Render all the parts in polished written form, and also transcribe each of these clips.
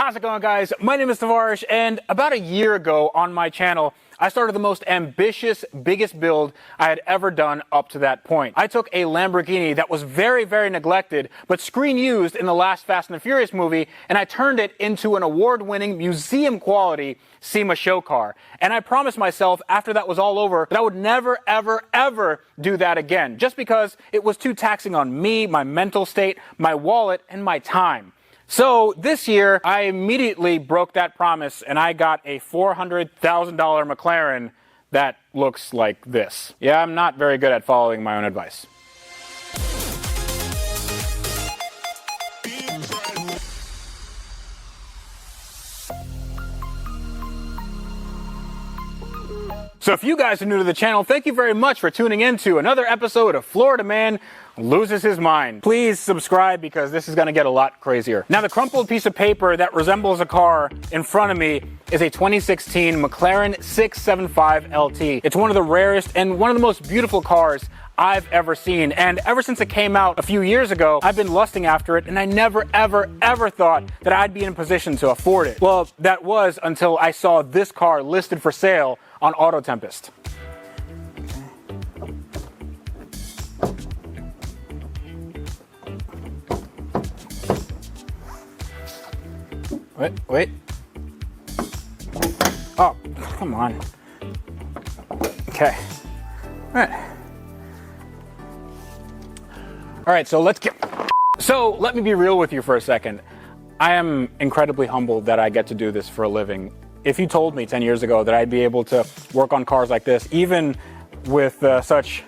How's it going, guys? My name is Tavares, and about a year ago on my channel, I started the most ambitious, biggest build I had ever done up to that point. I took a Lamborghini that was very, very neglected, but screen used in the last Fast and the Furious movie, and I turned it into an award-winning, museum-quality SEMA show car. And I promised myself after that was all over that I would never, ever, ever do that again, just because it was too taxing on me, my mental state, my wallet, and my time. So this year, I immediately broke that promise and I got a $400,000 McLaren that looks like this. Yeah, I'm not very good at following my own advice. So if you guys are new to the channel, thank you very much for tuning in to another episode of Florida Man Loses His Mind. Please subscribe because this is going to get a lot crazier. Now, the crumpled piece of paper that resembles a car in front of me is a 2016 McLaren 675LT. It's one of the rarest and one of the most beautiful cars I've ever seen. And ever since it came out a few years ago, I've been lusting after it, and I never, ever, ever thought that I'd be in a position to afford it. Well, that was until I saw this car listed for sale on AutoTempest. Wait. Oh, come on. Okay. All right, so let me be real with you for a second. I am incredibly humbled that I get to do this for a living. If you told me 10 years ago that I'd be able to work on cars like this, even with such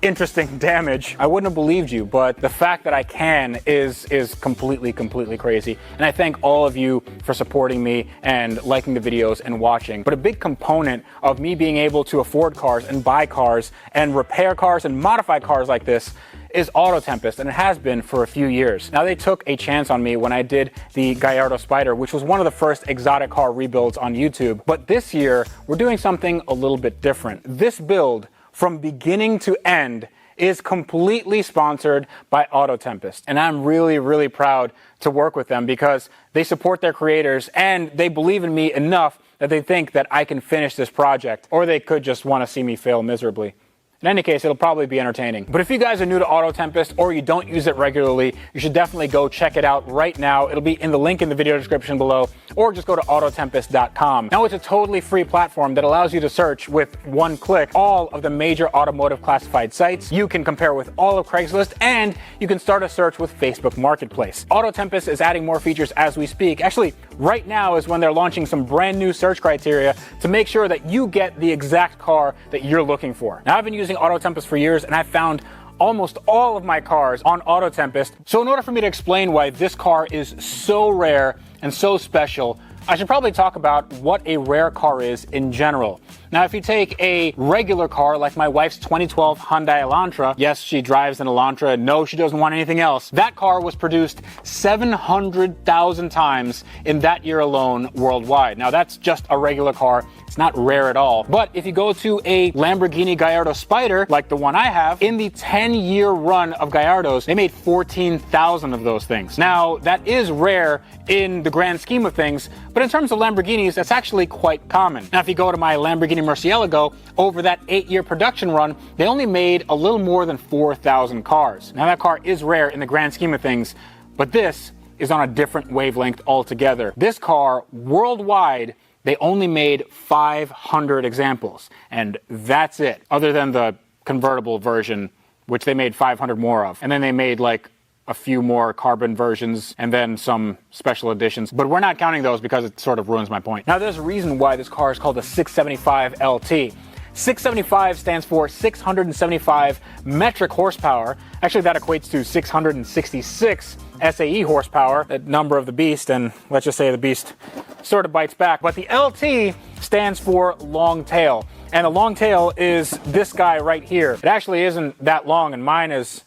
interesting damage, I wouldn't have believed you. But the fact that I can is completely crazy. And I thank all of you for supporting me and liking the videos and watching. But a big component of me being able to afford cars and buy cars and repair cars and modify cars like this is AutoTempest, and it has been for a few years. Now, they took a chance on me when I did the Gallardo Spider, which was one of the first exotic car rebuilds on YouTube. But this year, we're doing something a little bit different. This build, from beginning to end, is completely sponsored by AutoTempest. And I'm really proud to work with them because they support their creators and they believe in me enough that they think that I can finish this project, or they could just want to see me fail miserably. In any case, it'll probably be entertaining. But if you guys are new to AutoTempest or you don't use it regularly, you should definitely go check it out right now. It'll be in the link in the video description below, or just go to AutoTempest.com. Now, it's a totally free platform that allows you to search with one click all of the major automotive classified sites. You can compare with all of Craigslist, and you can start a search with Facebook Marketplace. AutoTempest is adding more features as we speak. Actually, right now is when they're launching some brand new search criteria to make sure that you get the exact car that you're looking for. Now, I've been using AutoTempest for years, and I've found almost all of my cars on AutoTempest. So in order for me to explain why this car is so rare and so special, I should probably talk about what a rare car is in general. Now, if you take a regular car like my wife's 2012 Hyundai Elantra, yes, she drives an Elantra, no, she doesn't want anything else. That car was produced 700,000 times in that year alone worldwide. Now, that's just a regular car. It's not rare at all. But if you go to a Lamborghini Gallardo Spider, like the one I have, in the 10-year run of Gallardos, they made 14,000 of those things. Now, that is rare in the grand scheme of things, but in terms of Lamborghinis, that's actually quite common. Now, if you go to my Lamborghini Murcielago, over that 8-year production run, they only made a little more than 4,000 cars. Now, that car is rare in the grand scheme of things, but this is on a different wavelength altogether. This car, worldwide, they only made 500 examples, and that's it, other than the convertible version, which they made 500 more of. And then they made like a few more carbon versions and then some special editions. But we're not counting those because it sort of ruins my point. Now, there's a reason why this car is called the 675LT. 675 stands for 675 metric horsepower. Actually, that equates to 666 SAE horsepower, that number of the beast, and let's just say the beast sort of bites back. But the LT stands for long tail, and a long tail is this guy right here. It actually isn't that long, and mine is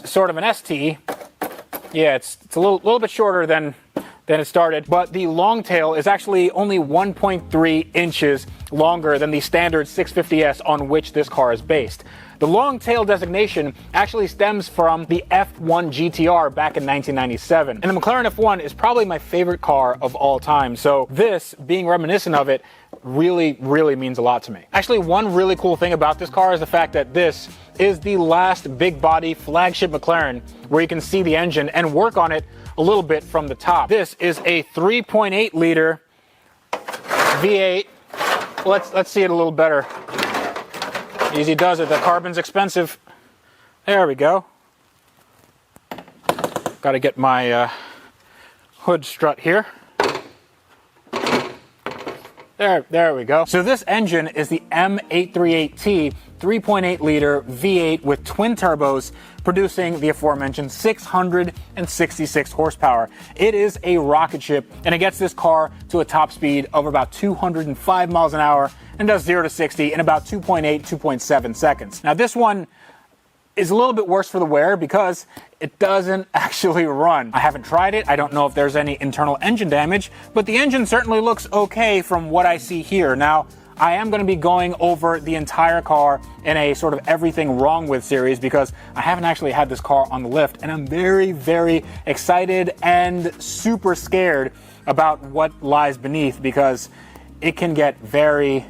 sort of an ST. Yeah, it's a little bit shorter than it started, but the long tail is actually only 1.3 inches longer than the standard 650S on which this car is based. The long tail designation actually stems from the F1 GTR back in 1997. And the McLaren F1 is probably my favorite car of all time. So this, being reminiscent of it, really, really means a lot to me. Actually, one really cool thing about this car is the fact that this is the last big body flagship McLaren where you can see the engine and work on it a little bit from the top. This is a 3.8 liter V8. Let's see it a little better. Easy does it. The carbon's expensive. There we go. Got to get my hood strut here. There we go. So this engine is the M838T 3.8 liter V8 with twin turbos, producing the aforementioned 666 horsepower. It is a rocket ship, and it gets this car to a top speed of about 205 miles an hour and does 0 to 60 in about 2.7 seconds. Now this one is a little bit worse for the wear because it doesn't actually run. I haven't tried it. I don't know if there's any internal engine damage, but the engine certainly looks okay from what I see here. Now, I am going to be going over the entire car in a sort of everything wrong with series because I haven't actually had this car on the lift, and I'm very, very excited and super scared about what lies beneath because it can get very,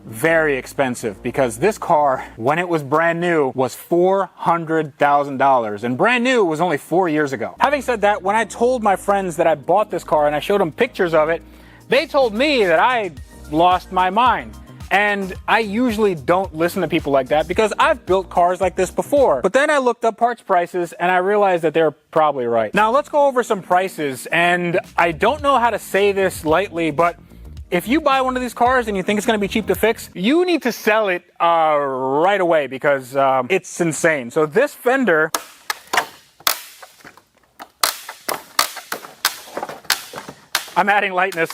very expensive, because this car, when it was brand new, was $400,000, and brand new was only 4 years ago. Having said that, when I told my friends that I bought this car and I showed them pictures of it, they told me that I lost my mind. And I usually don't listen to people like that because I've built cars like this before. But then I looked up parts prices and I realized that they're probably right. Now let's go over some prices, and I don't know how to say this lightly, but if you buy one of these cars and you think it's going to be cheap to fix, you need to sell it right away because it's insane. So this fender, I'm adding lightness.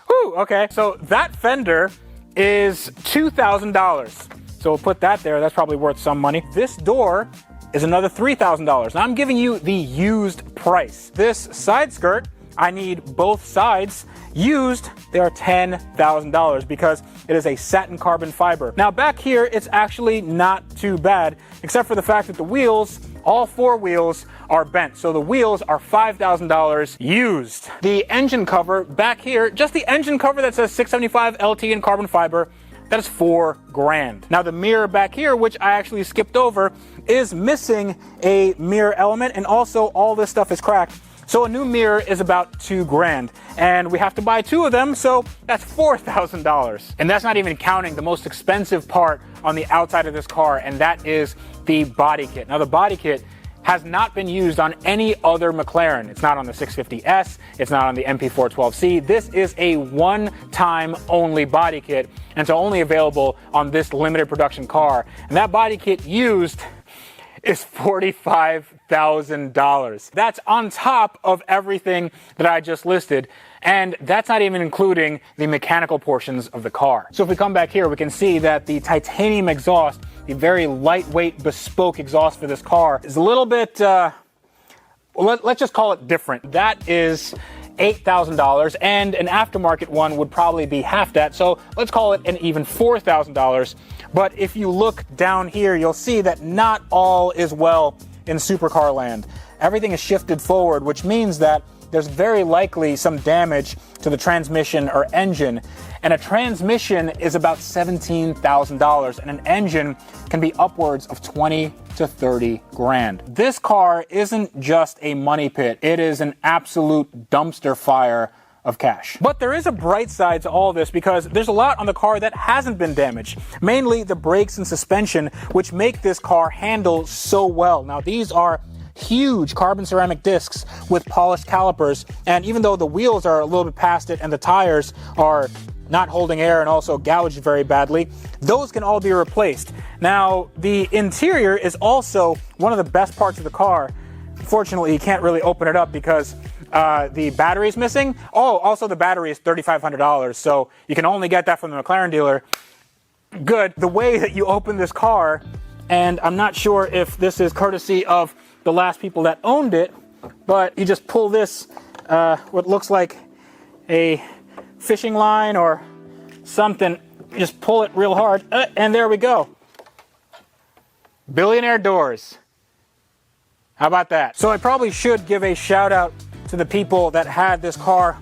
Whew, okay, so that fender is $2,000. So we'll put that there. That's probably worth some money. This door is another $3,000. Now I'm giving you the used price. This side skirt, I need both sides. Used, they are $10,000 because it is a satin carbon fiber. Now back here, it's actually not too bad, except for the fact that the wheels, all four wheels, are bent. So the wheels are $5,000 used. The engine cover back here, just the engine cover that says 675LT in carbon fiber, that is $4,000. Now the mirror back here, which I actually skipped over, is missing a mirror element, and also all this stuff is cracked. So a new mirror is about $2,000, and we have to buy two of them, so that's $4,000. And that's not even counting the most expensive part on the outside of this car, and that is the body kit. Now the body kit has not been used on any other McLaren. It's not on the 650S, it's not on the MP412C. This is a one-time only body kit, and so only available on this limited production car. And that body kit used is $45,000. That's on top of everything that I just listed, and that's not even including the mechanical portions of the car. So if we come back here, we can see that the titanium exhaust, the very lightweight bespoke exhaust for this car, is a little bit, let's just call it different. That is $8,000, and an aftermarket one would probably be half that, so let's call it an even $4,000. But if you look down here, you'll see that not all is well in supercar land. Everything is shifted forward, which means that there's very likely some damage to the transmission or engine. And a transmission is about $17,000, and an engine can be upwards of 20 to 30 grand. This car isn't just a money pit. It is an absolute dumpster fire of cash. But there is a bright side to all this because there's a lot on the car that hasn't been damaged. Mainly the brakes and suspension, which make this car handle so well. Now these are huge carbon ceramic discs with polished calipers, and even though the wheels are a little bit past it and the tires are not holding air and also gouged very badly, those can all be replaced. Now the interior is also one of the best parts of the car. Unfortunately, you can't really open it up because the battery is missing. Oh, also the battery is $3,500, so you can only get that from the McLaren dealer. Good. The way that you open this car, and I'm not sure if this is courtesy of the last people that owned it, but you just pull this, what looks like a fishing line or something, you just pull it real hard, and there we go. Billionaire doors. How about that? So I probably should give a shout out to the people that had this car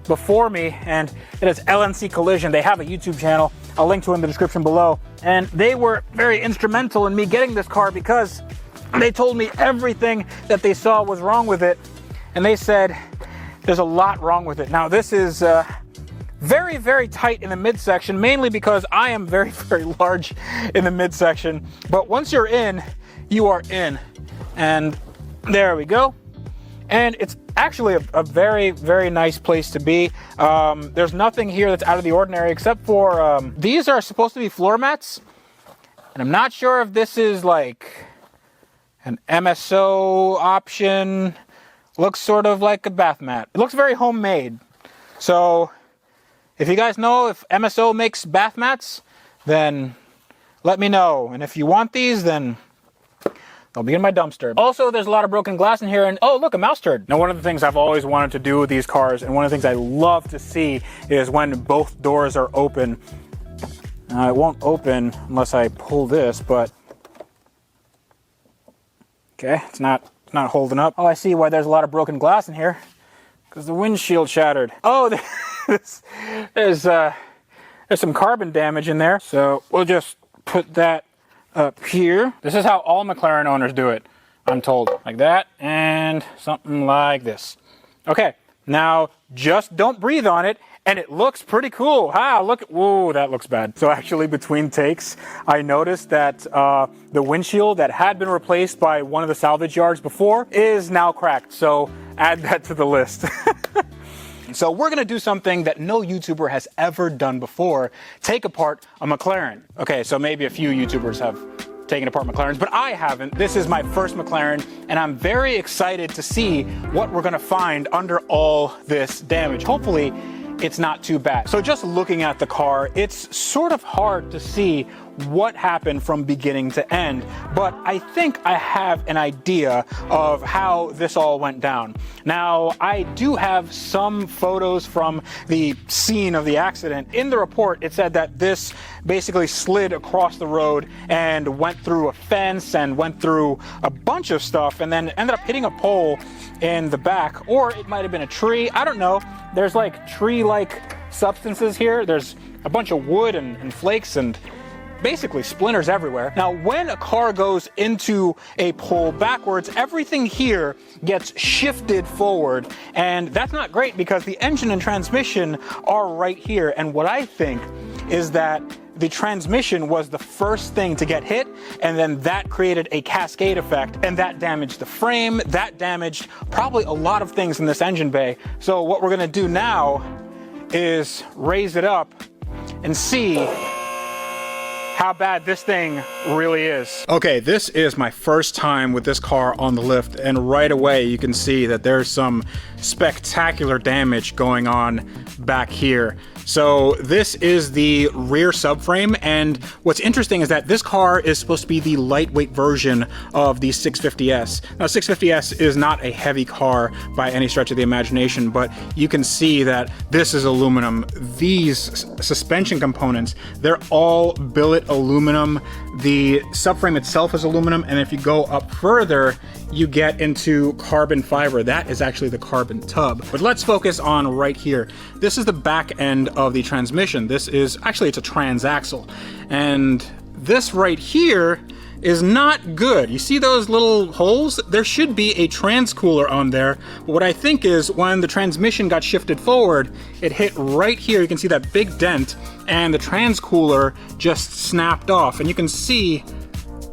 before me, and it is LNC Collision. They have a YouTube channel. I'll link to it in the description below. And they were very instrumental in me getting this car because they told me everything that they saw was wrong with it. And they said there's a lot wrong with it. Now this is very, very tight in the midsection, mainly because I am very, very large in the midsection. But once you're in, you are in. And there we go. And it's actually a very, very nice place to be. There's nothing here that's out of the ordinary except for these are supposed to be floor mats. And I'm not sure if this is like an MSO option. Looks sort of like a bath mat. It looks very homemade. So if you guys know if MSO makes bath mats, then let me know. And if you want these, then they'll be in my dumpster. Also, there's a lot of broken glass in here, and oh, look, a mouse turd. Now, one of the things I've always wanted to do with these cars, and one of the things I love to see, is when both doors are open. It won't open unless I pull this, but okay, it's not holding up. Oh, I see why there's a lot of broken glass in here, because the windshield shattered. Oh, there's some carbon damage in there, so we'll just put that up here. This is how all McLaren owners do it, I'm told. Like that, and something like this. Okay, now just don't breathe on it, and it looks pretty cool. Look, whoa, that looks bad. So actually, between takes, I noticed that the windshield that had been replaced by one of the salvage yards before is now cracked, so add that to the list. So we're gonna do something that no YouTuber has ever done before, take apart a McLaren. Okay, so maybe a few YouTubers have taken apart McLarens, but I haven't. This is my first McLaren, and I'm very excited to see what we're gonna find under all this damage. Hopefully, it's not too bad. So just looking at the car, it's sort of hard to see what happened from beginning to end, but I think I have an idea of how this all went down. Now, I do have some photos from the scene of the accident. In the report, it said that this basically slid across the road and went through a fence and went through a bunch of stuff and then ended up hitting a pole in the back, or it might have been a tree. I don't know. There's like tree-like substances here. There's a bunch of wood and flakes and basically splinters everywhere. Now, when a car goes into a pole backwards, everything here gets shifted forward, and that's not great because the engine and transmission are right here. And what I think is that the transmission was the first thing to get hit, and then that created a cascade effect, and that damaged the frame, that damaged probably a lot of things in this engine bay. So what we're gonna do now is raise it up and see how bad this thing really is. Okay, this is my first time with this car on the lift, and right away you can see that there's some spectacular damage going on back here. So this is the rear subframe, and what's interesting is that this car is supposed to be the lightweight version of the 650S. Now, 650S is not a heavy car by any stretch of the imagination, but you can see that this is aluminum. These suspension components, they're all billet aluminum. The subframe itself is aluminum, and if you go up further, you get into carbon fiber. That is actually the carbon tub. But let's focus on right here. This is the back end of the transmission. This is, actually it's a transaxle. And this right here is not good. You see those little holes? There should be a transcooler on there. But what I think is when the transmission got shifted forward, it hit right here. You can see that big dent, and the transcooler just snapped off. And you can see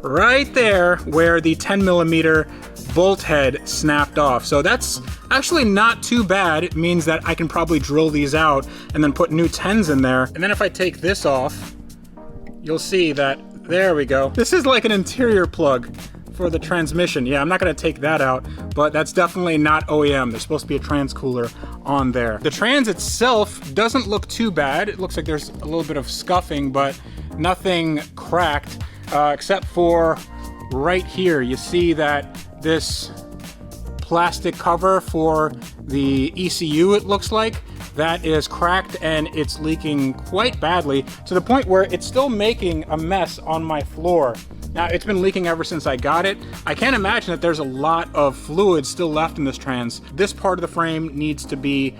right there where the 10mm bolt head snapped off. So that's actually not too bad. It means that I can probably drill these out and then put new 10s in there. And then if I take this off, you'll see that, there we go. This is like an interior plug for the transmission. Yeah, I'm not gonna take that out, but that's definitely not OEM. There's supposed to be a transcooler on there. The trans itself doesn't look too bad. It looks like there's a little bit of scuffing, but nothing cracked, except for right here. You see that this plastic cover for the ECU, it looks like, that is cracked and it's leaking quite badly to the point where it's still making a mess on my floor. Now, it's been leaking ever since I got it. I can't imagine that there's a lot of fluid still left in this trans. This part of the frame needs to be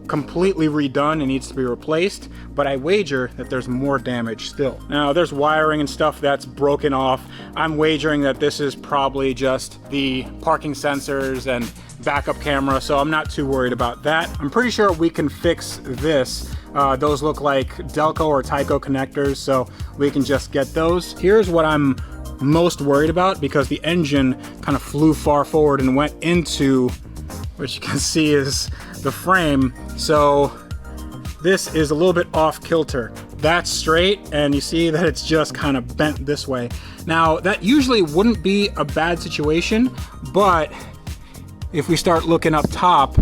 completely redone and needs to be replaced, but I wager that there's more damage still. Now, there's wiring and stuff that's broken off. I'm wagering that this is probably just the parking sensors and backup camera, so I'm not too worried about that. I'm pretty sure we can fix this. Those look like Delco or Tyco connectors, so we can just get those. Here's what I'm most worried about, because the engine kind of flew far forward and went into, which you can see is the frame. So this is a little bit off kilter. That's straight, and you see that it's just kind of bent this way. Now, that usually wouldn't be a bad situation, but if we start looking up top,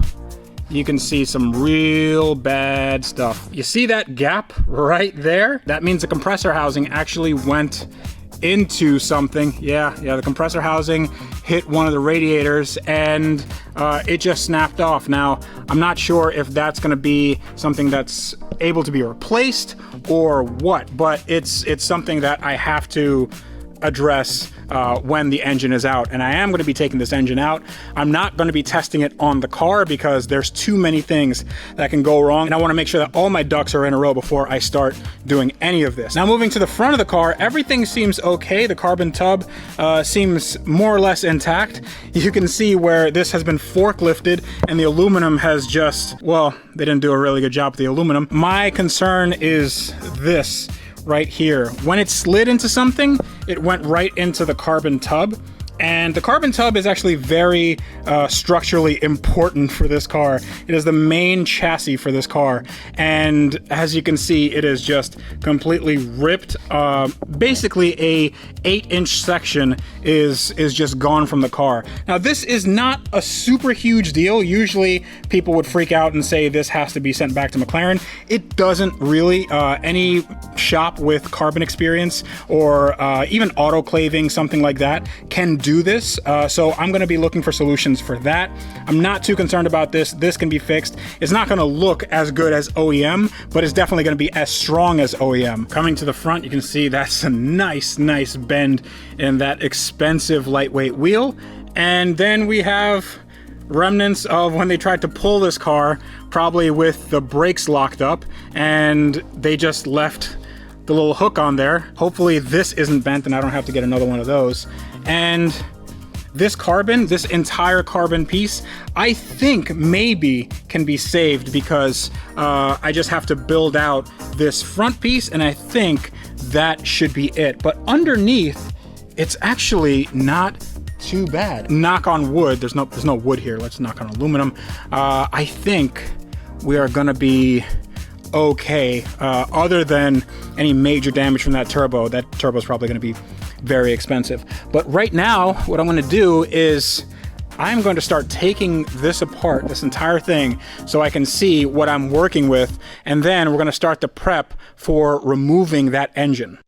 you can see some real bad stuff. You see that gap right there? That means the compressor housing actually went into something. Yeah, the compressor housing hit one of the radiators and it just snapped off. Now, I'm not sure if that's gonna be something that's able to be replaced or what, but it's something that I have to address when the engine is out, and I am going to be taking this engine out. I'm not going to be testing it on the car because there's too many things that can go wrong, and I want to make sure that all my ducks are in a row before I start doing any of this. Now, moving to the front of the car, everything seems okay. The carbon tub seems more or less intact. You can see where this has been forklifted and the aluminum has just, well, they didn't do a really good job with the aluminum. My concern is this right here. When it slid into something, it went right into the carbon tub. And the carbon tub is actually very structurally important for this car. It is the main chassis for this car. And as you can see, it is just completely ripped. Basically a 8-inch section is just gone from the car. Now, this is not a super huge deal. Usually people would freak out and say this has to be sent back to McLaren. It doesn't really. Any shop with carbon experience or even autoclaving, something like that, can do this. So I'm going to be looking for solutions for that. I'm not too concerned about this. This can be fixed. It's not going to look as good as OEM, but it's definitely going to be as strong as OEM. Coming to the front, you can see that's a nice bend in that expensive lightweight wheel. And then we have remnants of when they tried to pull this car, probably with the brakes locked up, and they just left the little hook on there. Hopefully this isn't bent and I don't have to get another one of those. And this carbon, this entire carbon piece, I think maybe can be saved because I just have to build out this front piece, and I think that should be it. But underneath, it's actually not too bad. Knock on wood. There's no wood here. Let's knock on aluminum. I think we are gonna be okay, other than any major damage from that turbo. That turbo is probably going to be very expensive. But right now, what I'm going to do is I'm going to start taking this apart, this entire thing, so I can see what I'm working with, and then we're going to start the prep for removing that engine.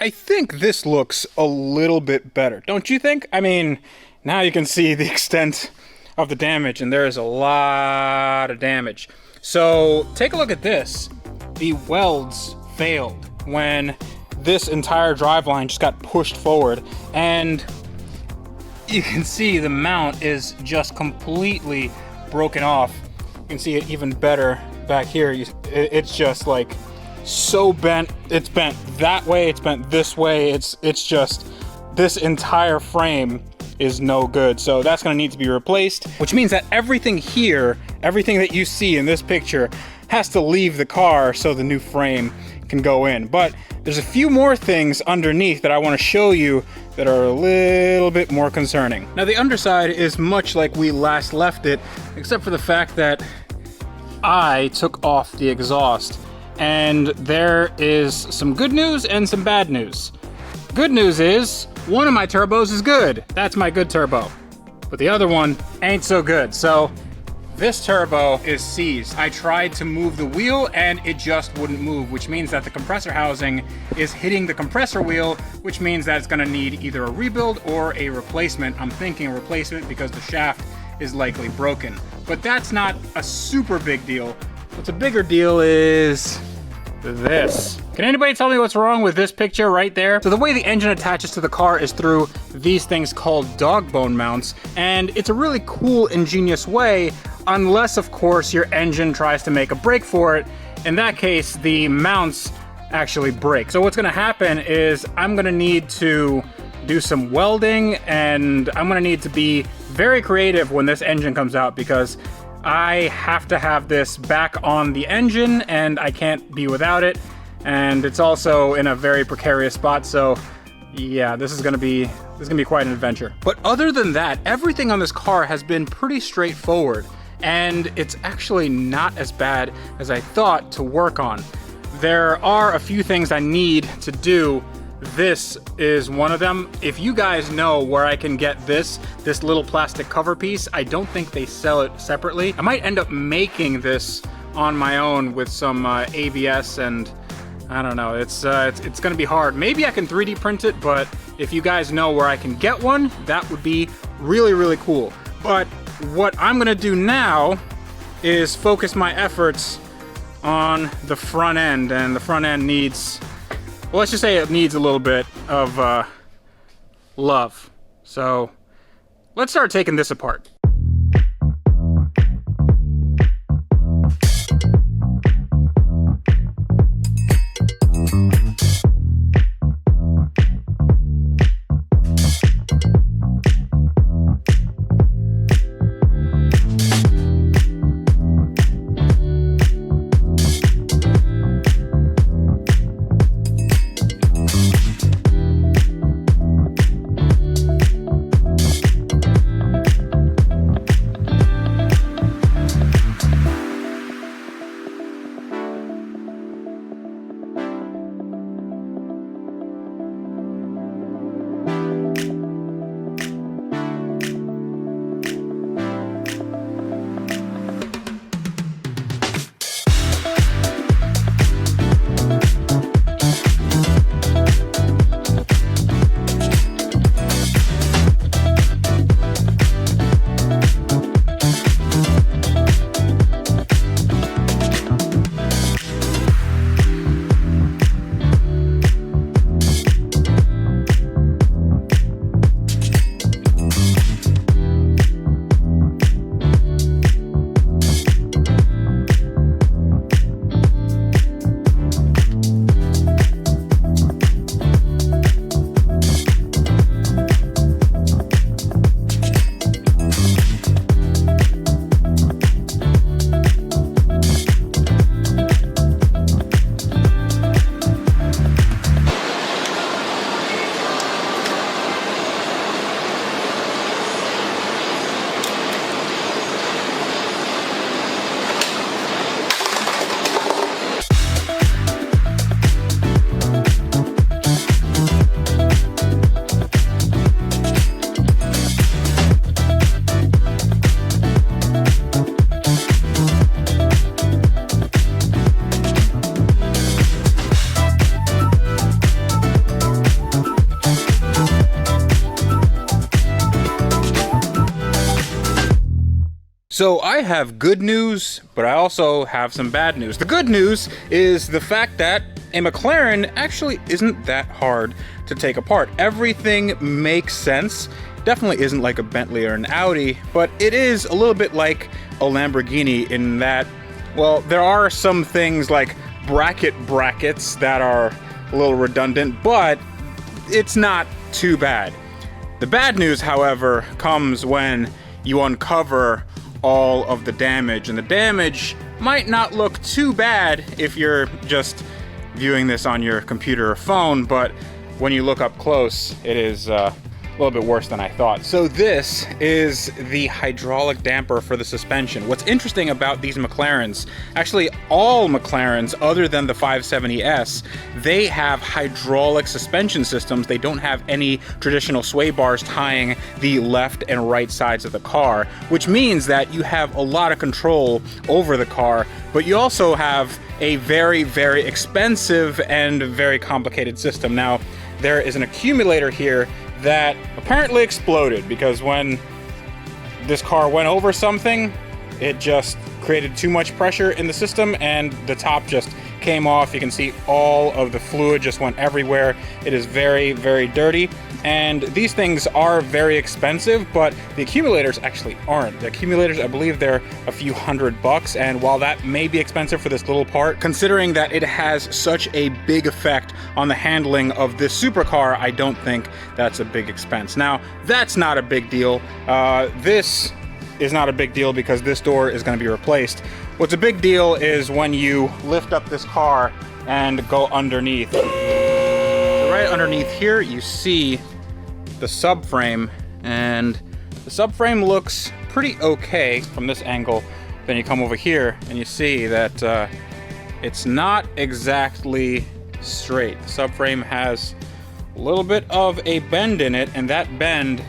I think this looks a little bit better, don't you think? I mean, now you can see the extent of the damage, and there is a lot of damage. So take a look at this. The welds failed when this entire driveline just got pushed forward, and you can see the mount is just completely broken off. You can see it even better back here. It's just like so bent. It's bent that way, it's bent this way. It's just, this entire frame is no good. So that's gonna need to be replaced, which means that everything here, everything that you see in this picture has to leave the car so the new frame can go in. But there's a few more things underneath that I want to show you that are a little bit more concerning. Now the underside is much like we last left it, except for the fact that I took off the exhaust, and there is some good news and some bad news. Good news is one of my turbos is good. That's my good turbo. But the other one ain't so good. So this turbo is seized. I tried to move the wheel and it just wouldn't move, which means that the compressor housing is hitting the compressor wheel, which means that it's gonna need either a rebuild or a replacement. I'm thinking a replacement because the shaft is likely broken. But that's not a super big deal. What's a bigger deal is this. Can anybody tell me what's wrong with this picture right there? So the way the engine attaches to the car is through these things called dog bone mounts, and it's a really cool, ingenious way, unless of course your engine tries to make a break for it. In that case, the mounts actually break. So what's gonna happen is I'm gonna need to do some welding, and I'm gonna need to be very creative when this engine comes out, because I have to have this back on the engine and I can't be without it. And it's also in a very precarious spot, so yeah, this is gonna be quite an adventure. But other than that, everything on this car has been pretty straightforward, and it's actually not as bad as I thought to work on. There are a few things I need to do. This is one of them. If you guys know where I can get this little plastic cover piece, I don't think they sell it separately. I might end up making this on my own with some ABS, and I don't know, it's gonna be hard. Maybe I can 3D print it, but if you guys know where I can get one, that would be really, really cool. But what I'm gonna do now is focus my efforts on the front end, and the front end needs, well, let's just say it needs a little bit of love. So let's start taking this apart. So I have good news, but I also have some bad news. The good news is the fact that a McLaren actually isn't that hard to take apart. Everything makes sense. Definitely isn't like a Bentley or an Audi, but it is a little bit like a Lamborghini in that, well, there are some things like brackets that are a little redundant, but it's not too bad. The bad news, however, comes when you uncover all of the damage, and the damage might not look too bad if you're just viewing this on your computer or phone, but when you look up close, it is a little bit worse than I thought. So this is the hydraulic damper for the suspension. What's interesting about these McLarens, actually all McLarens other than the 570S, they have hydraulic suspension systems. They don't have any traditional sway bars tying the left and right sides of the car, which means that you have a lot of control over the car, but you also have a very, very expensive and very complicated system. Now, there is an accumulator here that apparently exploded because when this car went over something, it just created too much pressure in the system and the top just came off. You can see all of the fluid just went everywhere. It is very, very dirty. And these things are very expensive, but the accumulators actually aren't. The accumulators, I believe they're a few $100, and while that may be expensive for this little part, considering that it has such a big effect on the handling of this supercar, I don't think that's a big expense. Now, that's not a big deal. This is not a big deal because this door is going to be replaced. What's a big deal is when you lift up this car and go underneath. So right underneath here, you see the subframe, and the subframe looks pretty okay from this angle. Then you come over here and you see that it's not exactly straight. The subframe has a little bit of a bend in it, and that bend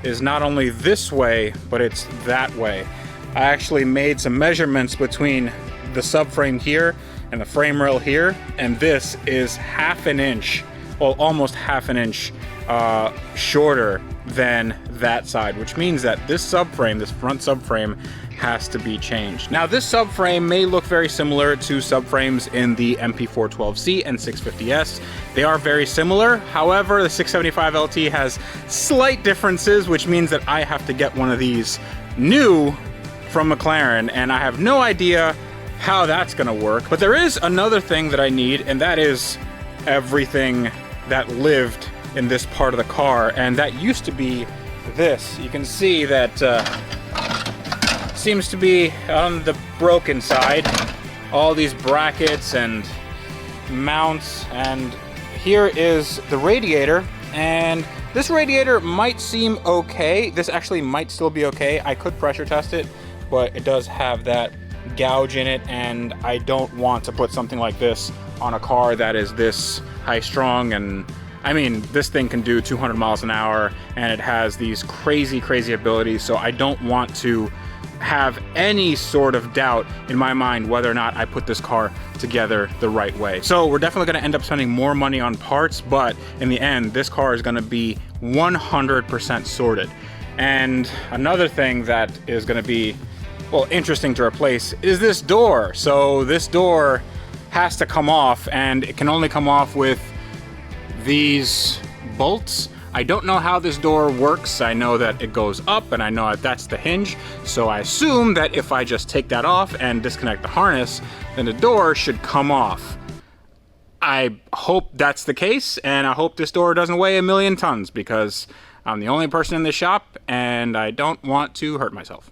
is not only this way, but it's that way. I actually made some measurements between the subframe here and the frame rail here, and this is half an inch, well, almost half an inch shorter than that side, which means that this subframe, this front subframe, has to be changed. Now, this subframe may look very similar to subframes in the MP412C and 650S. They are very similar. However, the 675LT has slight differences, which means that I have to get one of these new from McLaren, and I have no idea how that's gonna work. But there is another thing that I need, and that is everything that lived in this part of the car, and that used to be this. You can see that seems to be on the broken side. All these brackets and mounts, and here is the radiator, and this radiator might seem okay. This actually might still be okay. I could pressure test it, but it does have that gouge in it, and I don't want to put something like this on a car that is this high strung. And I mean, this thing can do 200 miles an hour and it has these crazy, crazy abilities. So I don't want to have any sort of doubt in my mind whether or not I put this car together the right way. So we're definitely gonna end up spending more money on parts, but in the end, this car is gonna be 100% sorted. And another thing that is gonna be, well, interesting to replace is this door. So this door has to come off, and it can only come off with these bolts. I don't know how this door works. I know that it goes up, and I know that that's the hinge. So I assume that if I just take that off and disconnect the harness, then the door should come off. I hope that's the case, and I hope this door doesn't weigh 1,000,000 tons because I'm the only person in this shop and I don't want to hurt myself.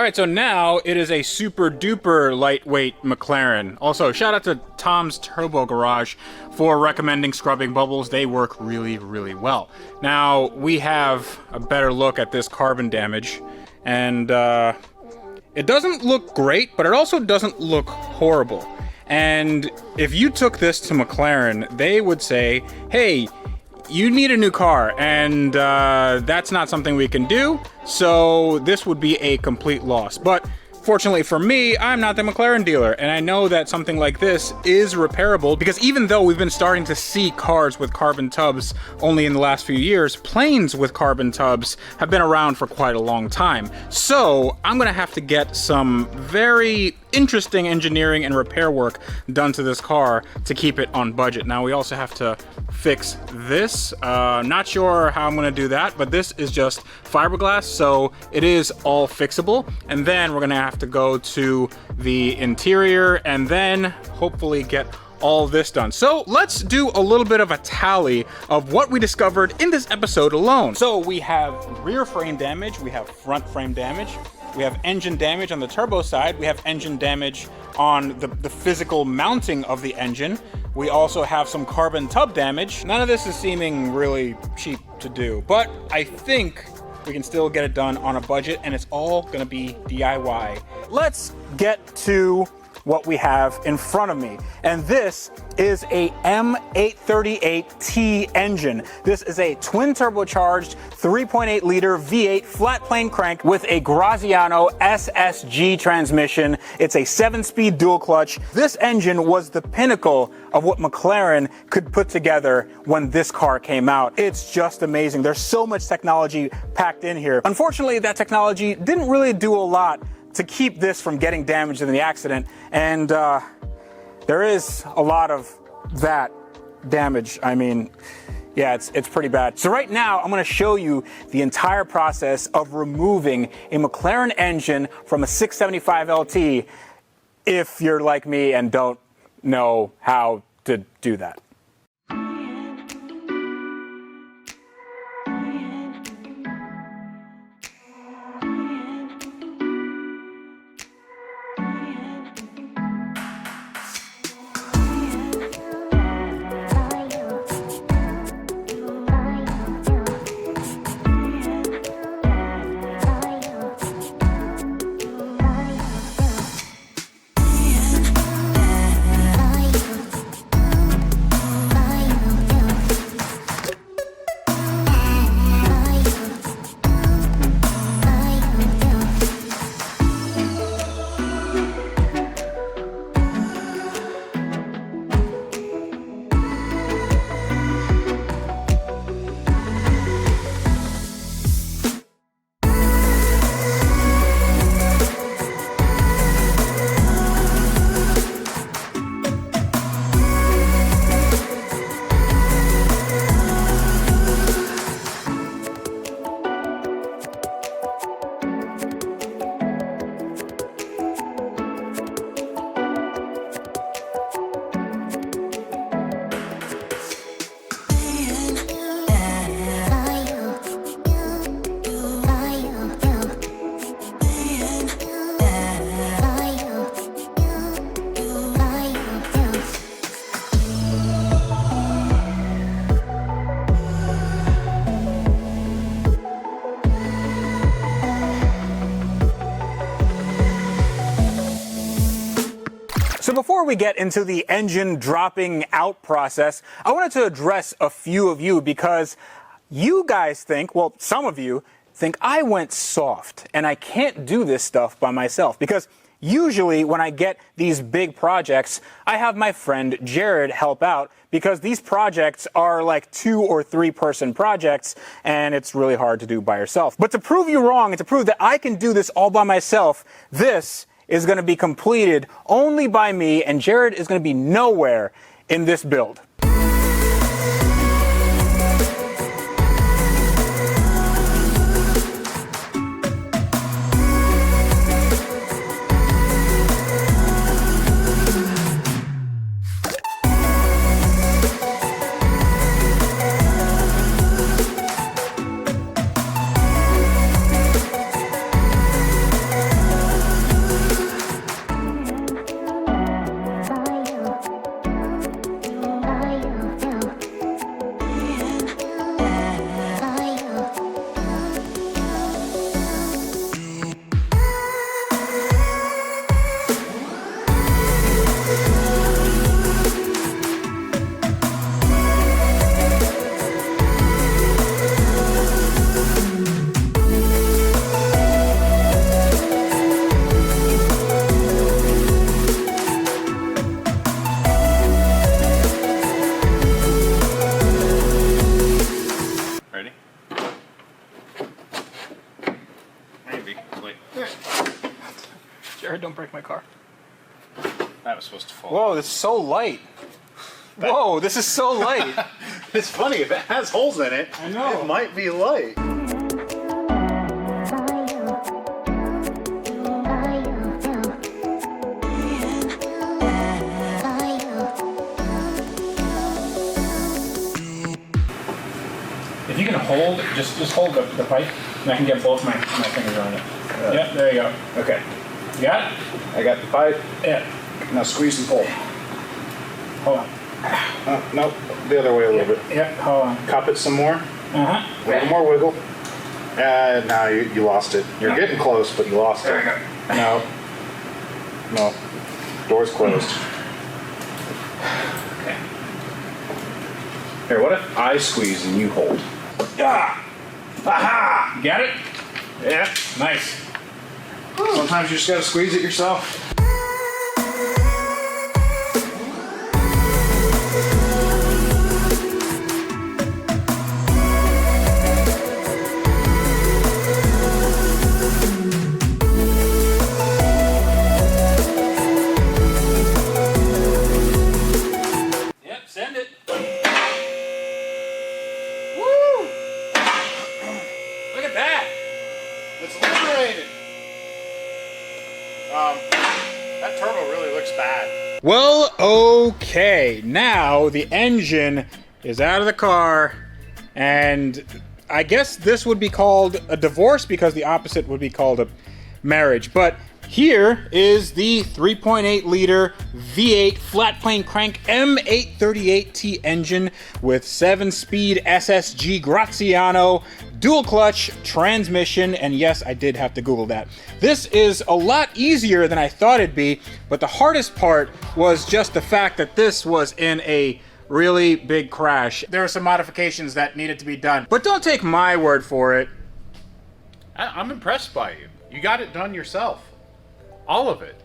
right, so now it is a super duper lightweight McLaren. Also, shout out to Tom's Turbo Garage for recommending scrubbing bubbles. They work really, really well. Now, we have a better look at this carbon damage, and it doesn't look great, but it also doesn't look horrible. And if you took this to McLaren, they would say, hey, you need a new car, and that's not something we can do, so this would be a complete loss. But fortunately for me, I'm not the McLaren dealer, and I know that something like this is repairable, because even though we've been starting to see cars with carbon tubs only in the last few years, planes with carbon tubs have been around for quite a long time. So I'm gonna have to get some very interesting engineering and repair work done to this car to keep it on budget. Now we also have to fix this. Not sure how I'm gonna do that, but this is just fiberglass, so it is all fixable. And then we're gonna have to go to the interior and then hopefully get all this done. So let's do a little bit of a tally of what we discovered in this episode alone. So we have rear frame damage, we have front frame damage, we have engine damage on the turbo side, we have engine damage on the physical mounting of the engine. We also have some carbon tub damage. None of this is seeming really cheap to do, but I think we can still get it done on a budget, and it's all gonna be DIY. Let's get to what we have in front of me. And this is a M838T engine. This is a twin turbocharged 3.8 liter V8 flat plane crank with a Graziano SSG transmission. It's a 7-speed dual clutch. This engine was the pinnacle of what McLaren could put together when this car came out. It's just amazing. There's so much technology packed in here. Unfortunately, that technology didn't really do a lot to keep this from getting damaged in the accident, and there is a lot of that damage. I mean, yeah, it's pretty bad. So right now, I'm gonna show you the entire process of removing a McLaren engine from a 675LT if you're like me and don't know how to do that. So before we get into the engine dropping out process, I wanted to address a few of you because you guys think, well, some of you think I went soft and I can't do this stuff by myself, because usually when I get these big projects, I have my friend Jared help out, because these projects are like 2 or 3 person projects and it's really hard to do by yourself. But to prove you wrong and to prove that I can do this all by myself, this is going to be completed only by me, and Jared is going to be nowhere in this build. don't break my car. That was supposed to fall. Whoa, this is so light. Whoa, this is so light. It's funny, if it has holes in it, I know. it might be light. If you can hold, just hold the pipe, and I can get both my fingers on it. Yeah, there you go. Okay. You got it? I got the pipe. Yeah. Now squeeze and pull. Hold on. Nope, the other way a little bit. Yeah, hold on. Cup it some more. Uh-huh. A little more wiggle. Now you lost it. You're getting close, but you lost There it. we go. No. Door's closed. Okay. Here, what if I squeeze and you hold? Ah! Aha! Got it? Yeah, nice. Sometimes you just gotta squeeze it yourself. Yep, send it. Woo! Look at that. It's liberated. That turbo really looks bad. Well, okay. Now the engine is out of the car, and I guess this would be called a divorce because the opposite would be called a marriage. But here is the 3.8 liter V8 flat plane crank M838T engine with 7-speed SSG Graziano dual clutch transmission, and yes, I did have to Google that. This is a lot easier than I thought it'd be, but the hardest part was just the fact that this was in a really big crash. There were some modifications that needed to be done, but don't take my word for it. I'm impressed by you. You got it done yourself. All of it.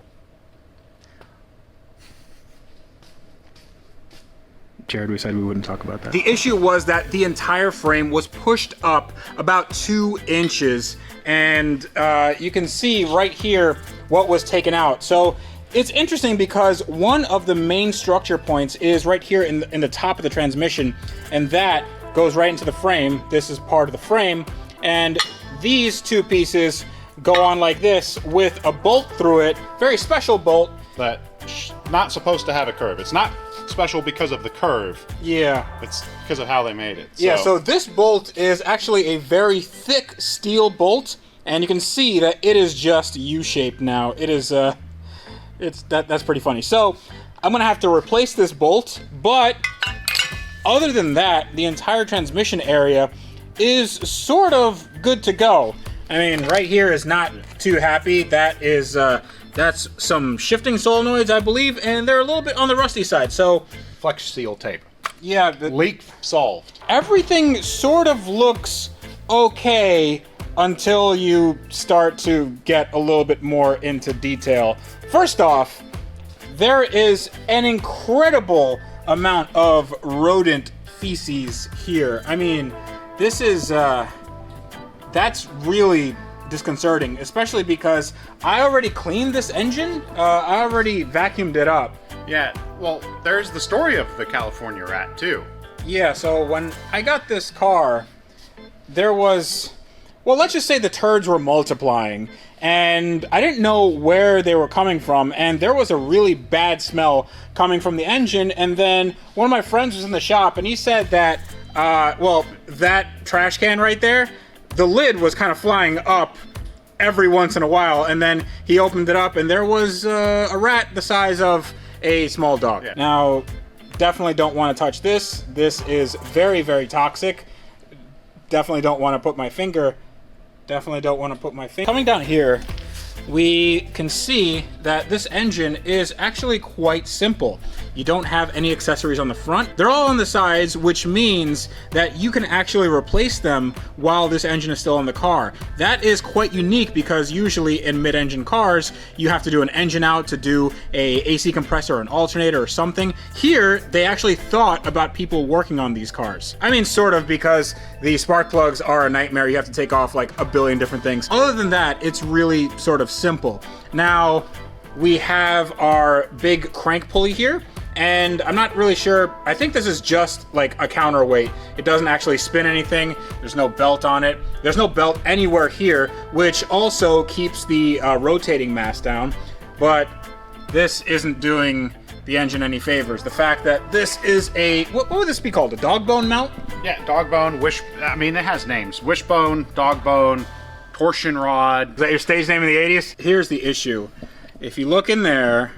Jared, we said we wouldn't talk about that. The issue was that the entire frame was pushed up about 2 inches, and you can see right here what was taken out. So it's interesting because one of the main structure points is right here in the top of the transmission, and that goes right into the frame. This is part of the frame, and these 2 pieces go on like this with a bolt through it, very special bolt. But not supposed to have a curve. It's not special because of the curve. Yeah. It's because of how they made it. Yeah, so this bolt is actually a very thick steel bolt, and you can see that it is just U-shaped now. It is, that's pretty funny. So I'm gonna have to replace this bolt, but other than that, the entire transmission area is sort of good to go. I mean, right here is not too happy. That is, that's some shifting solenoids, I believe, and they're a little bit on the rusty side, so... Flex seal tape. Yeah. Leak solved. Everything sort of looks okay until you start to get a little bit more into detail. First off, there is an incredible amount of rodent feces here. I mean, this is, that's really disconcerting, especially because I already cleaned this engine. I already vacuumed it up. Yeah, well, there's the story of the California rat, too. Yeah, so when I got this car, there was, well, let's just say the turds were multiplying, and I didn't know where they were coming from, and there was a really bad smell coming from the engine, and then one of my friends was in the shop, and he said that, well, that trash can right there, the lid was kind of flying up every once in a while, and then he opened it up, and there was a rat the size of a small dog. Yeah. Now, definitely don't want to touch this. This is very, very toxic. Definitely don't want to put my finger. Coming down here, we can see that this engine is actually quite simple. You don't have any accessories on the front. They're all on the sides, which means that you can actually replace them while this engine is still in the car. That is quite unique because usually in mid-engine cars, you have to do an engine out to do a AC compressor or an alternator or something. Here, they actually thought about people working on these cars. I mean, sort of, because the spark plugs are a nightmare. You have to take off like a billion different things. Other than that, it's really sort of simple. Now, we have our big crank pulley here. And I'm not really sure, I think this is just like a counterweight. It doesn't actually spin anything. There's no belt on it. There's no belt anywhere here, which also keeps the rotating mass down. But this isn't doing the engine any favors. The fact that this is a, what would this be called? A dog bone mount? Yeah, dog bone, I mean, it has names. Wishbone, dog bone, torsion rod. Is that your stage name in the 80s? Here's the issue. If you look in there,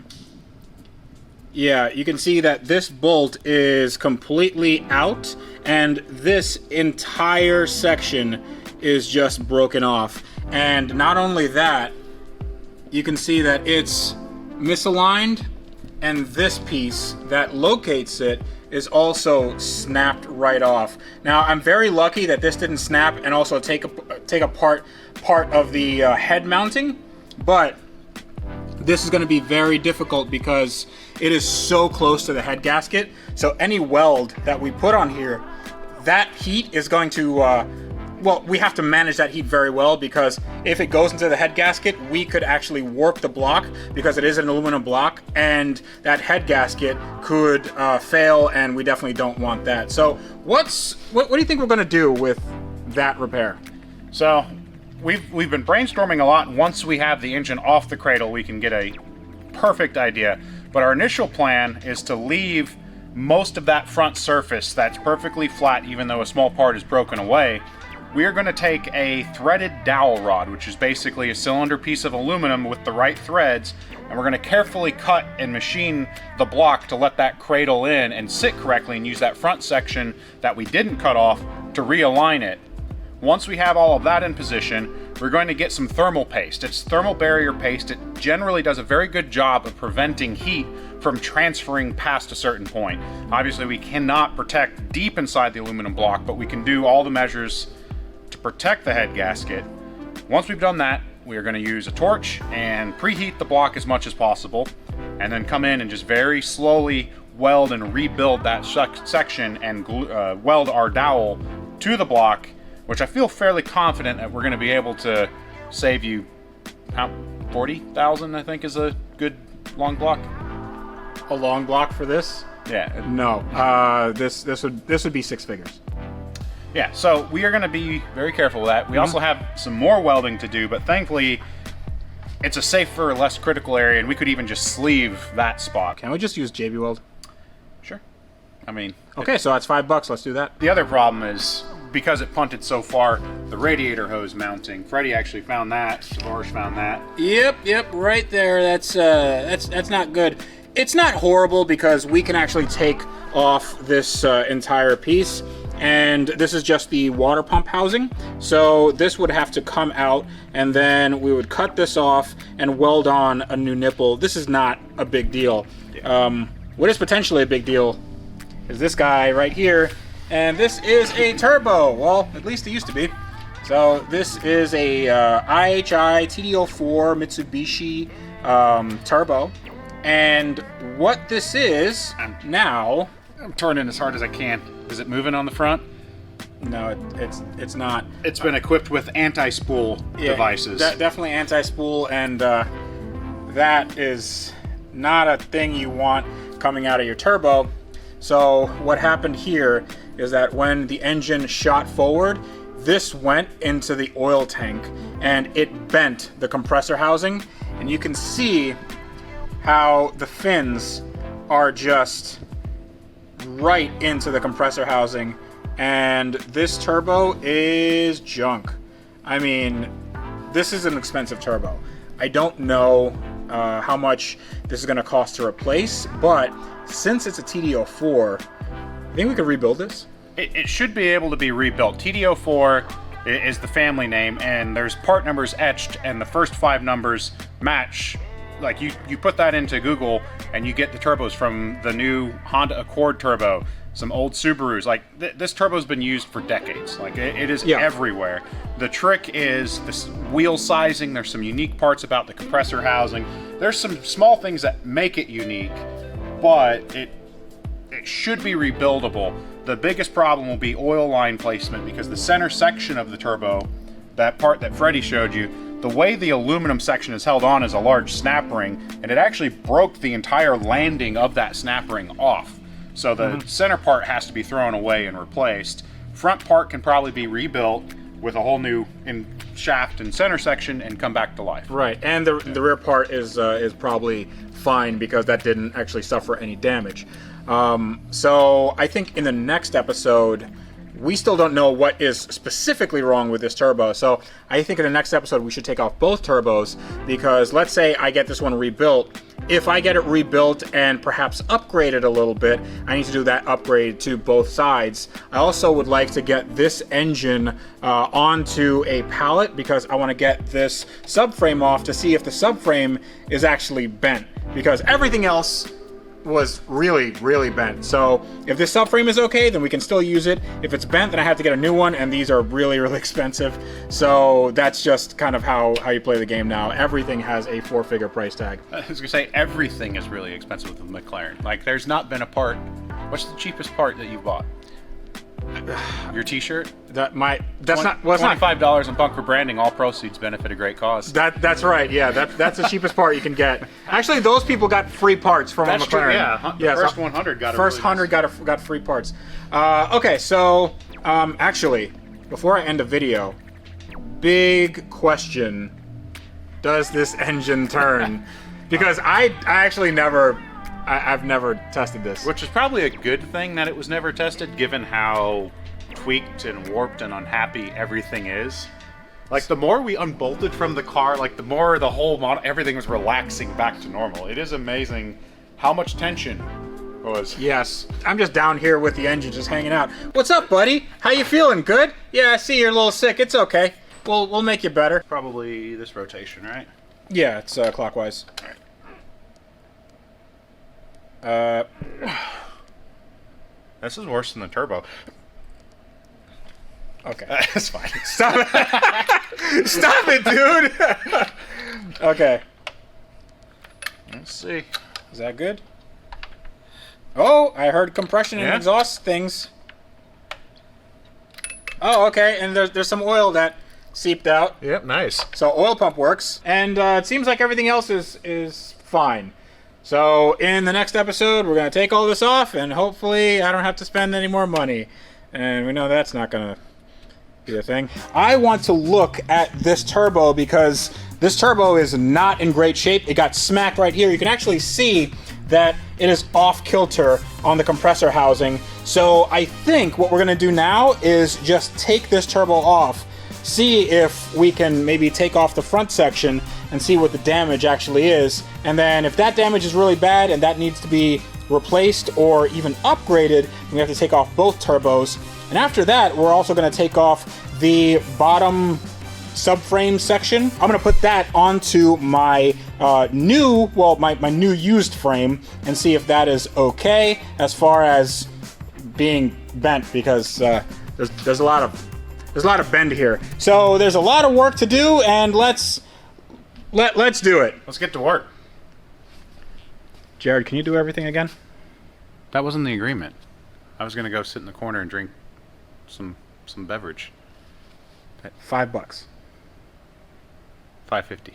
yeah, you can see that this bolt is completely out, and this entire section is just broken off. And not only that, you can see that it's misaligned, and this piece that locates it is also snapped right off. Now, I'm very lucky that this didn't snap and also take apart part of the head mounting, but this is going to be very difficult because it is so close to the head gasket. So any weld that we put on here, that heat is going to, well, we have to manage that heat very well, because if it goes into the head gasket, we could actually warp the block because it is an aluminum block, and that head gasket could fail, and we definitely don't want that. So what do you think we're going to do with that repair? So we've been brainstorming a lot. Once we have the engine off the cradle, we can get a perfect idea. But our initial plan is to leave most of that front surface that's perfectly flat, even though a small part is broken away. We are going to take a threaded dowel rod, which is basically a cylinder piece of aluminum with the right threads, and we're going to carefully cut and machine the block to let that cradle in and sit correctly, and use that front section that we didn't cut off to realign it. Once we have all of that in position, we're going to get some thermal paste. It's thermal barrier paste. It generally does a very good job of preventing heat from transferring past a certain point. Obviously, we cannot protect deep inside the aluminum block, but we can do all the measures to protect the head gasket. Once we've done that, we are going to use a torch and preheat the block as much as possible, and then come in and just very slowly weld and rebuild that section and weld our dowel to the block, which I feel fairly confident that we're going to be able to save you, how, 40,000 I think is a good long block. A long block for this? Yeah. No, this would be six figures. Yeah, so we are going to be very careful with that. We also have some more welding to do, but thankfully it's a safer, less critical area, and we could even just sleeve that spot. Can we just use JB Weld? Sure. I mean... Okay, so that's $5. Let's do that. The other problem is, because it punted so far, the radiator hose mounting. Freddie actually found that. Tavares found that. Yep, right there. That's not good. It's not horrible because we can actually take off this entire piece, and this is just the water pump housing. So this would have to come out, and then we would cut this off and weld on a new nipple. This is not a big deal. Yeah. What is potentially a big deal is this guy right here, and this is a turbo. Well, at least it used to be. So this is a IHI TD04 Mitsubishi turbo, and what this is now... I'm turning as hard as I can. Is it moving on the front? No, it's not. It's been equipped with anti-spool devices. Definitely anti-spool, and that is not a thing you want coming out of your turbo. So what happened here is that when the engine shot forward, this went into the oil tank and it bent the compressor housing, and you can see how the fins are just right into the compressor housing, and this turbo is junk. I mean, this is an expensive turbo. I don't know how much this is going to cost to replace, but since it's a TD04, I think we could rebuild this. It should be able to be rebuilt. TD04 is the family name, and there's part numbers etched, and the first 5 numbers match. Like, you put that into Google and you get the turbos from the new Honda Accord turbo, some old Subarus. Like, this turbo's been used for decades. Like, it is everywhere. The trick is this wheel sizing. There's some unique parts about the compressor housing. There's some small things that make it unique, but it should be rebuildable. The biggest problem will be oil line placement, because the center section of the turbo, that part that Freddie showed you, the way the aluminum section is held on is a large snap ring, and it actually broke the entire landing of that snap ring off. So the center part has to be thrown away and replaced. Front part can probably be rebuilt with a whole new shaft and center section and come back to life. Right, and the rear part is probably fine because that didn't actually suffer any damage. So I think in the next episode, we still don't know what is specifically wrong with this turbo. So I think in the next episode, we should take off both turbos, because let's say I get this one rebuilt. If I get it rebuilt and perhaps upgraded a little bit, I need to do that upgrade to both sides. I also would like to get this engine onto a pallet, because I want to get this subframe off to see if the subframe is actually bent, because everything else was really, really bent. So if this subframe is okay, then we can still use it. If it's bent, then I have to get a new one, and these are really, really expensive. So that's just kind of how you play the game now. Everything has a 4-figure price tag. I was gonna say, everything is really expensive with the McLaren. Like, there's not been a part. What's the cheapest part that you've bought? Your T-shirt? That's not $25 on bunker branding. All proceeds benefit a great cause. That's right. Yeah, that's the cheapest part you can get. Actually, those people got free parts from That's a McLaren. true, yeah. The first 100 got first 100 got free parts. Okay, so actually, before I end the video, big question: does this engine turn? Because I actually I've never tested this. Which is probably a good thing that it was never tested, given how tweaked and warped and unhappy everything is. Like, the more we unbolted from the car, like, the more the whole model, everything was relaxing back to normal. It is amazing how much tension was. Yes. I'm just down here with the engine, just hanging out. What's up, buddy? How you feeling? Good? Yeah, I see you're a little sick. It's okay. We'll make you better. Probably this rotation, right? Yeah, it's clockwise. All right. This is worse than the turbo. Okay. That's fine. Stop it. Stop it, dude. Okay. Let's see. Is that good? Oh, I heard compression and exhaust things. Oh, okay. And there's some oil that seeped out. Yep, nice. So oil pump works. And it seems like everything else is fine. So in the next episode, we're going to take all this off, and hopefully I don't have to spend any more money. And we know that's not going to be a thing. I want to look at this turbo, because this turbo is not in great shape. It got smacked right here. You can actually see that it is off kilter on the compressor housing. So I think what we're going to do now is just take this turbo off, see if we can maybe take off the front section and see what the damage actually is. And then if that damage is really bad and that needs to be replaced or even upgraded, we have to take off both turbos. And after that, we're also going to take off the bottom subframe section. I'm going to put that onto my new used frame and see if that is okay as far as being bent, because there's a lot of bend here. So there's a lot of work to do, and let's do it. Let's get to work. Jared, can you do everything again? That wasn't the agreement. I was going to go sit in the corner and drink some beverage. $5. $5.50.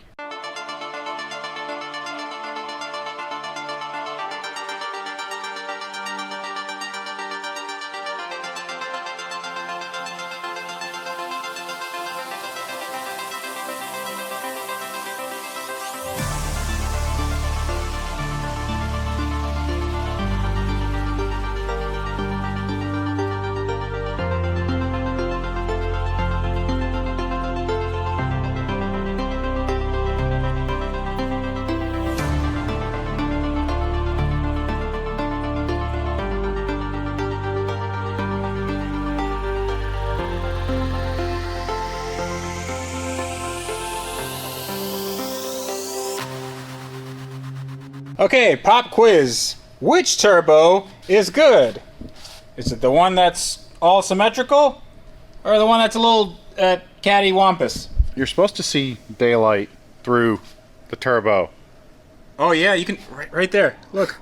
Okay, pop quiz. Which turbo is good? Is it the one that's all symmetrical, or the one that's a little cattywampus? You're supposed to see daylight through the turbo. Oh yeah, you can right there. Look.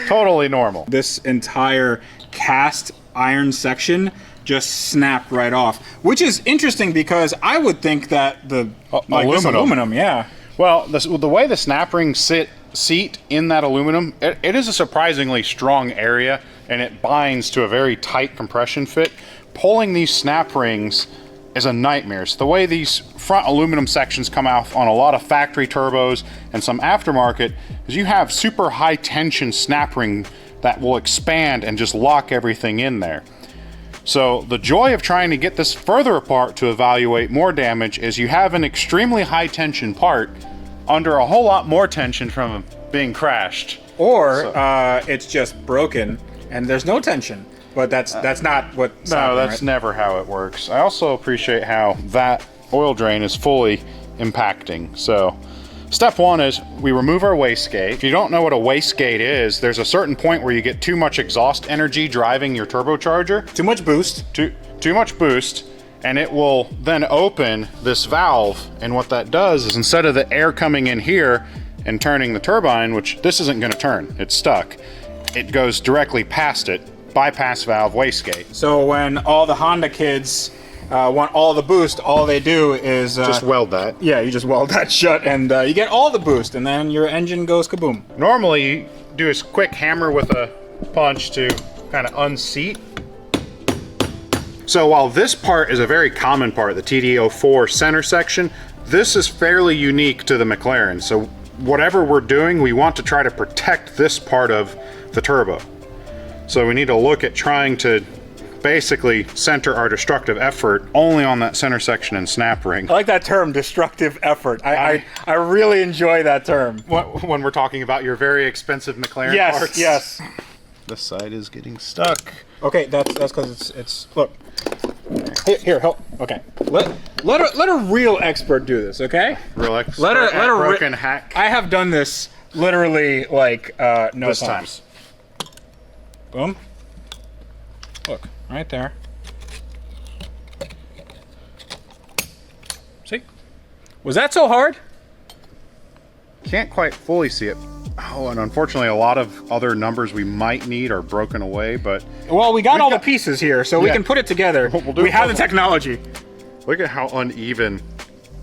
Totally normal. This entire cast iron section just snapped right off, which is interesting because I would think that the aluminum, yeah. Well, the way the snap rings seat in that aluminum, it is a surprisingly strong area, and it binds to a very tight compression fit. Pulling these snap rings is a nightmare. So the way these front aluminum sections come out on a lot of factory turbos and some aftermarket is you have super high tension snap ring that will expand and just lock everything in there. So the joy of trying to get this further apart to evaluate more damage is you have an extremely high tension part under a whole lot more tension from being crashed. Or it's just broken and there's no tension. But that's not what. No, that's never how it works. I also appreciate how that oil drain is fully impacting. So, step one is we remove our wastegate. If you don't know what a wastegate is, there's a certain point where you get too much exhaust energy driving your turbocharger. Too much boost. Too much boost, and it will then open this valve. And what that does is instead of the air coming in here and turning the turbine, which this isn't going to turn, it's stuck, it goes directly past it. Bypass valve wastegate. So when all the Honda kids want all the boost, all they do is just weld that. Yeah, you just weld that shut, and you get all the boost, and then your engine goes kaboom. Normally, you do a quick hammer with a punch to kind of unseat. So while this part is a very common part, the TD04 center section, this is fairly unique to the McLaren. So whatever we're doing, we want to try to protect this part of the turbo. So we need to look at trying to basically center our destructive effort only on that center section and snap ring. I like that term, destructive effort. I really enjoy that term. When we're talking about your very expensive McLaren parts. Yes. This side is getting stuck. Okay, that's because it's look. Here, help. Okay. Let a real expert do this, okay? Real expert. Let a broken hack. I have done this literally like no this times. Boom. Look, right there. See? Was that so hard? Can't quite fully see it. Oh, and unfortunately a lot of other numbers we might need are broken away, but... Well, we got all the pieces here, so we can put it together. We have the technology. Look at how uneven.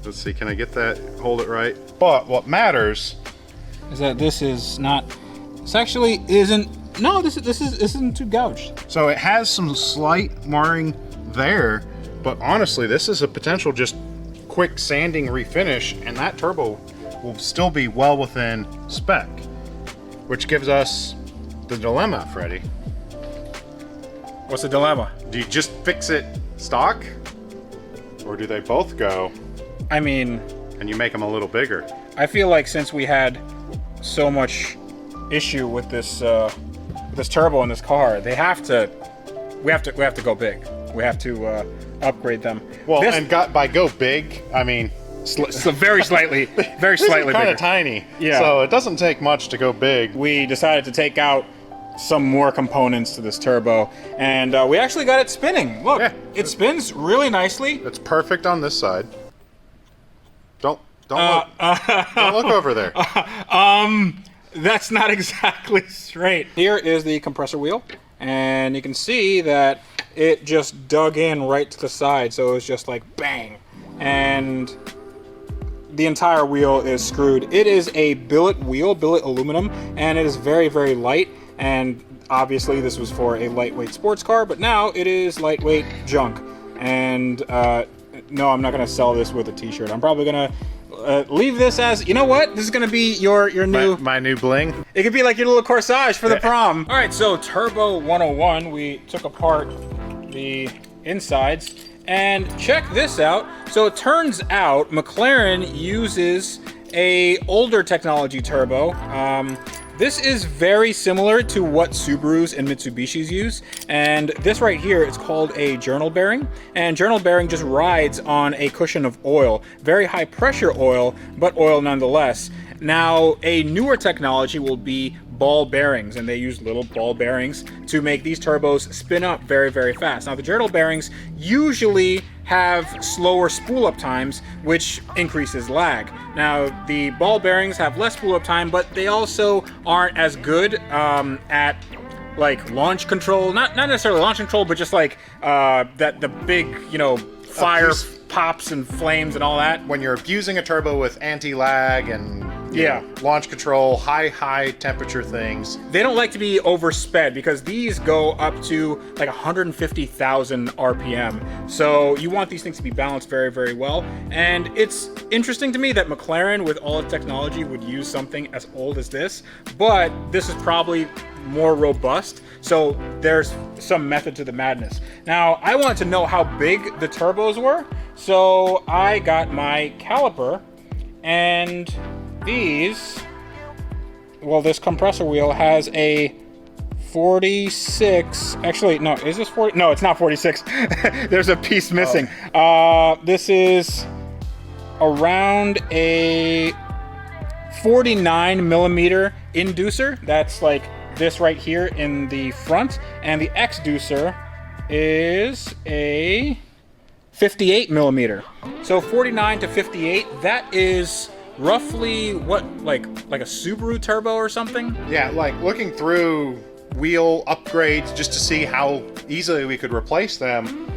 Let's see, can I get that, hold it right? But what matters... is that this is not... This actually isn't... No, this isn't too gouged. So it has some slight marring there, but honestly, this is a potential just quick sanding refinish, and that turbo will still be well within spec, which gives us the dilemma, Freddie. What's the dilemma? Do you just fix it stock, or do they both go? I mean, and you make them a little bigger. I feel like since we had so much issue with this turbo in this car, we have to go big. We have to upgrade them. Well, and by go big, I mean so very slightly kind bigger. of tiny. Yeah. So it doesn't take much to go big. We decided to take out some more components to this turbo, and we actually got it spinning. Look, it spins really nicely. It's perfect on this side. Don't look. Don't look over there. That's not exactly straight. Here is the compressor wheel, and you can see that it just dug in right to the side, so it was just like bang. And the entire wheel is screwed. It is a billet wheel, billet aluminum, and it is very, very light. And obviously this was for a lightweight sports car, but now it is lightweight junk. And no, I'm not gonna sell this with a t-shirt. I'm probably gonna leave this as, you know what? This is gonna be your new... My new bling. It could be like your little corsage for the prom. All right, so Turbo 101, we took apart the insides, and check this out. So it turns out McLaren uses a older technology turbo. This is very similar to what Subarus and Mitsubishis use, and this right here is called a journal bearing, and journal bearing just rides on a cushion of oil, very high pressure oil, but oil nonetheless. Now, a newer technology will be ball bearings, and they use little ball bearings to make these turbos spin up very, very fast. Now, the journal bearings usually have slower spool up times, which increases lag. Now, the ball bearings have less spool up time, but they also aren't as good at like launch control, not necessarily launch control, but just like the big, you know, fire pops and flames and all that. When you're abusing a turbo with anti-lag and yeah, launch control, high temperature things. They don't like to be oversped because these go up to like 150,000 RPM. So you want these things to be balanced very, very well. And it's interesting to me that McLaren, with all its technology, would use something as old as this, but this is probably more robust. So there's some method to the madness. Now, I wanted to know how big the turbos were. So I got my caliper, and these, well, this compressor wheel has a 46, actually, no, is this 40? No, it's not 46. There's a piece missing. This is around a 49 millimeter inducer. That's like this right here in the front. And the exducer is a 58 millimeter. So 49 to 58, that is roughly what, like a Subaru turbo or something? Yeah, like looking through wheel upgrades just to see how easily we could replace them,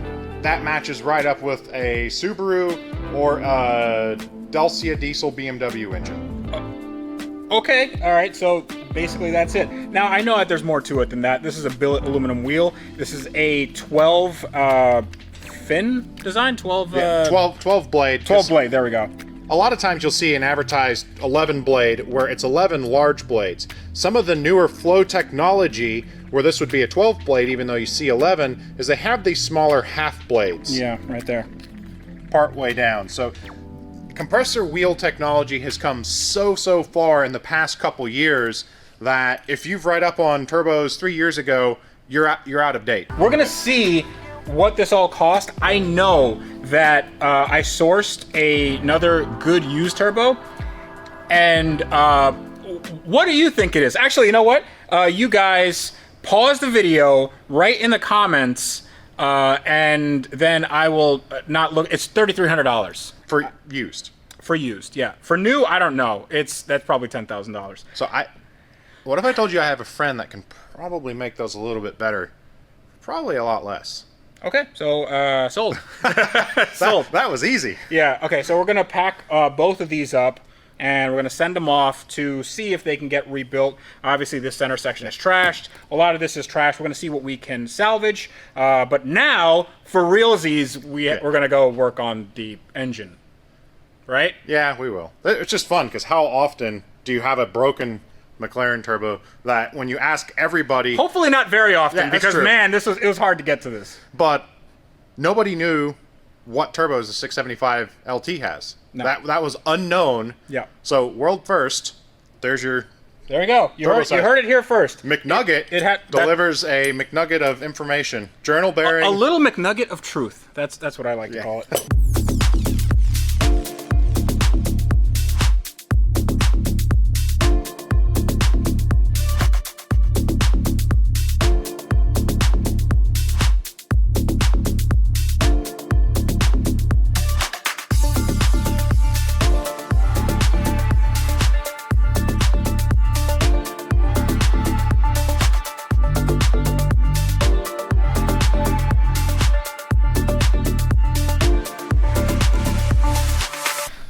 that matches right up with a Subaru or a Dacia diesel BMW engine. Okay, all right, so basically that's it. Now, I know that there's more to it than that. This is a billet aluminum wheel. This is a 12 fin design, 12 blade. 12 blade, there we go. A lot of times you'll see an advertised 11 blade where it's 11 large blades. Some of the newer flow technology where this would be a 12 blade, even though you see 11, is they have these smaller half blades. Yeah, right there. Part way down. So compressor wheel technology has come so far in the past couple years that if you've read up on turbos 3 years ago, you're out of date. We're gonna see what this all cost. I know that I sourced another good used turbo, and what do you think it is? Actually, you know what? You guys pause the video, write in the comments, and then I will not look. It's $3,300 for used. For used, yeah. For new, I don't know. That's probably $10,000. So what if I told you I have a friend that can probably make those a little bit better? Probably a lot less. Okay, so sold. Sold. That was easy. Yeah, okay, so we're gonna pack both of these up and we're gonna send them off to see if they can get rebuilt. Obviously this center section is trashed. A lot of this is trashed. We're gonna see what we can salvage. But now, for realsies, we're gonna go work on the engine, right? Yeah, we will. It's just fun, because how often do you have a broken McLaren turbo that when you ask everybody... Hopefully not very often, yeah, because man, it was hard to get to this. But nobody knew what turbos the 675LT has. No. That was unknown. Yeah. So world first, there you go. You heard it here first. McNugget delivers a McNugget of information. Journal bearing. A little McNugget of truth. That's what I like to call it.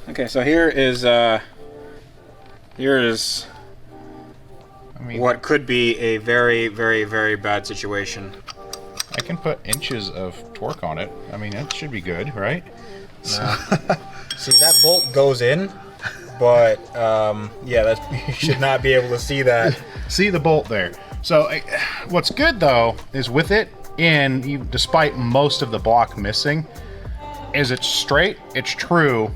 Okay, so here is what could be a very, very, very bad situation. I can put inches of torque on it. I mean, it should be good, right? See, that bolt goes in, but yeah, you should not be able to see that. See the bolt there. So what's good though is with it in, despite most of the block missing, is it's straight, it's true,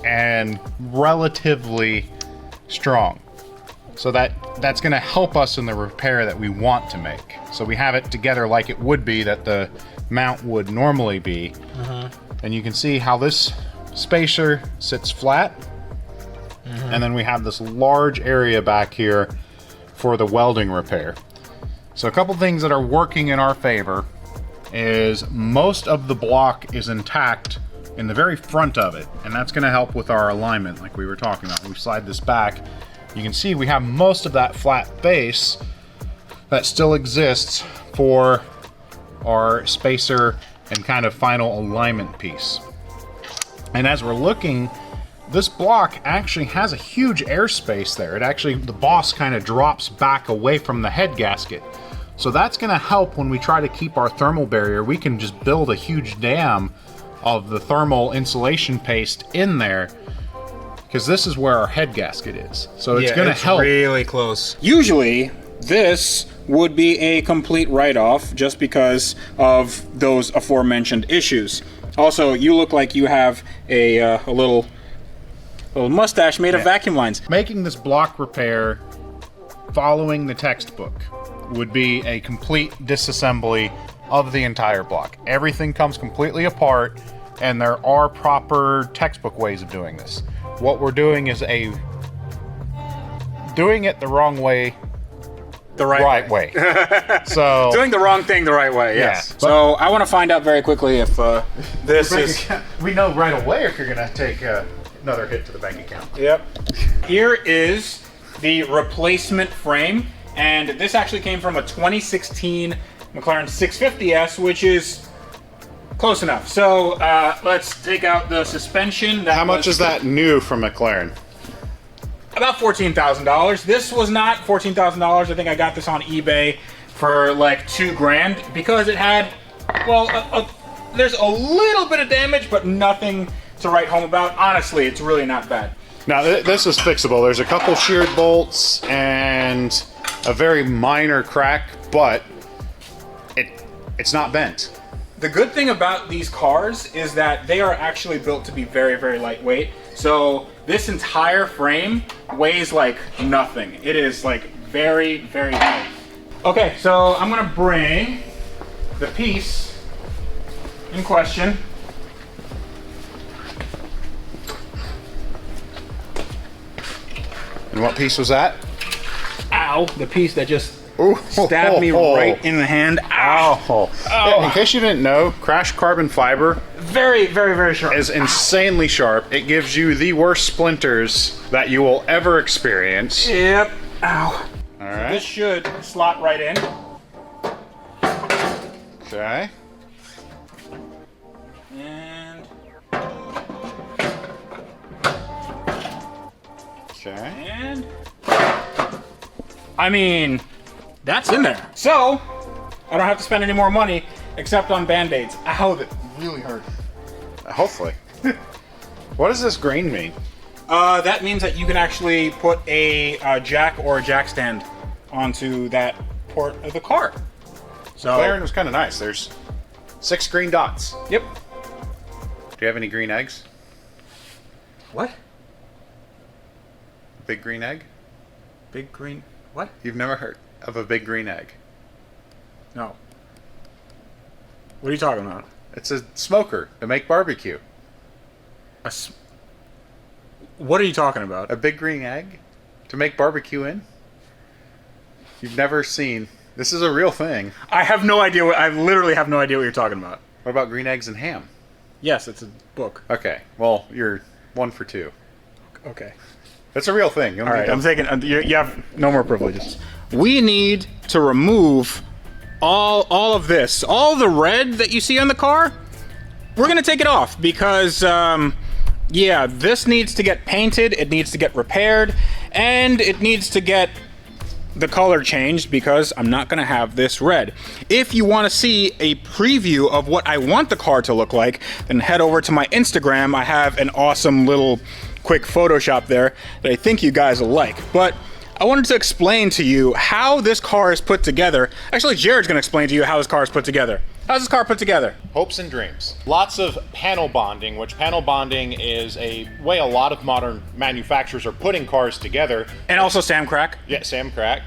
and relatively strong. So that's going to help us in the repair that we want to make. So we have it together like it would be, that the mount would normally be. And you can see how this spacer sits flat. And then we have this large area back here for the welding repair. So a couple things that are working in our favor is most of the block is intact in the very front of it, and that's going to help with our alignment like we were talking about. We slide this back, you can see we have most of that flat base, that still exists for our spacer and kind of final alignment piece. And as we're looking, this block actually has a huge airspace there. It actually, the boss kind of drops back away from the head gasket. So that's going to help when we try to keep our thermal barrier. We can just build a huge dam of the thermal insulation paste in there, because this is where our head gasket is. So it's going to help. Really close. Usually, this would be a complete write-off just because of those aforementioned issues. Also, you look like you have a little mustache made of vacuum lines. Making this block repair following the textbook would be a complete disassembly of the entire block. Everything comes completely apart, and there are proper textbook ways of doing this. What we're doing is doing it the wrong way, The right way. So doing the wrong thing the right way, yes. Yeah, so I want to find out very quickly if this is... We know right away if you're going to take another hit to the bank account. Yep. Here is the replacement frame, and this actually came from a 2016 McLaren 650S, which is close enough. So let's take out the suspension. How much is that new from McLaren? About $14,000. This was not $14,000. I think I got this on eBay for like $2,000 because it had, well, there's a little bit of damage, but nothing to write home about. Honestly, it's really not bad. Now this is fixable. There's a couple sheared bolts and a very minor crack, but it's not bent. The good thing about these cars is that they are actually built to be very, very lightweight. So this entire frame weighs like nothing. It is like very, very light. Okay, so I'm gonna bring the piece in question. And what piece was that? Ow, the piece that just stabbed me right in the hand. Ow. Oh. In case you didn't know, crashed carbon fiber Very, very, very sharp. is insanely sharp. It gives you the worst splinters that you will ever experience. Yep. Ow. All right. This should slot right in. Okay. And Okay. And I mean, that's in there. So I don't have to spend any more money except on Band-Aids. Ow, that really hurt. Hopefully. What does this green mean? That means that you can actually put a jack or a jack stand onto that port of the car. So McLaren was kind of nice. There's 6 green dots. Yep. Do you have any green eggs? What? Big green egg? Big green what? You've never heard of a big green egg? No. What are you talking about? It's a smoker to make barbecue. What are you talking about? A big green egg to make barbecue in? You've never seen. This is a real thing. I have no idea I literally have no idea what you're talking about. What about green eggs and ham? Yes, it's a book. Okay. Well, you're 1 for 2. Okay. That's a real thing. All right, I'm taking. You have no more privileges. We need to remove all of this, all the red that you see on the car. We're gonna take it off because, yeah, this needs to get painted. It needs to get repaired, and it needs to get the color changed because I'm not gonna have this red. If you want to see a preview of what I want the car to look like, then head over to my Instagram. I have an awesome little quick Photoshop there that I think you guys will like. But I wanted to explain to you how this car is put together. Actually, Jared's gonna explain to you how this car is put together. How's this car put together? Hopes and dreams. Lots of panel bonding, which panel bonding is a way a lot of modern manufacturers are putting cars together. And also Sam Crack. Yeah, Sam Crack.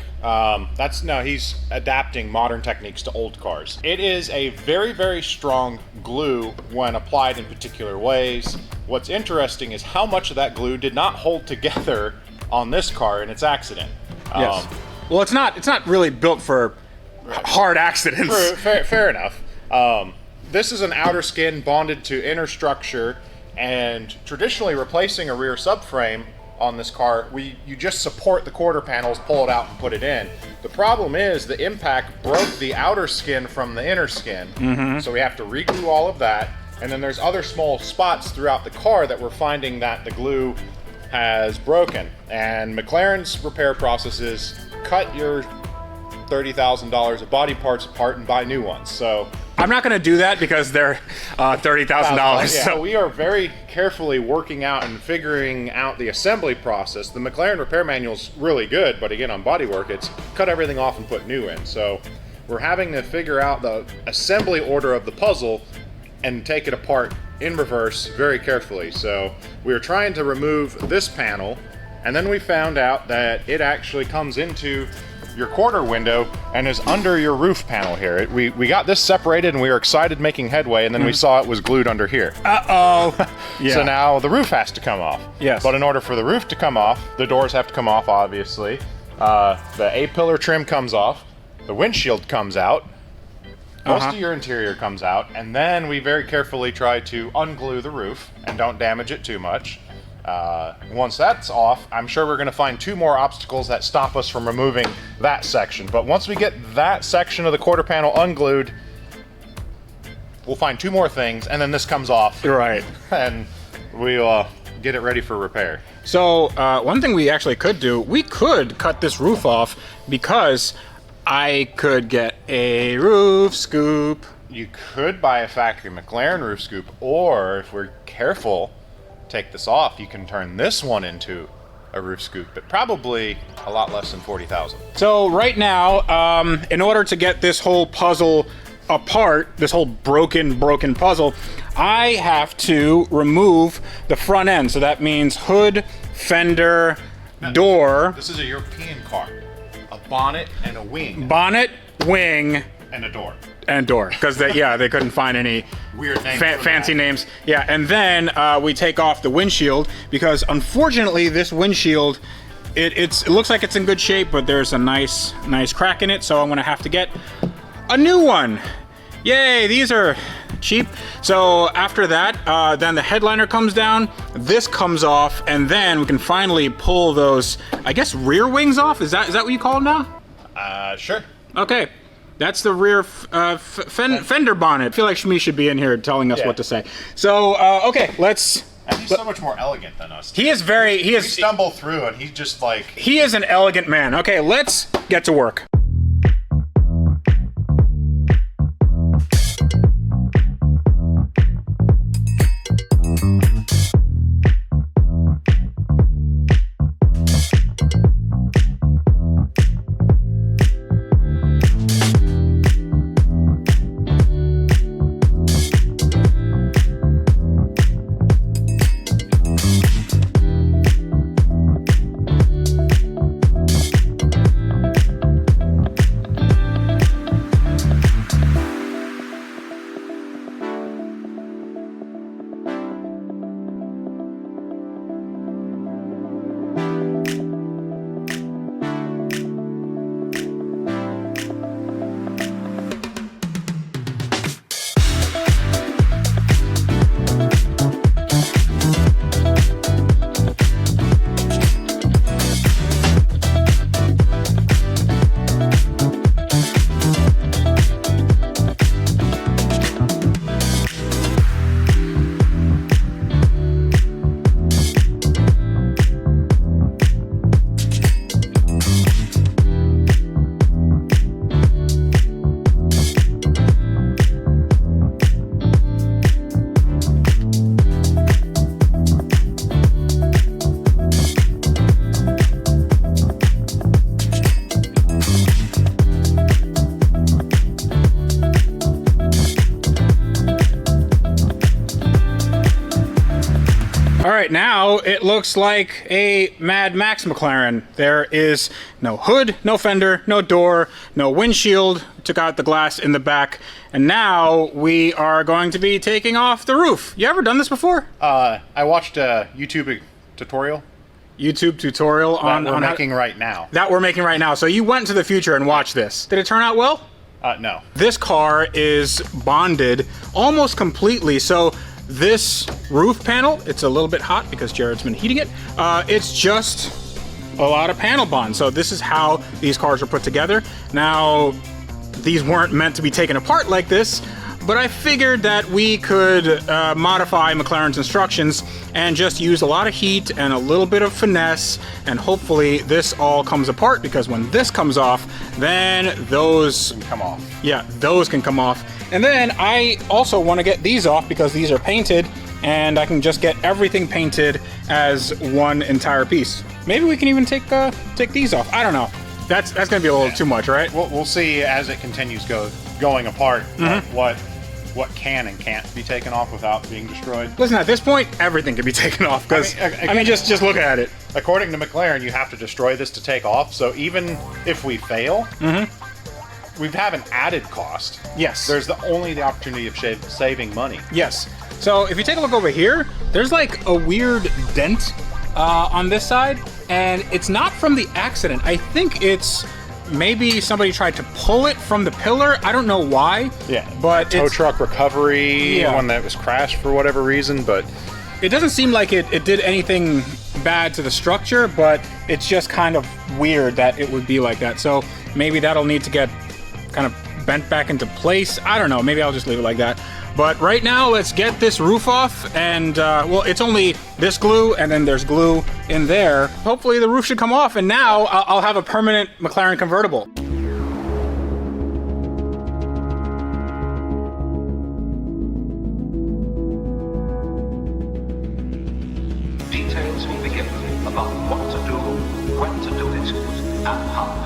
He's adapting modern techniques to old cars. It is a very, very strong glue when applied in particular ways. What's interesting is how much of that glue did not hold together on this car in its accident. Yes. Well, it's not really built for hard accidents. Fair enough. This is an outer skin bonded to inner structure, and traditionally replacing a rear subframe on this car. You just support the quarter panels, pull it out and put it in. The problem is the impact broke the outer skin from the inner skin. So we have to reglue all of that. And then there's other small spots throughout the car that we're finding that the glue has broken. And McLaren's repair process is cut your $30,000 of body parts apart and buy new ones. So I'm not going to do that because they're $30,000. yeah, So we are very carefully working out and figuring out the assembly process. The McLaren repair manual's really good, but again, on bodywork, it's cut everything off and put new in. So we're having to figure out the assembly order of the puzzle and take it apart in reverse very carefully. So we were trying to remove this panel, and then we found out that it actually comes into your quarter window and is under your roof panel here. We got this separated and we were excited making headway, and then we saw it was glued under here. uh-oh. Yeah. So now the roof has to come off. Yes. But in order for the roof to come off, the doors have to come off, obviously. The A-pillar trim comes off, the windshield comes out, most of your interior comes out, and then we very carefully try to unglue the roof and don't damage it too much. Once that's off, I'm sure we're going to find 2 more obstacles that stop us from removing that section. But once we get that section of the quarter panel unglued, we'll find 2 more things, and then this comes off. Right. And we'll get it ready for repair. So one thing we actually could do, we could cut this roof off because I could get a roof scoop. You could buy a factory McLaren roof scoop, or if we're careful, take this off, you can turn this one into a roof scoop, but probably a lot less than 40,000. So right now, in order to get this whole puzzle apart, this whole broken puzzle, I have to remove the front end. So that means hood, fender, door. This is a European car. A bonnet and a wing. Bonnet, wing, And a door. and door. Because they couldn't find any Weird names. fancy names. Yeah, and then we take off the windshield because unfortunately this windshield, it looks like it's in good shape, but there's a nice crack in it, so I'm gonna have to get a new one. Yay, these are cheap. So after that, then the headliner comes down, this comes off, and then we can finally pull those, I guess, rear wings off. Is that what you call them now? Sure. Okay. That's the rear fender bonnet. I feel like Shmi should be in here telling us what to say. So, okay, let's... And he's so much more elegant than us. He is very... We stumble through and he's just like... He is an elegant man. Okay, let's get to work. All right, now it looks like a Mad Max McLaren. There is no hood, no fender, no door, no windshield. Took out the glass in the back, and now we are going to be taking off the roof. You ever done this before? I watched a YouTube tutorial. YouTube tutorial on That we're making right now. That we're making right now. So you went to the future and watched this. Did it turn out well? No. This car is bonded almost completely. So this roof panel, it's a little bit hot because Jared's been heating it. It's just a lot of panel bond. So this is how these cars are put together. Now, these weren't meant to be taken apart like this, but I figured that we could modify McLaren's instructions and just use a lot of heat and a little bit of finesse, and hopefully this all comes apart, because when this comes off, then those can come off. Yeah, those can come off. And then I also want to get these off because these are painted, and I can just get everything painted as one entire piece. Maybe we can even take these off. I don't know. That's gonna be a little too much, right? We'll see as it continues going apart what can and can't be taken off without being destroyed. Listen, at this point, everything can be taken off, because I mean, just look at it. According to McLaren, you have to destroy this to take off. So even if we fail, we have an added cost. Yes. There's only the opportunity of saving money. Yes. So if you take a look over here, there's like a weird dent on this side, and it's not from the accident. I think it's maybe somebody tried to pull it from the pillar. I don't know why. Yeah, but tow truck recovery, Yeah. one that was crashed for whatever reason, but it doesn't seem like it did anything bad to the structure, but it's just kind of weird that it would be like that. So maybe that'll need to get kind of bent back into place. I don't know, maybe I'll just leave it like that. But right now, let's get this roof off, and well, it's only this glue, and then there's glue in there. Hopefully the roof should come off, and now I'll have a permanent McLaren convertible. Details will be given about what to do, when to do it, and how.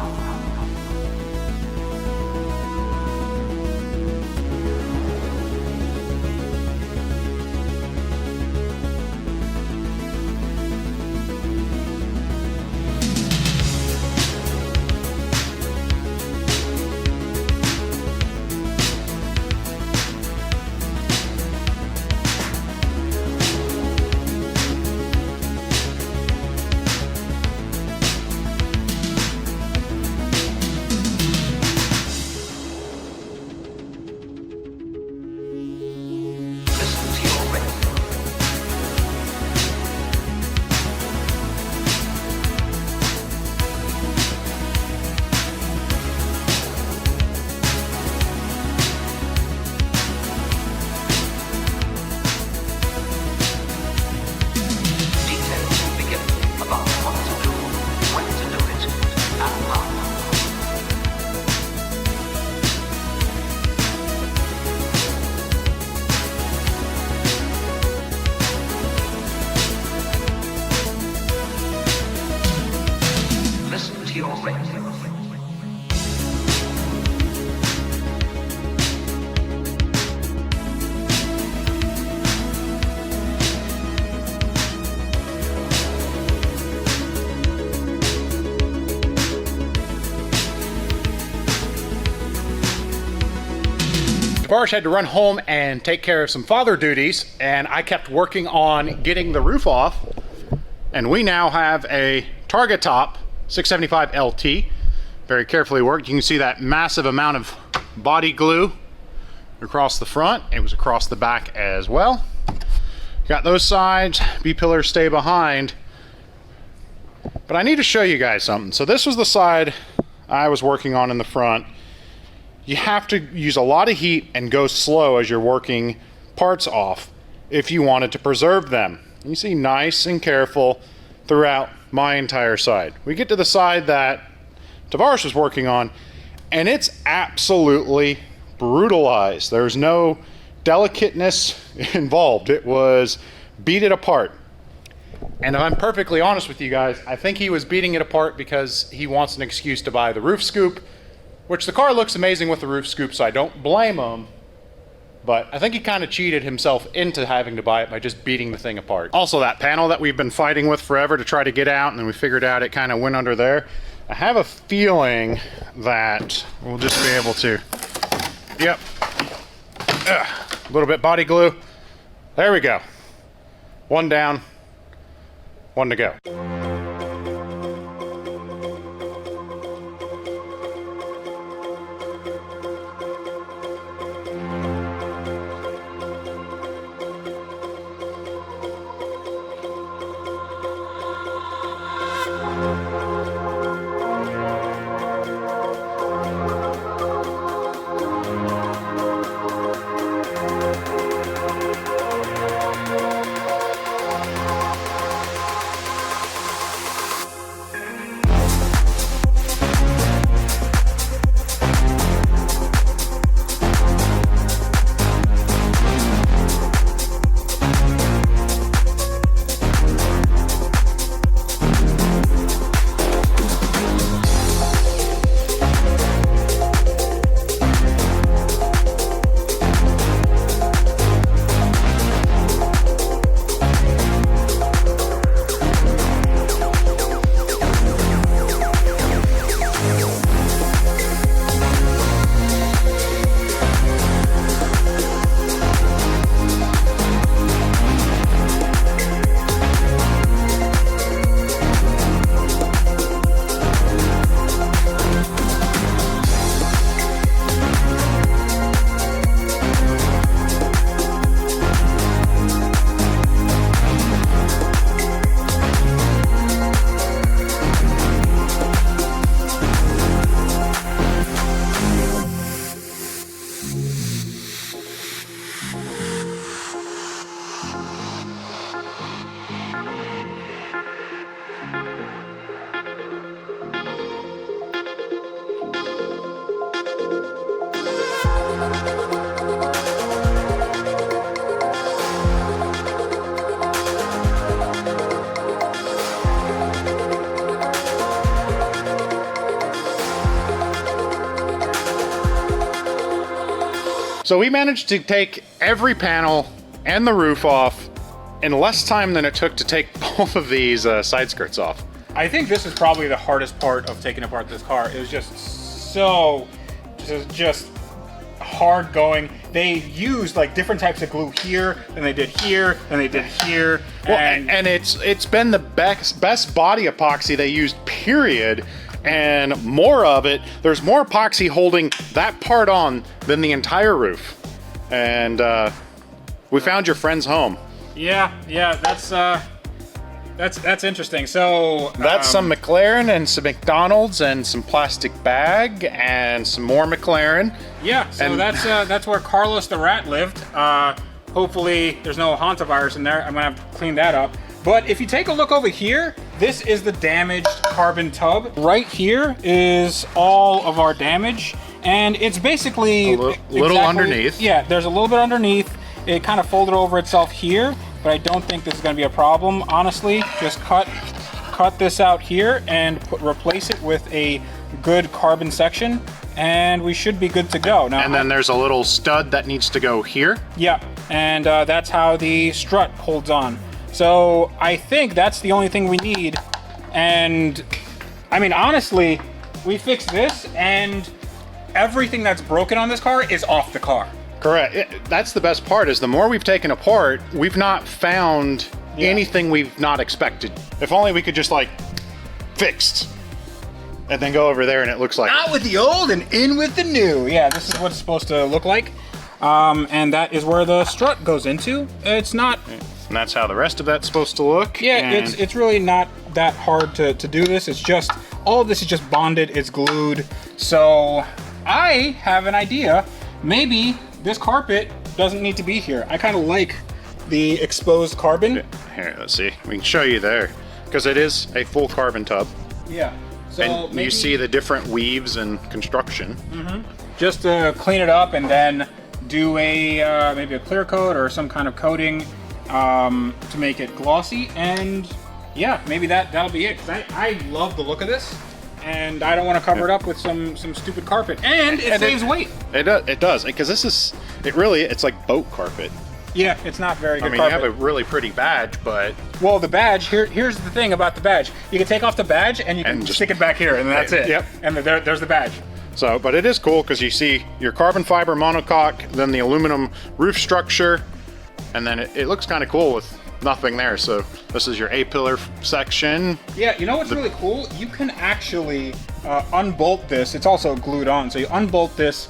Barsh had to run home and take care of some father duties, and I kept working on getting the roof off, and we now have a Target Top 675LT, very carefully worked. You can see that massive amount of body glue across the front. It was across the back as well. Got those sides, B-pillars stay behind. But I need to show you guys something. So this was the side I was working on in the front. You have to use a lot of heat and go slow as you're working parts off if you wanted to preserve them. You see, nice and careful throughout my entire side. We get to the side that Tavares was working on, and it's absolutely brutalized. There's no delicateness involved. It was beat it apart. And if I'm perfectly honest with you guys, I think he was beating it apart because he wants an excuse to buy the roof scoop, which the car looks amazing with the roof scoop, so I don't blame him. But I think he kind of cheated himself into having to buy it by just beating the thing apart. Also, that panel that we've been fighting with forever to try to get out, and then we figured out it kind of went under there. I have a feeling that we'll just be able to, yep, a little bit body glue. There we go. One down, one to go. So we managed to take every panel and the roof off in less time than it took to take both of these side skirts off. I think this is probably the hardest part of taking apart this car. It was just so, just hard going. They used like different types of glue here, than they did here, than they did here. Well, and it's been the best body epoxy they used, period. And more of it, there's more epoxy holding that part on than the entire roof. And we found your friend's home. Yeah, that's interesting. So that's some McLaren and some McDonald's and some plastic bag and some more McLaren. Yeah, so and that's where Carlos the rat lived. Hopefully there's no hantavirus in there. I'm gonna have to clean that up. But if you take a look over here, this is the damaged carbon tub. Right here is all of our damage, and it's basically little underneath. Yeah, there's a little bit underneath. It kind of folded over itself here, but I don't think this is going to be a problem. Honestly, just cut this out here and replace it with a good carbon section, and we should be good to go. Now, and then there's a little stud that needs to go here. Yeah, and that's how the strut holds on. So I think that's the only thing we need. And I mean, honestly, we fixed this and everything that's broken on this car is off the car. Correct. That's the best part, is the more we've taken apart, we've not found anything we've not expected. If only we could just like fixed and then go over there and it looks like out with the old and in with the new. Yeah, this is what it's supposed to look like. And that is where the strut goes into. It's not... And that's how the rest of that's supposed to look. Yeah, and it's really not that hard to do this. It's just, all of this is just bonded, it's glued. So I have an idea. Maybe this carpet doesn't need to be here. I kind of like the exposed carbon. Here, let's see. We can show you there. Because it is a full carbon tub. Yeah. So and maybe you see the different weaves and construction. Mm-hmm. Just to clean it up and then do a maybe a clear coat or some kind of coating to make it glossy, and yeah, maybe that'll be it. Cause I love the look of this, and I don't want to cover it up with some stupid carpet, and it saves weight. It does, because it's like boat carpet. Yeah, it's not very good. I mean, carpet. you have a really pretty badge, but well, the badge here's the thing about the badge. You can take off the badge and you can just stick it back here, and that's it. Yep. And there's the badge. So, but it is cool because you see your carbon fiber monocoque, then the aluminum roof structure, and then it looks kind of cool with nothing there. So this is your A-pillar section. Yeah, you know what's really cool? You can actually unbolt this. It's also glued on. So you unbolt this,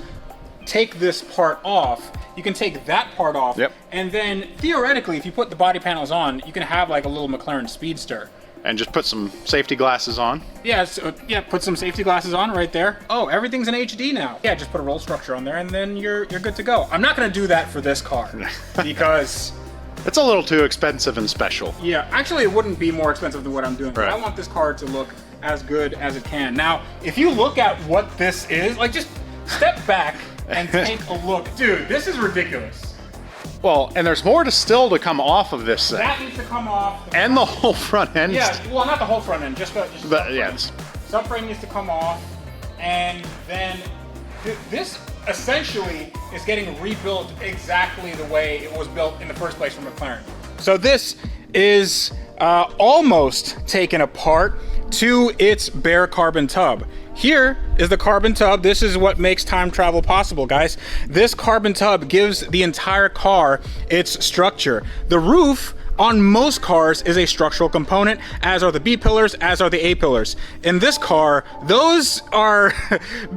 take this part off. You can take that part off. Yep. And then theoretically, if you put the body panels on, you can have like a little McLaren Speedster. And just put some safety glasses on. Yeah, so, yeah, put some safety glasses on right there. Oh, everything's in HD now. Yeah, just put a roll structure on there and then you're good to go. I'm not gonna do that for this car because it's a little too expensive and special. Yeah, actually it wouldn't be more expensive than what I'm doing. Right. But I want this car to look as good as it can. Now, if you look at what this is, like just step back and take a look. Dude, this is ridiculous. Well, and there's more still to come off of this thing. That needs to come off. And the whole front end. Yeah, well, not the whole front end, just the subframe. Yes. Subframe needs to come off, and then this essentially is getting rebuilt exactly the way it was built in the first place from McLaren. So this is almost taken apart to its bare carbon tub. Here is the carbon tub. This is what makes time travel possible, guys. This carbon tub gives the entire car its structure. The roof on most cars is a structural component, as are the B pillars, as are the A pillars. In this car, those are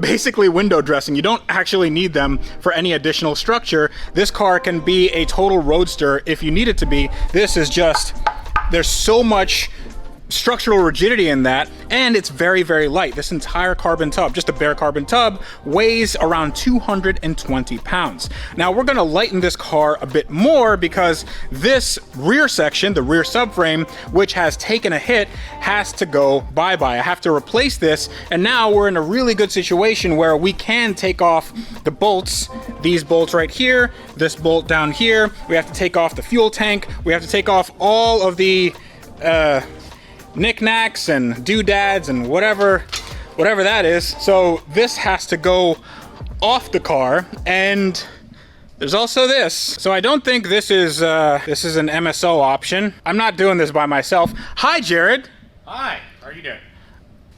basically window dressing. You don't actually need them for any additional structure. This car can be a total roadster if you need it to be. This is just, there's so much structural rigidity in that, and it's very, very light. This entire carbon tub, just a bare carbon tub, weighs around 220 pounds. Now we're gonna lighten this car a bit more because this rear section, the rear subframe, which has taken a hit, has to go bye-bye. I have to replace this, and now we're in a really good situation where we can take off the bolts, these bolts right here, this bolt down here. We have to take off the fuel tank. We have to take off all of the knickknacks and doodads and whatever that is. So this has to go off the car, and There's also this. So I don't think this is an MSO option. I'm not doing this by myself. Hi, Jared. Hi, how are you doing?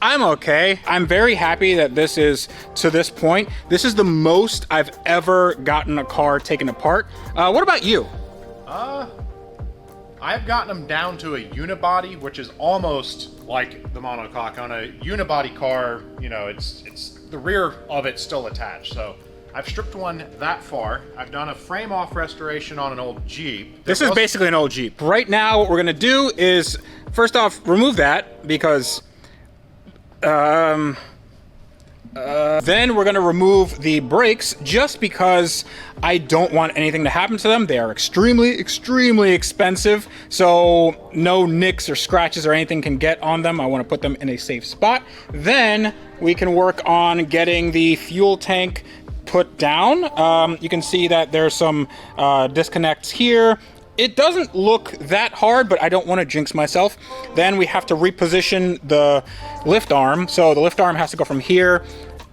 I'm okay. I'm very happy that this is, to this point, this is the most I've ever gotten a car taken apart. What about you? I've gotten them down to a unibody, which is almost like the monocoque. On a unibody car, you know, it's the rear of it's still attached. So I've stripped one that far. I've done a frame off restoration on an old Jeep. This is basically an old Jeep. Right now, what we're gonna do is, first off, remove that because then we're gonna remove the brakes just because I don't want anything to happen to them. They are extremely, extremely expensive. So no nicks or scratches or anything can get on them. I wanna put them in a safe spot. Then we can work on getting the fuel tank put down. You can see that there's some disconnects here. It doesn't look that hard, but I don't want to jinx myself. Then we have to reposition the lift arm. So the lift arm has to go from here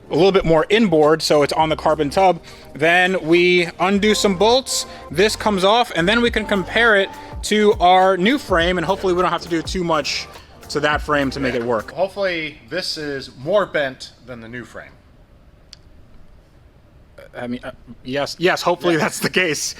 a little bit more inboard, so it's on the carbon tub. Then we undo some bolts. This comes off, and then we can compare it to our new frame, and hopefully we don't have to do too much to that frame to make it work. Hopefully this is more bent than the new frame. I mean, yes, hopefully that's the case.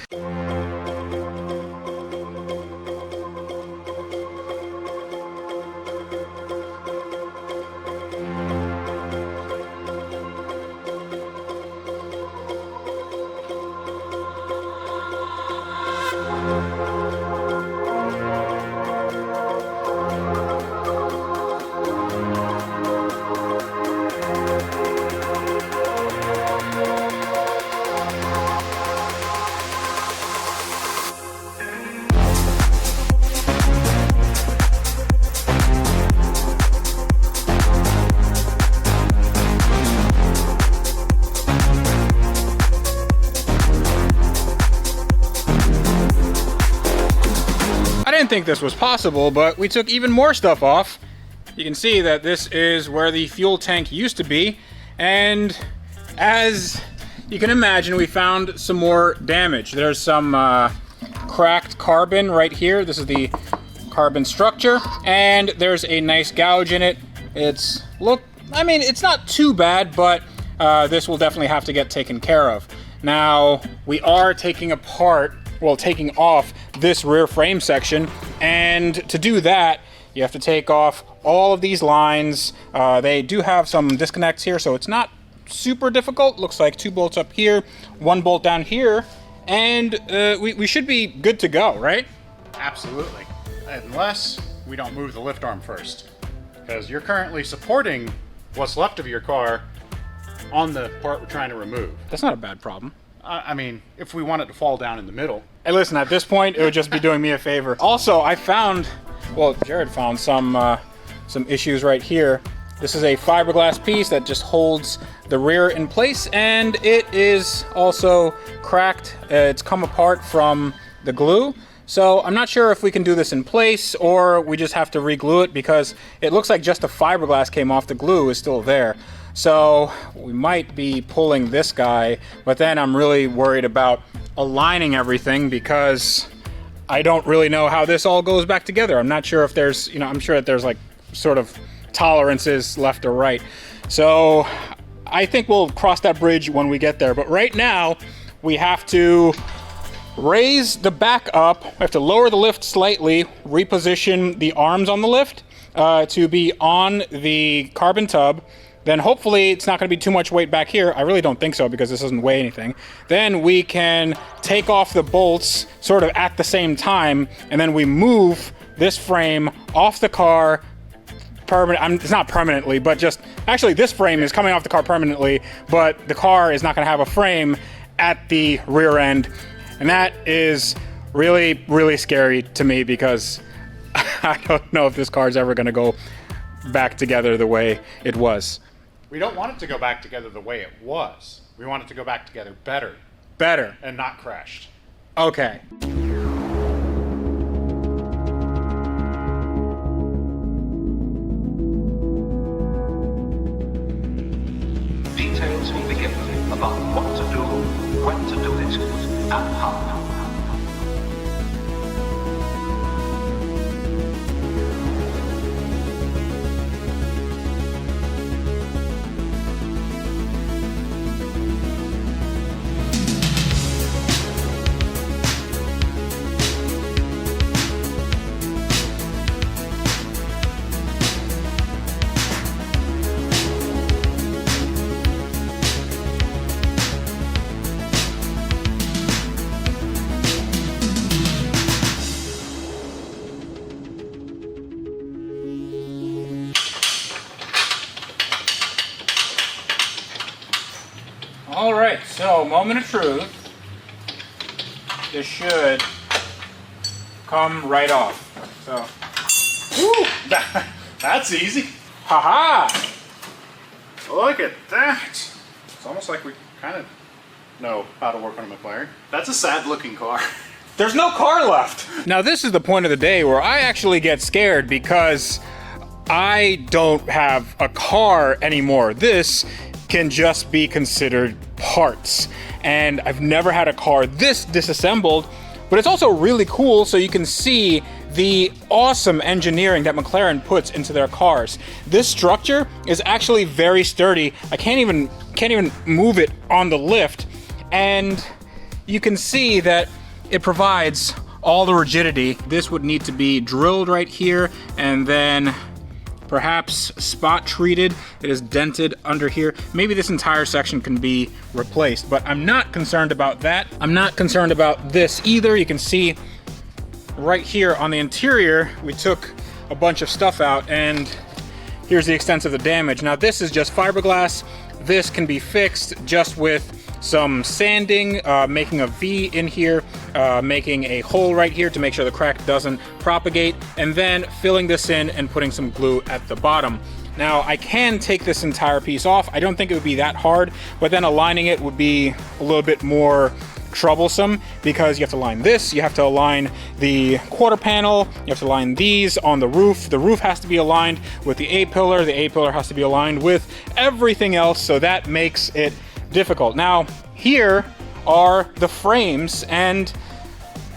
I didn't think this was possible, but we took even more stuff off. You can see that this is where the fuel tank used to be, and as you can imagine, we found some more damage. There's some cracked carbon right here. This is the carbon structure, and there's a nice gouge in it. It's not too bad, but this will definitely have to get taken care of. Now, we are taking off this rear frame section, and to do that, you have to take off all of these lines. They do have some disconnects here, so it's not super difficult. Looks like 2 bolts up here, 1 bolt down here, and we should be good to go, right? Absolutely. Unless we don't move the lift arm first. Because you're currently supporting what's left of your car on the part we're trying to remove. That's not a bad problem. I mean, if we want it to fall down in the middle. Hey, listen, at this point, it would just be doing me a favor. Also, Jared found some issues right here. This is a fiberglass piece that just holds the rear in place, and it is also cracked. It's come apart from the glue. So I'm not sure if we can do this in place or we just have to re-glue it, because it looks like just the fiberglass came off. The glue is still there. So we might be pulling this guy, but then I'm really worried about aligning everything because I don't really know how this all goes back together. I'm not sure if there's, I'm sure that there's like sort of tolerances left or right. So I think we'll cross that bridge when we get there. But right now we have to raise the back up. We have to lower the lift slightly, reposition the arms on the lift to be on the carbon tub. Then hopefully it's not going to be too much weight back here. I really don't think so because this doesn't weigh anything. Then we can take off the bolts sort of at the same time, and then we move this frame off the car it's not permanently, but just actually this frame is coming off the car permanently, but the car is not going to have a frame at the rear end. And that is really, really scary to me because I don't know if this car is ever going to go back together the way it was. We don't want it to go back together the way it was. We want it to go back together better. Better. And not crashed. Okay. Details will be given about what to do, when to do it, and how. All right, so moment of truth. This should come right off. So, Woo! That's easy. haha! Look at that. It's almost like we kind of know how to work on a McLaren. That's a sad looking car. There's no car left. Now this is the point of the day where I actually get scared because I don't have a car anymore. This can just be considered parts. And I've never had a car this disassembled, but it's also really cool so you can see the awesome engineering that McLaren puts into their cars. This structure is actually very sturdy. I can't even move it on the lift, and you can see that it provides all the rigidity. This would need to be drilled right here and then perhaps spot treated. It is dented under here. Maybe this entire section can be replaced, but I'm not concerned about that. I'm not concerned about this either. You can see right here on the interior, we took a bunch of stuff out, and here's the extent of the damage. Now this is just fiberglass. This can be fixed just with some sanding, making a V in here, making a hole right here to make sure the crack doesn't propagate, and then filling this in and putting some glue at the bottom. Now I can take this entire piece off. I don't think it would be that hard, but then aligning it would be a little bit more troublesome because you have to align this, you have to align the quarter panel, you have to align these on the roof. The roof has to be aligned with the A-pillar. The A-pillar has to be aligned with everything else, so that makes it difficult. Now, here are the frames, and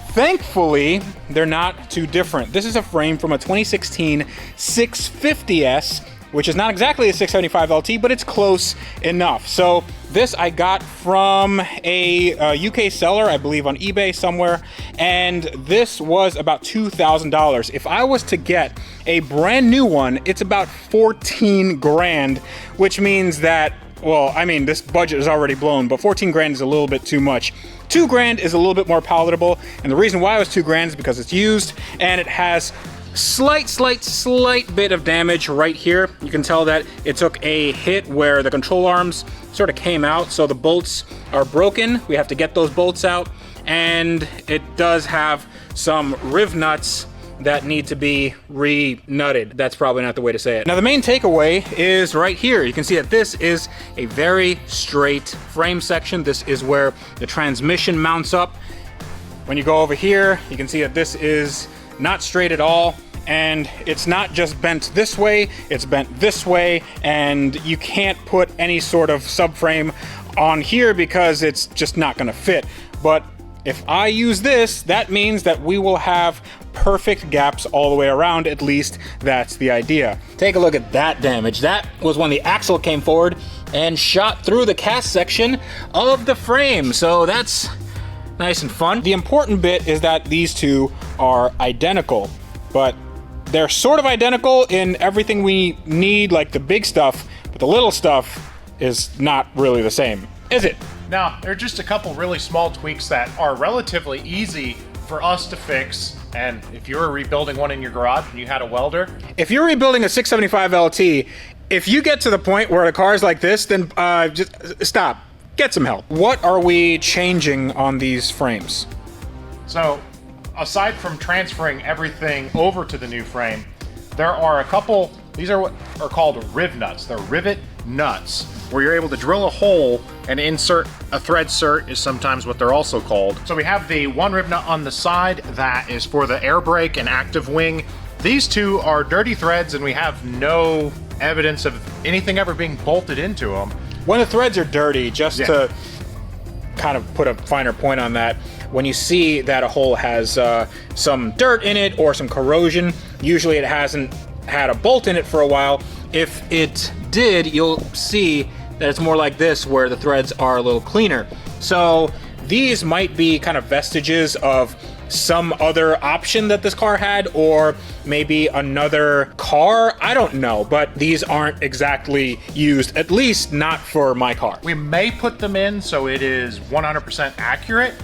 thankfully, they're not too different. This is a frame from a 2016 650S, which is not exactly a 675LT, but it's close enough. So this I got from a UK seller, I believe on eBay somewhere, and this was about $2,000. If I was to get a brand new one, it's about 14 grand, which means that, well, I mean, this budget is already blown, but 14 grand is a little bit too much. 2 grand is a little bit more palatable, and the reason why it was 2 grand is because it's used, and it has slight bit of damage right here. You can tell that it took a hit where the control arms sort of came out, so the bolts are broken. We have to get those bolts out, and it does have some riv nuts that need to be re-nutted. That's probably not the way to say it. Now the main takeaway is right here. You can see that this is a very straight frame section. This is where the transmission mounts up. When you go over here, you can see that this is not straight at all, and it's not just bent this way, it's bent this way, and you can't put any sort of subframe on here because it's just not gonna fit. But if I use this, that means that we will have perfect gaps all the way around. At least that's the idea. Take a look at that damage. That was when the axle came forward and shot through the cast section of the frame. So that's nice and fun. The important bit is that these two are identical, but they're sort of identical in everything we need, like the big stuff, but the little stuff is not really the same, is it? Now, there are just a couple really small tweaks that are relatively easy for us to fix. And if you were rebuilding one in your garage and you had a welder. If you're rebuilding a 675LT, if you get to the point where the car's like this, then just stop, get some help. What are we changing on these frames? So, aside from transferring everything over to the new frame, there are a couple, these are what are called riv nuts. They're rivet nuts, where you're able to drill a hole and insert a thread cert is sometimes what they're also called. So we have the one riv nut on the side that is for the air brake and active wing. These two are dirty threads, and we have no evidence of anything ever being bolted into them. When the threads are dirty, just to kind of put a finer point on that, when you see that a hole has some dirt in it or some corrosion, usually it hasn't had a bolt in it for a while. If it did, you'll see that it's more like this, where the threads are a little cleaner. So these might be kind of vestiges of some other option that this car had, or maybe another car, I don't know, but these aren't exactly used, at least not for my car. We may put them in so it is 100% accurate,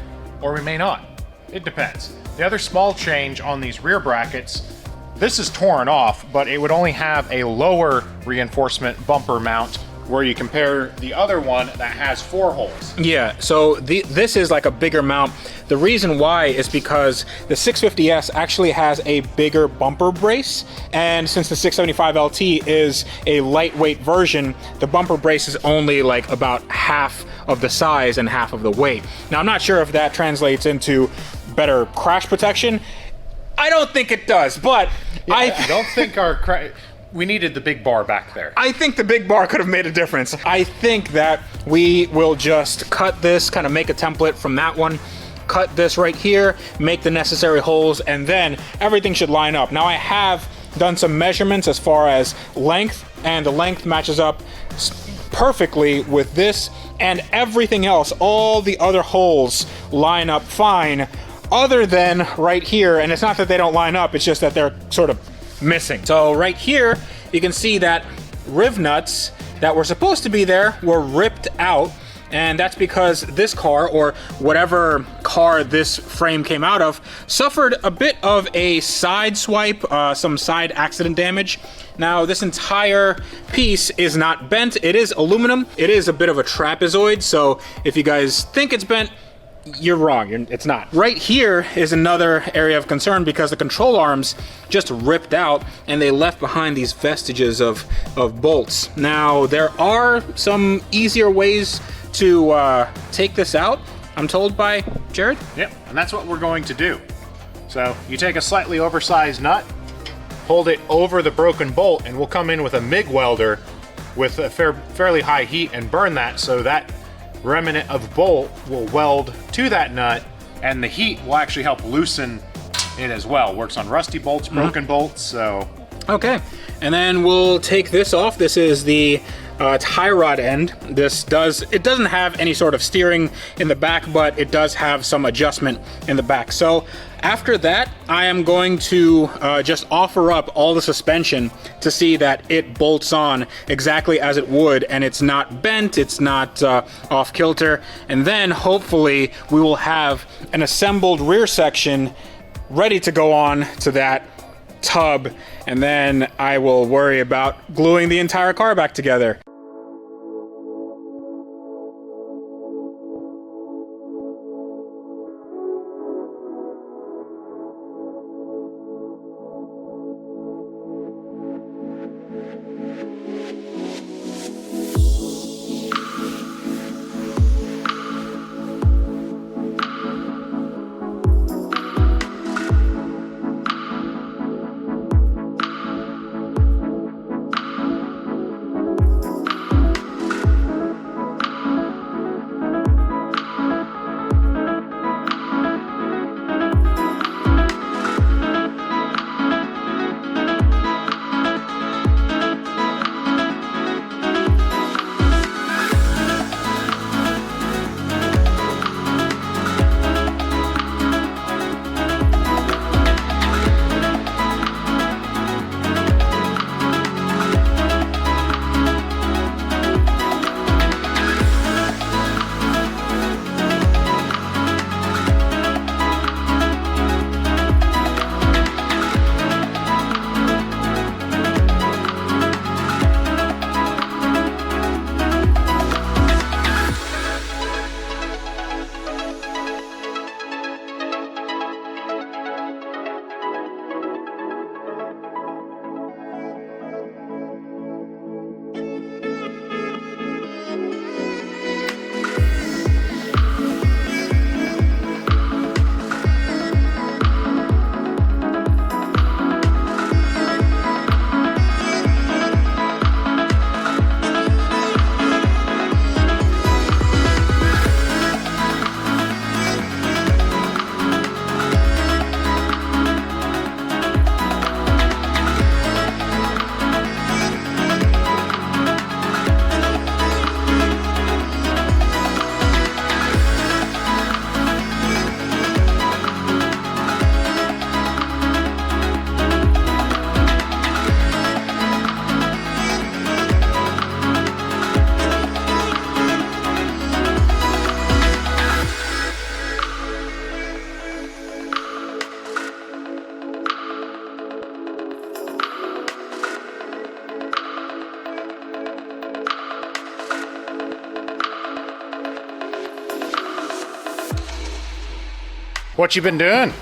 or we may not. It depends. The other small change on these rear brackets, this is torn off, but it would only have a lower reinforcement bumper mount, where you compare the other one that has 4 holes. Yeah, so this is like a bigger mount. The reason why is because the 650S actually has a bigger bumper brace, and since the 675LT is a lightweight version, the bumper brace is only like about half of the size and half of the weight. Now, I'm not sure if that translates into better crash protection. I don't think it does, but yeah, I don't think we needed the big bar back there. I think the big bar could have made a difference. I think that we will just cut this, kind of make a template from that one, cut this right here, make the necessary holes, and then everything should line up. Now, I have done some measurements as far as length, and the length matches up perfectly with this, and everything else, all the other holes line up fine, other than right here. And it's not that they don't line up, it's just that they're sort of missing. So right here, you can see that riv nuts that were supposed to be there were ripped out, and that's because this car, or whatever car this frame came out of, suffered a bit of a side swipe, some side accident damage. Now, this entire piece is not bent. It is aluminum. It is a bit of a trapezoid, so if you guys think it's bent, you're wrong, it's not. Right here is another area of concern, because the control arms just ripped out and they left behind these vestiges of bolts. Now, there are some easier ways to take this out, I'm told by Jared. Yep, and that's what we're going to do. So you take a slightly oversized nut, hold it over the broken bolt, and we'll come in with a MIG welder with a fairly high heat and burn that, so that remnant of bolt will weld to that nut, and the heat will actually help loosen it as well. Works on rusty bolts, broken bolts, so. Okay, and then we'll take this off. This is the tie rod end. It doesn't have any sort of steering in the back, but it does have some adjustment in the back. So after that, I am going to just offer up all the suspension to see that it bolts on exactly as it would, and it's not bent, it's not off kilter, and then hopefully we will have an assembled rear section ready to go on to that tub, and then I will worry about gluing the entire car back together. What you been doing?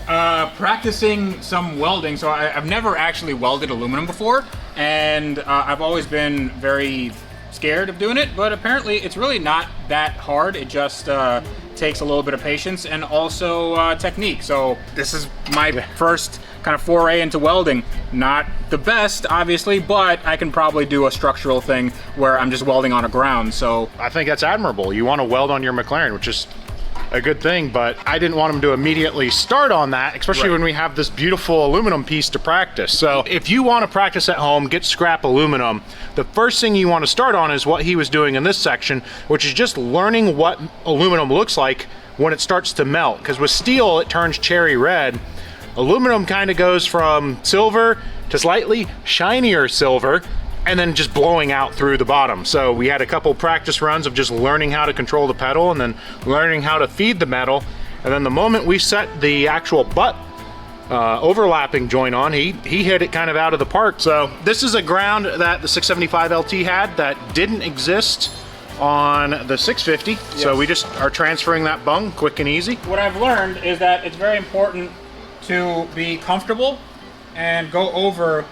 Practicing some welding. So I've never actually welded aluminum before, and I've always been very scared of doing it, but apparently it's really not that hard. It just takes a little bit of patience and also technique. So this is my first kind of foray into welding. Not the best, obviously, but I can probably do a structural thing where I'm just welding on a ground. So I think that's admirable. You want to weld on your McLaren, which is a good thing, but I didn't want him to immediately start on that, especially when we have this beautiful aluminum piece to practice. So if you want to practice at home, get scrap aluminum, the first thing you want to start on is what he was doing in this section, which is just learning what aluminum looks like when it starts to melt. Because with steel, it turns cherry red. Aluminum kind of goes from silver to slightly shinier silver, and then just blowing out through the bottom. So we had a couple practice runs of just learning how to control the pedal and then learning how to feed the metal. And then the moment we set the actual butt overlapping joint on, he hit it kind of out of the park. So this is a ground that the 675LT had that didn't exist on the 650. Yes. So we just are transferring that bung quick and easy. What I've learned is that it's very important to be comfortable and go over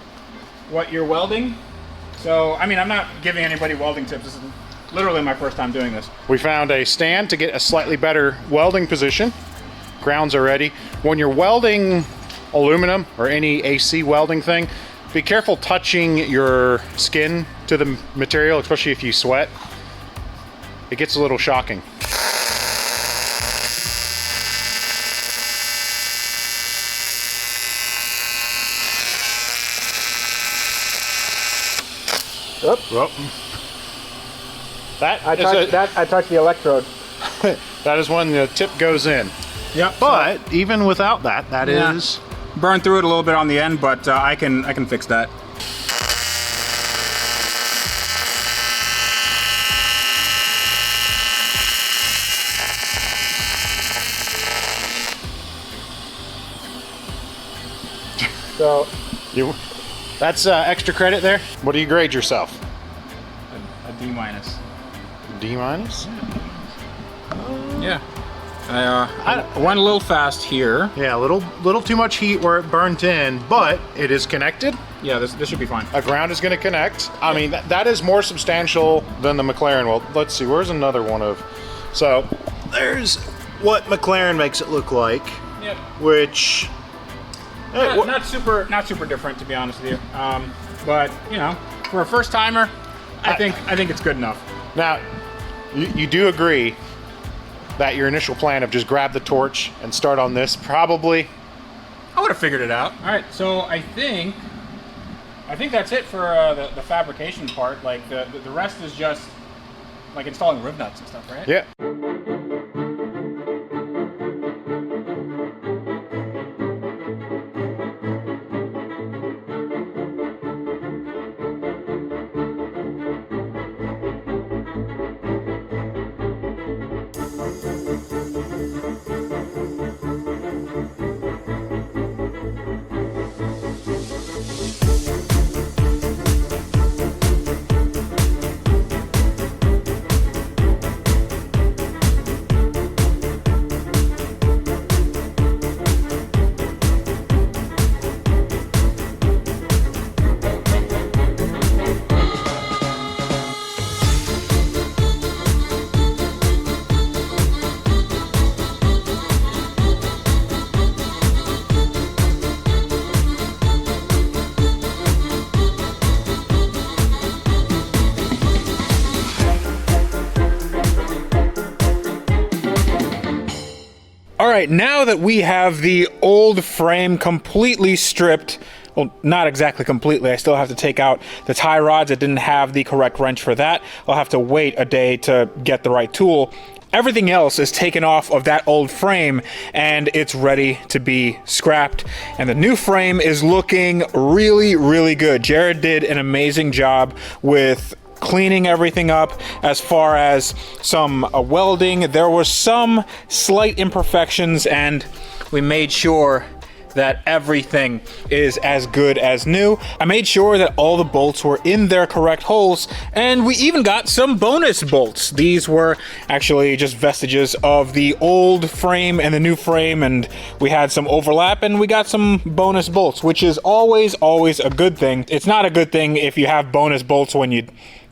what you're welding. So, I mean, I'm not giving anybody welding tips. This is literally my first time doing this. We found a stand to get a slightly better welding position. Grounds are ready. When you're welding aluminum or any AC welding thing, be careful touching your skin to the material, especially if you sweat. It gets a little shocking. Oops. Well, I touched the electrode. That is when the tip goes in. Yep. But even without that, that is burned through it a little bit on the end, but I can fix that. So that's extra credit there. What do you grade yourself? A D minus. D minus? Yeah. I went a little fast here. Yeah, a little too much heat where it burnt in, but it is connected. Yeah, this should be fine. A ground is going to connect. I mean, that is more substantial than the McLaren. Well, let's see. Where's another one of? So there's what McLaren makes it look like. Yep. Which. Not super different, to be honest with you. But you know, for a first timer, I think it's good enough. Now, you do agree that your initial plan of just grab the torch and start on this probably. I would have figured it out. All right, so I think that's it for the fabrication part. Like the rest is just like installing rib nuts and stuff, right? Yeah. All right, now that we have the old frame completely stripped, well, not exactly completely, I still have to take out the tie rods. I didn't have the correct wrench for that. I'll have to wait a day to get the right tool. Everything else is taken off of that old frame and it's ready to be scrapped. And the new frame is looking really, really good. Jared did an amazing job with cleaning everything up as far as some welding. There was some slight imperfections and we made sure that everything is as good as new. I made sure that all the bolts were in their correct holes, and we even got some bonus bolts. These were actually just vestiges of the old frame and the new frame, and we had some overlap, and we got some bonus bolts, which is always a good thing. It's not a good thing if you have bonus bolts when you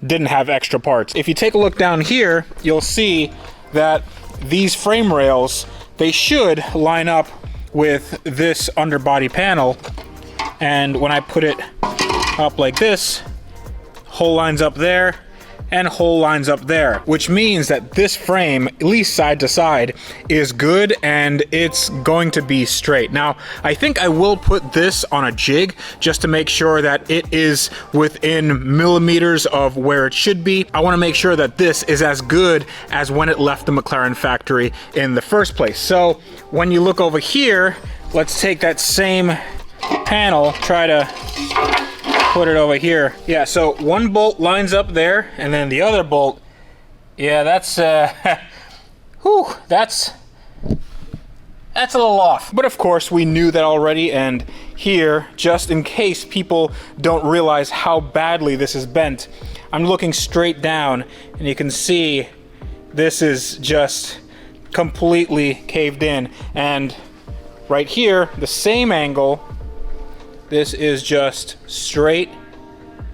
didn't have extra parts. If you take a look down here, you'll see that these frame rails, they should line up with this underbody panel, and when I put it up like this, hole lines up there and hole lines up there, which means that this frame, at least side to side, is good and it's going to be straight. Now, I think I will put this on a jig just to make sure that it is within millimeters of where it should be. I want to make sure that this is as good as when it left the McLaren factory in the first place. So when you look over here, let's take that same panel, try to put it over here. Yeah, so one bolt lines up there, and then the other bolt, yeah, that's whew, that's a little off. But of course, we knew that already, and here, just in case people don't realize how badly this is bent, I'm looking straight down, and you can see this is just completely caved in. And right here, the same angle, this is just straight,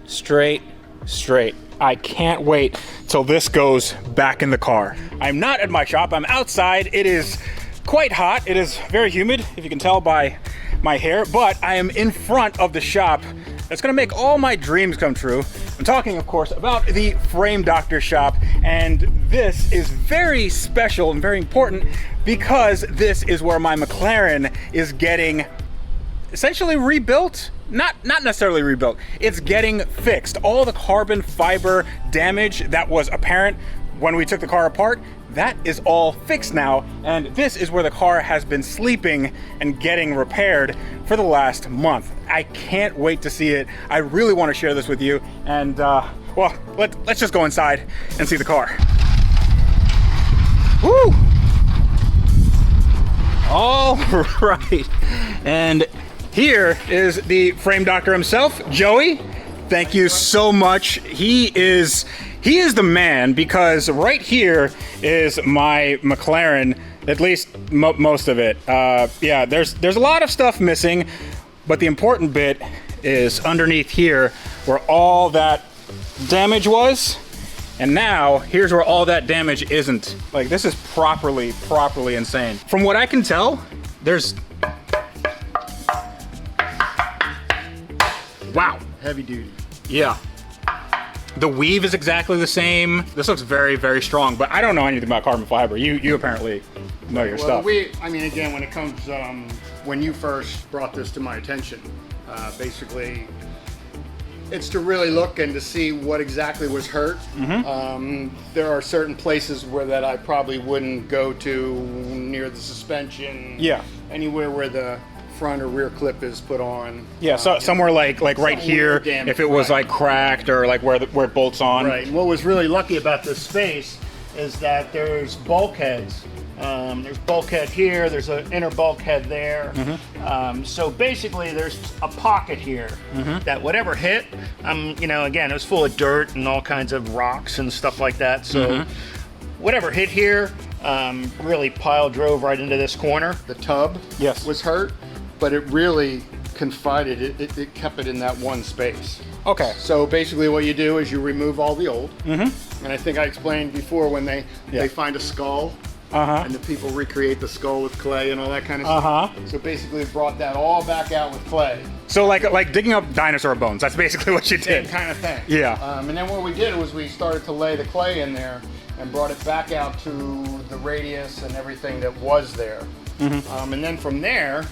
straight, straight. I can't wait till this goes back in the car. I'm not at my shop, I'm outside. It is quite hot. It is very humid, if you can tell by my hair, but I am in front of the shop that's gonna make all my dreams come true. I'm talking, of course, about the Frame Doctor shop, and this is very special and very important because this is where my McLaren is getting essentially rebuilt. Not necessarily rebuilt, it's getting fixed. All the carbon fiber damage that was apparent when we took the car apart, that is all fixed now, and this is where the car has been sleeping and getting repaired for the last month. I can't wait to see it. I really want to share this with you, and well, let's just go inside and see the car. Woo! All right, and here is the Frame Doctor himself, Joey. Thank you so much. He is the man, because right here is my McLaren, at least most of it. Yeah, there's a lot of stuff missing, but the important bit is underneath here where all that damage was. And now here's where all that damage isn't. Like, this is properly insane. From what I can tell, there's, wow. Heavy duty. Yeah. The weave is exactly the same. This looks very strong, but I don't know anything about carbon fiber. You apparently know your stuff. I mean, again, when it comes, when you first brought this to my attention, basically, it's to really look and to see what exactly was hurt. There are certain places where that I probably wouldn't go to, near the suspension. Yeah. Anywhere where the front or rear clip is put on. Yeah, so somewhere like right here, damaged, if it was like cracked or like where it bolts on. Right. And what was really lucky about this space is that there's bulkheads. There's bulkhead here, there's an inner bulkhead there. So basically there's a pocket here that whatever hit, you know, again, it was full of dirt and all kinds of rocks and stuff like that. So whatever hit here really drove right into this corner. The tub was hurt, but it really confided, it kept it in that one space. Okay. So basically what you do is you remove all the old. And I think I explained before when they find a skull, and the people recreate the skull with clay and all that kind of stuff. So basically brought that all back out with clay. So like digging up dinosaur bones, that's basically what you did. Same kind of thing. Yeah. And then what we did was we started to lay the clay in there and brought it back out to the radius and everything that was there. And then from there,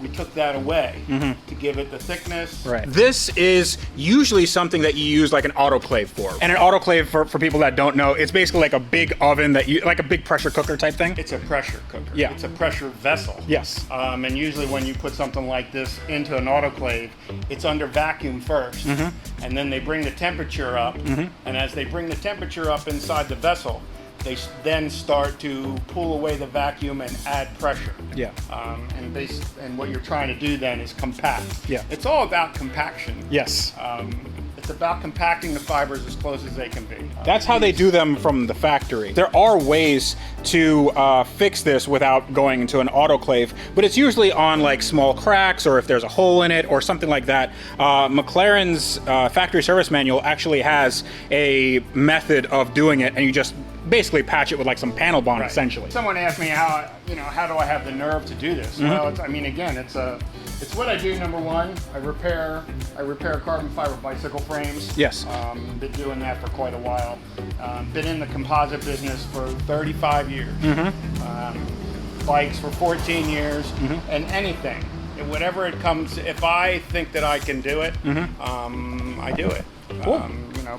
we took that away to give it the thickness. Right. This is usually something that you use like an autoclave for. And an autoclave, for people that don't know, it's basically like a big oven that you, like a big pressure cooker type thing. It's a pressure cooker. Yeah. It's a pressure vessel. Yes. And usually when you put something like this into an autoclave, it's under vacuum first. And then they bring the temperature up. And as they bring the temperature up inside the vessel, they then start to pull away the vacuum and add pressure. Yeah. And what you're trying to do then is compact. Yeah. It's all about compaction. Yes. It's about compacting the fibers as close as they can be. That's how they do them from the factory. There are ways to fix this without going into an autoclave, but it's usually on like small cracks or if there's a hole in it or something like that. McLaren's factory service manual actually has a method of doing it, and you just basically patch it with like some panel bond, Right. essentially. Someone asked me how do I have the nerve to do this? Well, it's what I do. Number one, I repair carbon fiber bicycle frames. Yes. Been doing that for quite a while. Been in the composite business for 35 years. Bikes for 14 years, and anything, whatever it comes. If I think that I can do it, I do it. Cool.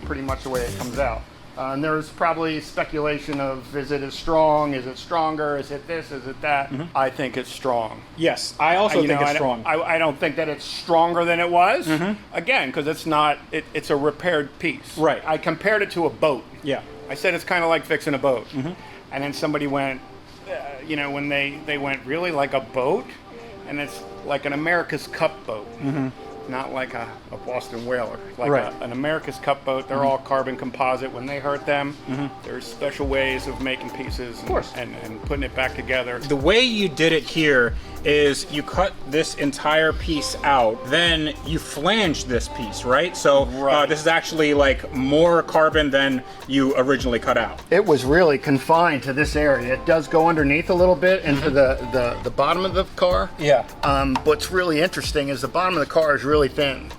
Pretty much the way it comes out. And there's probably speculation of, is it as strong? Is it stronger? Is it this? Is it that? I think it's strong. Yes, I also think it's strong. I don't think that it's stronger than it was. Again, because it's not. It's a repaired piece. Right. I compared it to a boat. Yeah. I said it's kind of like fixing a boat. And then somebody went, when they went, really, like a boat? And it's like an America's Cup boat. Not like a Boston whaler, like Right. an America's Cup boat. They're all carbon composite. When they hurt them, there's special ways of making pieces and putting it back together. The way you did it here is you cut this entire piece out, then you flanged this piece, right? So Right. this is actually like more carbon than you originally cut out. It was really confined to this area. It does go underneath a little bit into the bottom of the car. Yeah. What's really interesting is the bottom of the car is really thin.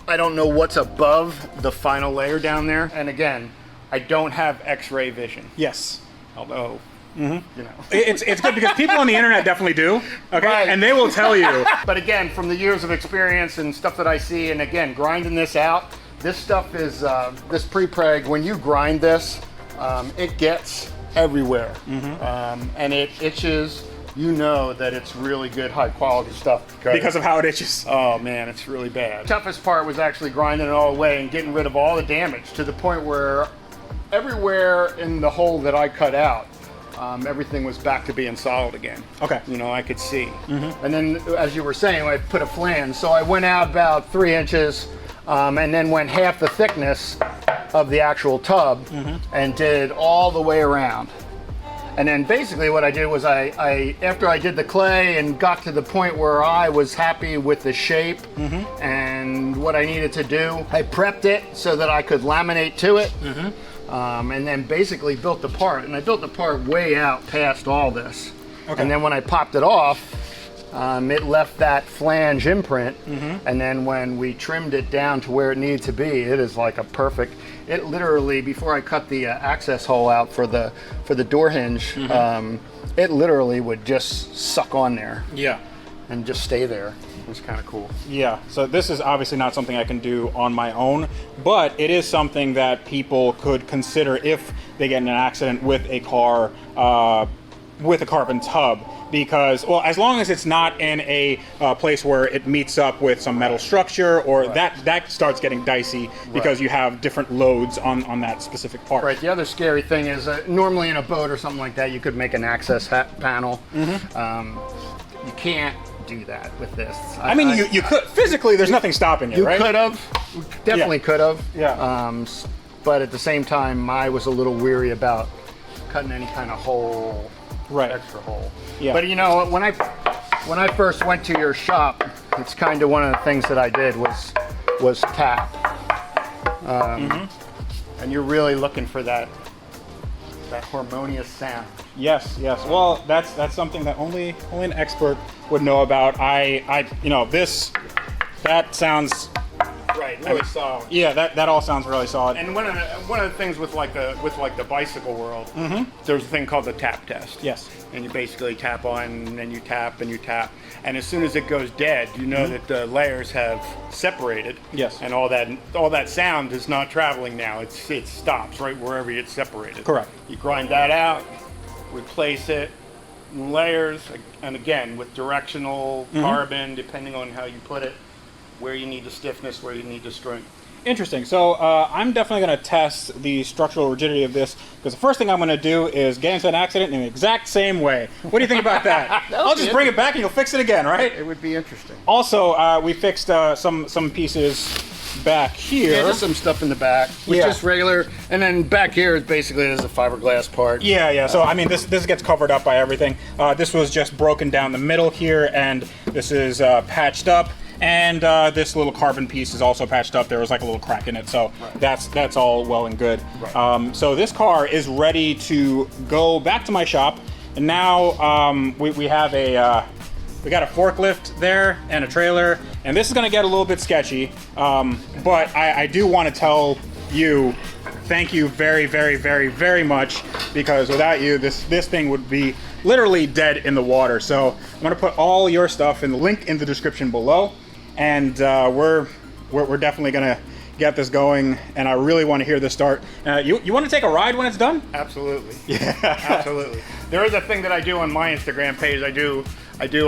I don't know what's above the final layer down there. And again, I don't have X-ray vision. Yes. Although, It's good because people on the internet definitely do, okay? Right. And they will tell you. But again, from the years of experience and stuff that I see, and again, grinding this out, this stuff is, this pre-preg, when you grind this, it gets everywhere. And it itches. You know that it's really good, high quality stuff. Because of how it itches. Oh man, it's really bad. Toughest part was actually grinding it all away and getting rid of all the damage, to the point where everywhere in the hole that I cut out, everything was back to being solid again. Okay. I could see. And then, as you were saying, I put a flange. So I went out about 3 inches, and then went half the thickness of the actual tub, and did all the way around. And then basically what I did was I after I did the clay and got to the point where I was happy with the shape and what I needed to do, I prepped it so that I could laminate to it. And then basically built the part. And I built the part way out past all this. Okay. And then when I popped it off, it left that flange imprint. And then when we trimmed it down to where it needed to be, it is like a perfect. It literally, before I cut the access hole out for the door hinge, it literally would just suck on there. Yeah. And just stay there. It was kind of cool. Yeah, so this is obviously not something I can do on my own, but it is something that people could consider if they get in an accident with a car with a carbon tub. Because, well, as long as it's not in a place where it meets up with some metal structure, or that starts getting dicey because you have different loads on that specific part. Right. The other scary thing is normally in a boat or something like that, you could make an access panel. You can't do that with this. I mean, you could. Physically, there's nothing stopping it, right? You could have. Definitely could have. Yeah. But at the same time, I was a little weary about cutting any kind of hole. Extra hole. Yeah. But when I first went to your shop, it's kind of one of the things that I did was tap. And you're really looking for that harmonious sound. Yes. Well, that's something that only an expert would know about. That sounds Really solid. Yeah, that all sounds really solid. And one of the things with the bicycle world, there's a thing called the tap test. Yes. And you basically tap on, and then you tap and you tap, and as soon as it goes dead, you know that the layers have separated. Yes. And all that sound is not traveling now. It stops right wherever it's separated. Correct. You grind that out, replace it in layers, and again with directional carbon, depending on how you put it, where you need the stiffness, where you need the strength. Interesting. So I'm definitely going to test the structural rigidity of this, because the first thing I'm going to do is get into an accident in the exact same way. What do you think about that? I'll just bring it back and you'll fix it again, right? It would be interesting. Also, we fixed some pieces back here. Yeah, just some stuff in the back, which Yeah. is regular, and then back here is basically there's a fiberglass part. Yeah. So I mean, this gets covered up by everything. This was just broken down the middle here, and this is patched up. And this little carbon piece is also patched up. There was like a little crack in it, so that's all well and good. Right. So this car is ready to go back to my shop, and now we have we got a forklift there and a trailer, and this is going to get a little bit sketchy. But I do want to tell you, thank you very, very, very, very much, because without you, this thing would be literally dead in the water. So I'm going to put all your stuff in the link in the description below. And we're definitely gonna get this going, and I really want to hear this start. You want to take a ride when it's done? Absolutely. Yeah, Absolutely. There is a thing that I do on my Instagram page. I do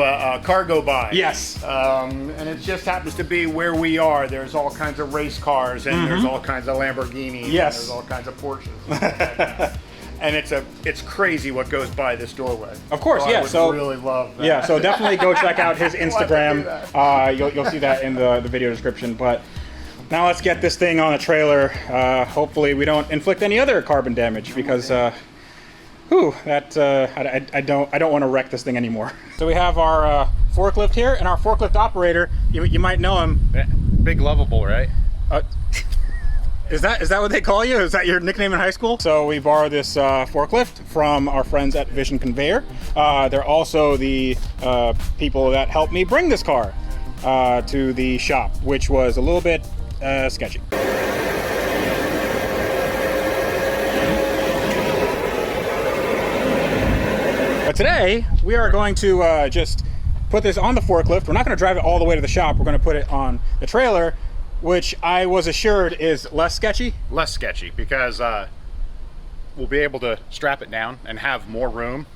a cargo buy. Yes. And it just happens to be where we are. There's all kinds of race cars, and there's all kinds of Lamborghinis. Yes. And there's all kinds of Porsches. And it's crazy what goes by this doorway. Of course, so yeah. I would So really love that. Yeah, so definitely go check out his Instagram. Why You'll see that in the video description. But now let's get this thing on a trailer. Hopefully we don't inflict any other carbon damage, because I don't want to wreck this thing anymore. So we have our forklift here, and our forklift operator. You might know him. Big lovable, right? Is that what they call you? Is that your nickname in high school? So we borrowed this forklift from our friends at Vision Conveyor. They're also the people that helped me bring this car to the shop, which was a little bit sketchy. But today, we are going to just put this on the forklift. We're not going to drive it all the way to the shop. We're going to put it on the trailer, which I was assured is less sketchy. Less sketchy, because we'll be able to strap it down and have more room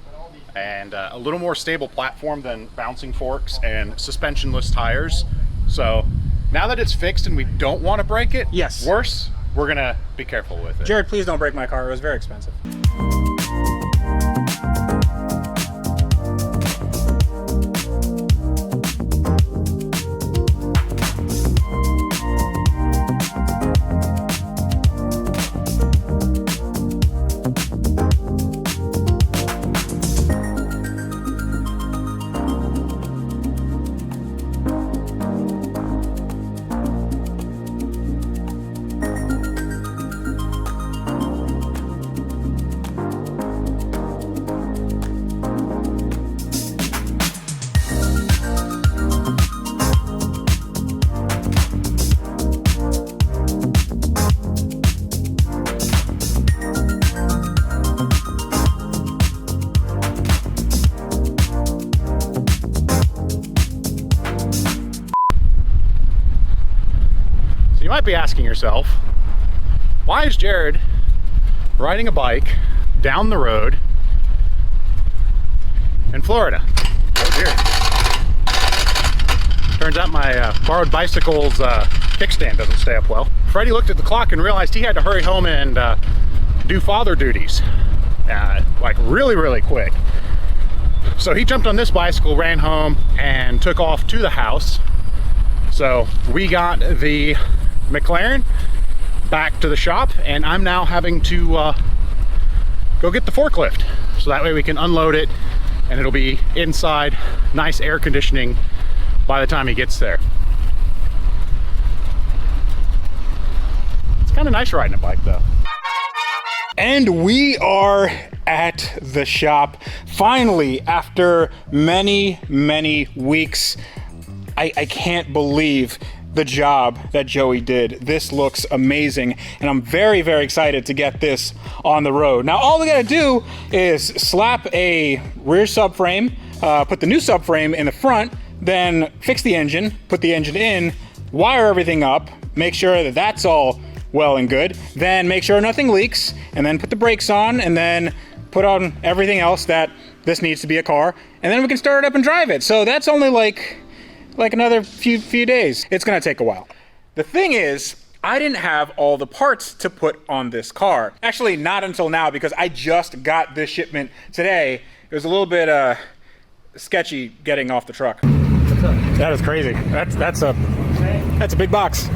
and a little more stable platform than bouncing forks and suspensionless tires. So now that it's fixed and we don't want to break it, Yes. worse, we're gonna be careful with it. Jared, please don't break my car. It was very expensive. You might be asking yourself, why is Jared riding a bike down the road in Florida? Oh dear. Turns out my borrowed bicycle's kickstand doesn't stay up well. Freddie looked at the clock and realized he had to hurry home and do father duties, like really quick. So he jumped on this bicycle, ran home, and took off to the house. So we got the McLaren back to the shop, and I'm now having to go get the forklift, so that way we can unload it and it'll be inside, nice air conditioning by the time he gets there. It's kind of nice riding a bike though. And we are at the shop finally, after many weeks. I can't believe the job that Joey did. This looks amazing, and I'm very excited to get this on the road. Now all we gotta do is slap a rear subframe, put the new subframe in the front, then fix the engine, put the engine in, wire everything up, make sure that that's all well and good, then make sure nothing leaks, and then put the brakes on, and then put on everything else that this needs to be a car, and then we can start it up and drive it. So that's only like another few days. It's gonna take a while. The thing is, I didn't have all the parts to put on this car. Actually, not until now, because I just got this shipment today. It was a little bit sketchy getting off the truck. That is crazy. That's a big box.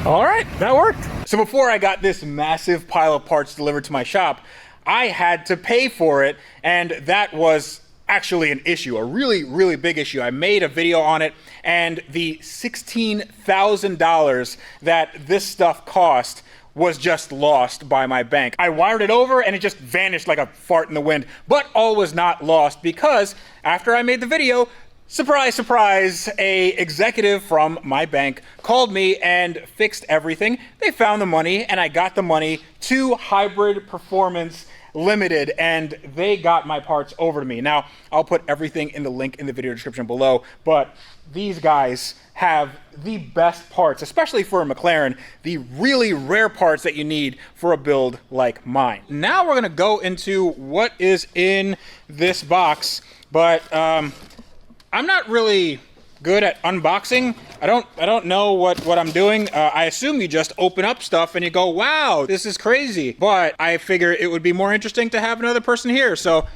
All right, that worked. So before I got this massive pile of parts delivered to my shop, I had to pay for it, and that was actually an issue, a really, really big issue. I made a video on it, and the $16,000 that this stuff cost was just lost by my bank. I wired it over and it just vanished like a fart in the wind. But all was not lost, because after I made the video, surprise, surprise, a executive from my bank called me and fixed everything. They found the money, and I got the money to Hybrid Performance Limited, and they got my parts over to me. Now, I'll put everything in the link in the video description below, but these guys have the best parts, especially for a McLaren, the really rare parts that you need for a build like mine. Now we're gonna go into what is in this box, but I'm not really good at unboxing. I don't know what I'm doing. I assume you just open up stuff and you go, wow, this is crazy. But I figure it would be more interesting to have another person here, so.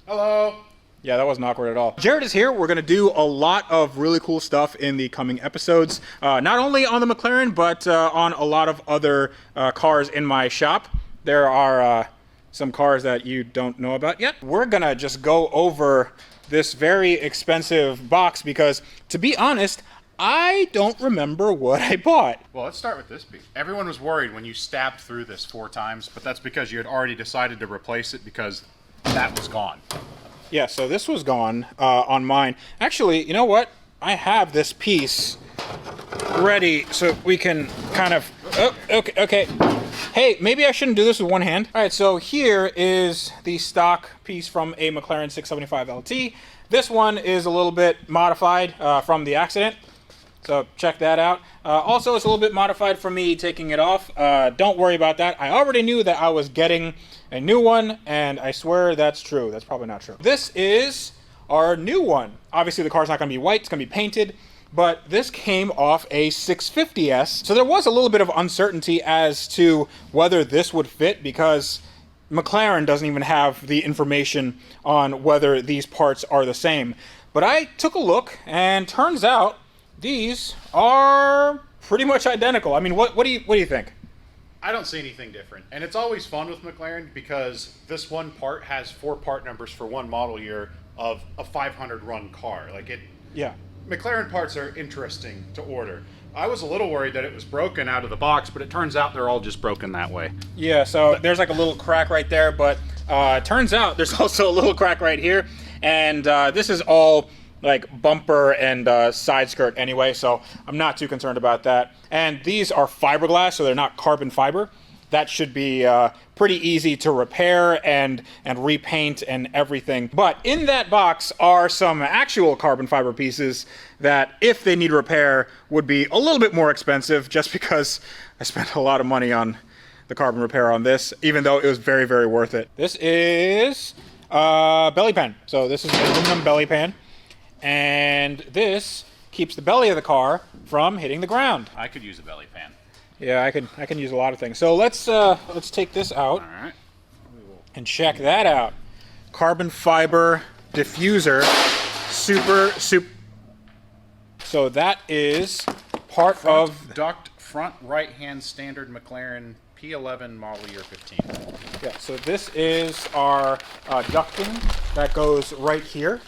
Hello. Yeah, that wasn't awkward at all. Jared is here. We're gonna do a lot of really cool stuff in the coming episodes, not only on the McLaren, but on a lot of other cars in my shop. There are some cars that you don't know about yet. We're gonna just go over this very expensive box because, to be honest, I don't remember what I bought. Well, let's start with this piece. Everyone was worried when you stabbed through this 4 times, but that's because you had already decided to replace it because that was gone. Yeah, so this was gone on mine. Actually, you know what? I have this piece ready so we can kind of, okay. Hey, maybe I shouldn't do this with one hand. All right, so here is the stock piece from a McLaren 675LT. This one is a little bit modified from the accident, so check that out. Also, it's a little bit modified from me taking it off. Don't worry about that. I already knew that I was getting a new one, and I swear that's true. That's probably not true. This is our new one. Obviously, the car's not gonna be white, it's gonna be painted, but this came off a 650S. So there was a little bit of uncertainty as to whether this would fit, because McLaren doesn't even have the information on whether these parts are the same. But I took a look, and turns out these are pretty much identical. I mean, what do you think? I don't see anything different. And it's always fun with McLaren because this one part has 4 part numbers for one model year of a 500 run car. Like it. Yeah. McLaren parts are interesting to order. I was a little worried that it was broken out of the box, but it turns out they're all just broken that way. Yeah, so there's like a little crack right there, but turns out there's also a little crack right here, and this is all like bumper and side skirt anyway, so I'm not too concerned about that. And these are fiberglass, so they're not carbon fiber. That should be pretty easy to repair and repaint and everything. But in that box are some actual carbon fiber pieces that, if they need repair, would be a little bit more expensive, just because I spent a lot of money on the carbon repair on this, even though it was very, very worth it. This is belly pan. So this is an aluminum belly pan, and this keeps the belly of the car from hitting the ground. I could use a belly pan. Yeah, I can use a lot of things. So let's take this out. All right. And check that out. Carbon fiber diffuser, super. So that is part of duct front right-hand standard McLaren P11 model year 15. Yeah. So this is our ducting that goes right here.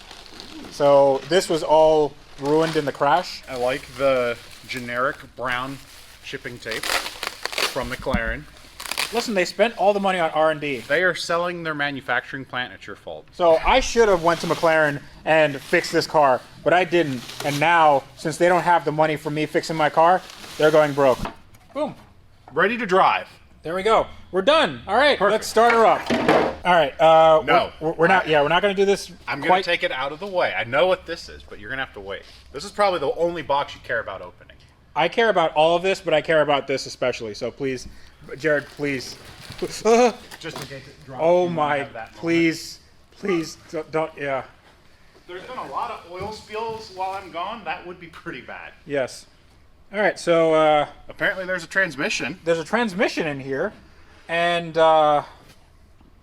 So this was all ruined in the crash. I like the generic brown shipping tape from McLaren. Listen, they spent all the money on R&D. They are selling their manufacturing plant. It's your fault. So I should have went to McLaren and fixed this car, but I didn't. And now, since they don't have the money for me fixing my car, they're going broke. Boom. Ready to drive. There we go. We're done. All right, Perfect. let's start her up. All right. No. We're not. Yeah, we're not going to do this. I'm going to take it out of the way. I know what this is, but you're going to have to wait. This is probably the only box you care about opening. I care about all of this, but I care about this especially. So please, Jared, please. Just in case it drops. Oh my, please don't, yeah. There's been a lot of oil spills while I'm gone. That would be pretty bad. Yes. All right, so Apparently there's a transmission. there's a transmission in here, and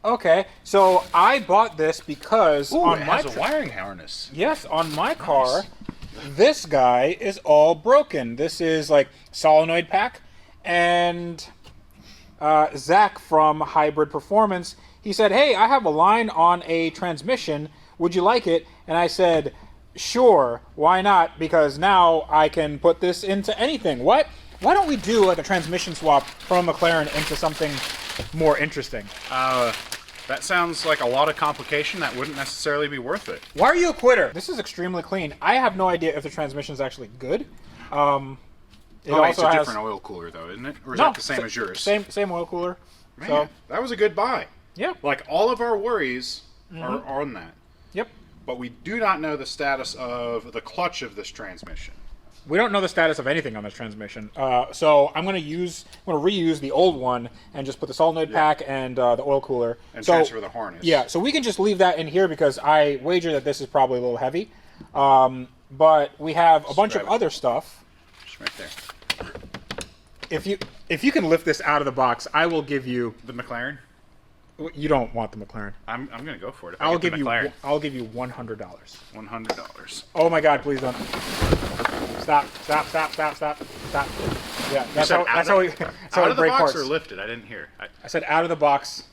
okay, so I bought this because on it my has a wiring harness. yes, on my car, this guy is all broken. This is like solenoid pack, and Zach from Hybrid Performance, he said, "Hey, I have a line on a transmission. Would you like it?" And I said, "Sure, why not? Because now I can put this into anything." What? Why don't we do like a transmission swap from a McLaren into something more interesting? That sounds like a lot of complication that wouldn't necessarily be worth it. Why are you a quitter? This is extremely clean. I have no idea if the transmission is actually good. It It's a different oil cooler though, isn't it? Or is that the same as yours? Same oil cooler. Man, So that was a good buy. yeah. Like all of our worries are on that. Yep. But we do not know the status of the clutch of this transmission. We don't know the status of anything on this transmission. So I'm going to reuse the old one and just put the solenoid pack and the oil cooler. And so, transfer the harness. Yeah, so we can just leave that in here because I wager that this is probably a little heavy. But we have a bunch of grab it. other stuff. Just right there. If you can lift this out of the box, I will give you. The McLaren? You don't want the McLaren. I'm going to go for it. If I'll I get give the McLaren. I'll give you $100. $100. Oh my God! Please don't. Stop! Yeah, that's how we Out of the break box parts. or lifted? I didn't hear. I said out of the box.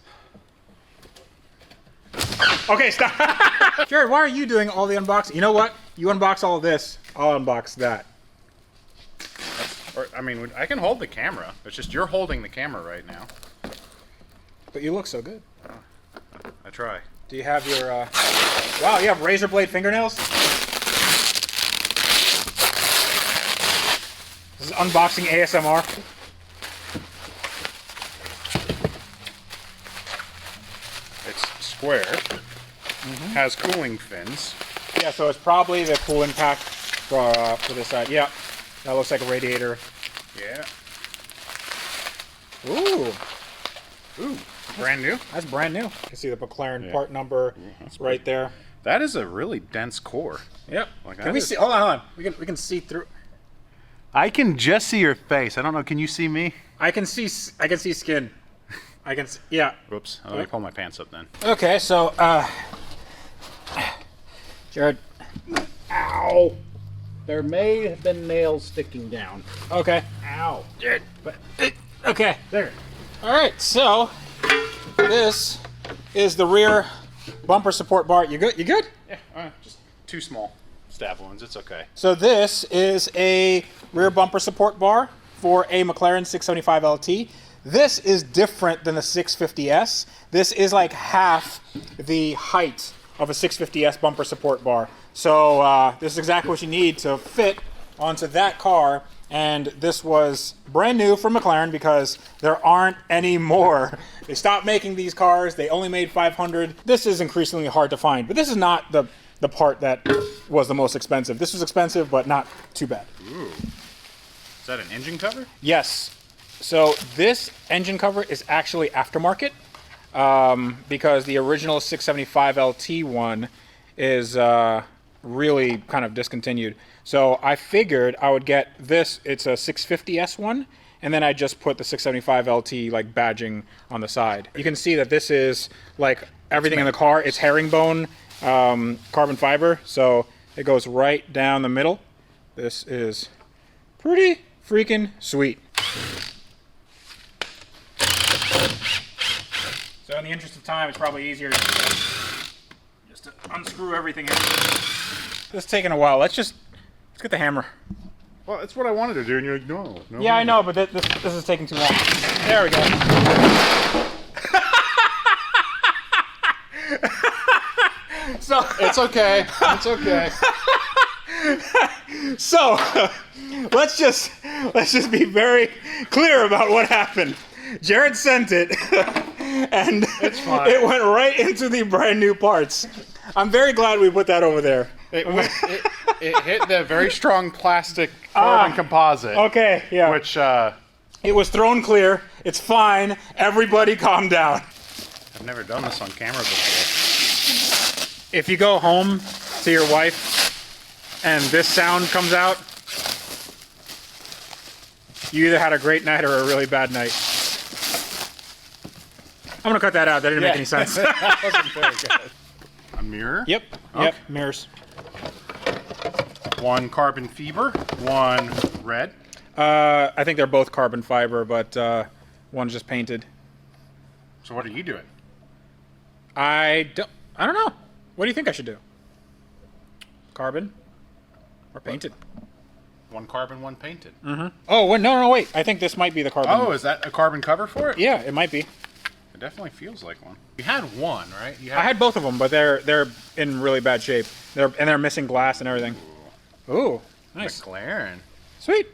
Okay, stop. Jared, why are you doing all the unboxing? You know what? You unbox all of this. I'll unbox that. I can hold the camera. It's just you're holding the camera right now. But you look so good. I try. Do you have your, wow, you have razor blade fingernails? This is unboxing ASMR. It's square. Has cooling fins. Yeah, so it's probably the coolant pack for this side. Yeah, that looks like a radiator. Yeah. Ooh, Brand new. that's brand new. You can see the McLaren part number right there. That is a really dense core. Yep. Like Can that we is- see? Hold on. We can see through. I can just see your face. I don't know. Can you see me? I can see skin. I can see, yeah. Whoops. Let me pull my pants up then. Okay, so Jared. Ow! There may have been nails sticking down. Okay. Ow! But okay. There. All right. So this is the rear bumper support bar. You good? You good? Yeah. Just two small stab wounds. It's okay. So this is a rear bumper support bar for a McLaren 675LT. This is different than the 650S. This is like half the height of a 650S bumper support bar. So this is exactly what you need to fit onto that car. And this was brand new from McLaren because there aren't any more. They stopped making these cars. They only made 500. This is increasingly hard to find. But this is not the part that was the most expensive. This was expensive, but not too bad. Ooh. Is that an engine cover? Yes. So this engine cover is actually aftermarket because the original 675LT one is really kind of discontinued. So I figured I would get this. It's a 650S one, and then I just put the 675LT like badging on the side. You can see that this is like everything in the car. It's herringbone carbon fiber, so it goes right down the middle. This is pretty freaking sweet. So in the interest of time, it's probably easier just to unscrew everything here. This is taking a while. Let's get the hammer. Well, that's what I wanted to do, and you're like, no. Yeah, I know, but this is taking too long. There we go. So It's okay. It's okay. So let's just be very clear about what happened. Jared sent it, and It's fine. it went right into the brand new parts. I'm very glad we put that over there. It hit the very strong plastic carbon composite. Okay, yeah. Which It was thrown clear. It's fine. Everybody calm down. I've never done this on camera before. If you go home to your wife and this sound comes out, you either had a great night or a really bad night. I'm gonna cut that out. That didn't make any sense. That wasn't very good. A mirror. Yep. Okay. Yep. Mirrors. One carbon fiber, one red. I think they're both carbon fiber, but one's just painted. So what are you doing? I don't know. What do you think I should do? Carbon or painted? One carbon, one painted. Oh, wait, no, wait. I think this might be the carbon. Oh, is that a carbon cover for it? Yeah, it might be. It definitely feels like one. You had one, right? You I had both of them, but they're in really bad shape. They're missing glass and everything. Ooh, nice. McLaren. Sweet.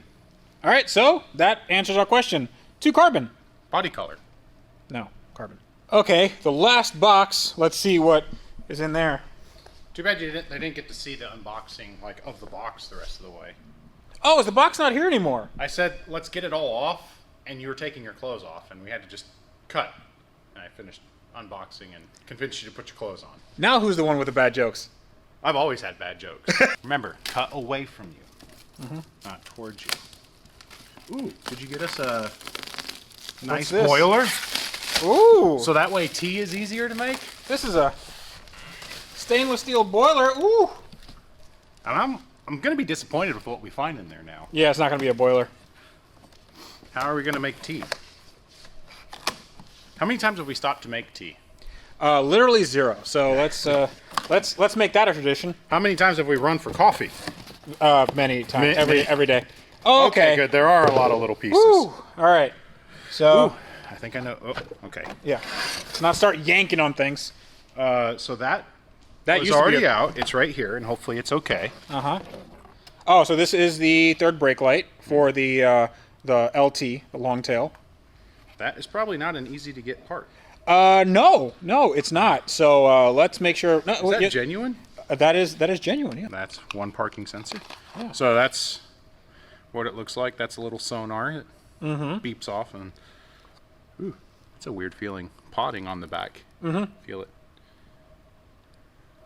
All right, so that answers our question. 2 carbon. Body color. No, carbon. Okay, the last box. Let's see what is in there. Too bad they didn't get to see the unboxing like of the box the rest of the way. Oh, is the box not here anymore? I said, let's get it all off, and you were taking your clothes off, and we had to just cut. And I finished unboxing and convinced you to put your clothes on. Now who's the one with the bad jokes? I've always had bad jokes. Remember, cut away from you, not towards you. Ooh, did you get us a nice this? boiler? Ooh, So that way tea is easier to make? this is a stainless steel boiler. Ooh. And I'm going to be disappointed with what we find in there now. Yeah, it's not going to be a boiler. How are we going to make tea? How many times have we stopped to make tea? Literally 0. So let's make that a tradition. How many times have we run for coffee? Many times, Many. every day. Oh, okay. Good. There are a lot of little pieces. Woo. All right. So Ooh, I think I know. Oh, okay. yeah, let's not start yanking on things. So that That was used to be already out. It's right here, and hopefully it's okay. Oh, so this is the third brake light for the LT, the long tail. That is probably not an easy to get part. No, it's not. So let's make sure. No, Is that genuine? that is genuine. Yeah. That's one parking sensor. Yeah. So that's what it looks like. That's a little sonar. It beeps off, and ooh, it's a weird feeling. Potting on the back. Feel it.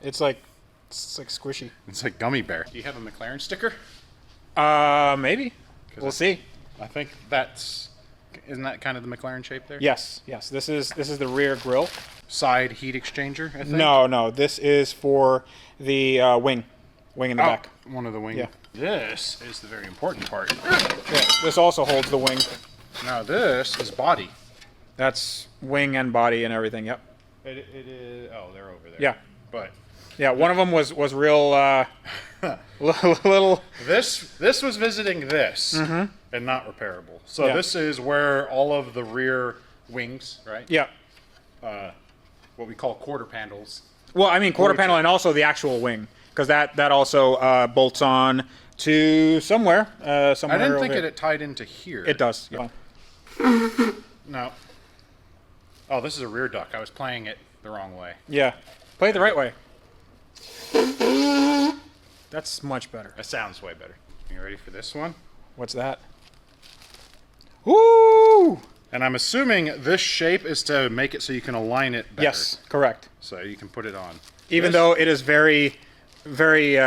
It's like squishy. It's like gummy bear. Do you have a McLaren sticker? Maybe. We'll see. I think isn't that kind of the McLaren shape there? Yes. This is the rear grille. Side heat exchanger, I think. No. This is for the wing in the back. One of the wing. Yeah. This is the very important part. Yeah, this also holds the wing. Now this is body. That's wing and body and everything. Yep. It is. Oh, they're over there. Yeah. But Yeah. One of them was real little. this was visiting this and not repairable. So Yeah. this is where all of the rear wings, right? Yeah. What we call quarter panels. Well, I mean quarter panel and also the actual wing, because that also bolts on to somewhere. I Somewhere. didn't over think here. it tied into here. It does. Yeah. No. Oh, this is a rear duct. I was playing it the wrong way. Yeah. Play it the right way. That's much better. That sounds way better. You ready for this one? What's that? Woo! And I'm assuming this shape is to make it so you can align it better. Yes, correct. So you can put it on. Even though it is very, very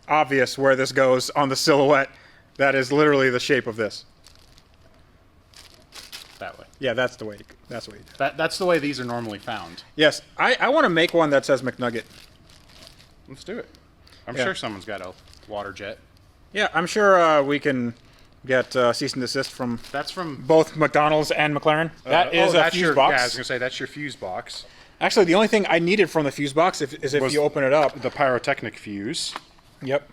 obvious where this goes on the silhouette, that is literally the shape of this. That way. Yeah, that's the way. That's the way. You do it. That's the way these are normally found. Yes, I want to make one that says McNugget. Let's do it. I'm Yeah. sure someone's got a water jet. Yeah, I'm sure we can get cease and desist from That's from both McDonald's and McLaren. That is a that's fuse your, box. Yeah, I was gonna say that's your fuse box. Actually, the only thing I needed from the fuse box is if Was you open it up. The pyrotechnic fuse. Yep.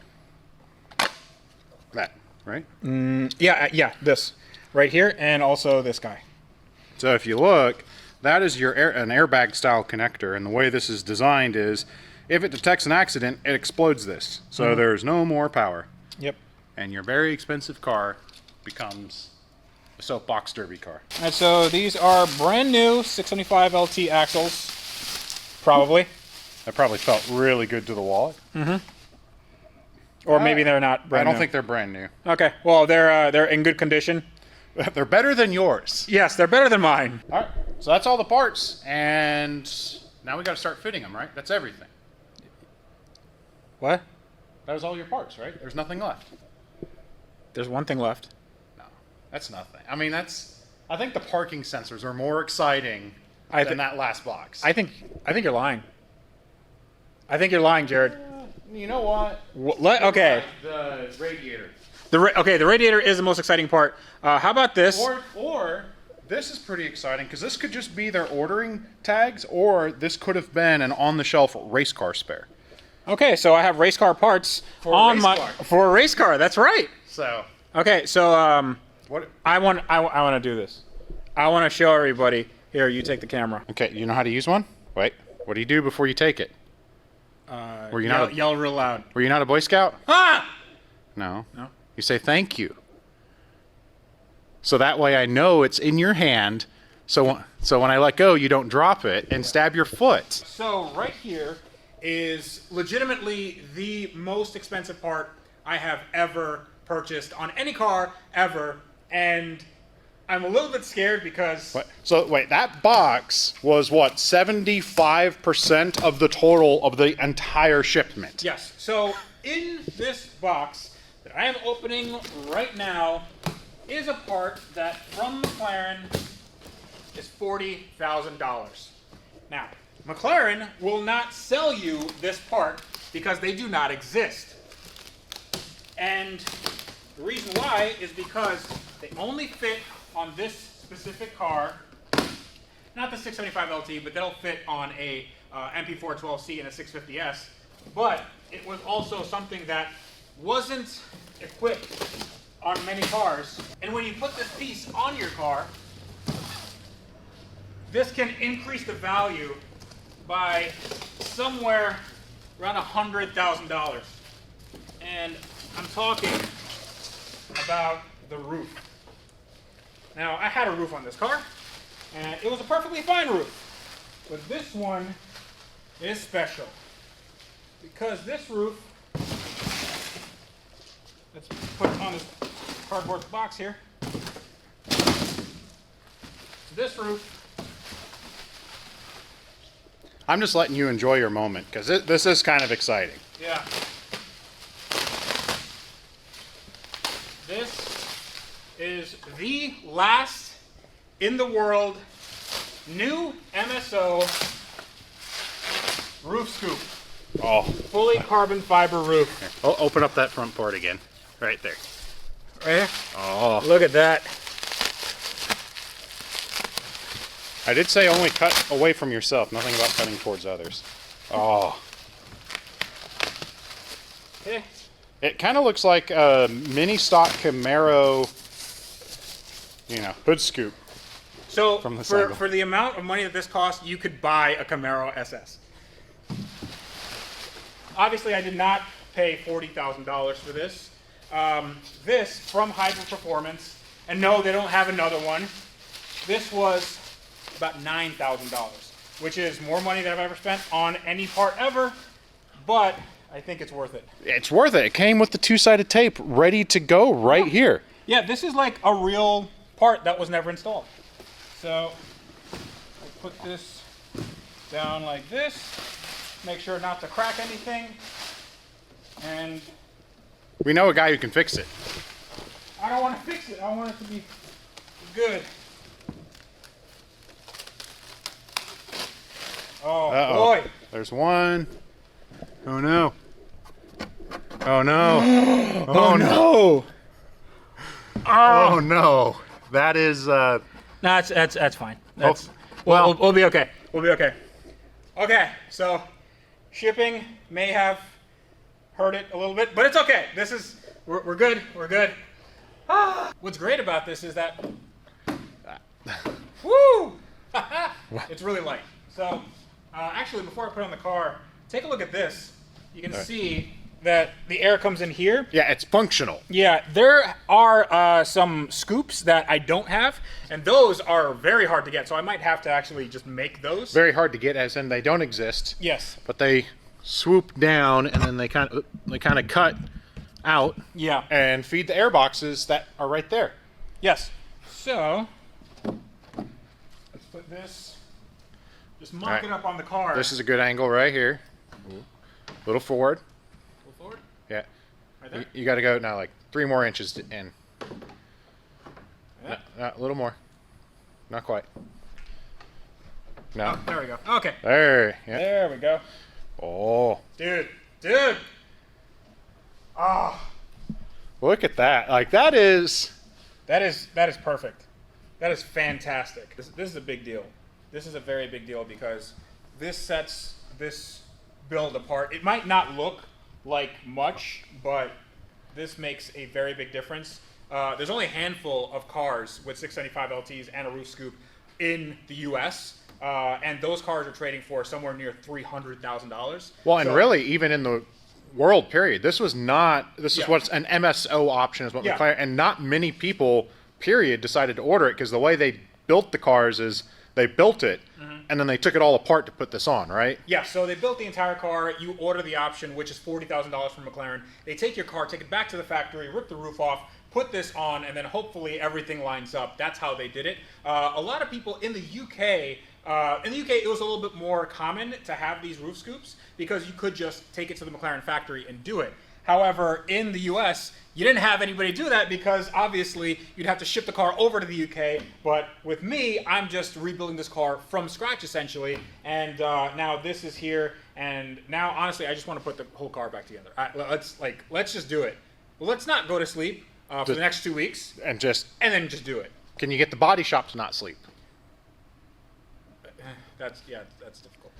That, right? Yeah, this right here, and also this guy. So if you look, that is an airbag style connector, and the way this is designed is, if it detects an accident, it explodes this. So there's no more power, Yep. and your very expensive car becomes a soapbox derby car. All right, so these are brand new 675LT axles, probably. That probably felt really good to the wallet. Or maybe they're not I brand don't new. think they're brand new. Okay, well, they're in good condition. They're better than yours. Yes, they're better than mine. All right, so that's all the parts, and now we got to start fitting them, right? That's everything. What? That was all your parts, right? There's nothing left. There's one thing left. No, that's nothing. I mean, I think the parking sensors are more exciting than that last box. I think you're lying. I think you're lying, Jared. You know what? Okay. The radiator. The radiator is the most exciting part. How about this? Or this is pretty exciting because this could just be their ordering tags, or this could have been an on-the-shelf race car spare. Okay, so I have race car parts for a race car. That's right. So okay, so what? I want to do this. I want to show everybody. Here, you take the camera. Okay, you know how to use one? Wait, what do you do before you take it? Were you yell real loud. Were you not a Boy Scout? Ah! No. No. You say thank you. So that way I know it's in your hand. So when I let go, you don't drop it and stab your foot. So right here is legitimately the most expensive part I have ever purchased on any car ever, and I'm a little bit scared because... So wait, that box was what, 75% of the total of the entire shipment? Yes. So in this box that I am opening right now is a part that from McLaren is $40,000. Now, McLaren will not sell you this part because they do not exist. And the reason why is because they only fit on this specific car, not the 675LT, but they'll fit on a MP412C and a 650S. But it was also something that wasn't equipped on many cars. And when you put this piece on your car, this can increase the value by somewhere around $100,000. And I'm talking about the roof. Now, I had a roof on this car, and it was a perfectly fine roof. But this one is special because this roof, let's put it on this cardboard box here. So this roof, I'm just letting you enjoy your moment because this is kind of exciting. yeah. This is the last in the world new MSO roof scoop. Oh, Fully carbon fiber roof. here. Oh, open up that front part again. Right there. Right here. Oh. Look at that. I did say only cut away from yourself, nothing about cutting towards others. Oh. Okay. It kind of looks like a mini stock Camaro, hood scoop. So From this angle. for the amount of money that this costs, you could buy a Camaro SS. Obviously, I did not pay $40,000 for this. This from Hydro Performance, and no, they don't have another one. This was about $9,000, which is more money than I've ever spent on any part ever, but I think it's worth it. It's worth it. It came with the two-sided tape ready to go right here. Yeah, this is like a real part that was never installed. So I put this down like this, make sure not to crack anything, and We know a guy who can fix it. I don't want to fix it, I want it to be good. Oh boy. There's one. Oh no. Oh no. Oh no. Oh no. That is No, that's fine. That's well- we'll be okay. We'll be okay. Okay, so shipping may have hurt it a little bit, but it's okay. This is we're good. We're good. What's great about this is that woo! It's really light. So actually, before I put it on the car, take a look at this. You can see that the air comes in here. yeah, it's functional. Yeah, there are some scoops that I don't have, and those are very hard to get, so I might have to actually just make those. Very hard to get, as in they don't exist. Yes. But they swoop down and then they kind of cut out Yeah. and feed the air boxes that are right there. Yes. So let's put this. Just mock Alright. it up on the car. This is a good angle right here. A little forward. Go forward. Yeah. Right there. You got to go now like 3 more inches in. Yeah. A little more. Not quite. No. Oh, there we go. Okay. There. Yeah. There we go. Oh. Dude. Ah. Look at that. Like that is That is perfect. That is fantastic. This is a big deal. This is a very big deal because this sets this build apart. It might not look like much, but this makes a very big difference. There's only a handful of cars with 675LTs and a roof scoop in the US, and those cars are trading for somewhere near $300,000. well, and really even in the world period, this was not. This is Yeah. what's an MSO option is what Yeah. McLaren, and not many people period decided to order it because the way they built the cars is they built it and then they took it all apart to put this on, right? Yeah, so they built the entire car. You order the option, which is $40,000 from McLaren. They take your car, take it back to the factory, rip the roof off, put this on, and then hopefully everything lines up. That's how they did it. A lot of people in the UK, it was a little bit more common to have these roof scoops because you could just take it to the McLaren factory and do it. However, in the US, you didn't have anybody do that because obviously you'd have to ship the car over to the UK. But with me, I'm just rebuilding this car from scratch essentially. And now this is here. And now, honestly, I just want to put the whole car back together. Let's just do it. Well, let's not go to sleep for the next 2 weeks And then just do it. can you get the body shop to not sleep? That's difficult.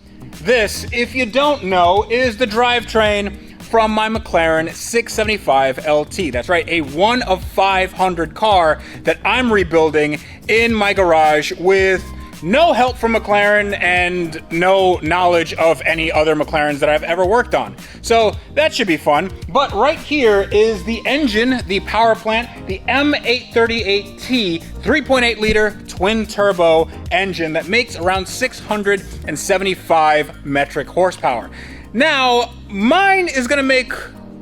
This, if you don't know, is the drivetrain from my McLaren 675LT. That's right, a 1 of 500 car that I'm rebuilding in my garage with no help from McLaren and no knowledge of any other McLarens that I've ever worked on. So that should be fun. But right here is the engine, the power plant, the M838T 3.8 liter twin turbo engine that makes around 675 metric horsepower. Now, mine is gonna make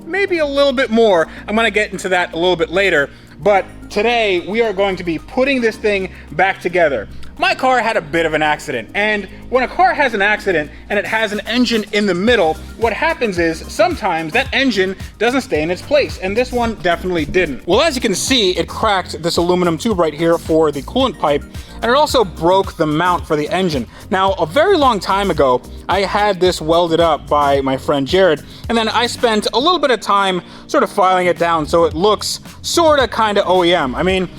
maybe a little bit more. I'm gonna get into that a little bit later. But today we are going to be putting this thing back together. My car had a bit of an accident, and when a car has an accident and it has an engine in the middle, what happens is sometimes that engine doesn't stay in its place, and this one definitely didn't. Well, as you can see, it cracked this aluminum tube right here for the coolant pipe, and it also broke the mount for the engine. Now, a very long time ago, I had this welded up by my friend Jared, and then I spent a little bit of time sort of filing it down so it looks sort of kind of OEM. I mean,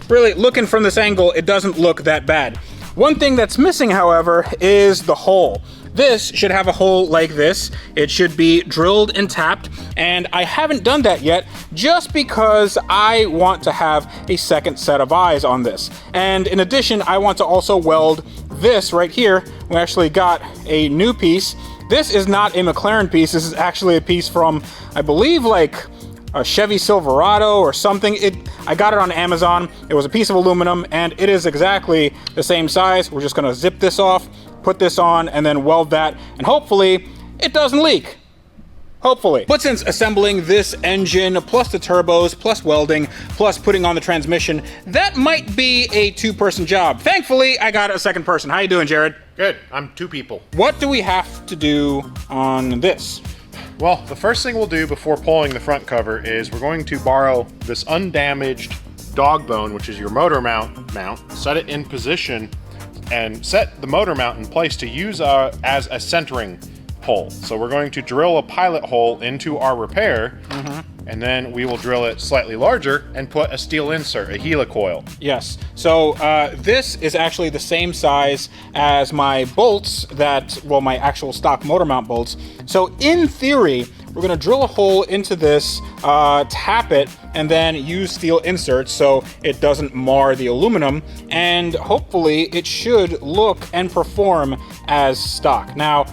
really, looking from this angle, it doesn't look that bad. One thing that's missing, however, is the hole. This should have a hole like this. It should be drilled and tapped, and I haven't done that yet just because I want to have a second set of eyes on this. And in addition, I want to also weld this right here. We actually got a new piece. This is not a McLaren piece. This is actually a piece from, I believe, like a Chevy Silverado or something. I got it on Amazon. It was a piece of aluminum and it is exactly the same size. We're just gonna zip this off, put this on, and then weld that, and hopefully it doesn't leak. Hopefully. But since assembling this engine, plus the turbos, plus welding, plus putting on the transmission, that might be a 2-person job. Thankfully, I got a second person. How you doing, Jared? Good. I'm 2 people. What do we have to do on this? Well, the first thing we'll do before pulling the front cover is we're going to borrow this undamaged dog bone, which is your motor mount, set it in position, and set the motor mount in place to use as a centering hole. So we're going to drill a pilot hole into our repair, and then we will drill it slightly larger and put a steel insert, a helicoil. Yes. So this is actually the same size as my bolts my actual stock motor mount bolts. So in theory, we're gonna drill a hole into this, tap it, and then use steel inserts so it doesn't mar the aluminum, and hopefully it should look and perform as stock. Now,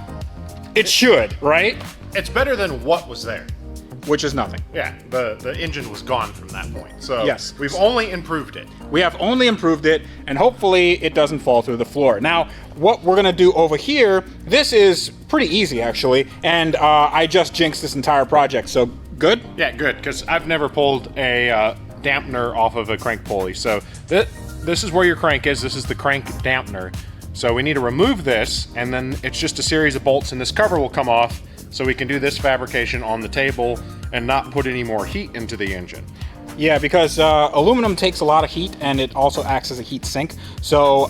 it should, right? It's better than what was there. Which is nothing. Yeah, the engine was gone from that point. So yes, we've only improved it. We have only improved it, and hopefully it doesn't fall through the floor. Now, what we're gonna do over here, this is pretty easy actually, and I just jinxed this entire project, so Good? Yeah, good, because I've never pulled a dampener off of a crank pulley. So this is where your crank is. This is the crank dampener. So we need to remove this, and then it's just a series of bolts, and this cover will come off, so we can do this fabrication on the table and not put any more heat into the engine. Yeah, because aluminum takes a lot of heat, and it also acts as a heat sink. So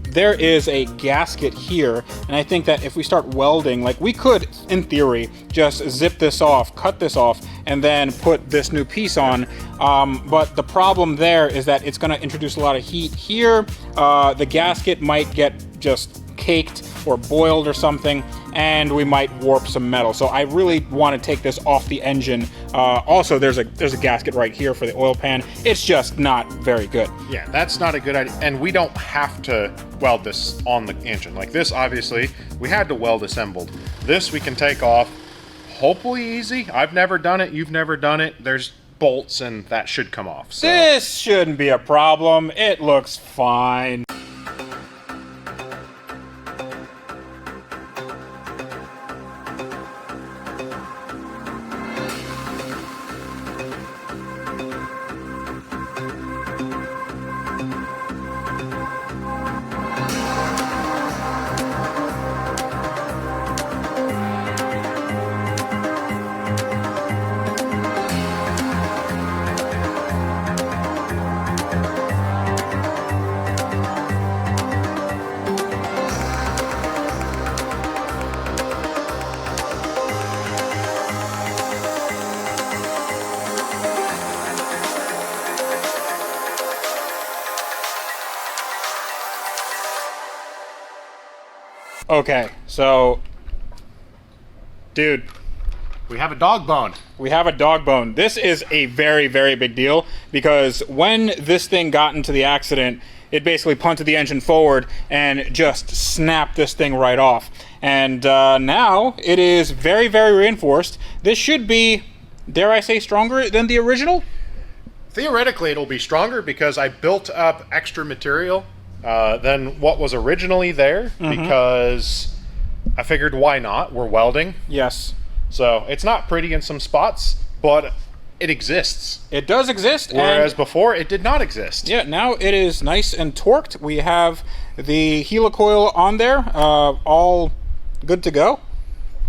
there is a gasket here, and I think that if we start welding, like we could, in theory, just zip this off, cut this off, and then put this new piece on. But the problem there is that it's going to introduce a lot of heat here. The gasket might get just caked or boiled or something, and we might warp some metal. So I really want to take this off the engine. Also, there's a gasket right here for the oil pan. It's just not very good. Yeah, that's not a good idea. And we don't have to weld this on the engine. Like this, obviously, we had to weld assembled. This we can take off, hopefully easy. I've never done it. You've never done it. There's bolts, and that should come off. So. This shouldn't be a problem. It looks fine. Okay, so, dude, We have a dog bone. we have a dog bone. This is a very, very big deal because when this thing got into the accident, it basically punted the engine forward and just snapped this thing right off. And now it is very, very reinforced. This should be, dare I say, stronger than the original? Theoretically, it'll be stronger because I built up extra material than what was originally there because I figured why not? We're welding. Yes. So it's not pretty in some spots, but it exists. It does exist. Whereas and before, it did not exist. yeah, now it is nice and torqued. We have the helicoil on there, all good to go.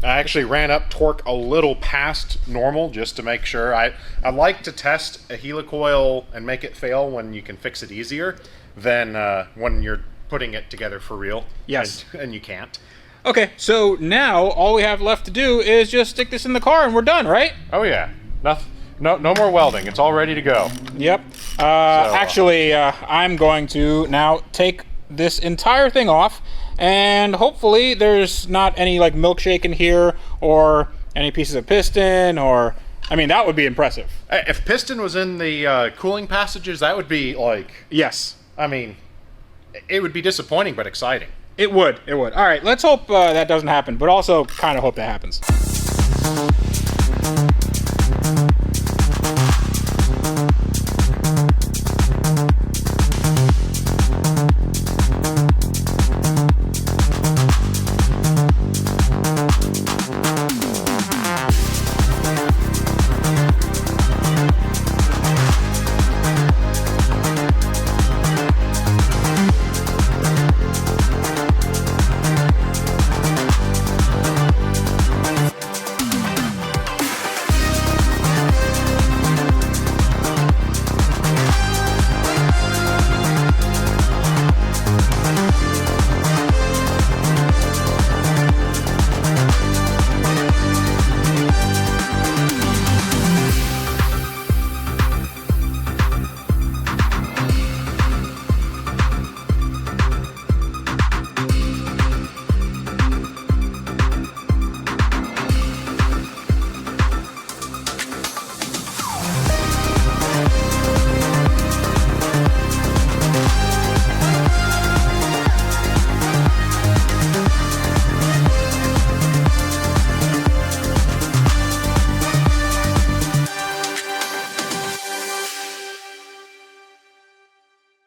I actually ran up torque a little past normal just to make sure. I like to test a helicoil and make it fail when you can fix it easier than when you're putting it together for real. Yes. And you can't. Okay, so now all we have left to do is just stick this in the car and we're done, right? Oh yeah. No more welding. It's all ready to go. Yep. Actually, I'm going to now take this entire thing off, and hopefully there's not any like milkshake in here or any pieces of piston, or I mean that would be impressive. If piston was in the cooling passages, that would be like, Yes. I mean, it would be disappointing but exciting. It would. It would. All right, let's hope that doesn't happen, but also kind of hope that happens.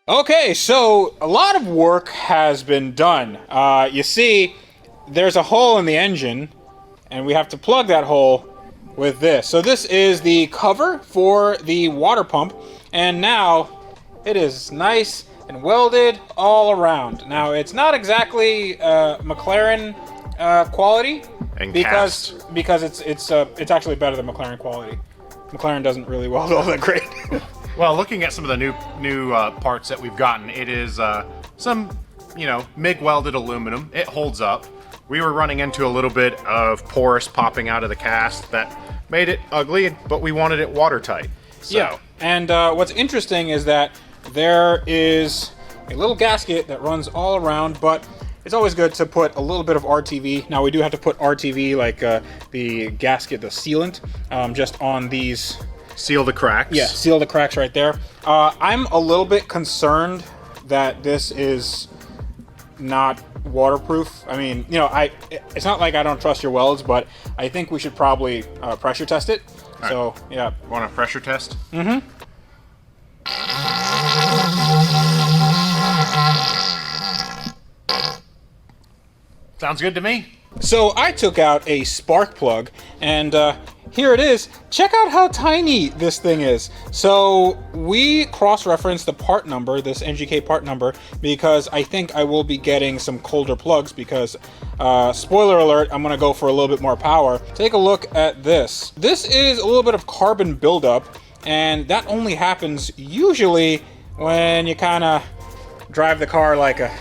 Okay, so a lot of work has been done. You see, there's a hole in the engine, and we have to plug that hole with this. So this is the cover for the water pump, and now it is nice and welded all around. Now it's not exactly McLaren quality, And because cast. it's actually better than McLaren quality. McLaren doesn't really weld all that great. Well, looking at some of the new parts that we've gotten, it is some, you know, MIG welded aluminum. It holds up. We were running into a little bit of porous popping out of the cast that made it ugly, but we wanted it watertight. So. Yeah, and what's interesting is that there is a little gasket that runs all around, but it's always good to put a little bit of RTV. Now we do have to put RTV, like the gasket, the sealant, just on these. Seal the cracks. Yeah, seal the cracks right there. I'm a little bit concerned that this is not waterproof. I mean, you know, it's not like I don't trust your welds, but I think we should probably pressure test it. All So, right. yeah. Want a pressure test? Mm-hmm. Sounds good to me. So I took out a spark plug, and here it is. Check out how tiny this thing is. So we cross-referenced the part number, this NGK part number, because I think I will be getting some colder plugs because, spoiler alert, I'm gonna go for a little bit more power. Take a look at this. This is a little bit of carbon buildup, and that only happens usually when you kind of drive the car like a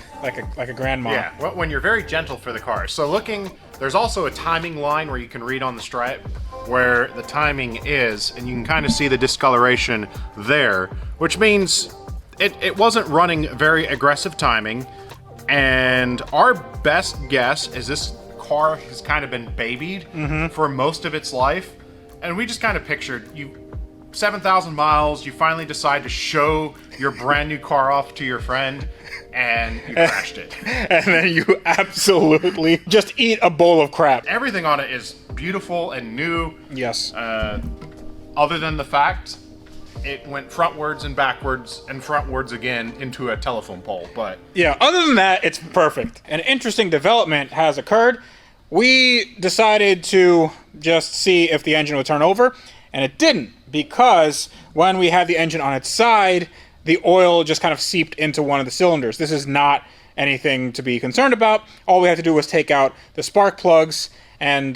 grandma. Yeah, well, when you're very gentle for the car. So there's also a timing line where you can read on the stripe where the timing is, and you can kind of see the discoloration there, which means it wasn't running very aggressive timing. And our best guess is this car has kind of been babied for most of its life. And we just kind of pictured 7,000 miles, you finally decide to show your brand new car off to your friend, and you crashed it. And then you absolutely just eat a bowl of crap. Everything on it is beautiful and new. Yes. Other than the fact it went frontwards and backwards and frontwards again into a telephone pole. But yeah, other than that, it's perfect. An interesting development has occurred. We decided to just see if the engine would turn over, and it didn't, because when we had the engine on its side, the oil just kind of seeped into one of the cylinders. This is not anything to be concerned about. All we had to do was take out the spark plugs and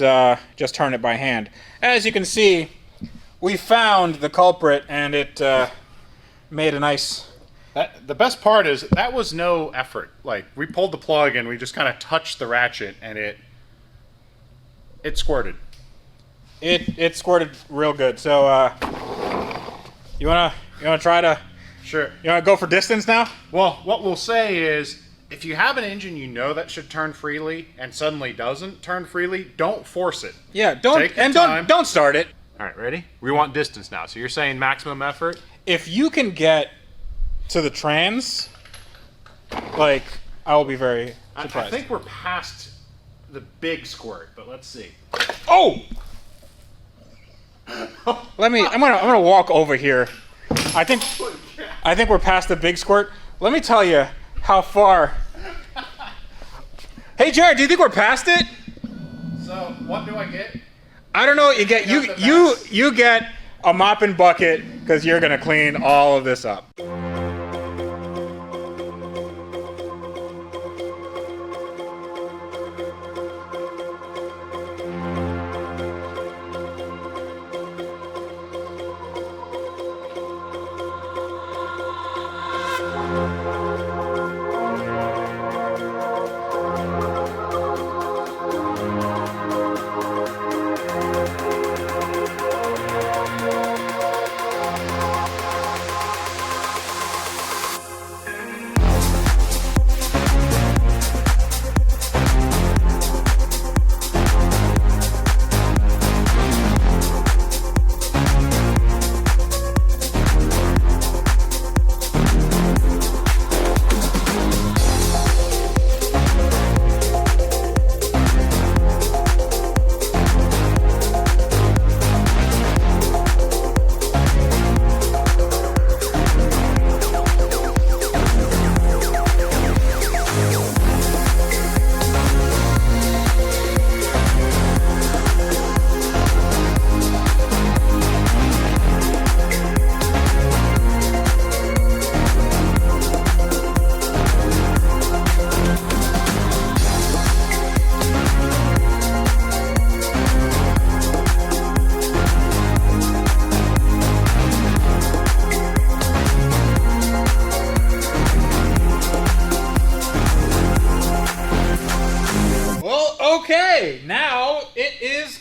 just turn it by hand. As you can see, we found the culprit, and it made a nice... the best part is that was no effort. Like, we pulled the plug and we just kind of touched the ratchet, and it squirted. It squirted real good. So you wanna try to... Sure. You wanna go for distance now? Well, what we'll say is, if you have an engine you know that should turn freely and suddenly doesn't turn freely, don't force it. Yeah, Take your time. don't start it. All right, ready? We want distance now. So you're saying maximum effort? If you can get to the trans, like, I will be very surprised. I think we're past the big squirt, but let's see. Oh! I'm gonna walk over here. I think we're past the big squirt. Let me tell you how far. Hey Jared, do you think we're past it? So what do I get? I don't know. You get a mop and bucket because you're gonna clean all of this up.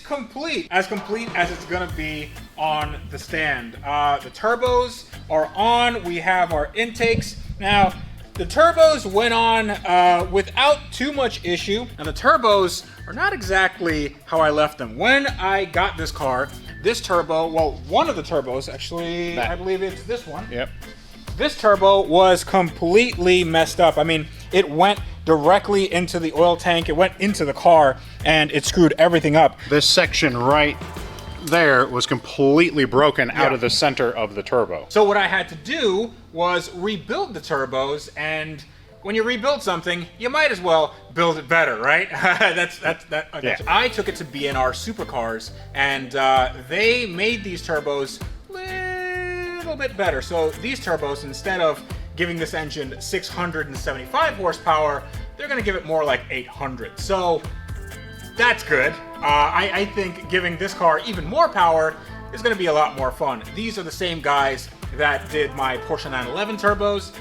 complete as it's gonna be on the stand. The turbos are on. We have our intakes. Now, the turbos went on without too much issue, and the turbos are not exactly how I left them. When I got this car, this turbo, well, one of the turbos, actually, I believe it's this one. Yep. This turbo was completely messed up. I mean, it went directly into the oil tank, it went into the car, and it screwed everything up. This section right there was completely broken out of the center of the turbo. So what I had to do was rebuild the turbos, and when you rebuild something, you might as well build it better, right? Okay. I took it to B&R Supercars, and they made these turbos a little bit better. So these turbos, instead of giving this engine 675 horsepower, they're gonna give it more like 800. So that's good. I think giving this car even more power is gonna be a lot more fun. These are the same guys that did my Porsche 911 turbos.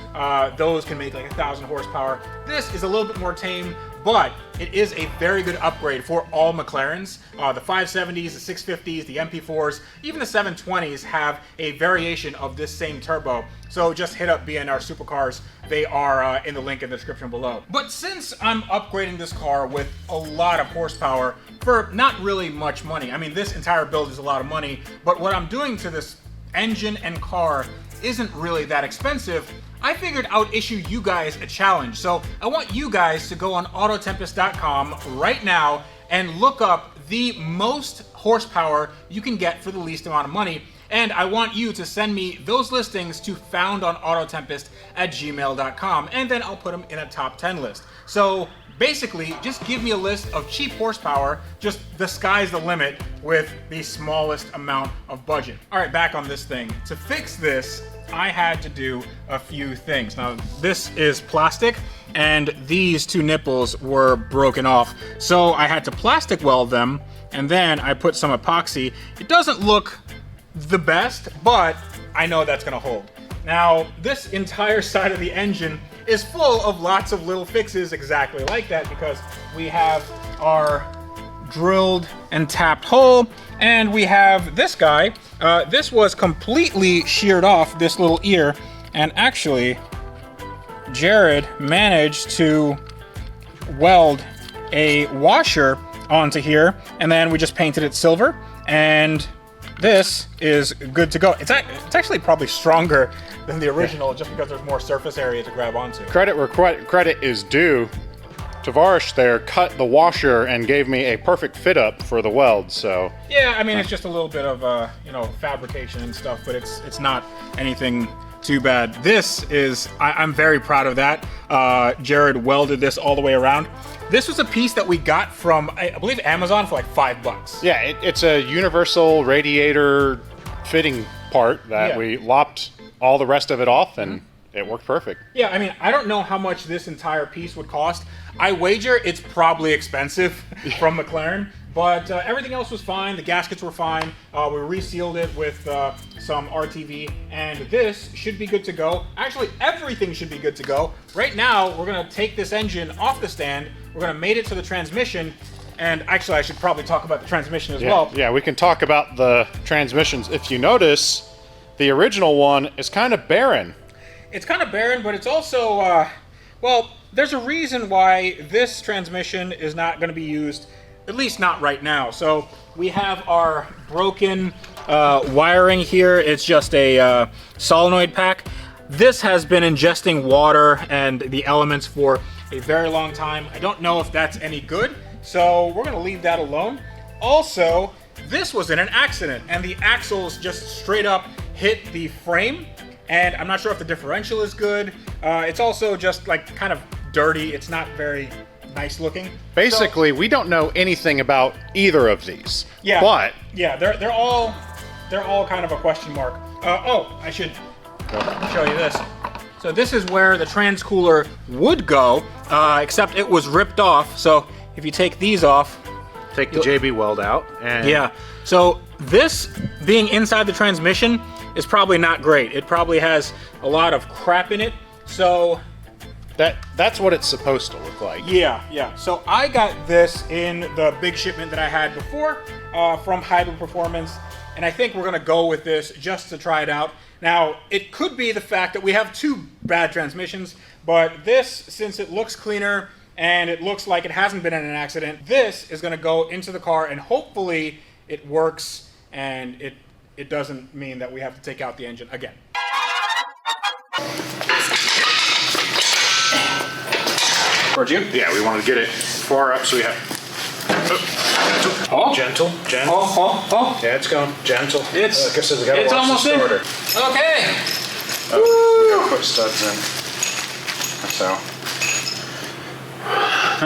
Those can make like 1,000 horsepower. This is a little bit more tame, but it is a very good upgrade for all McLarens. The 570s, the 650s, the MP4s, even the 720s have a variation of this same turbo. So just hit up B&R Supercars. They are in the link in the description below. But since I'm upgrading this car with a lot of horsepower for not really much money, I mean, this entire build is a lot of money, but what I'm doing to this engine and car isn't really that expensive, I figured I would issue you guys a challenge. So I want you guys to go on AutoTempest.com right now and look up the most horsepower you can get for the least amount of money. And I want you to send me those listings to foundonautotempest@gmail.com, and then I'll put them in a top 10 list. So basically, just give me a list of cheap horsepower, just the sky's the limit with the smallest amount of budget. All right, back on this thing. To fix this, I had to do a few things. Now, this is plastic, and these two nipples were broken off. So I had to plastic weld them, and then I put some epoxy. It doesn't look the best, but I know that's gonna hold. Now, this entire side of the engine is full of lots of little fixes exactly like that, because we have our drilled and tapped hole, and we have this guy. This was completely sheared off, this little ear, and actually Jared managed to weld a washer onto here, and then we just painted it silver, and this is good to go. It's actually probably stronger than the original, just because there's more surface area to grab onto. Credit where credit is due. Tavares there cut the washer and gave me a perfect fit up for the weld, so. Yeah, I mean, it's just a little bit of, fabrication and stuff, but it's not anything too bad. This is, I'm very proud of that. Jared welded this all the way around. This was a piece that we got from, I believe, Amazon for like $5. Yeah, it's a universal radiator fitting part that we lopped all the rest of it off, and it worked perfect. Yeah, I mean, I don't know how much this entire piece would cost. I wager it's probably expensive from McLaren, but everything else was fine. The gaskets were fine. We resealed it with some RTV, and this should be good to go. Actually, everything should be good to go. Right now, we're gonna take this engine off the stand. We're gonna mate it to the transmission, and actually, I should probably talk about the transmission as well. Yeah, we can talk about the transmissions. If you notice, the original one is kind of barren. It's kind of barren, but it's also, well, there's a reason why this transmission is not going to be used, at least not right now. So we have our broken wiring here. It's just a solenoid pack. This has been ingesting water and the elements for a very long time. I don't know if that's any good, so we're going to leave that alone. Also, this was in an accident, and the axles just straight up hit the frame, and I'm not sure if the differential is good. It's also just like kind of dirty. It's not very nice looking. Basically, we don't know anything about either of these. Yeah, but yeah, they're all kind of a question mark. Oh, I should show you this. So this is where the transcooler would go, except it was ripped off. So if you take these off, take the JB weld out, and yeah. So this being inside the transmission is probably not great. It probably has a lot of crap in it. So That's what it's supposed to look like. Yeah. So I got this in the big shipment that I had before from Hybrid Performance, and I think we're gonna go with this just to try it out. Now, it could be the fact that we have 2 bad transmissions, but this, since it looks cleaner and it looks like it hasn't been in an accident, this is gonna go into the car and hopefully it works and it doesn't mean that we have to take out the engine again. Towards you? Yeah, we want to get it far up so we have. Gentle. Oh. Yeah, it's going gentle. It's it's almost in. Okay. We gotta put studs in. That's how.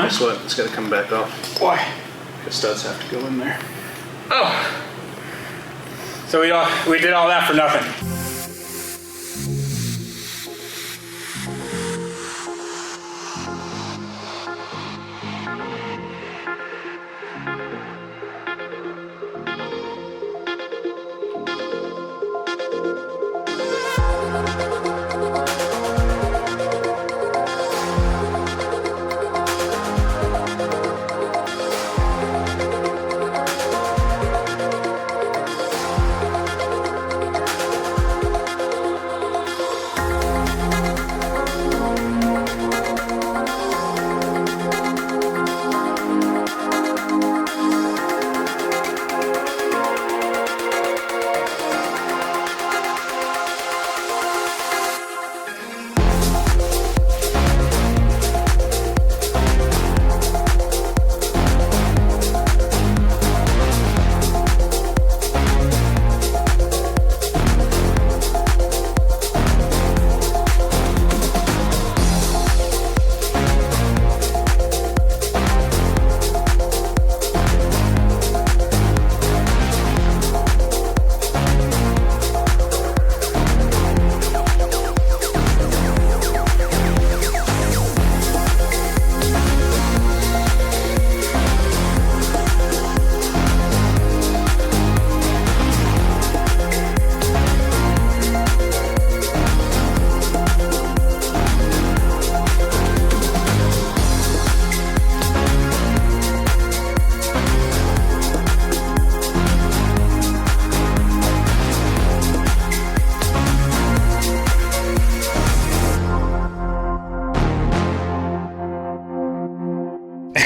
Guess what? It's gotta come back off. Why? The studs have to go in there. Oh. So we did all that for nothing.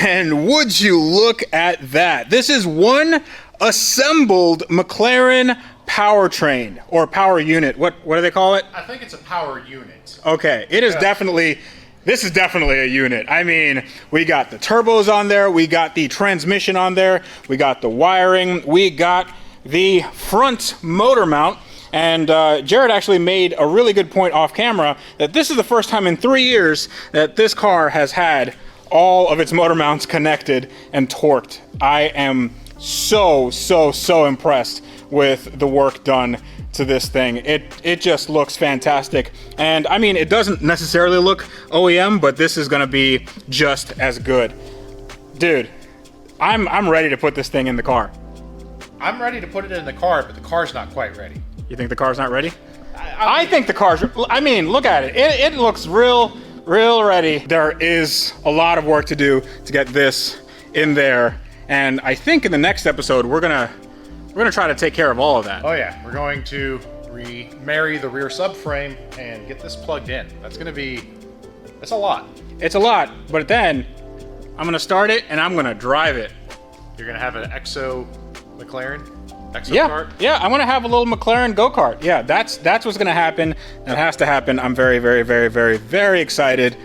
And would you look at that? This is one assembled McLaren powertrain or power unit. What do they call it? I think it's a power unit. Okay, it is definitely, this is definitely a unit. I mean, we got the turbos on there, we got the transmission on there, we got the wiring, we got the front motor mount. And Jared actually made a really good point off camera that this is the first time in 3 years that this car has had all of its motor mounts connected and torqued. I am so impressed with the work done to this thing. It just looks fantastic. And I mean, it doesn't necessarily look OEM, but this is gonna be just as good. Dude, I'm ready to put this thing in the car. I'm ready to put it in the car, but the car's not quite ready. You think the car's not ready? I think the car's, I mean, look at it. It looks real ready. There is a lot of work to do to get this in there. And I think in the next episode, we're gonna try to take care of all of that. Oh yeah, we're going to remarry the rear subframe and get this plugged in. That's gonna be, it's a lot. It's a lot, but then I'm gonna start it and I'm gonna drive it. You're gonna have an Exo McLaren? Exo Yeah, kart? yeah, I'm gonna have a little McLaren go-kart. Yeah, that's what's gonna happen. That has to happen. I'm very excited.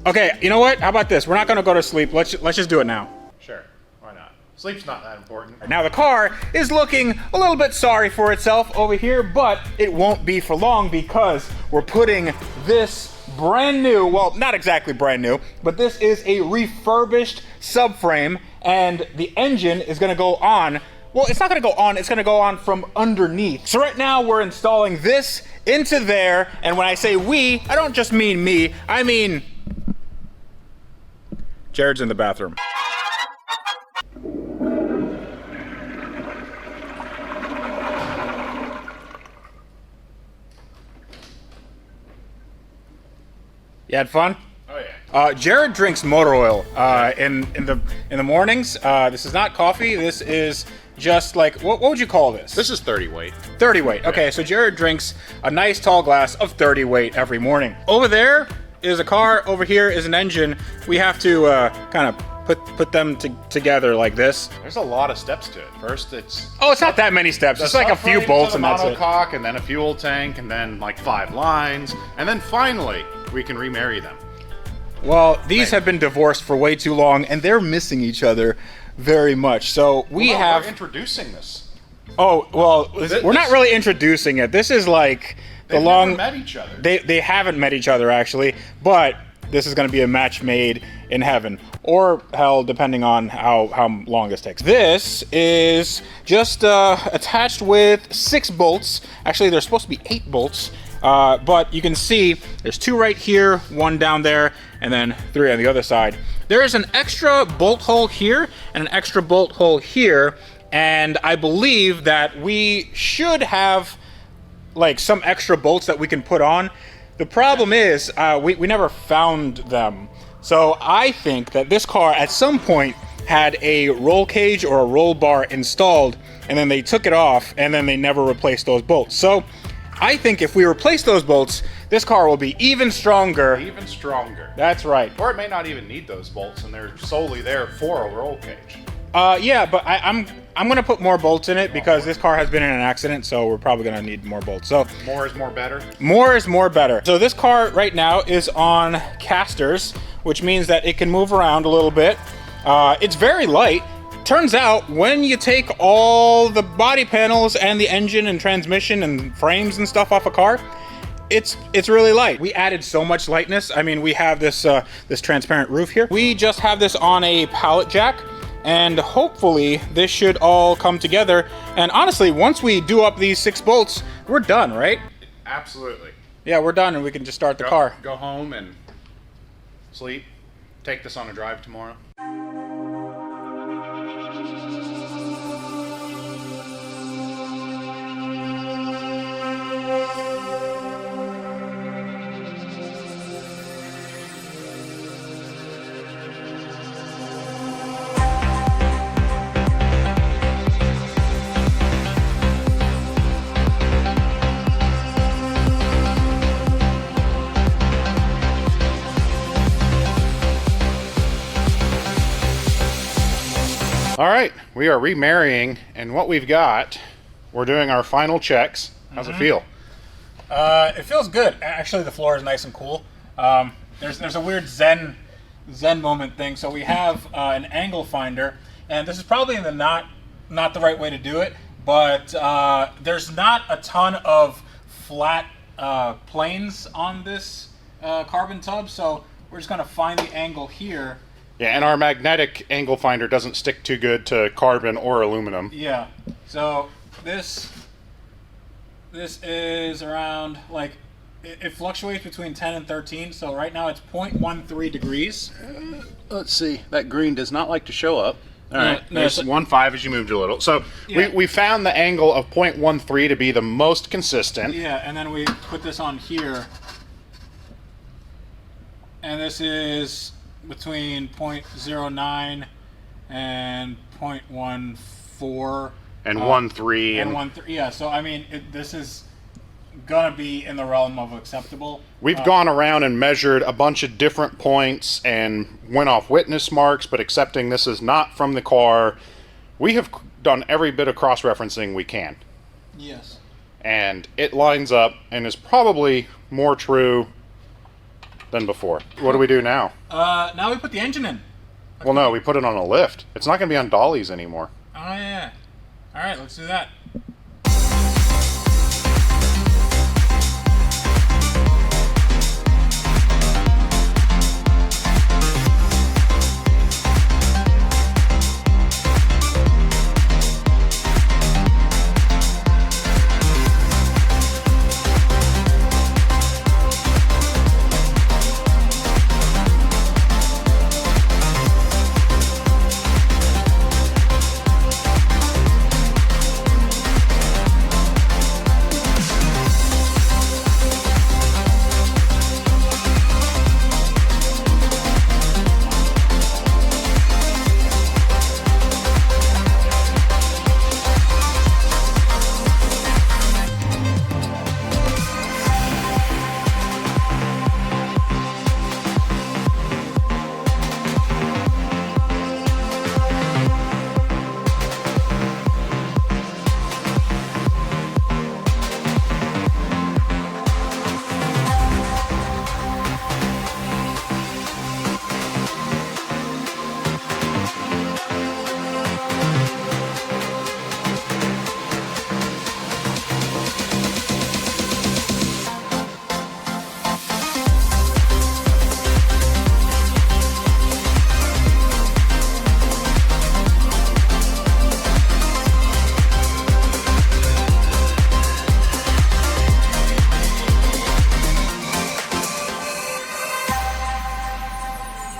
Okay, you know what? How about this? We're not gonna go to sleep. Let's just do it now. Sure, why not? Sleep's not that important. Now the car is looking a little bit sorry for itself over here, but it won't be for long because we're putting this brand new, well, not exactly brand new, but this is a refurbished subframe, and the engine is gonna go on. Well, it's not gonna go on, it's gonna go on from underneath. So right now we're installing this into there, and when I say we, I don't just mean me, I mean Jared's in the bathroom. You had fun? Oh Jared drinks motor oil in the mornings. This is not coffee. This is just like, what would you call this? This is 30 weight. 30 weight. Okay, so Jared drinks a nice tall glass of 30 weight every morning. Over there is a car. Over here is an engine. We have to kind of put them together like this. There's a lot of steps to it. First, it's not that many steps. It's like a few subframe bolts to and the that's it. monocoque, and then a fuel tank, and then like 5 lines, and then finally we can remarry them. Well, these have been divorced for way too long, and they're missing each other very much. So we're introducing this. Oh, well, we're not really introducing it. This is like They've never met each other. They haven't met each other, actually, but this is going to be a match made in heaven. Or hell, depending on how long this takes. This is just attached with 6 bolts. Actually, there's supposed to be 8 bolts. But you can see there's 2 right here, 1 down there, and then 3 on the other side. There is an extra bolt hole here and an extra bolt hole here, and I believe that we should have like some extra bolts that we can put on. The problem is we never found them. So I think that this car at some point had a roll cage or a roll bar installed, and then they took it off, and then they never replaced those bolts. So I think if we replace those bolts, this car will be even stronger. Even stronger. That's right. Or it may not even need those bolts, and they're solely there for a roll cage. Yeah, but I'm gonna put more bolts in it because this car has been in an accident, so we're probably gonna need more bolts. So more is more better. More is more better. So this car right now is on casters, which means that it can move around a little bit. It's very light. Turns out when you take all the body panels and the engine and transmission and frames and stuff off a car, it's really light. We added so much lightness. I mean, we have this this transparent roof here. We just have this on a pallet jack, and hopefully this should all come together. And honestly, once we do up these 6 bolts, we're done, right? Absolutely. Yeah, we're done, and we can just start the car. Go home and sleep. Take this on a drive tomorrow. All right, we are remarrying, and what we've got, we're doing our final checks. How's it feel? It feels good. Actually, the floor is nice and cool. There's a weird Zen moment thing. So we have an angle finder, and this is probably not the right way to do it, but there's not a ton of flat planes on this carbon tub, so we're just gonna find the angle here. Yeah, and our magnetic angle finder doesn't stick too good to carbon or aluminum. Yeah, so this is around, like, it fluctuates between 10 and 13, so right now it's 0.13 degrees. Let's see, that green does not like to show up. All right, no, there's 1.5 as you moved a little. So yeah. we found the angle of 0.13 to be the most consistent. Yeah, and then we put this on here, and this is between 0.09 and 0.14 and 1.3 and 1.3. Yeah, so I mean, this is gonna be in the realm of acceptable. We've gone around and measured a bunch of different points and went off witness marks, but accepting this is not from the car, we have done every bit of cross-referencing we can. Yes. And it lines up and is probably more true than before. What do we do now? Now we put the engine in. Well, no, we put it on a lift. It's not going to be on dollies anymore. Oh yeah. All right, let's do that.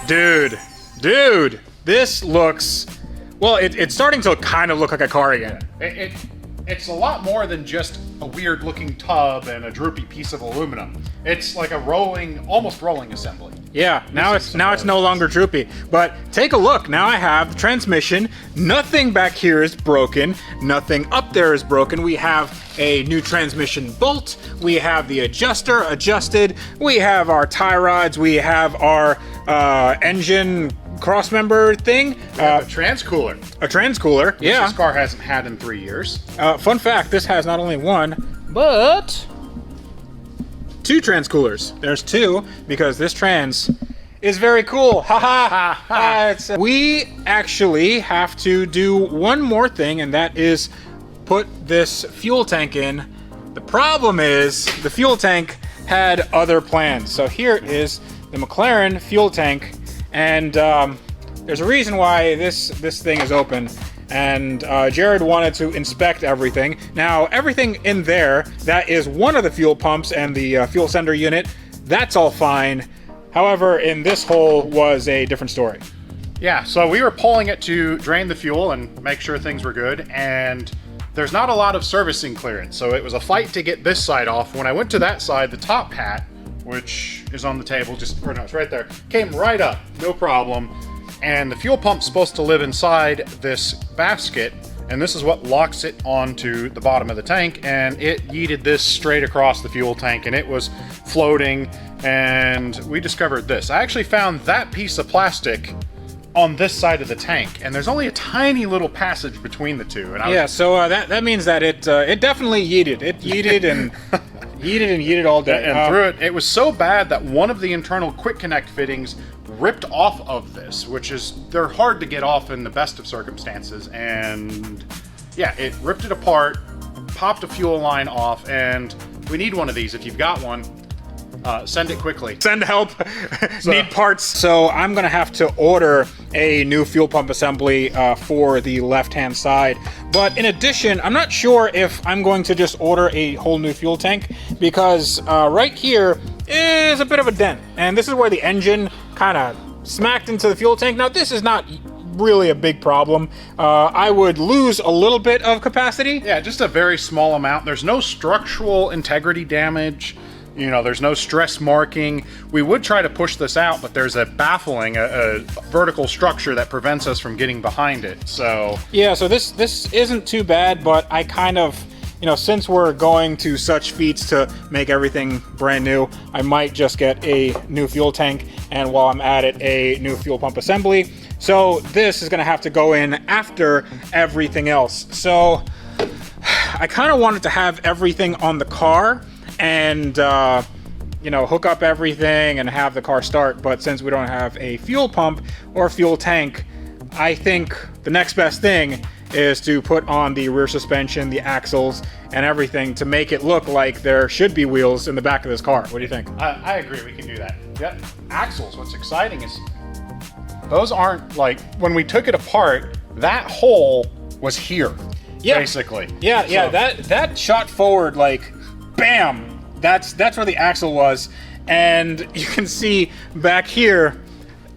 Dude, this looks, well, it's starting to kind of look like a car again. It's a lot more than just a weird looking tub and a droopy piece of aluminum. It's like a almost rolling assembly. Yeah, now it's no longer droopy. But take a look. Now I have the transmission. Nothing back here is broken. Nothing up there is broken. We have a new transmission bolt. We have the adjuster adjusted. We have our tie rods. We have our engine crossmember thing. A transcooler. A transcooler, yeah. This car hasn't had in 3 years. Fun fact, this has not only one, but 2 transcoolers. There's 2 because this trans is very cool. Haha. We actually have to do one more thing, and that is put this fuel tank in. The problem is the fuel tank had other plans. So here is the McLaren fuel tank, and there's a reason why this thing is open. And Jared wanted to inspect everything. Now, everything in there, that is one of the fuel pumps and the fuel sender unit, that's all fine. However, in this hole was a different story. Yeah, so we were pulling it to drain the fuel and make sure things were good, and there's not a lot of servicing clearance, so it was a fight to get this side off. When I went to that side, the top hat, which is on the table, or no, it's right there, came right up, no problem. And the fuel pump's supposed to live inside this basket, and this is what locks it onto the bottom of the tank, and it yeeted this straight across the fuel tank, and it was floating, and we discovered this. I actually found that piece of plastic on this side of the tank, and there's only a tiny little passage between the two. And yeah, so that means that it definitely yeeted. It yeeted and yeeted all day. And through it was so bad that one of the internal quick connect fittings ripped off of this, which is, they're hard to get off in the best of circumstances, and yeah, it ripped it apart, popped a fuel line off, and we need one of these. If you've got one, send it quickly. Send help. Need parts. So I'm gonna have to order a new fuel pump assembly for the left-hand side. But in addition, I'm not sure if I'm going to just order a whole new fuel tank, because right here is a bit of a dent, and this is where the engine kind of smacked into the fuel tank. Now, this is not really a big problem. I would lose a little bit of capacity. Yeah, just a very small amount. There's no structural integrity damage. You know, there's no stress marking. We would try to push this out, but there's a vertical structure that prevents us from getting behind it. So yeah, so this isn't too bad, but I kind of, you know, since we're going to such feats to make everything brand new, I might just get a new fuel tank, and while I'm at it, a new fuel pump assembly. So this is gonna have to go in after everything else. So I kind of wanted to have everything on the car and you know, hook up everything and have the car start, but since we don't have a fuel pump or fuel tank, I think the next best thing is to put on the rear suspension, the axles, and everything to make it look like there should be wheels in the back of this car. What do you think? I agree, we can do that. Yeah, axles, what's exciting is those aren't, like, when we took it apart, that hole was here, basically. Yeah, so that shot forward, like, bam! That's where the axle was, and you can see back here,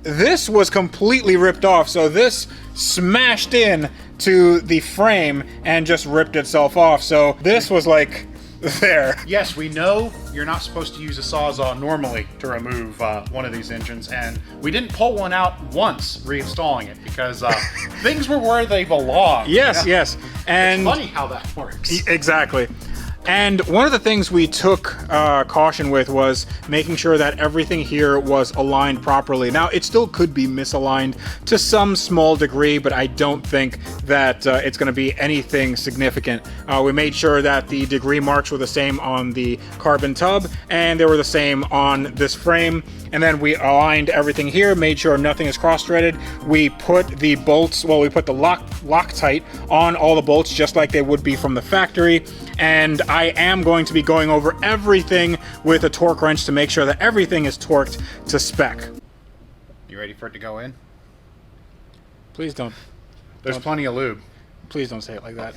this was completely ripped off, so this smashed in to the frame and just ripped itself off. So this was like there. Yes, we know you're not supposed to use a Sawzall normally to remove one of these engines, and we didn't pull one out once reinstalling it because things were where they belong. Yes, you know? Yes. And it's funny how that works. Exactly. And one of the things we took caution with was making sure that everything here was aligned properly. Now, it still could be misaligned to some small degree, but I don't think that it's going to be anything significant. We made sure that the degree marks were the same on the carbon tub, and they were the same on this frame. And then we aligned everything here, made sure nothing is cross-threaded. We put the bolts, well, we put the Loctite on all the bolts just like they would be from the factory. And I am going to be going over everything with a torque wrench to make sure that everything is torqued to spec. You ready for it to go in? Please don't. There's plenty of lube. Please don't say it like that.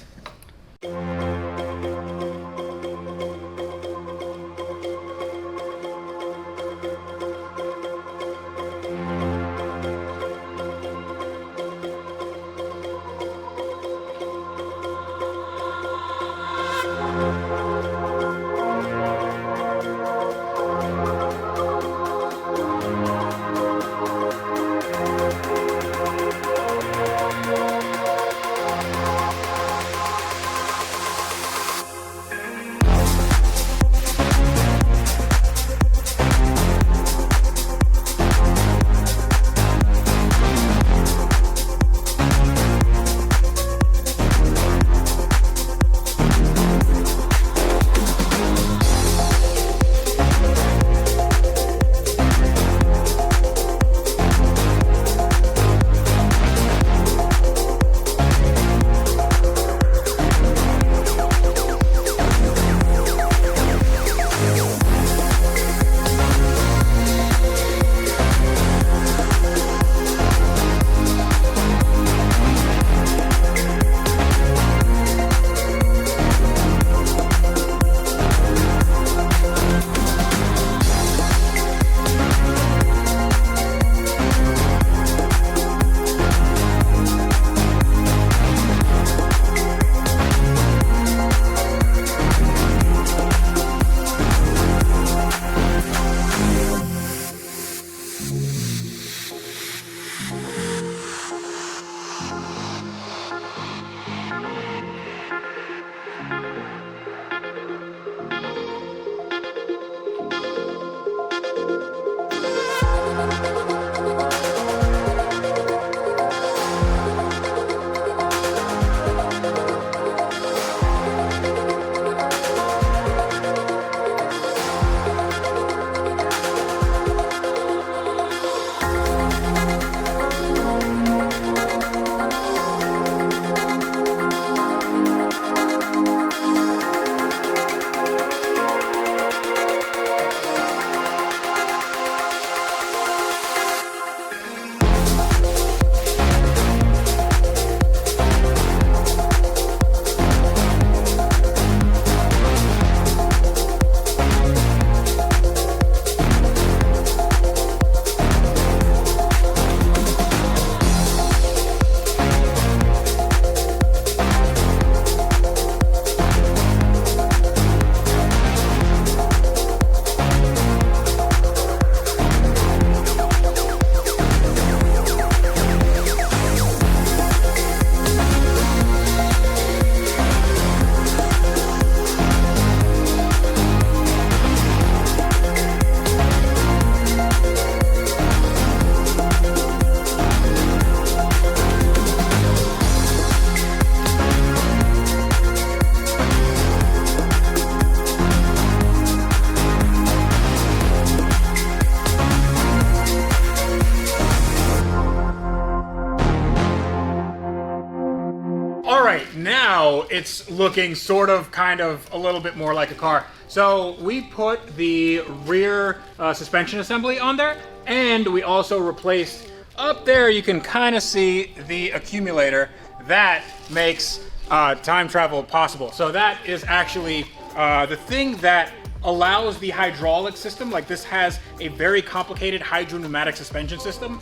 now it's looking sort of, kind of, a little bit more like a car. So we put the rear suspension assembly on there, and we also replaced, up there you can kind of see the accumulator that makes time travel possible. So that is actually the thing that allows the hydraulic system, like this has a very complicated hydropneumatic suspension system.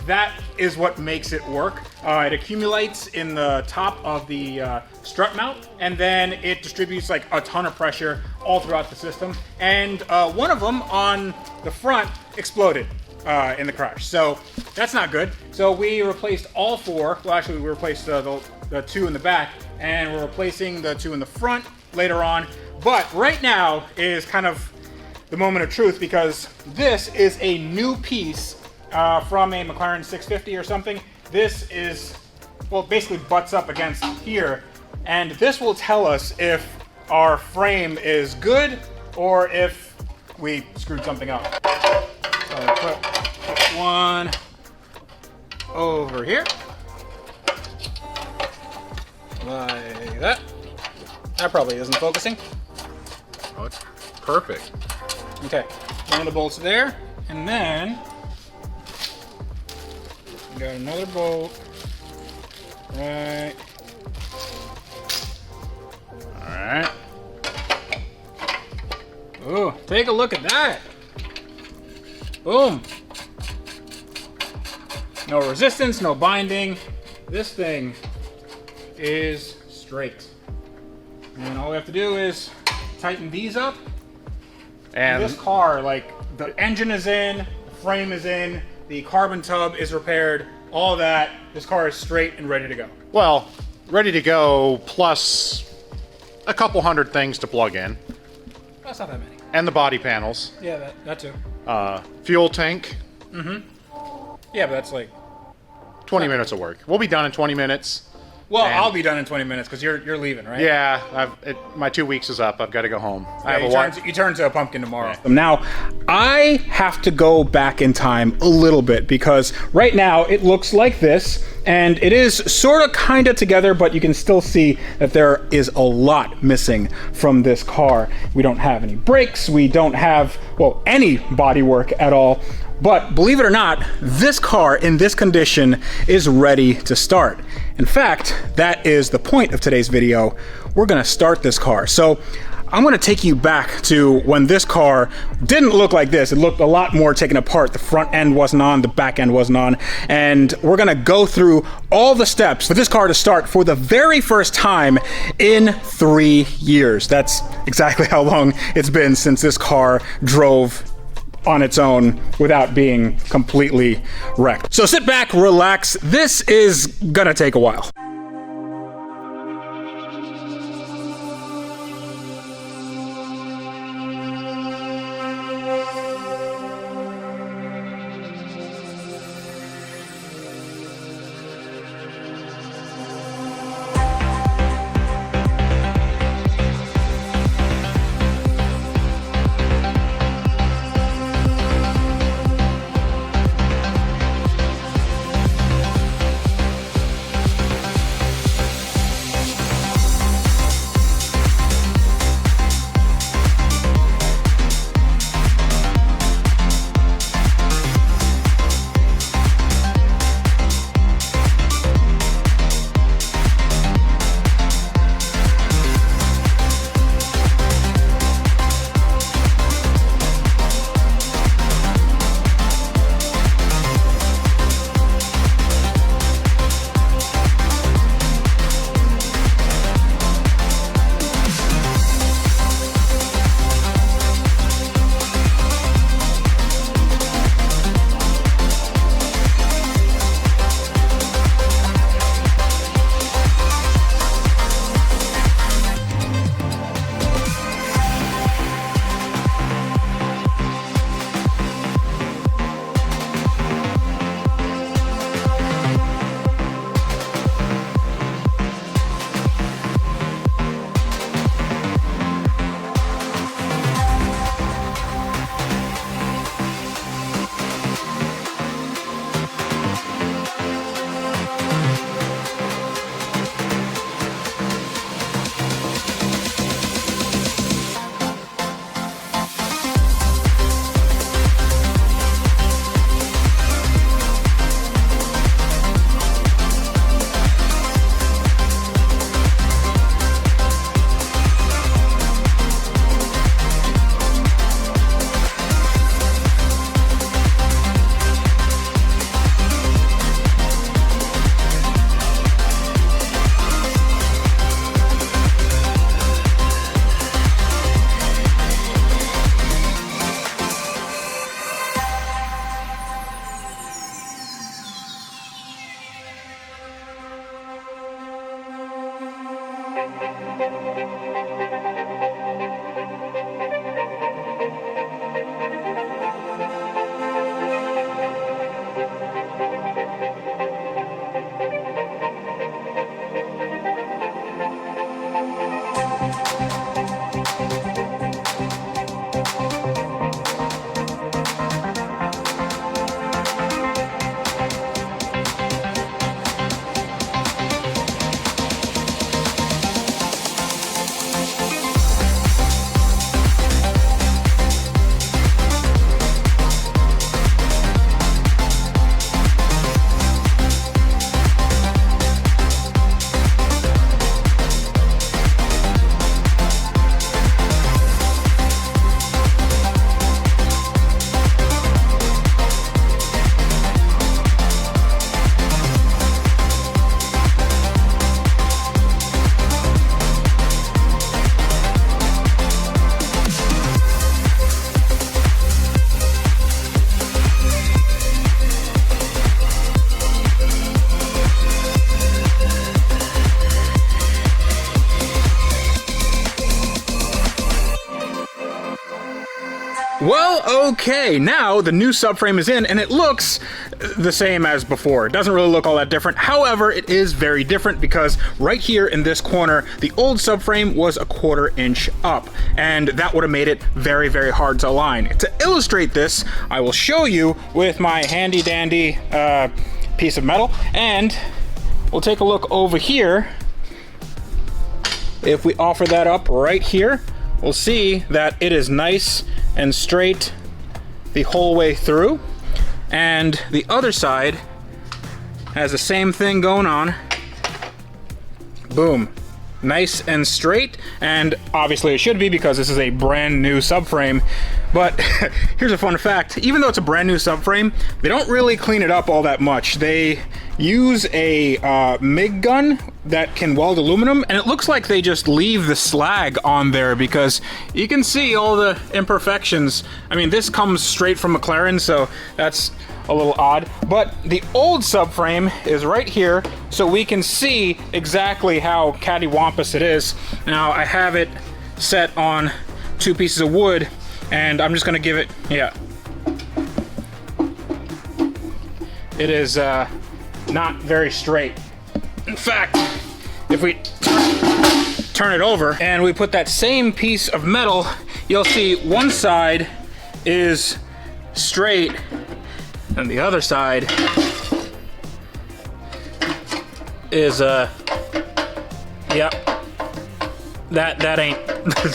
That is what makes it work. It accumulates in the top of the strut mount, and then it distributes like a ton of pressure all throughout the system. And one of them on the front exploded in the crash. So that's not good. So we replaced all four. Well, actually we replaced the two in the back, and we're replacing the two in the front later on. But right now is kind of the moment of truth, because this is a new piece from a McLaren 650 or something. This is, well, basically butts up against here, and this will tell us if our frame is good or if we screwed something up. So put one over here, like that. That probably isn't focusing. Oh, it's perfect. Okay, one of the bolts there, and then we got another bolt right. All right. Ooh, take a look at that. Boom. No resistance, no binding. This thing is straight. And all we have to do is tighten these up. And This car, like, the engine is in, the frame is in, the carbon tub is repaired, all that. This car is straight and ready to go. well, ready to go, plus a couple hundred things to plug in, That's not that many. and the body panels, Yeah, that too. fuel tank, Yeah, but that's like, 20 minutes of work. We'll be done in 20 minutes. well, And- I'll be done in 20 minutes because you're leaving, right? Yeah, my 2 weeks is up. I've got to go home. I have a you wife. turn to a pumpkin tomorrow. Now, I have to go back in time a little bit because right now it looks like this, and it is sort of kind of together, but you can still see that there is a lot missing from this car. We don't have any brakes. We don't have, well, any bodywork at all. But believe it or not, this car in this condition is ready to start. In fact, that is the point of today's video. We're gonna start this car. So I'm gonna take you back to when this car didn't look like this. It looked a lot more taken apart. The front end wasn't on, the back end wasn't on. And we're gonna go through all the steps for this car to start for the very first time in 3 years. That's exactly how long it's been since this car drove on its own without being completely wrecked. So sit back, relax. This is gonna take a while. Well, okay, now the new subframe is in and it looks the same as before. It doesn't really look all that different. However, it is very different because right here in this corner, the old subframe was a 1/4 inch up, and that would have made it very, very hard to align. To illustrate this, I will show you with my handy dandy piece of metal, and we'll take a look over here. If we offer that up right here, we'll see that it is nice and straight the whole way through, and the other side has the same thing going on. Boom, nice and straight, and obviously it should be because this is a brand new subframe. But here's a fun fact: even though it's a brand new subframe, they don't really clean it up all that much. They use a MIG gun that can weld aluminum, and it looks like they just leave the slag on there because you can see all the imperfections. I mean, this comes straight from McLaren, so that's a little odd. But the old subframe is right here, so we can see exactly how cattywampus it is. Now, I have it set on 2 pieces of wood, and I'm just gonna give it, yeah. It is not very straight. In fact, if we turn it over and we put that same piece of metal, you'll see one side is straight and the other side is yep, that ain't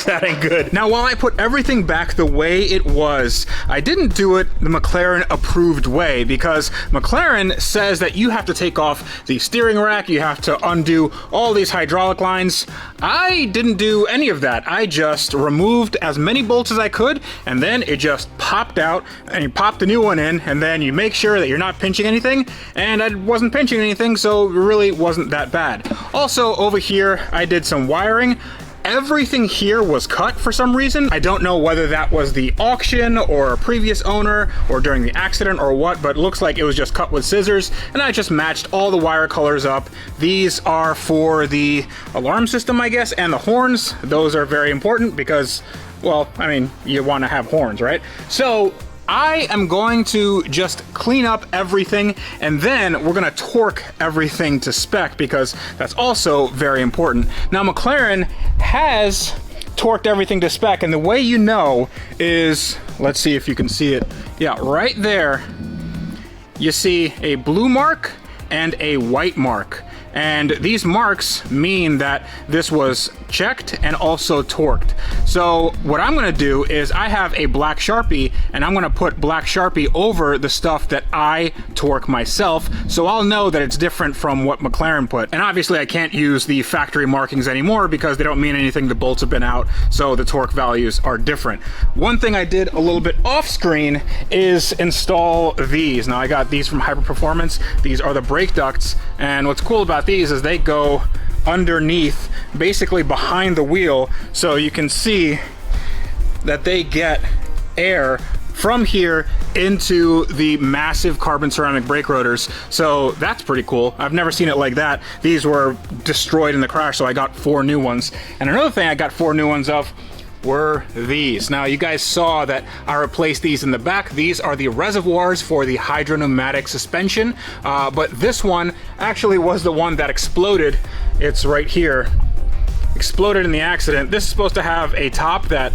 that ain't good. Now, while I put everything back the way it was, I didn't do it the McLaren approved way, because McLaren says that you have to take off the steering rack, you have to undo all these hydraulic lines. I didn't do any of that. I just removed as many bolts as I could, and then it just popped out, and you pop the new one in, and then you make sure that you're not pinching anything, and I wasn't pinching anything, so it really wasn't that bad. Also, over here, I did some wiring. Everything here was cut for some reason. I don't know whether that was the auction or a previous owner or during the accident or what, but it looks like it was just cut with scissors, and I just matched all the wire colors up. These are for the alarm system, I guess, and the horns. Those are very important because, well, I mean, you want to have horns, right? So I am going to just clean up everything, and then we're gonna torque everything to spec because that's also very important. Now, McLaren has torqued everything to spec, and the way you know is, let's see if you can see it. Yeah, right there, you see a blue mark and a white mark. And these marks mean that this was checked and also torqued. So what I'm gonna do is I have a black Sharpie, and I'm gonna put black Sharpie over the stuff that I torque myself, so I'll know that it's different from what McLaren put. And obviously I can't use the factory markings anymore because they don't mean anything. The bolts have been out, so the torque values are different. One thing I did a little bit off screen is install these. Now, I got these from Hyper Performance. These are the brake ducts, and what's cool about these is they go underneath, basically behind the wheel, so you can see that they get air from here into the massive carbon ceramic brake rotors. So that's pretty cool. I've never seen it like that. These were destroyed in the crash, so I got 4 new ones. And another thing I got 4 new ones of were these. Now, you guys saw that I replaced these in the back. These are the reservoirs for the hydropneumatic suspension, but this one actually was the one that exploded. It's right here. Exploded in the accident. This is supposed to have a top that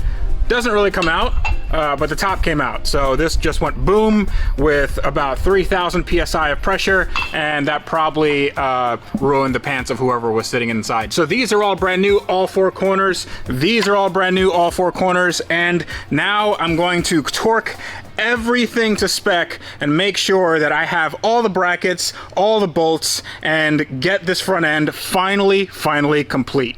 doesn't really come out, but the top came out. So this just went boom with about 3,000 PSI of pressure, and that probably ruined the pants of whoever was sitting inside. So these are all brand new, all 4 corners. These are all brand new, all 4 corners. And now I'm going to torque everything to spec and make sure that I have all the brackets, all the bolts, and get this front end finally complete.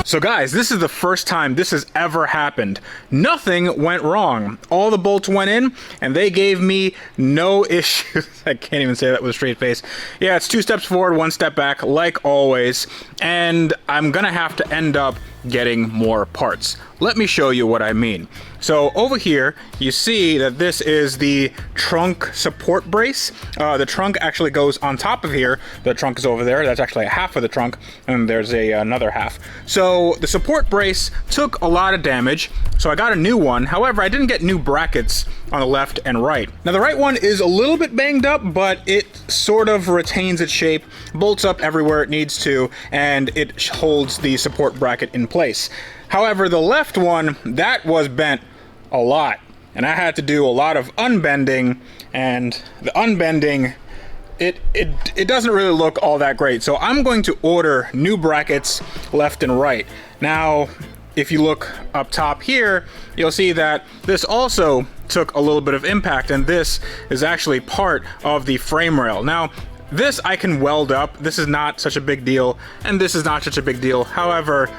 So guys, this is the first time this has ever happened. Nothing went wrong. All the bolts went in and they gave me no issues. I can't even say that with a straight face. Yeah, it's 2 steps forward, 1 step back, like always. And I'm gonna have to end up getting more parts. Let me show you what I mean. So over here, you see that this is the trunk support brace. The trunk actually goes on top of here. The trunk is over there. That's actually a half of the trunk, and there's another half. So the support brace took a lot of damage, so I got a new one. However, I didn't get new brackets on the left and right. Now the right one is a little bit banged up, but it sort of retains its shape, bolts up everywhere it needs to, and it holds the support bracket in place. However, the left one, that was bent a lot, and I had to do a lot of unbending, and the unbending, it doesn't really look all that great. So I'm going to order new brackets left and right. Now, if you look up top here, you'll see that this also took a little bit of impact, and this is actually part of the frame rail. Now, this I can weld up. This is not such a big deal, and this is not such a big deal. However,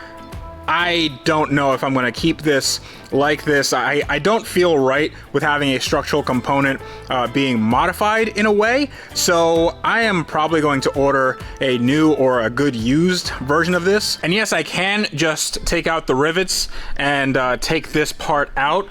I don't know if I'm going to keep this like this. I don't feel right with having a structural component being modified in a way, so I am probably going to order a new or a good used version of this. And yes, I can just take out the rivets and take this part out.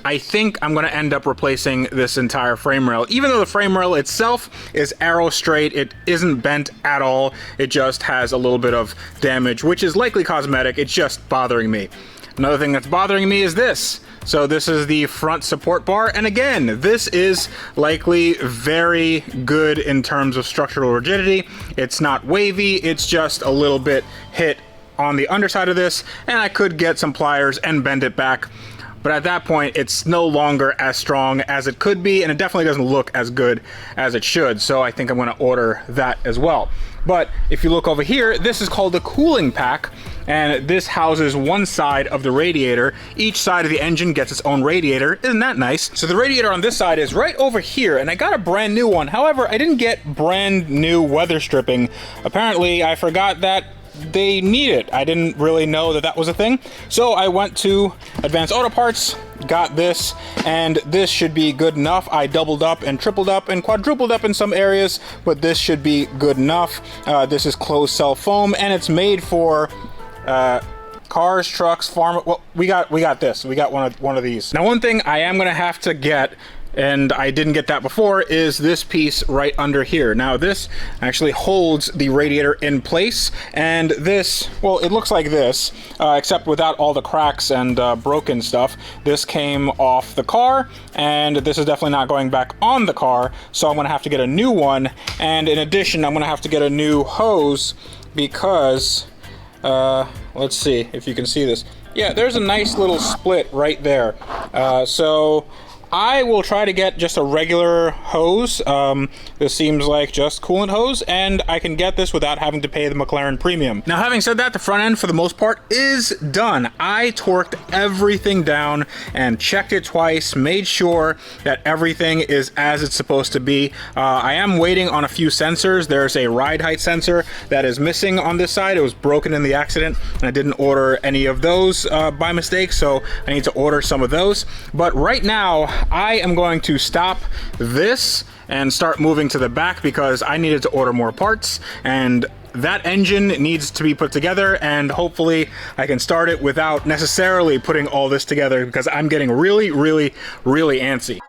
I think I'm going to end up replacing this entire frame rail. Even though the frame rail itself is arrow straight, it isn't bent at all. It just has a little bit of damage, which is likely cosmetic. It's just bothering me. Another thing that's bothering me is this. So this is the front support bar, and again, this is likely very good in terms of structural rigidity. It's not wavy, it's just a little bit hit on the underside of this, and I could get some pliers and bend it back. But at that point, it's no longer as strong as it could be, and it definitely doesn't look as good as it should. So I think I'm going to order that as well. But if you look over here, this is called the cooling pack, and this houses one side of the radiator. Each side of the engine gets its own radiator. Isn't that nice? So the radiator on this side is right over here, and I got a brand new one. However, I didn't get brand new weather stripping. Apparently, I forgot that they need it. I didn't really know that that was a thing. So I went to Advanced Auto Parts, got this, and this should be good enough. I doubled up and tripled up and quadrupled up in some areas, but this should be good enough. This is closed cell foam, and it's made for cars, trucks, farm. Well, we got this. We got one of these. Now, one thing I am gonna have to get, and I didn't get that before, is this piece right under here. Now this actually holds the radiator in place, and this, well, it looks like this, except without all the cracks and broken stuff. This came off the car, and this is definitely not going back on the car, so I'm gonna have to get a new one, and in addition, I'm gonna have to get a new hose because, let's see if you can see this. Yeah, there's a nice little split right there. So I will try to get just a regular hose. This seems like just coolant hose, and I can get this without having to pay the McLaren premium. Now, having said that, the front end for the most part is done. I torqued everything down and checked it twice, made sure that everything is as it's supposed to be. I am waiting on a few sensors. There's a ride height sensor that is missing on this side. It was broken in the accident, and I didn't order any of those by mistake, so I need to order some of those. But right now, I am going to stop this and start moving to the back because I needed to order more parts, and that engine needs to be put together, and hopefully I can start it without necessarily putting all this together because I'm getting really, really, really antsy.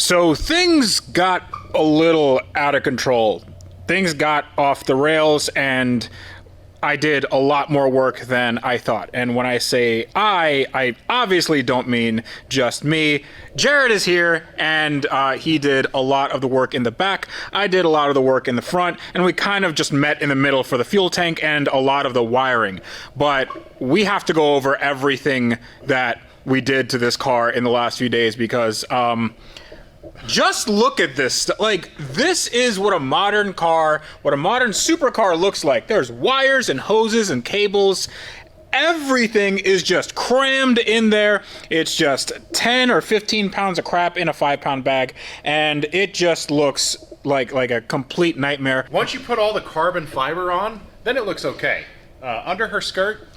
So things got a little out of control. Things got off the rails, and I did a lot more work than I thought. And when I say I obviously don't mean just me. Jared is here, and he did a lot of the work in the back. I did a lot of the work in the front, and we kind of just met in the middle for the fuel tank and a lot of the wiring. But we have to go over everything that we did to this car in the last few days because just look at this. Like, this is what a modern car, what a modern supercar looks like. There's wires and hoses and cables. Everything is just crammed in there. It's just 10 or 15 pounds of crap in a 5-pound bag, and it just looks like a complete nightmare. Once you put all the carbon fiber on, then it looks okay. Under her skirt,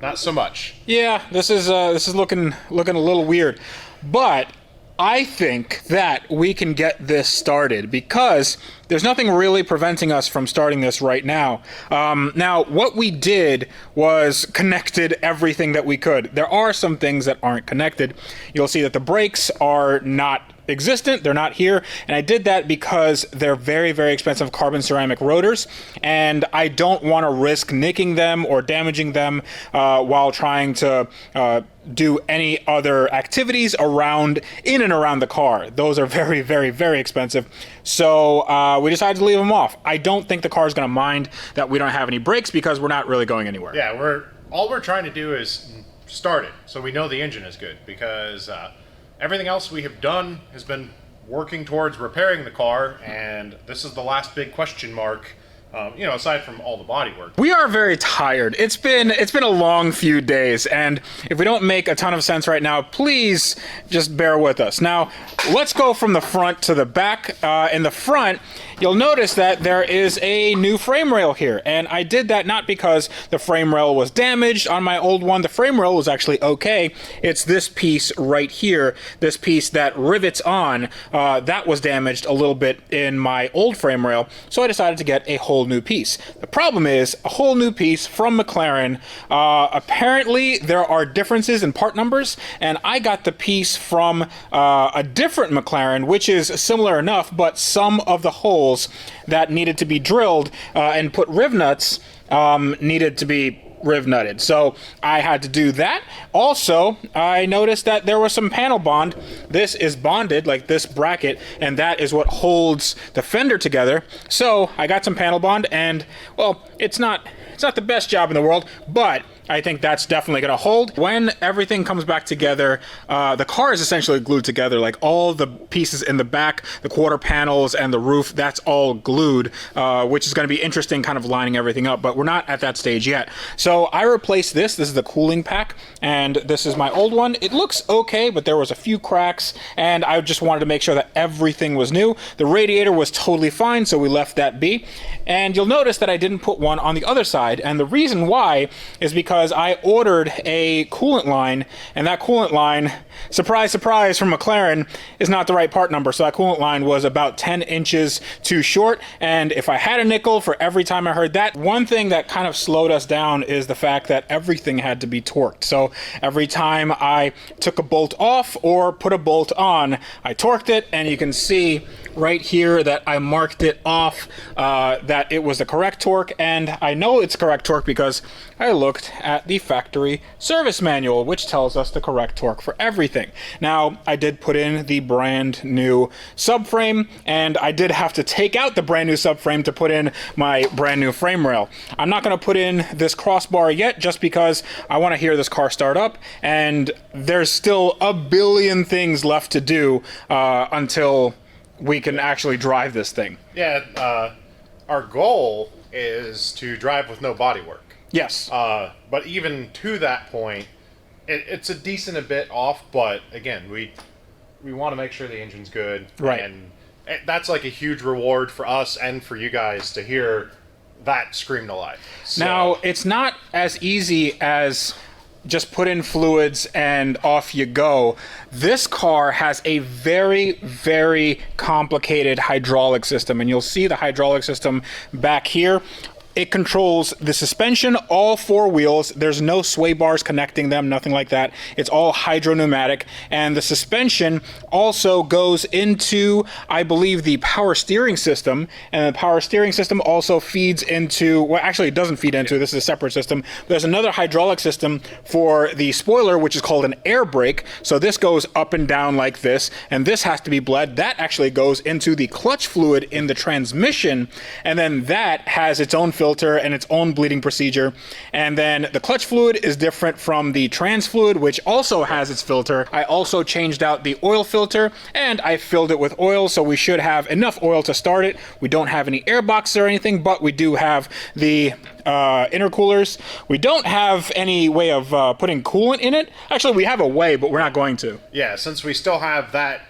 not so much. Yeah, this is looking a little weird, but I think that we can get this started because there's nothing really preventing us from starting this right now. Now, what we did was connected everything that we could. There are some things that aren't connected. You'll see that the brakes are not existent, they're not here, and I did that because they're very, very expensive carbon ceramic rotors, and I don't want to risk nicking them or damaging them while trying to do any other activities in and around the car. Those are very, very, very expensive. So we decided to leave them off. I don't think the car is going to mind that we don't have any brakes because we're not really going anywhere. Yeah, all we're trying to do is start it so we know the engine is good, because everything else we have done has been working towards repairing the car, and this is the last big question mark. Aside from all the body work. We are very tired. It's been a long few days, and if we don't make a ton of sense right now, please just bear with us. Now, let's go from the front to the back. In the front, you'll notice that there is a new frame rail here, and I did that not because the frame rail was damaged on my old one. The frame rail was actually okay. It's this piece right here, this piece that rivets on, that was damaged a little bit in my old frame rail, so I decided to get a whole new piece. The problem is a whole new piece from McLaren. Apparently there are differences in part numbers, and I got the piece from a different McLaren, which is similar enough, but some of the holes that needed to be drilled and put riv nuts needed to be riv nutted. So I had to do that. Also, I noticed that there was some panel bond. This is bonded, like this bracket, and that is what holds the fender together. So I got some panel bond, and well, it's not the best job in the world, but I think that's definitely going to hold. When everything comes back together, the car is essentially glued together. Like all the pieces in the back, the quarter panels and the roof, that's all glued, which is going to be interesting kind of lining everything up, but we're not at that stage yet. So I replaced this. This is the cooling pack, and this is my old one. It looks okay, but there was a few cracks, and I just wanted to make sure that everything was new. The radiator was totally fine, so we left that be. And you'll notice that I didn't put one on the other side, and the reason why is because I ordered a coolant line, and that coolant line, surprise, surprise, from McLaren, is not the right part number. So that coolant line was about 10 inches too short, and if I had a nickel for every time I heard that, one thing that kind of slowed us down is the fact that everything had to be torqued. So every time I took a bolt off or put a bolt on, I torqued it, and you can see right here that I marked it off that it was the correct torque, and I know it's correct torque because I looked at the factory service manual, which tells us the correct torque for everything. Now, I did put in the brand new subframe, and I did have to take out the brand new subframe to put in my brand new frame rail. I'm not going to put in this crossbar yet just because I want to hear this car start up, and there's still a billion things left to do until we can actually drive this thing. Yeah, our goal is to drive with no bodywork. Yes. But even to that point, it's a decent a bit off, but again, we want to make sure the engine's good. Right. And that's like a huge reward for us and for you guys to hear that scream to life. So, now, it's not as easy as just put in fluids and off you go. This car has a very, very complicated hydraulic system, and you'll see the hydraulic system back here. it controls the suspension, all 4 wheels. There's no sway bars connecting them, nothing like that. It's all hydro-pneumatic. And the suspension also goes into, I believe, the power steering system. And the power steering system also feeds into, well, actually it doesn't feed into, this is a separate system. There's another hydraulic system for the spoiler, which is called an air brake. So this goes up and down like this, and this has to be bled. That actually goes into the clutch fluid in the transmission, and then that has its own filter and its own bleeding procedure. And then the clutch fluid is different from the trans fluid, which also has its filter. I also changed out the oil filter, and I filled it with oil, so we should have enough oil to start it. We don't have any air boxes or anything, but we do have the intercoolers. We don't have any way of putting coolant in it. Actually, we have a way, but we're not going to. Yeah, since we still have that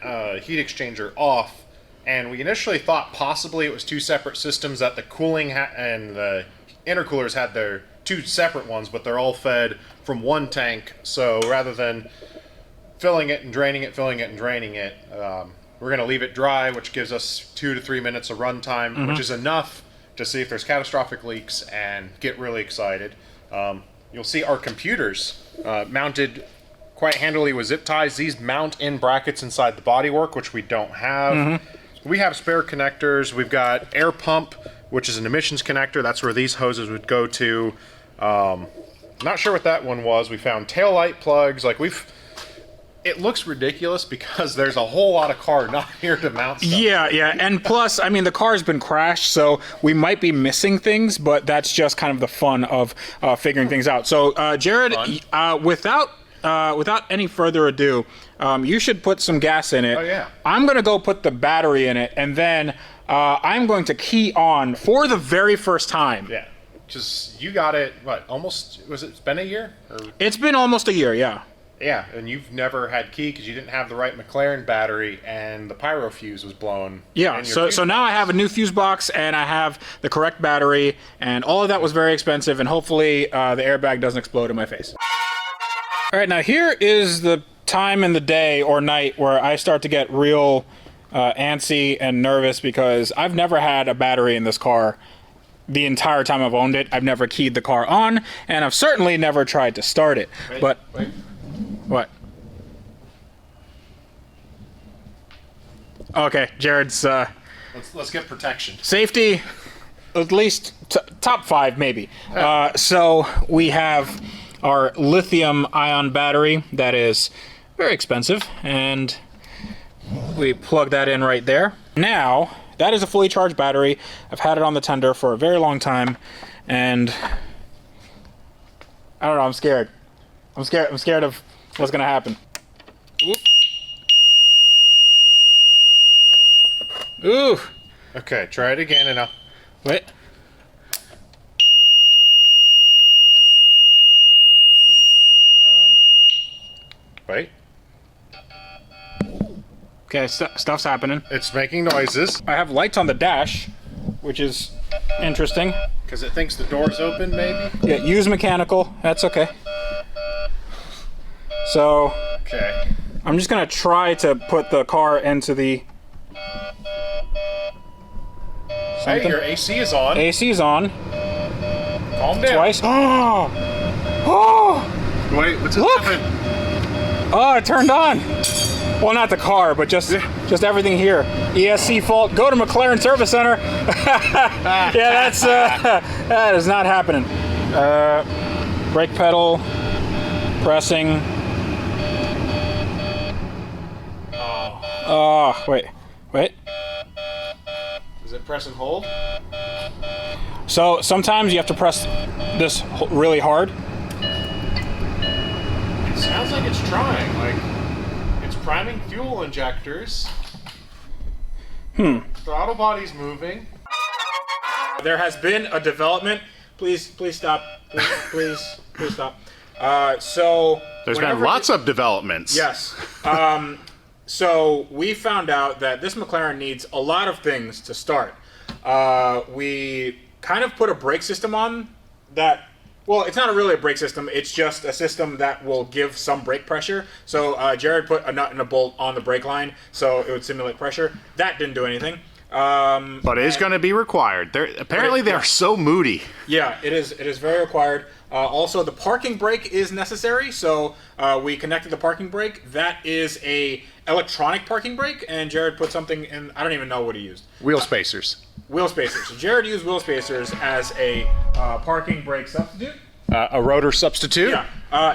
heat exchanger off, and we initially thought possibly it was 2 separate systems, that the cooling and the intercoolers had their 2 separate ones, but they're all fed from one tank. So rather than filling it and draining it, filling it and draining it, we're going to leave it dry, which gives us 2 to 3 minutes of run time, which is enough to see if there's catastrophic leaks and get really excited. You'll see our computers mounted quite handily with zip ties. These mount in brackets inside the bodywork, which we don't have. We have spare connectors. We've got air pump, which is an emissions connector. That's where these hoses would go to. Not sure what that one was. We found taillight plugs. Like it looks ridiculous because there's a whole lot of car not here to mount stuff. Yeah, and plus, I mean, the car's been crashed, so we might be missing things, but that's just kind of the fun of figuring things out. So, Jared, without any further ado, you should put some gas in it. Oh, yeah. I'm going to go put the battery in it, and then I'm going to key on for the very first time. Yeah, because you got it, what, almost, it's been a year? Or? It's been almost a year, yeah. Yeah, and you've never had key because you didn't have the right McLaren battery, and the pyro fuse was blown. Yeah, so now I have a new fuse box, and I have the correct battery, and all of that was very expensive, and hopefully the airbag doesn't explode in my face. All right, now here is the time in the day or night where I start to get real antsy and nervous because I've never had a battery in this car the entire time I've owned it. I've never keyed the car on, and I've certainly never tried to start it. Wait. What? Okay, Jared's Let's get protection. safety, at least top 5 maybe. So we have our lithium-ion battery that is very expensive, and we plug that in right there. Now, that is a fully charged battery. I've had it on the tender for a very long time, and I don't know, I'm scared. I'm scared of what's gonna happen. Oop. Ooh. Okay, try it again and I'll... Wait. Wait. Okay, stuff's happening. It's making noises. I have lights on the dash, which is interesting. Because it thinks the door's open, maybe? Yeah, use mechanical. That's okay. So, Okay. I'm just gonna try to put the car into the... Hey, your AC is on. AC's on. Calm down. Twice. Oh! Oh! Wait, what's Look! happening? Oh, it turned on. Well, not the car, but just everything here. ESC fault. Go to McLaren Service Center. Yeah, that is not happening. Brake pedal, pressing. Oh, wait. Is it press and hold? So sometimes you have to press this really hard. It sounds like it's trying. Like, it's priming fuel injectors. Throttle body's moving. There has been a development. Please stop. Please stop. So There's been lots of developments. Yes. So we found out that this McLaren needs a lot of things to start. We kind of put a brake system on that. Well, it's not really a brake system. It's just a system that will give some brake pressure. So Jared put a nut and a bolt on the brake line so it would simulate pressure. That didn't do anything. But it is going to be required. Apparently they're so moody. Yeah, it is. It is very required. Also, the parking brake is necessary. So we connected the parking brake. That is a electronic parking brake, and Jared put something in. I don't even know what he used. Wheel spacers. Wheel spacers. So Jared used wheel spacers as a parking brake substitute. A rotor substitute. Yeah.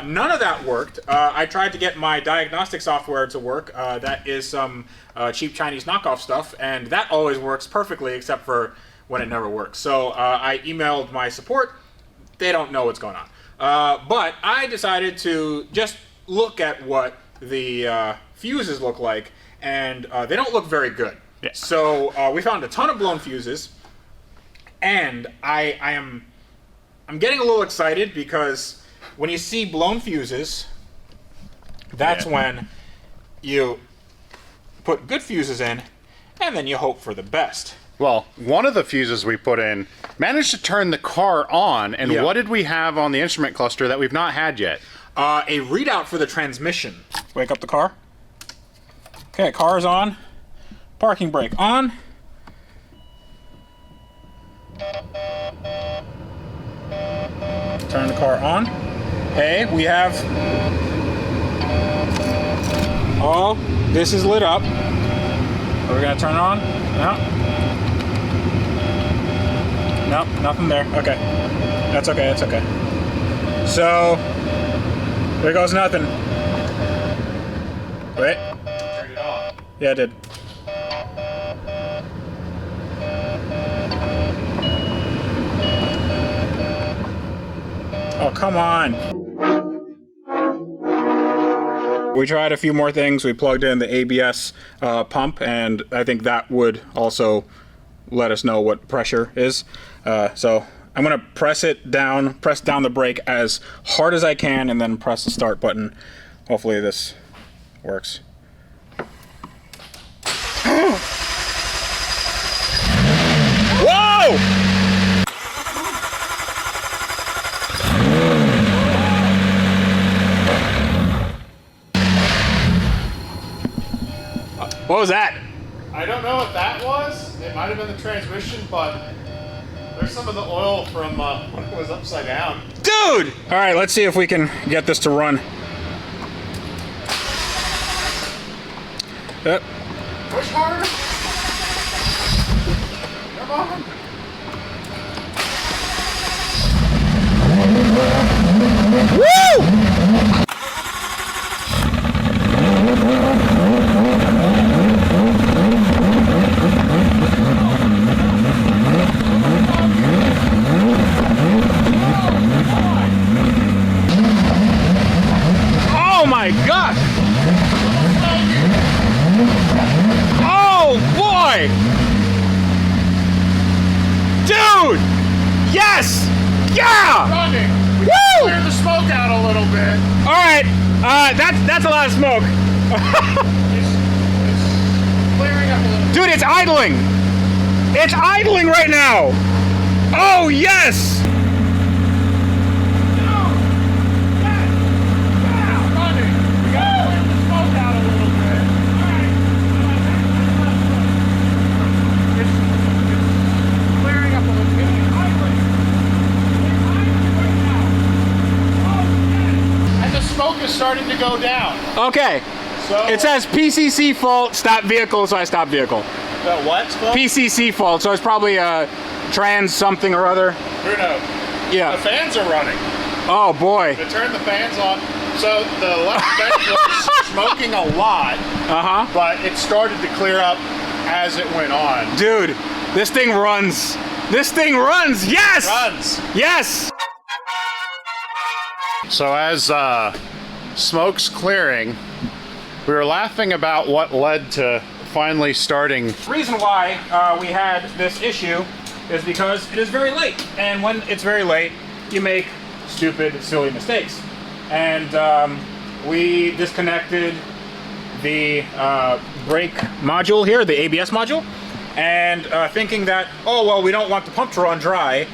None of that worked. I tried to get my diagnostic software to work. That is some cheap Chinese knockoff stuff, and that always works perfectly except for when it never works. So I emailed my support. They don't know what's going on. But I decided to just look at what the fuses look like, and they don't look very good. Yeah. So we found a ton of blown fuses, and I'm getting a little excited because when you see blown fuses, that's when you put good fuses in, and then you hope for the best. Well, one of the fuses we put in managed to turn the car on, and what did we have on the instrument cluster that we've not had yet? A readout for the transmission. Wake up the car. Okay, car's on. Parking brake on. Turn the car on. Hey, we have... Oh, this is lit up. Are we gonna turn it on? No. Nope, nothing there. Okay. That's okay, that's okay. So, there goes nothing. Wait. Turned it off. Yeah, it did. Oh, come on. We tried a few more things. We plugged in the ABS pump, and I think that would also let us know what pressure is. So I'm gonna press down the brake as hard as I can, and then press the start button. Hopefully this works. Whoa! What was that? I don't know what that was. It might have been the transmission, but there's some of the oil from when it was upside down. Dude! All right, let's see if we can get this to run. Yep. Push harder. Come on. Woo! Oh my gosh! Oh boy! Dude! Yes! Yeah! Running. Woo! Clear the smoke out a little bit. All right, that's a lot of smoke. It's clearing up a little. Dude, it's idling. It's idling right now. Oh yes! Running. We gotta clear the smoke out a little bit. It's clearing up a little bit. It's idling. And the smoke is starting to go down. Okay. So It says PCC fault, stop vehicle, so I stopped vehicle. the what's fault? PCC fault, so it's probably a trans something or other. Bruno, the Yeah. fans are running. Oh boy. To turn the fans on. So the left vent was smoking a lot, Uh-huh. but it started to clear up as it went on. Dude, this thing runs. This thing runs. Yes! Runs. Yes! So as smoke's clearing, we were laughing about what led to finally starting. The reason why we had this issue is because it is very late. And when it's very late, you make stupid, silly mistakes. And we disconnected the brake module here, the ABS module, and thinking that, oh, well, we don't want the pump to run dry,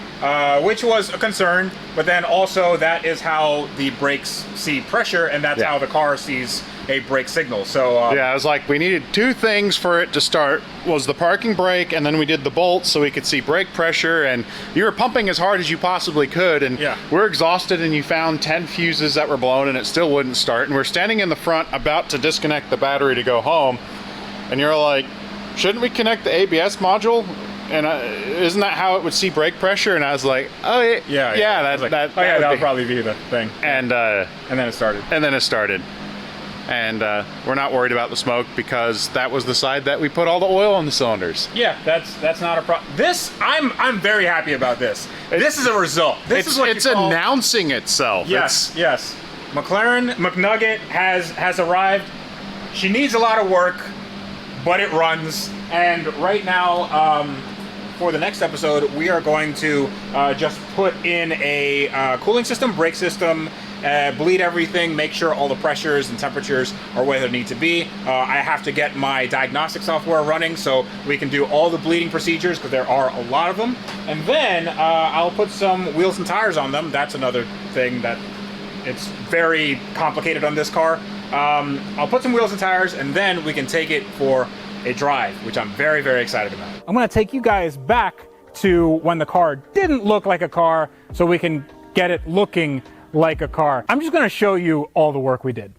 which was a concern, but then also that is how the brakes see pressure, and that's how the car sees a brake signal. So yeah, I was like, we needed two things for it to start, was the parking brake, and then we did the bolts so we could see brake pressure, and you were pumping as hard as you possibly could, and we're exhausted, and you found 10 fuses that were blown and it still wouldn't start, and we're standing in the front about to disconnect the battery to go home, and you're like, shouldn't we connect the ABS module? And isn't that how it would see brake pressure? And I was like, oh yeah, that would probably be the thing. And then it started. And we're not worried about the smoke because that was the side that we put all the oil in the cylinders. Yeah, that's not a problem. This, I'm very happy about this. This is a result. It's announcing itself. Yes. McLaren McNugget has arrived. She needs a lot of work, but it runs. And right now, for the next episode, we are going to just put in a cooling system, brake system, bleed everything, make sure all the pressures and temperatures are where they need to be. I have to get my diagnostic software running so we can do all the bleeding procedures, because there are a lot of them. And then I'll put some wheels and tires on them. That's another thing that it's very complicated on this car. I'll put some wheels and tires, and then we can take it for a drive, which I'm very, very excited about. I'm gonna take you guys back to when the car didn't look like a car so we can get it looking like a car. I'm just gonna show you all the work we did.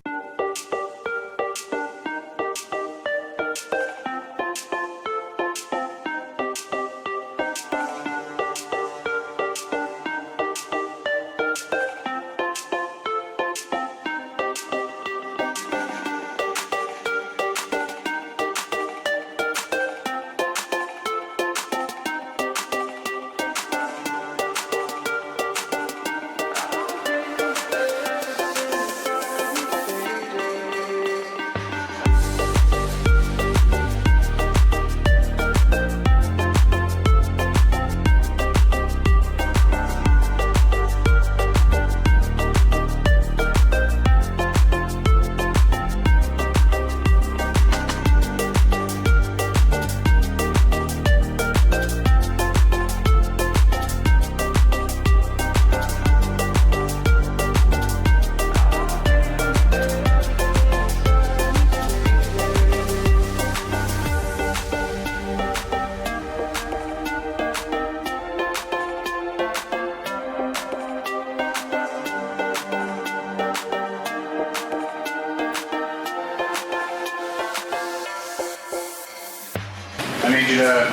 I need you to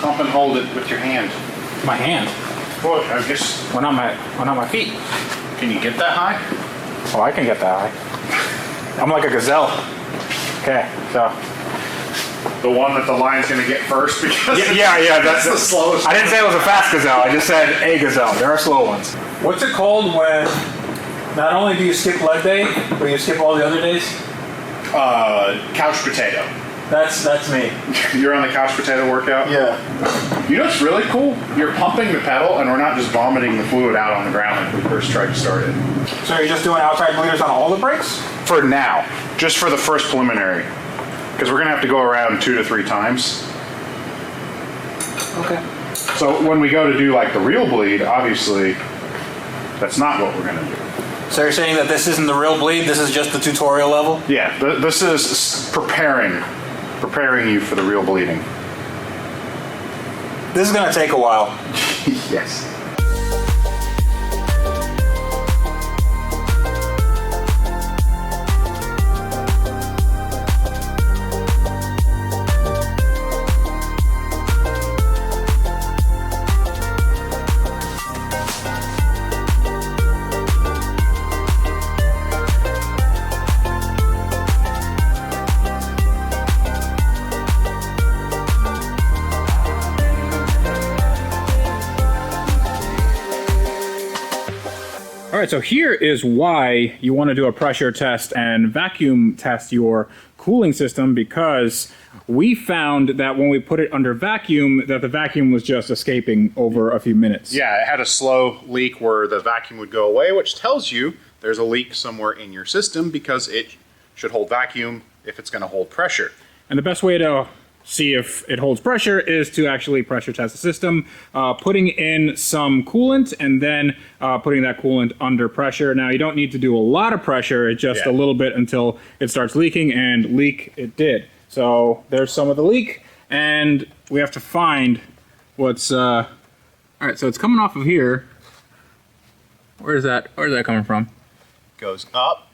pump and hold it with your hand. My hand? Well, I guess. Why not my feet? Can you get that high? Oh, I can get that high. I'm like a gazelle. Okay, so. The one that the lion's gonna get first because that's the slowest. I didn't say it was a fast gazelle, I just said a gazelle. There are slow ones. What's it called when not only do you skip leg day, but you skip all the other days? Couch potato. That's me. You're on the couch potato workout? Yeah. You know what's really cool? You're pumping the pedal and we're not just vomiting the fluid out on the ground like we first tried to start it. So you're just doing outside bleeders on all the brakes? For now. Just for the first preliminary. Because we're going to have to go around 2 to 3 times. Okay. So when we go to do like the real bleed, obviously, that's not what we're going to do. So you're saying that this isn't the real bleed, this is just the tutorial level? Yeah, this is preparing you for the real bleeding. This is gonna take a while. Yes. All right, so here is why you want to do a pressure test and vacuum test your cooling system, because we found that when we put it under vacuum, that the vacuum was just escaping over a few minutes. Yeah, it had a slow leak where the vacuum would go away, which tells you there's a leak somewhere in your system because it should hold vacuum if it's going to hold pressure. And the best way to see if it holds pressure is to actually pressure test the system, putting in some coolant and then putting that coolant under pressure. Now you don't need to do a lot of pressure, it's just a little bit until it starts leaking, and leak it did. So there's some of the leak, and we have to find what's, all right, so it's coming off of here. Where's that coming from? Goes up.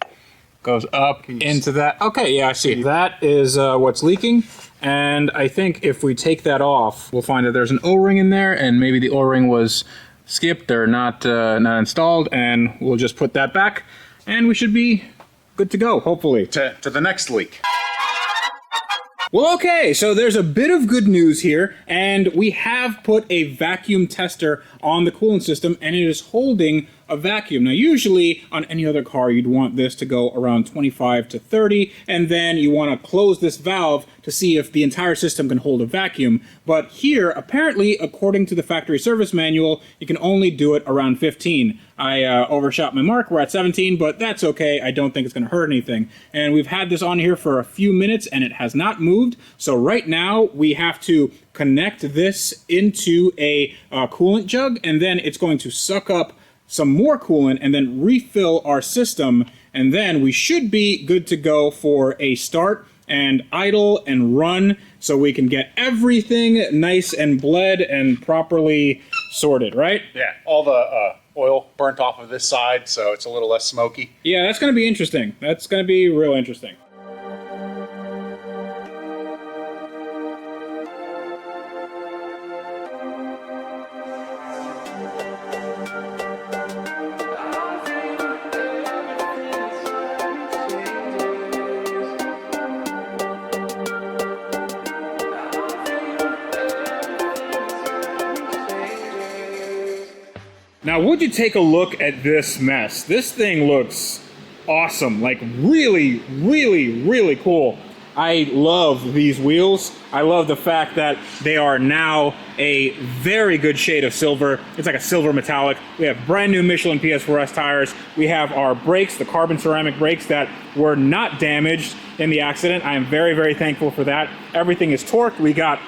Goes up into that. Okay, yeah, I see. That is what's leaking. And I think if we take that off, we'll find that there's an O-ring in there, and maybe the O-ring was skipped or not installed, and we'll just put that back, and we should be good to go, hopefully. To the next leak. Well, okay, so there's a bit of good news here, and we have put a vacuum tester on the coolant system, and it is holding a vacuum. Now, usually on any other car, you'd want this to go around 25 to 30, and then you want to close this valve to see if the entire system can hold a vacuum. But here, apparently, according to the factory service manual, you can only do it around 15. I overshot my mark, we're at 17, but that's okay. I don't think it's gonna hurt anything. And we've had this on here for a few minutes and it has not moved. So right now we have to connect this into a coolant jug, and then it's going to suck up some more coolant and then refill our system. And then we should be good to go for a start and idle and run, so we can get everything nice and bled and properly sorted, right? Yeah, all the oil burnt off of this side, so it's a little less smoky. Yeah, that's going to be interesting. That's going to be real interesting. Now, would you take a look at this mess? This thing looks awesome, like really, really, really cool. I love these wheels. I love the fact that they are now a very good shade of silver. It's like a silver metallic. We have brand new Michelin PS4S tires. We have our brakes, the carbon ceramic brakes that were not damaged in the accident. I am very, very thankful for that. Everything is torqued. We got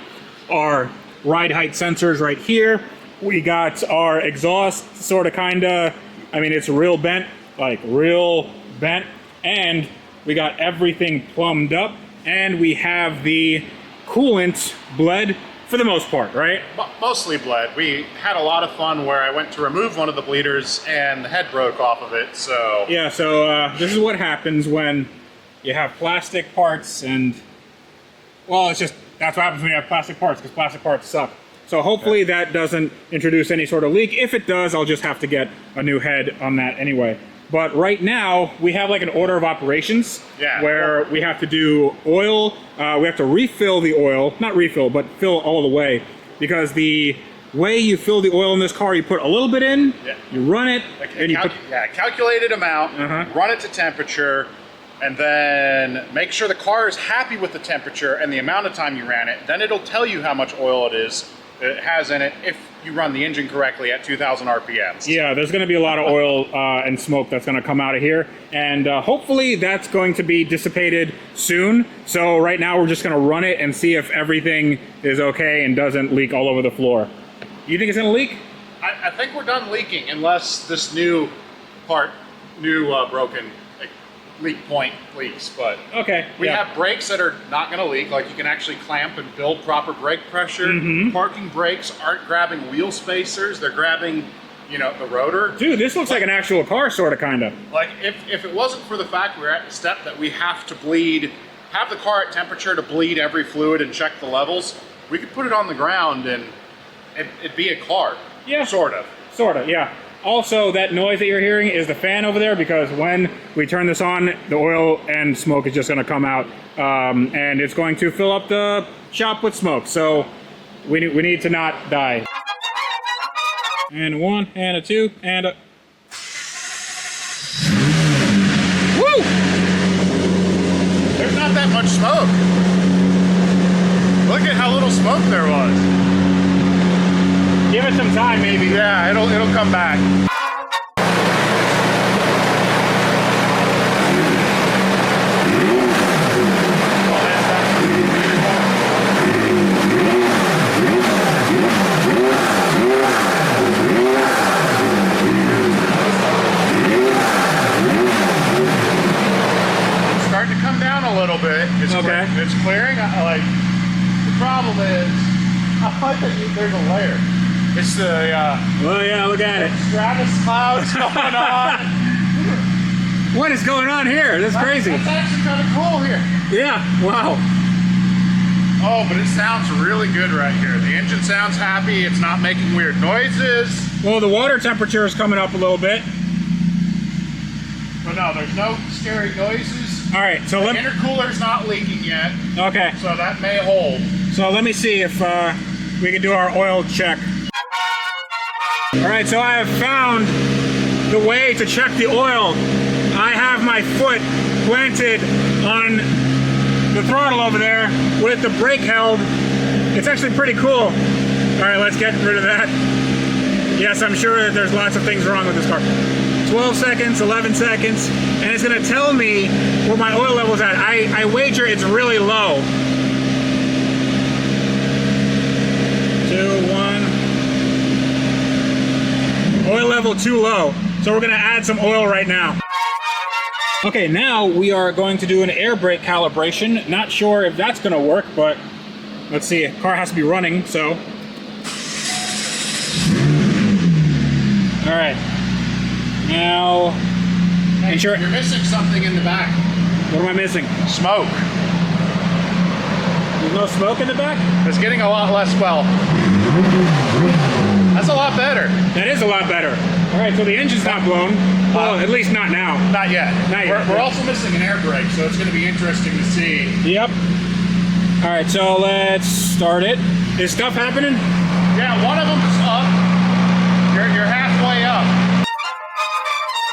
our ride height sensors right here. We got our exhaust, sort of, kinda, I mean, it's real bent, like real bent. And we got everything plumbed up, and we have the coolant bled for the most part, right? Mostly bled. We had a lot of fun where I went to remove one of the bleeders and the head broke off of it, so... Yeah, so this is what happens when you have plastic parts and... Well, it's just, that's what happens when you have plastic parts, because plastic parts suck. So hopefully that doesn't introduce any sort of leak. If it does, I'll just have to get a new head on that anyway. But right now, we have like an order of operations where we have to do oil. We have to refill the oil, not refill, but fill all the way. Because the way you fill the oil in this car, you put a little bit in, you run it, and you put... Yeah, calculated amount, run it to temperature, and then make sure the car is happy with the temperature and the amount of time you ran it. Then it'll tell you how much oil it has in it if you run the engine correctly at 2,000 RPMs. Yeah, there's going to be a lot of oil and smoke that's going to come out of here, and hopefully that's going to be dissipated soon. So right now we're just going to run it and see if everything is okay and doesn't leak all over the floor. You think it's going to leak? I think we're done leaking unless this new part, broken leak point leaks, but okay. We have brakes that are not going to leak, like you can actually clamp and build proper brake pressure. Parking brakes aren't grabbing wheel spacers, they're grabbing, you know, the rotor. Dude, this looks like an actual car, sort of, kind of. Like, if it wasn't for the fact we're at the step that we have to have the car at temperature to bleed every fluid and check the levels, we could put it on the ground and it'd be a car. Yeah. Sort of. Sort of, yeah. Also, that noise that you're hearing is the fan over there, because when we turn this on, the oil and smoke is just going to come out, and it's going to fill up the shop with smoke. So we need to not die. And a 1, and a 2, and a... Woo! There's not that much smoke. Look at how little smoke there was. Give it some time, maybe. Yeah, it'll come back. trouble is, there's a layer. It's the Oh yeah, look at it. stratus clouds going on. What is going on here? That's crazy. That's actually kind of cool here. Yeah, wow. Oh, but it sounds really good right here. The engine sounds happy. It's not making weird noises. Well, the water temperature is coming up a little bit. But no, there's no scary noises. All right, so The intercooler's not leaking yet, okay. so that may hold. So let me see if we can do our oil check. All right, so I have found the way to check the oil. I have my foot planted on the throttle over there with the brake held. It's actually pretty cool. All right, let's get rid of that. Yes, I'm sure that there's lots of things wrong with this car. 12 seconds, 11 seconds, and it's gonna tell me where my oil level's at. I wager it's really low. 2, 1. Oil level too low. So we're gonna add some oil right now. Okay, now we are going to do an air brake calibration. Not sure if that's gonna work, but let's see. The car has to be running, so. All right. Now, Hey, ensure. you're missing something in the back. What am I missing? Smoke. There's no smoke in the back? It's getting a lot less, well. That's a lot better. That is a lot better. All right, so the engine's not blown. Well, at least not now. Not yet. Not yet. We're also missing an air brake, so it's going to be interesting to see. Yep. All right, so let's start it. Is stuff happening? Yeah, one of them's up. You're halfway up.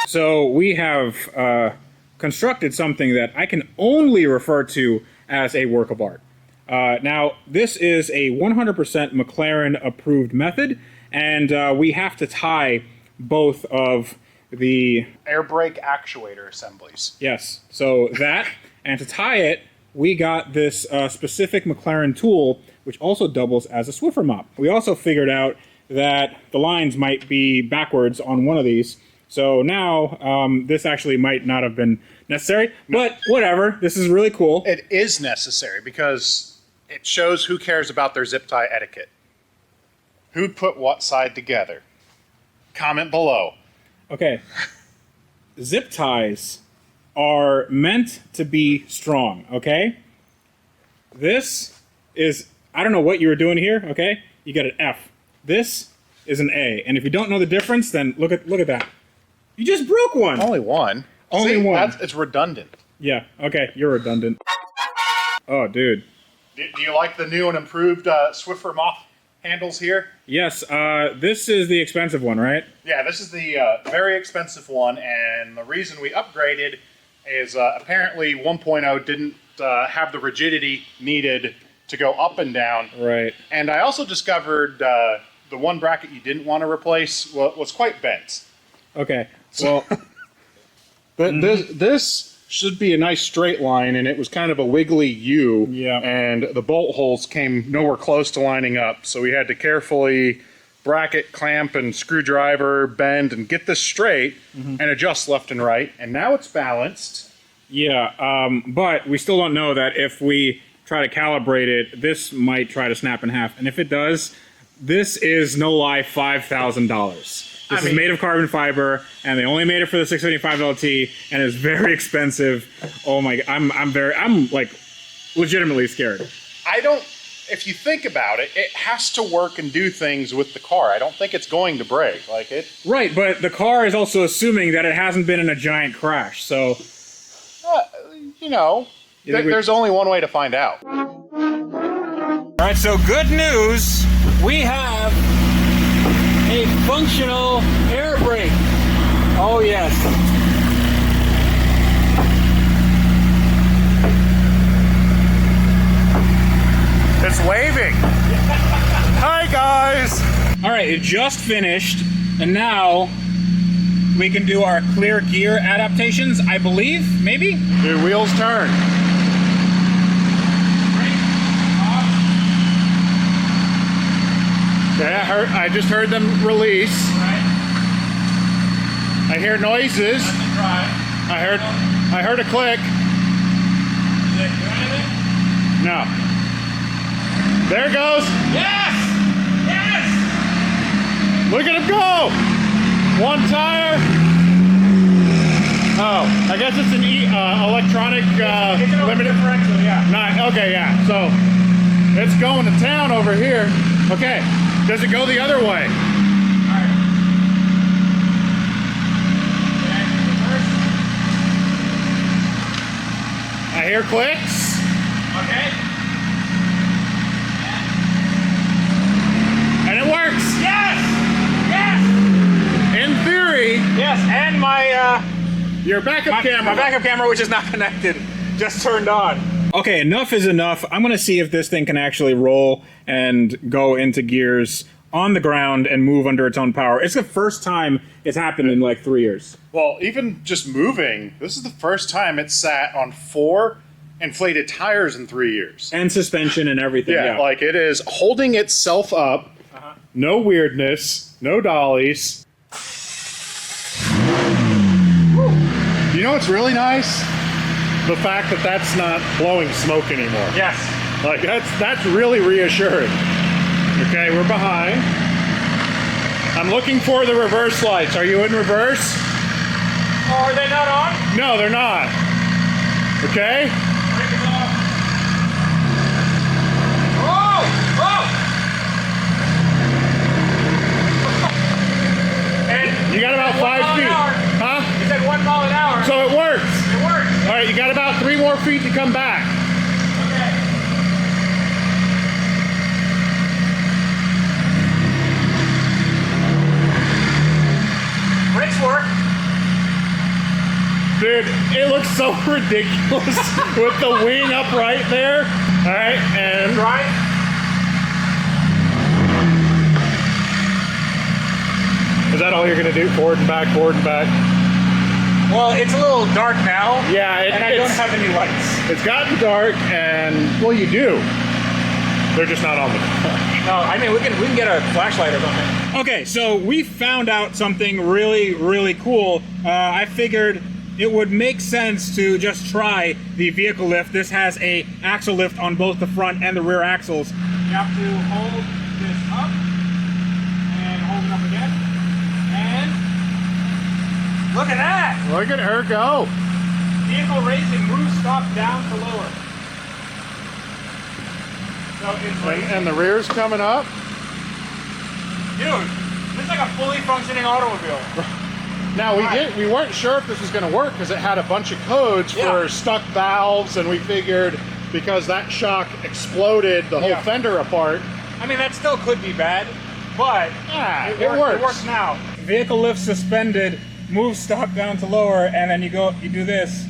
So we have constructed something that I can only refer to as a work of art. Now, this is a 100% McLaren approved method, and we have to tie both of the... Air brake actuator assemblies. Yes, so that, and to tie it, we got this specific McLaren tool, which also doubles as a Swiffer mop. We also figured out that the lines might be backwards on one of these. So now, this actually might not have been necessary, but whatever, this is really cool. It is necessary because it shows who cares about their zip tie etiquette. Who put what side together? Comment below. Okay, zip ties are meant to be strong, okay? This is, I don't know what you were doing here, okay? You get an F. This is an A, and if you don't know the difference, then look at that. You just broke one. Only one. Only See, one. It's redundant. Yeah, okay, you're redundant. Oh, dude. Do you like the new and improved Swiffer mop handles here? Yes, this is the expensive one, right? Yeah, this is the very expensive one, and the reason we upgraded is apparently 1.0 didn't have the rigidity needed to go up and down. Right. And I also discovered the one bracket you didn't want to replace was quite bent. Okay, well... This should be a nice straight line, and it was kind of a wiggly U. Yeah. And the bolt holes came nowhere close to lining up, so we had to carefully bracket, clamp, and screwdriver, bend, and get this straight, and adjust left and right. And now it's balanced. Yeah, but we still don't know that if we try to calibrate it, this might try to snap in half. And if it does, this is, no lie, $5,000. This is made of carbon fiber, and they only made it for the 675LT, and it's very expensive. Oh my! I'm like legitimately scared. If you think about it, it has to work and do things with the car. I don't think it's going to break. Like it. Right, but the car is also assuming that it hasn't been in a giant crash, so. You know, there's only one way to find out. All right, so good news. We have a functional air brake. Oh yes. It's waving. Hi guys. All right, it just finished, and now we can do our clear gear adaptations, I believe, maybe? Your wheels turn. Okay, I just heard them release. I hear noises. I heard a click. No. There it goes. Yes! Yes! Look at him go. One tire. Oh, I guess it's an electronic It's an limited differential, yeah. Not okay, yeah. So it's going to town over here. Okay, does it go the other way? Alright. I hear clicks. Okay. And it works. Yes! Yes! In theory, Yes, and my your backup camera. my backup camera, which is not connected, just turned on. Okay, enough is enough. I'm gonna see if this thing can actually roll and go into gears on the ground and move under its own power. It's the first time it's happened in like 3 years. Well, even just moving, this is the first time it's sat on 4 inflated tires in 3 years. And suspension and everything. Yeah, like it is holding itself up. No weirdness, no dollies. You know what's really nice? The fact that that's not blowing smoke anymore. Yes. Like that's really reassuring. Okay, we're behind. I'm looking for the reverse lights. Are you in reverse? Oh, are they not on? No, they're not. Okay? Break it off. Oh! Oh! And You got about 5 feet. Huh? You said 1 mile an hour. So it works. It works. All right, you got about 3 more feet to come back. Okay. Brakes work. Dude, it looks so ridiculous with the wing up right there. All right, and Drive. is that all you're gonna do? Forward and back, forward and back? Well, it's a little dark now. Yeah, and I don't have any lights. It's gotten dark, and well, you do. They're just not on the car. No, I mean we can get a flashlight or something. Okay, so we found out something really, really cool. I figured it would make sense to just try the vehicle lift. This has a axle lift on both the front and the rear axles. You have to hold this up and hold it up again. And look at that! Look at her go. Vehicle raising, move stop down to lower. So it's raising. And the rear's coming up. Dude, this is like a fully functioning automobile. Now we weren't sure if this was going to work because it had a bunch of codes for stuck valves, and we figured because that shock exploded the whole fender apart. I mean, that still could be bad, but it works. works. It works now. Vehicle lift suspended, move stop down to lower, and then you do this.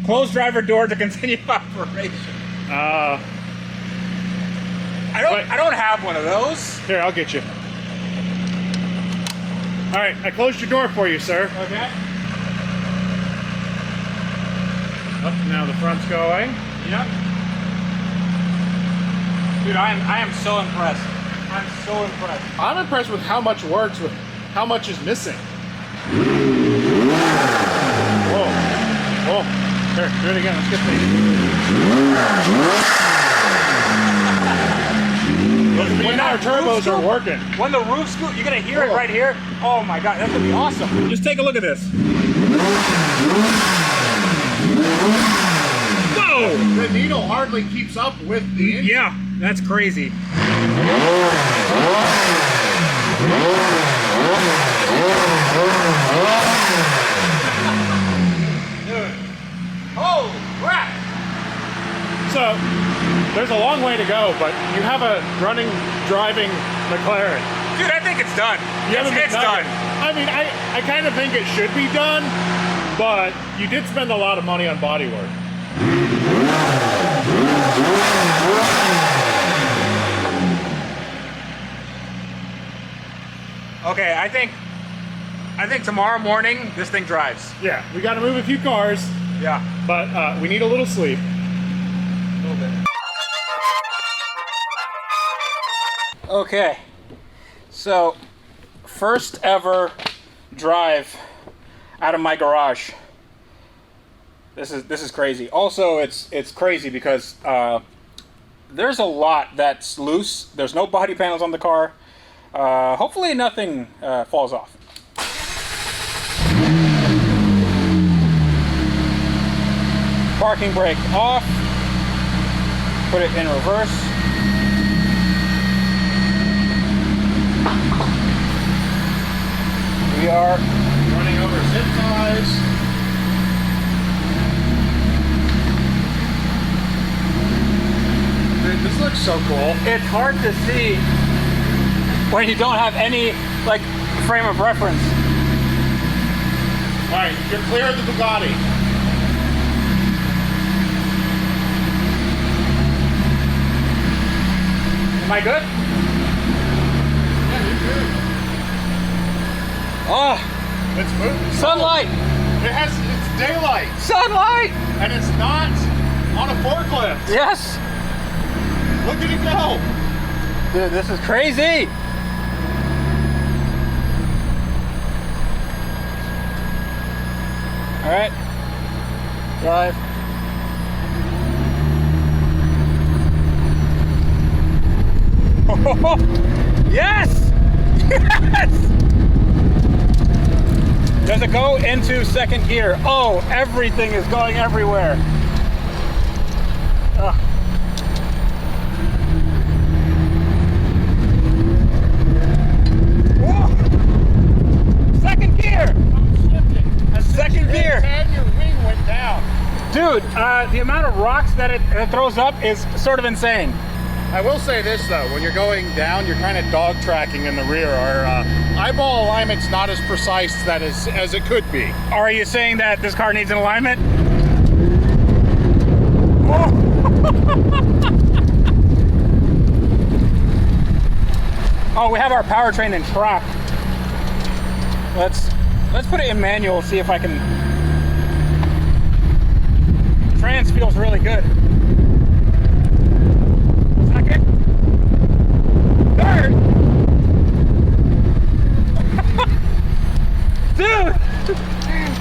Close driver door to continue operation. I don't have one of those. Here, I'll get you. All right, I closed your door for you, sir. Okay. Up, now the front's going. Yep. Dude, I am so impressed. I'm so impressed. I'm impressed with how much works with how much is missing. Whoa. Whoa. Here, do it again. Let's get When our turbos are working. When the roof scoop, you're gonna hear it right here. Oh my god, that's gonna be awesome. Just take a look at this. Whoa! The needle hardly keeps up with the engine. Yeah, that's crazy. Dude. Oh, crap! So, there's a long way to go, but you have a running, driving McLaren. Dude, I think it's done. It's done. I mean, I kind of think it should be done, but you did spend a lot of money on bodywork. Okay, I think tomorrow morning this thing drives. Yeah, we got to move a few cars, Yeah. but we need a little sleep. A little bit. Okay, so first ever drive out of my garage. This is crazy. Also, it's crazy because there's a lot that's loose. There's no body panels on the car. Hopefully nothing falls off. Parking brake off. Put it in reverse. We are Running over zip ties. Dude, this looks so cool. It's hard to see when you don't have any like frame of reference. All right, you're clear of the Bugatti. Am I good? Yeah, you're good. Oh, It's moving. sunlight! It's daylight, Sunlight! and it's not on a forklift. Yes! Look at it go. Dude, this is crazy! Alright. Drive. Yes! Yes! Does it go into second gear? Oh, everything is going everywhere. Ugh. Whoa. Second gear! Second gear! And your wing went down. Dude, the amount of rocks that it throws up is sort of insane. I will say this though, when you're going down, you're kind of dog tracking in the rear. Our eyeball alignment's not as precise as it could be. Are you saying that this car needs an alignment? Whoa. Oh, we have our powertrain in track. Let's put it in manual, see if I can. Trans feels really good. Second. Third. Dude,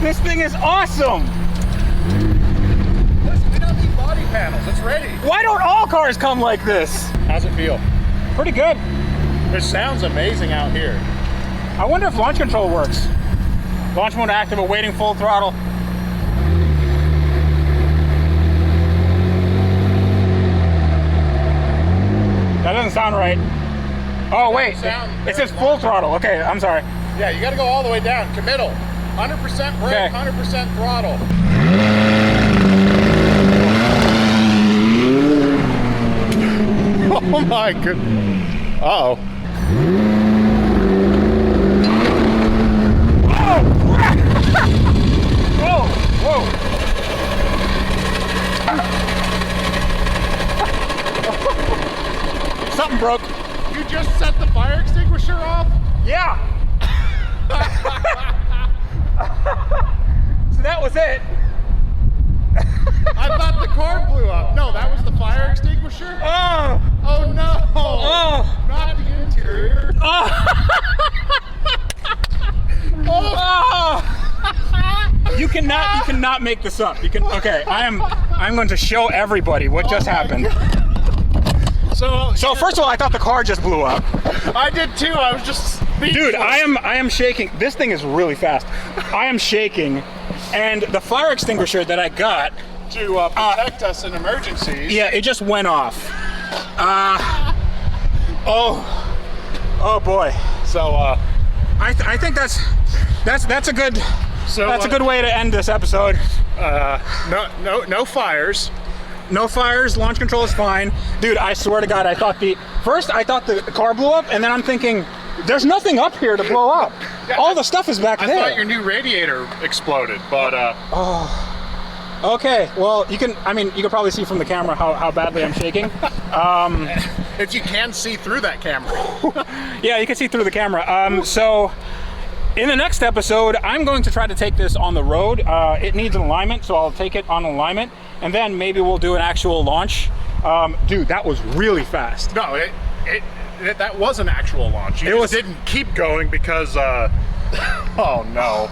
this thing is awesome. Listen, we don't need body panels. It's ready. Why don't all cars come like this? How's it feel? Pretty good. It sounds amazing out here. I wonder if launch control works. Launch mode active, awaiting full throttle. That doesn't sound right. Oh wait, it says full throttle. Okay, I'm sorry. Yeah, you got to go all the way down. Committal. 100% brake, Okay. 100% throttle. Oh my goodness. Uh-oh. Whoa, whoa. Something broke. You just set the fire extinguisher off? Yeah. So that was it. I thought the car blew up. No, that was the fire extinguisher? Oh. Oh no! Oh. Not the interior. Oh. Oh. You cannot make this up. You can. Okay, I'm going to show everybody what just happened. So So first of all, I thought the car just blew up. I did too. I was just speechless. Dude, I am shaking. This thing is really fast. I am shaking, and the fire extinguisher that I got, to protect us in emergencies. yeah, it just went off. Oh boy. So I think that's a good So, a good way to end this episode. no fires. No fires, launch control is fine. Dude, I swear to God, I thought the car blew up, and then I'm thinking, there's nothing up here to blow up. All the stuff is back I there. thought your new radiator exploded, but Okay, well, you can probably see from the camera how badly I'm shaking. if you can see through that camera. Yeah, you can see through the camera. So in the next episode, I'm going to try to take this on the road. It needs an alignment, so I'll take it on alignment, and then maybe we'll do an actual launch. Dude, that was really fast. No, that was an actual launch. You just didn't keep going because oh no.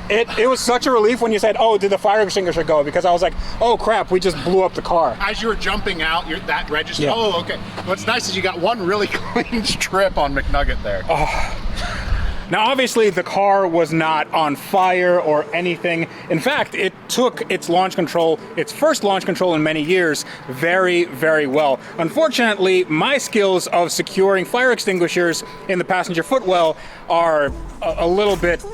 It was such a relief when you said, "Oh, did the fire extinguisher go?" Because I was like, "Oh crap, we just blew up the car." As you were jumping out, that registered. Yeah. Oh, okay. What's nice is you got one really clean strip on McNugget there. Now, obviously, the car was not on fire or anything. In fact, it took its launch control, its first launch control in many years, very, very well. Unfortunately, my skills of securing fire extinguishers in the passenger footwell are a little bit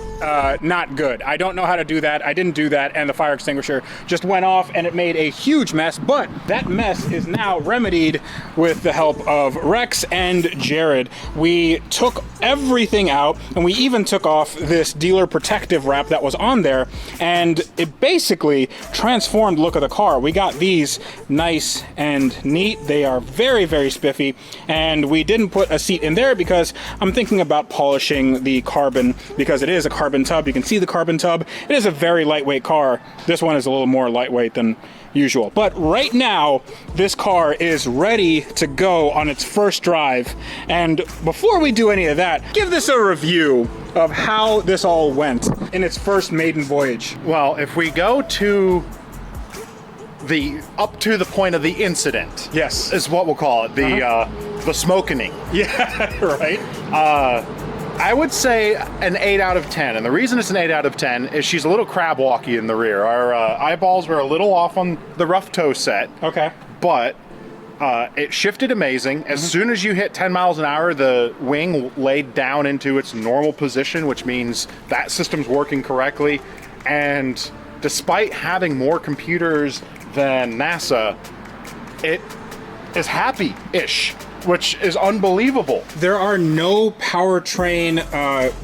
not good. I don't know how to do that. I didn't do that, and the fire extinguisher just went off, and it made a huge mess. But that mess is now remedied with the help of Rex and Jared. We took everything out, and we even took off this dealer protective wrap that was on there, and it basically transformed the look of the car. We got these nice and neat. They are very, very spiffy, and we didn't put a seat in there because I'm thinking about polishing the carbon, because it is a carbon tub. You can see the carbon tub. It is a very lightweight car. This one is a little more lightweight than usual. But right now, this car is ready to go on its first drive. And before we do any of that, give this a review of how this all went in its first maiden voyage. Well, if we go to up to the point of the incident, Yes. is what we'll call it, the smoking. Yeah, right? I would say an 8 out of 10, and the reason it's an 8 out of 10 is she's a little crab walky in the rear. Our eyeballs were a little off on the rough toe set, Okay. but it shifted amazing. As soon as you hit 10 miles an hour, the wing laid down into its normal position, which means that system's working correctly. And despite having more computers than NASA, it is happy-ish, which is unbelievable. There are no powertrain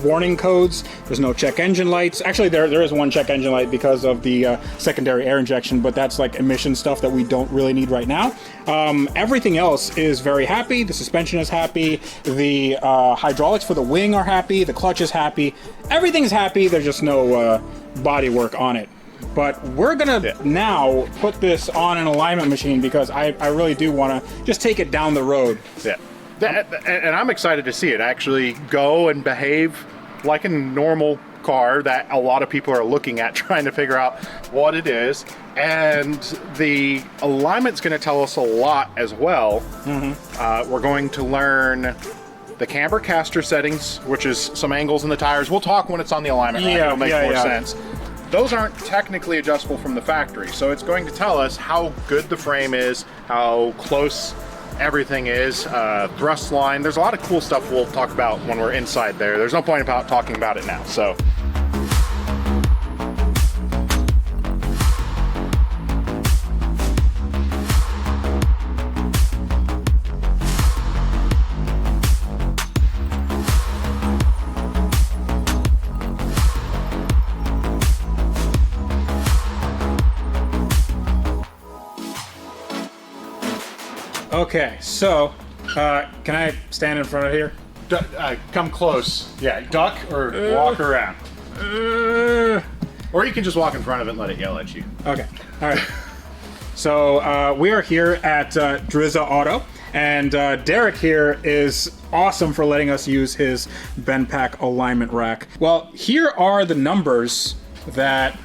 warning codes. There's no check engine lights. Actually, there is one check engine light because of the secondary air injection, but that's like emission stuff that we don't really need right now. Everything else is very happy. The suspension is happy. The hydraulics for the wing are happy. The clutch is happy. Everything's happy. There's just no body work on it. But we're gonna now put this on an alignment machine because I really do want to just take it down the road. Yeah. And I'm excited to see it actually go and behave like a normal car that a lot of people are looking at, trying to figure out what it is. And the alignment's going to tell us a lot as well. We're going to learn the camber caster settings, which is some angles in the tires. We'll talk when it's on the alignment. Right? It'll make more sense. Those aren't technically adjustable from the factory, so it's going to tell us how good the frame is, how close everything is, thrust line. There's a lot of cool stuff we'll talk about when we're inside there. There's no point about talking about it now, so. Okay, so can I stand in front of here? Come close. Yeah, duck or walk around. Or you can just walk in front of it and let it yell at you. Okay, all right. So we are here at Drizza Auto, and Derek here is awesome for letting us use his Benpack alignment rack. Well, here are the numbers that...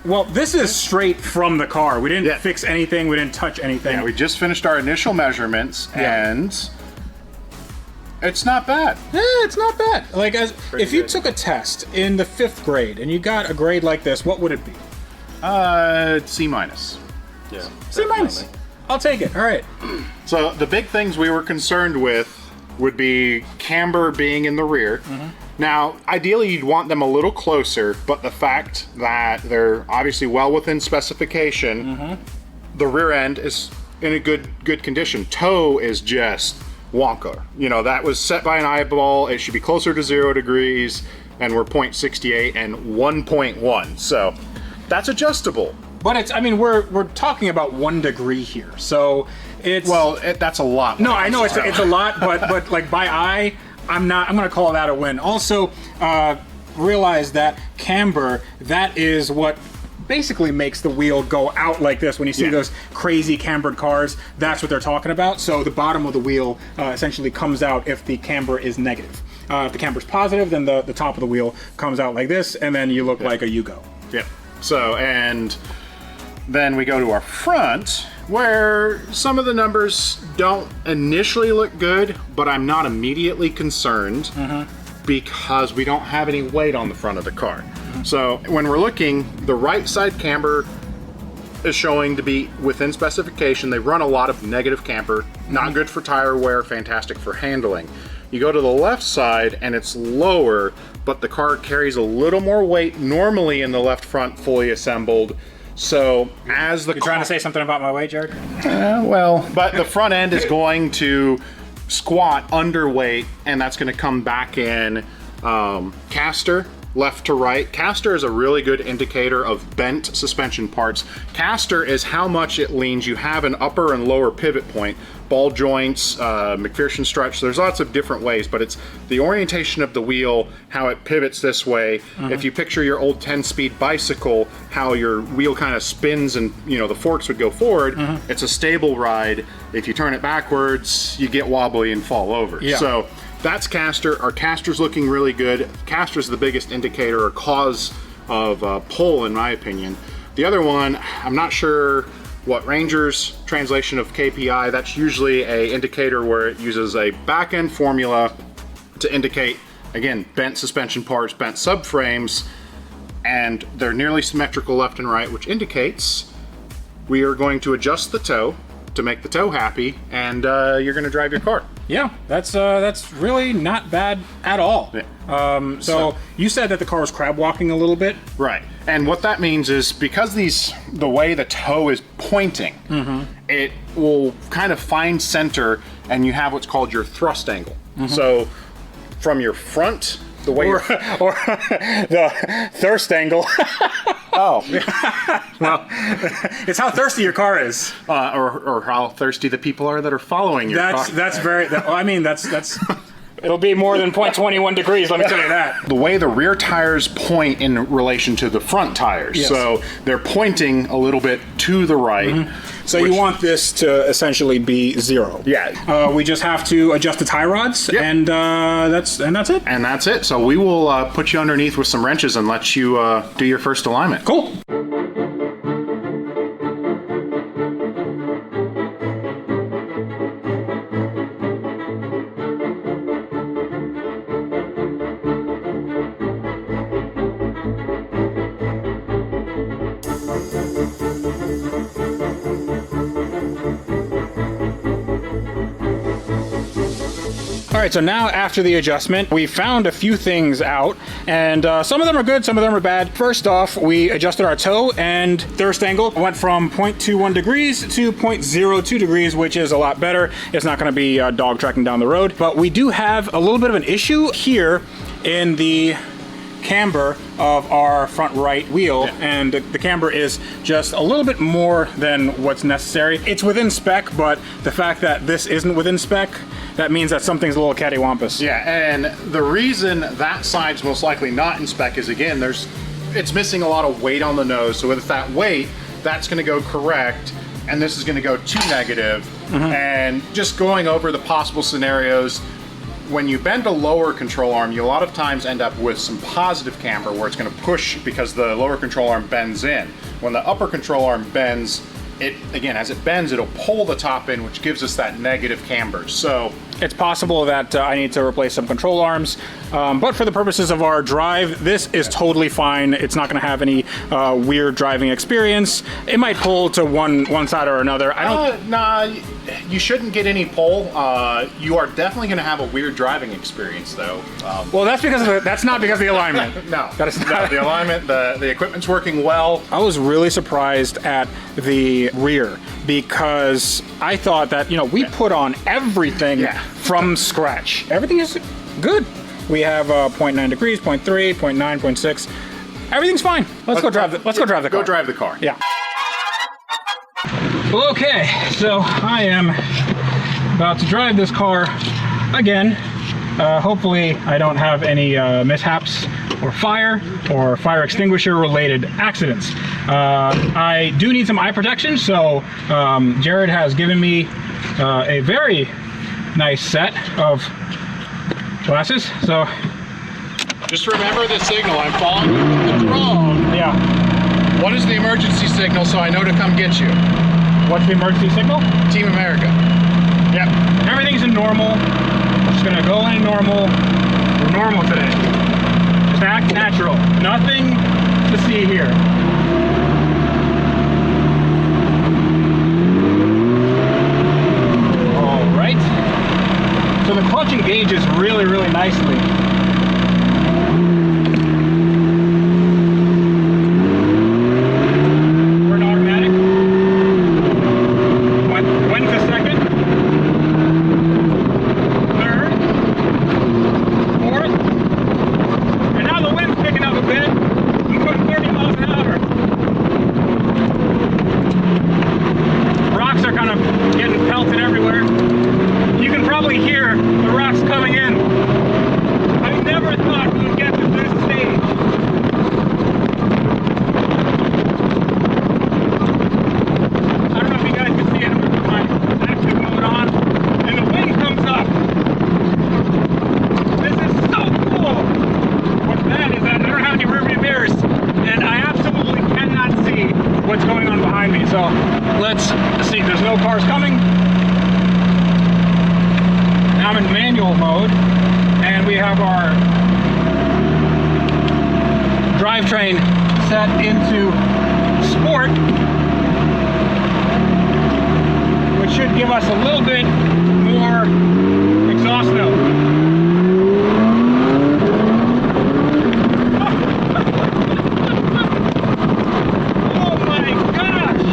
Well, this is straight from the car. We didn't fix anything. We didn't touch anything. Yeah, we just finished our initial measurements, and it's not bad. Yeah, it's not bad. Like, if you took a test in the 5th grade and you got a grade like this, what would it be? C minus. Yeah. C minus. I'll take it. All right. So the big things we were concerned with would be camber being in the rear. Now, ideally, you'd want them a little closer, but the fact that they're obviously well within specification, the rear end is in a good condition. Toe is just wonka. You know, that was set by an eyeball. It should be closer to 0 degrees, and we're 0.68 and 1.1. So that's adjustable. But it's, I mean, we're talking about 1 degree here, so it's... Well, that's a lot. No, I know it's a lot, but like by eye, I'm going to call that a win. Also, realize that camber, that is what basically makes the wheel go out like this. When you see those crazy cambered cars, that's what they're talking about. So the bottom of the wheel essentially comes out if the camber is negative. If the camber's positive, then the top of the wheel comes out like this, and then you look like a Yugo. Yep. So, and then we go to our front, where some of the numbers don't initially look good, but I'm not immediately concerned because we don't have any weight on the front of the car. So when we're looking, the right side camber is showing to be within specification. They run a lot of negative camber, not good for tire wear, fantastic for handling. You go to the left side and it's lower, but the car carries a little more weight normally in the left front fully assembled. So as the You're trying to say something about my weight, Jared? well, but the front end is going to squat underweight, and that's going to come back in caster, left to right. Caster is a really good indicator of bent suspension parts. Caster is how much it leans. You have an upper and lower pivot point, ball joints, McPherson stretch. There's lots of different ways, but it's the orientation of the wheel, how it pivots this way. If you picture your old 10-speed bicycle, how your wheel kind of spins and the forks would go forward, it's a stable ride. If you turn it backwards, you get wobbly and fall over. Yeah. So that's caster. Our caster's looking really good. Caster's the biggest indicator or cause of pull, in my opinion. The other one, I'm not sure what Ranger's translation of KPI, that's usually a indicator where it uses a back-end formula to indicate, again, bent suspension parts, bent subframes, and they're nearly symmetrical left and right, which indicates we are going to adjust the toe to make the toe happy, and you're going to drive your car. Yeah, that's really not bad at all. Yeah. So you said that the car was crab walking a little bit. Right, and what that means is because the way the toe is pointing, it will kind of find center, and you have what's called your thrust angle. So from your front, the way Or the thirst angle. well, It's how thirsty your car is. or how thirsty the people are that are following your car. That's very. I mean, that's. It'll be more than 0.21 degrees. Let me tell you that. The way the rear tires point in relation to the front tires. Yes. So they're pointing a little bit to the right. So you want this to essentially be zero. Yeah. We just have to adjust the tie rods, Yep. and that's it. And that's it. So we will put you underneath with some wrenches and let you do your first alignment. Cool. All right, so now after the adjustment, we found a few things out, and some of them are good, some of them are bad. First off, we adjusted our toe and thirst angle. Went from 0.21 degrees to 0.02 degrees, which is a lot better. It's not gonna be dog tracking down the road, but we do have a little bit of an issue here in the camber of our front right wheel, and the camber is just a little bit more than what's necessary. It's within spec, but the fact that this isn't within spec, that means that something's a little cattywampus. Yeah, and the reason that side's most likely not in spec is, again, it's missing a lot of weight on the nose. So with that weight, that's going to go correct, and this is going to go to negative. And just going over the possible scenarios, when you bend a lower control arm, you a lot of times end up with some positive camber where it's going to push because the lower control arm bends in. When the upper control arm bends, as it bends, it'll pull the top in, which gives us that negative camber. So It's possible that I need to replace some control arms, but for the purposes of our drive, this is totally fine. It's not going to have any weird driving experience. It might pull to one side or another. I don't. Nah, you shouldn't get any pull. You are definitely going to have a weird driving experience, though. Well, that's not because of the alignment. No, that is not the alignment. The equipment's working well. I was really surprised at the rear because I thought that we put on everything from scratch. Everything is good. We have 0.9 degrees, 0.3, 0.9, 0.6. Everything's fine. Let's go drive the car. Go drive the car. Yeah. Well, okay, so I am about to drive this car again. Hopefully I don't have any mishaps or fire extinguisher related accidents. I do need some eye protection, so Jared has given me a very nice set of Glasses. So Just remember the signal. I'm following you with the drone. yeah. What is the emergency signal so I know to come get you? What's the emergency signal? Team America. Yep. Everything's in normal. Just gonna go in normal. We're normal today. Just act natural. Nothing to see here. All right. So the clutch engages really, really nicely. For an automatic. When's the second? Third. Fourth. And now the wind's picking up a bit. I'm going 30 miles an hour. Rocks are kind of getting pelted everywhere. You can probably hear the rocks coming in. I never thought we would get to this stage. I don't know if you guys can see it with my active mode on. And the wind comes up. This is so cool. What's bad is that I don't have any rearview mirrors. And I absolutely cannot see what's going on behind me. So let's see. There's no cars coming. I'm in manual mode, and we have our drivetrain set into sport, which should give us a little bit more exhaust note. Oh my gosh!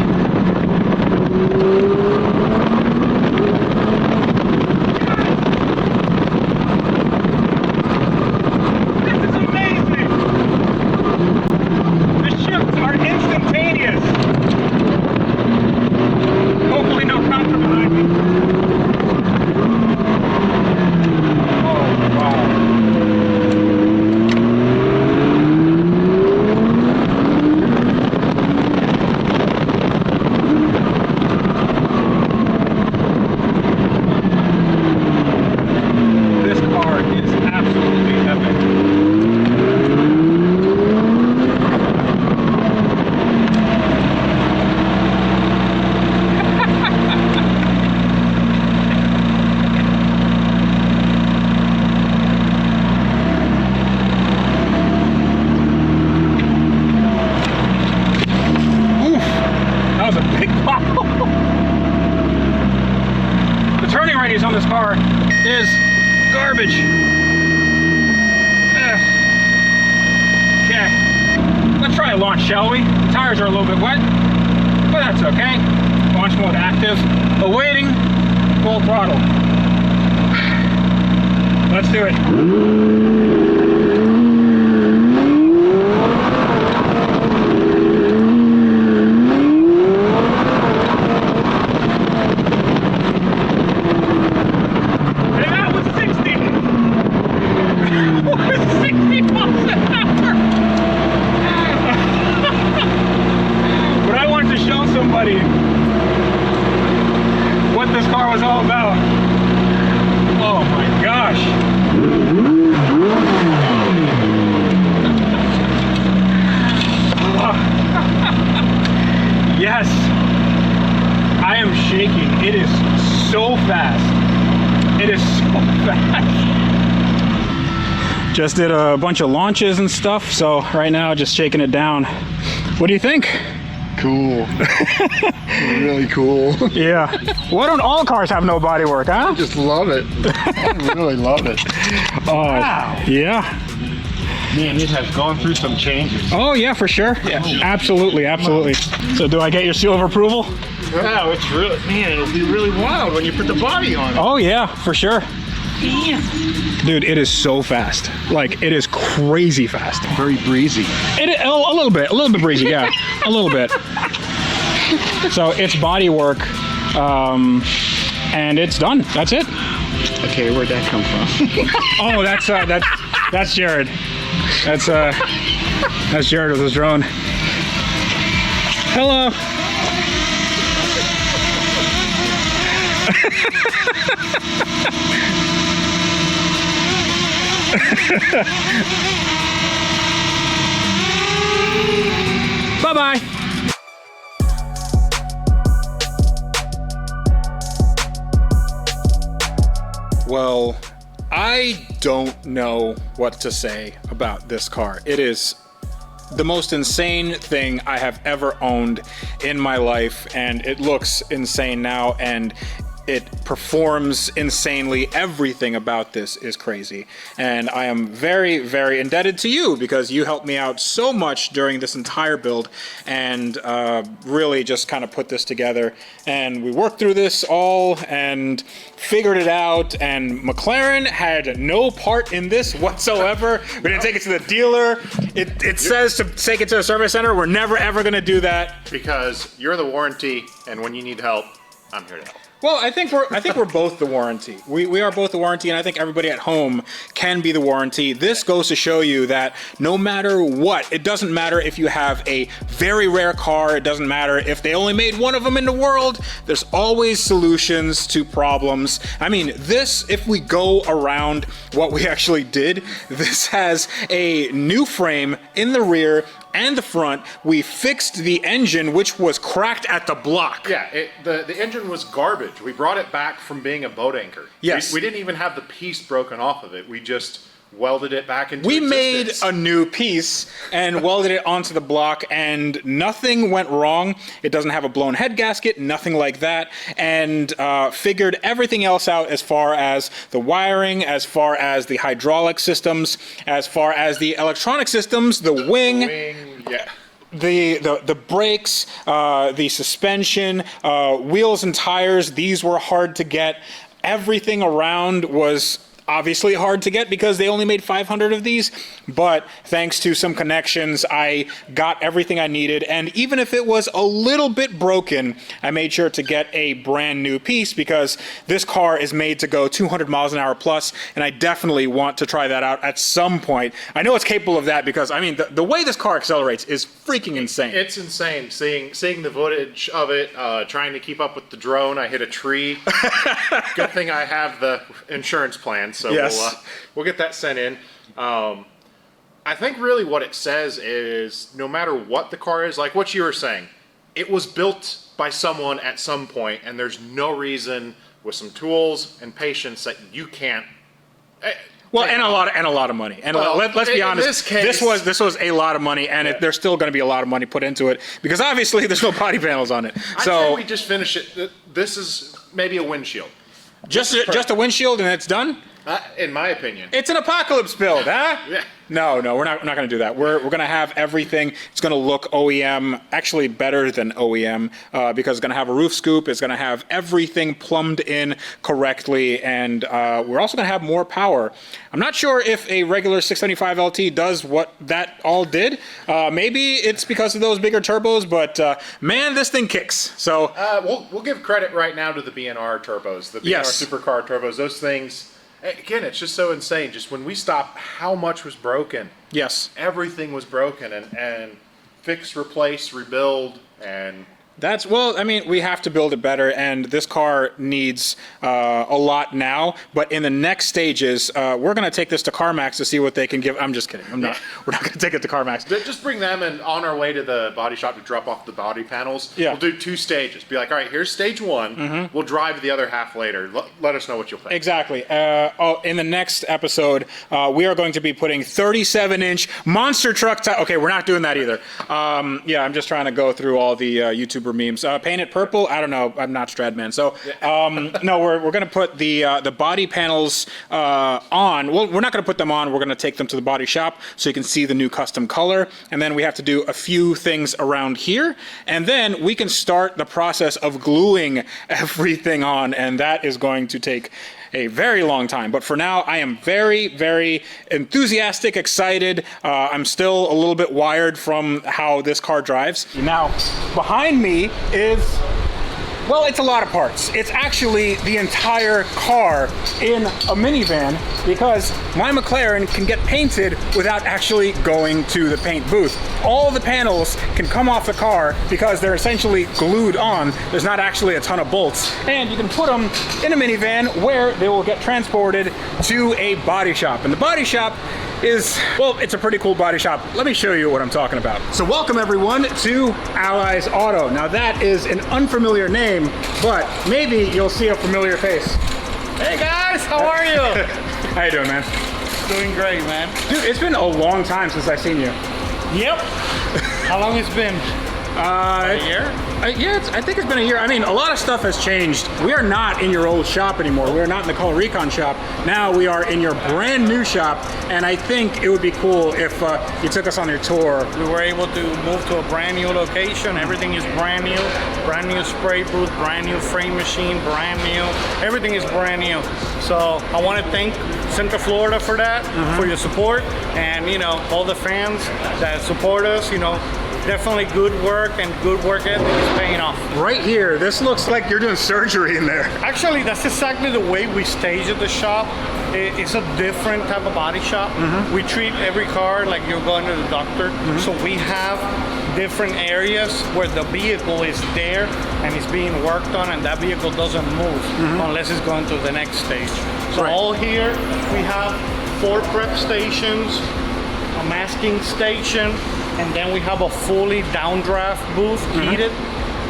On this car is garbage. Okay, let's try a launch, shall we? The tires are a little bit wet, but that's okay. Launch mode active, awaiting full throttle. Let's do it. What this car was all about. Oh my gosh. Yes. I am shaking. It is so fast. It is so fast. Just did a bunch of launches and stuff, so right now just shaking it down. What do you think? Cool. Really cool. Yeah. Why don't all cars have no bodywork, huh? I just love it. I really love it. Oh, wow. Yeah. Man, it has gone through some changes. Oh, yeah, for sure. Yeah. Absolutely, absolutely. So do I get your seal of approval? Wow, it's really, man, it'll be really wild when you put the body on it. Oh, yeah, for sure. Dude, it is so fast. Like, it is crazy fast. Very breezy. A little bit breezy, yeah. A little bit. So it's body work, and it's done. That's it. Okay, where'd that come from? Oh, that's Jared. That's Jared with his drone. Hello. Bye-bye. Well, I don't know what to say about this car. It is the most insane thing I have ever owned in my life, and it looks insane now, and it performs insanely. Everything about this is crazy. And I am very, very indebted to you because you helped me out so much during this entire build and really just kind of put this together. And we worked through this all and figured it out. And McLaren had no part in this whatsoever. We didn't take it to the dealer. It says to take it to the service center. We're never, ever going to do that. Because you're the warranty, and when you need help, I'm here to help. Well, I think we're both the warranty. We are both the warranty, and I think everybody at home can be the warranty. This goes to show you that no matter what, it doesn't matter if you have a very rare car, it doesn't matter if they only made one of them in the world, there's always solutions to problems. I mean, this, if we go around what we actually did, this has a new frame in the rear and the front. We fixed the engine, which was cracked at the block. Yeah, the engine was garbage. We brought it back from being a boat anchor. Yes. We didn't even have the piece broken off of it. We just welded it back into made existence. a new piece and welded it onto the block, and nothing went wrong. It doesn't have a blown head gasket, nothing like that, and figured everything else out as far as the wiring, as far as the hydraulic systems, as far as the electronic systems, the wing, Yeah. the brakes, the suspension, wheels and tires. These were hard to get. Everything around was obviously hard to get because they only made 500 of these, but thanks to some connections, I got everything I needed. And even if it was a little bit broken, I made sure to get a brand new piece because this car is made to go 200 miles an hour plus, and I definitely want to try that out at some point. I know it's capable of that because, I mean, the way this car accelerates is freaking insane. It's insane. Seeing the footage of it, trying to keep up with the drone. I hit a tree. Good thing I have the insurance plan. So yes. we'll get that sent in. I think really what it says is no matter what the car is, like what you were saying, it was built by someone at some point, and there's no reason with some tools and patience that you can't. Well, and a lot of money. And well, let's be honest. In this case, this was a lot of money, and there's still going to be a lot of money put into it because obviously there's no body panels on it. I'd So say we just finish it. This is maybe a windshield. just a windshield and it's done. In my opinion. It's an apocalypse build, huh? Yeah. No, we're not going to do that. We're going to have everything. It's going to look OEM, actually better than OEM, because it's going to have a roof scoop. It's going to have everything plumbed in correctly, and we're also going to have more power. I'm not sure if a regular 675LT does what that all did. Maybe it's because of those bigger turbos, but man, this thing kicks. So we'll give credit right now to the BNR turbos, the BNR Yes. supercar turbos. Those things. Again, it's just so insane. Just when we stopped, how much was broken? yes. Everything was broken, and fix, replace, rebuild, and That's, well, I mean, we have to build it better, and this car needs a lot now, but in the next stages, we're going to take this to CarMax to see what they can give. I'm just kidding. We're not going to take it to CarMax. just bring them and on our way to the body shop to drop off the body panels. Yeah. We'll do 2 stages. Be like, all right, here's stage 1. We'll drive the other half later. Let us know what you'll think. Exactly. In the next episode, we are going to be putting 37-inch monster truck. Okay, we're not doing that either. Yeah, I'm just trying to go through all the YouTuber memes. Paint it purple? I don't know. I'm not Stradman. So, no, we're going to put the body panels on. Well, we're not going to put them on. We're going to take them to the body shop so you can see the new custom color. And then we have to do a few things around here. And then we can start the process of gluing everything on. And that is going to take a very long time. But for now, I am very, very enthusiastic, excited. I'm still a little bit wired from how this car drives. Now, behind me is Well, it's a lot of parts. It's actually the entire car in a minivan because my McLaren can get painted without actually going to the paint booth. All the panels can come off the car because they're essentially glued on. There's not actually a ton of bolts. And you can put them in a minivan where they will get transported to a body shop. And the body shop is, well, it's a pretty cool body shop. Let me show you what I'm talking about. So welcome everyone to Allies Auto. Now that is an unfamiliar name, but maybe you'll see a familiar face. Hey guys, how are you? How you doing, man? Doing great, man. Dude, it's been a long time since I've seen you. Yep. How long it's been? A year? Yeah, I think it's been a year. I mean, a lot of stuff has changed. We are not in your old shop anymore. We are not in the Color Recon shop. Now we are in your brand new shop, and I think it would be cool if you took us on your tour. We were able to move to a brand new location. Everything is brand new spray booth, brand new frame machine, brand new. Everything is brand new. So I want to thank Central Florida for that, for your support, and you know, all the fans that support us. You know, definitely good work and good work ethic is paying off. Right here, this looks like you're doing surgery in there. Actually, that's exactly the way we stage at the shop. It's a different type of body shop. We treat every car like you're going to the doctor. So we have different areas where the vehicle is there and it's being worked on, and that vehicle doesn't move unless it's going to the next stage. So all here, we have 4 prep stations, a masking station, and then we have a fully downdraft booth, heated,